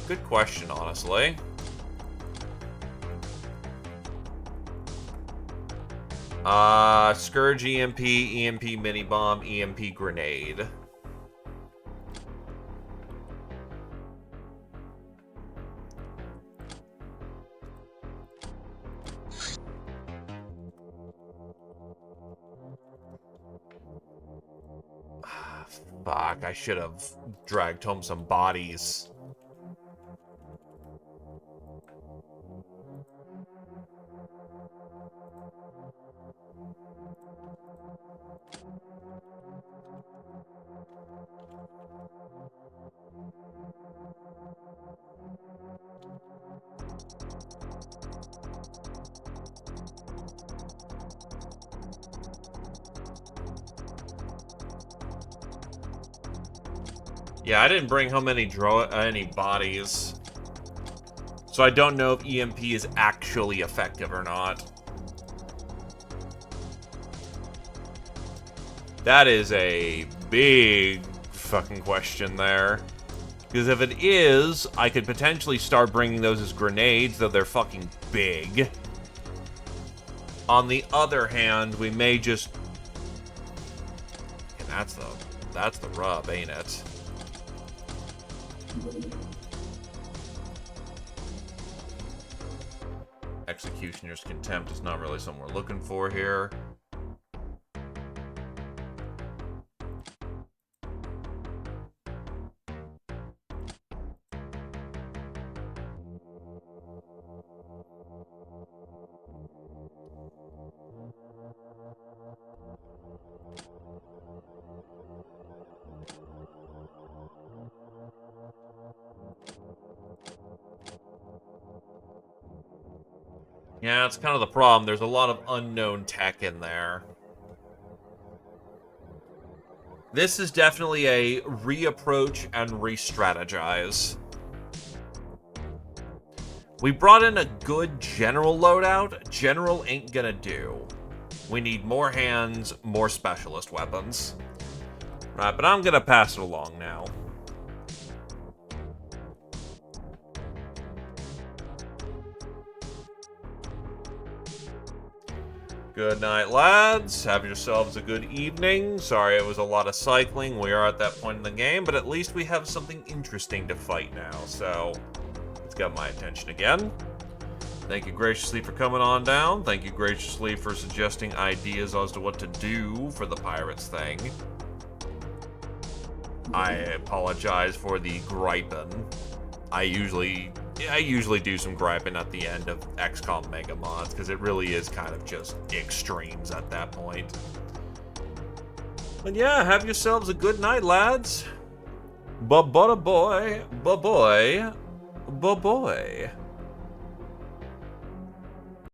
Good question, honestly. Scourge EMP, EMP mini bomb, EMP grenade. Fuck, I should have dragged home some bodies. Yeah, I didn't bring home any bodies. So I don't know if EMP is actually effective or not. That is a big fucking question there. Because if it is, I could potentially start bringing those as grenades, though they're fucking big. On the other hand, we may just... And that's the rub, ain't it? Executioner's Contempt is not really something we're looking for here. Yeah, it's kind of the problem. There's a lot of unknown tech in there. This is definitely a reapproach and re-strategize. We brought in a good general loadout. General ain't gonna do. We need more hands, more specialist weapons. Right, but I'm gonna pass it along now. Good night, lads. Have yourselves a good evening. Sorry it was a lot of cycling. We are at that point in the game, but at least we have something interesting to fight now, so it's got my attention again. Thank you graciously for coming on down. Thank you graciously for suggesting ideas as to what to do for the Pirates thing. I apologize for the griping. I usually do some griping at the end of XCOM Mega Mods, because it really is kind of just extremes at that point. But yeah, have yourselves a good night, lads. Ba-ba-da-boy, ba-boy, ba-boy.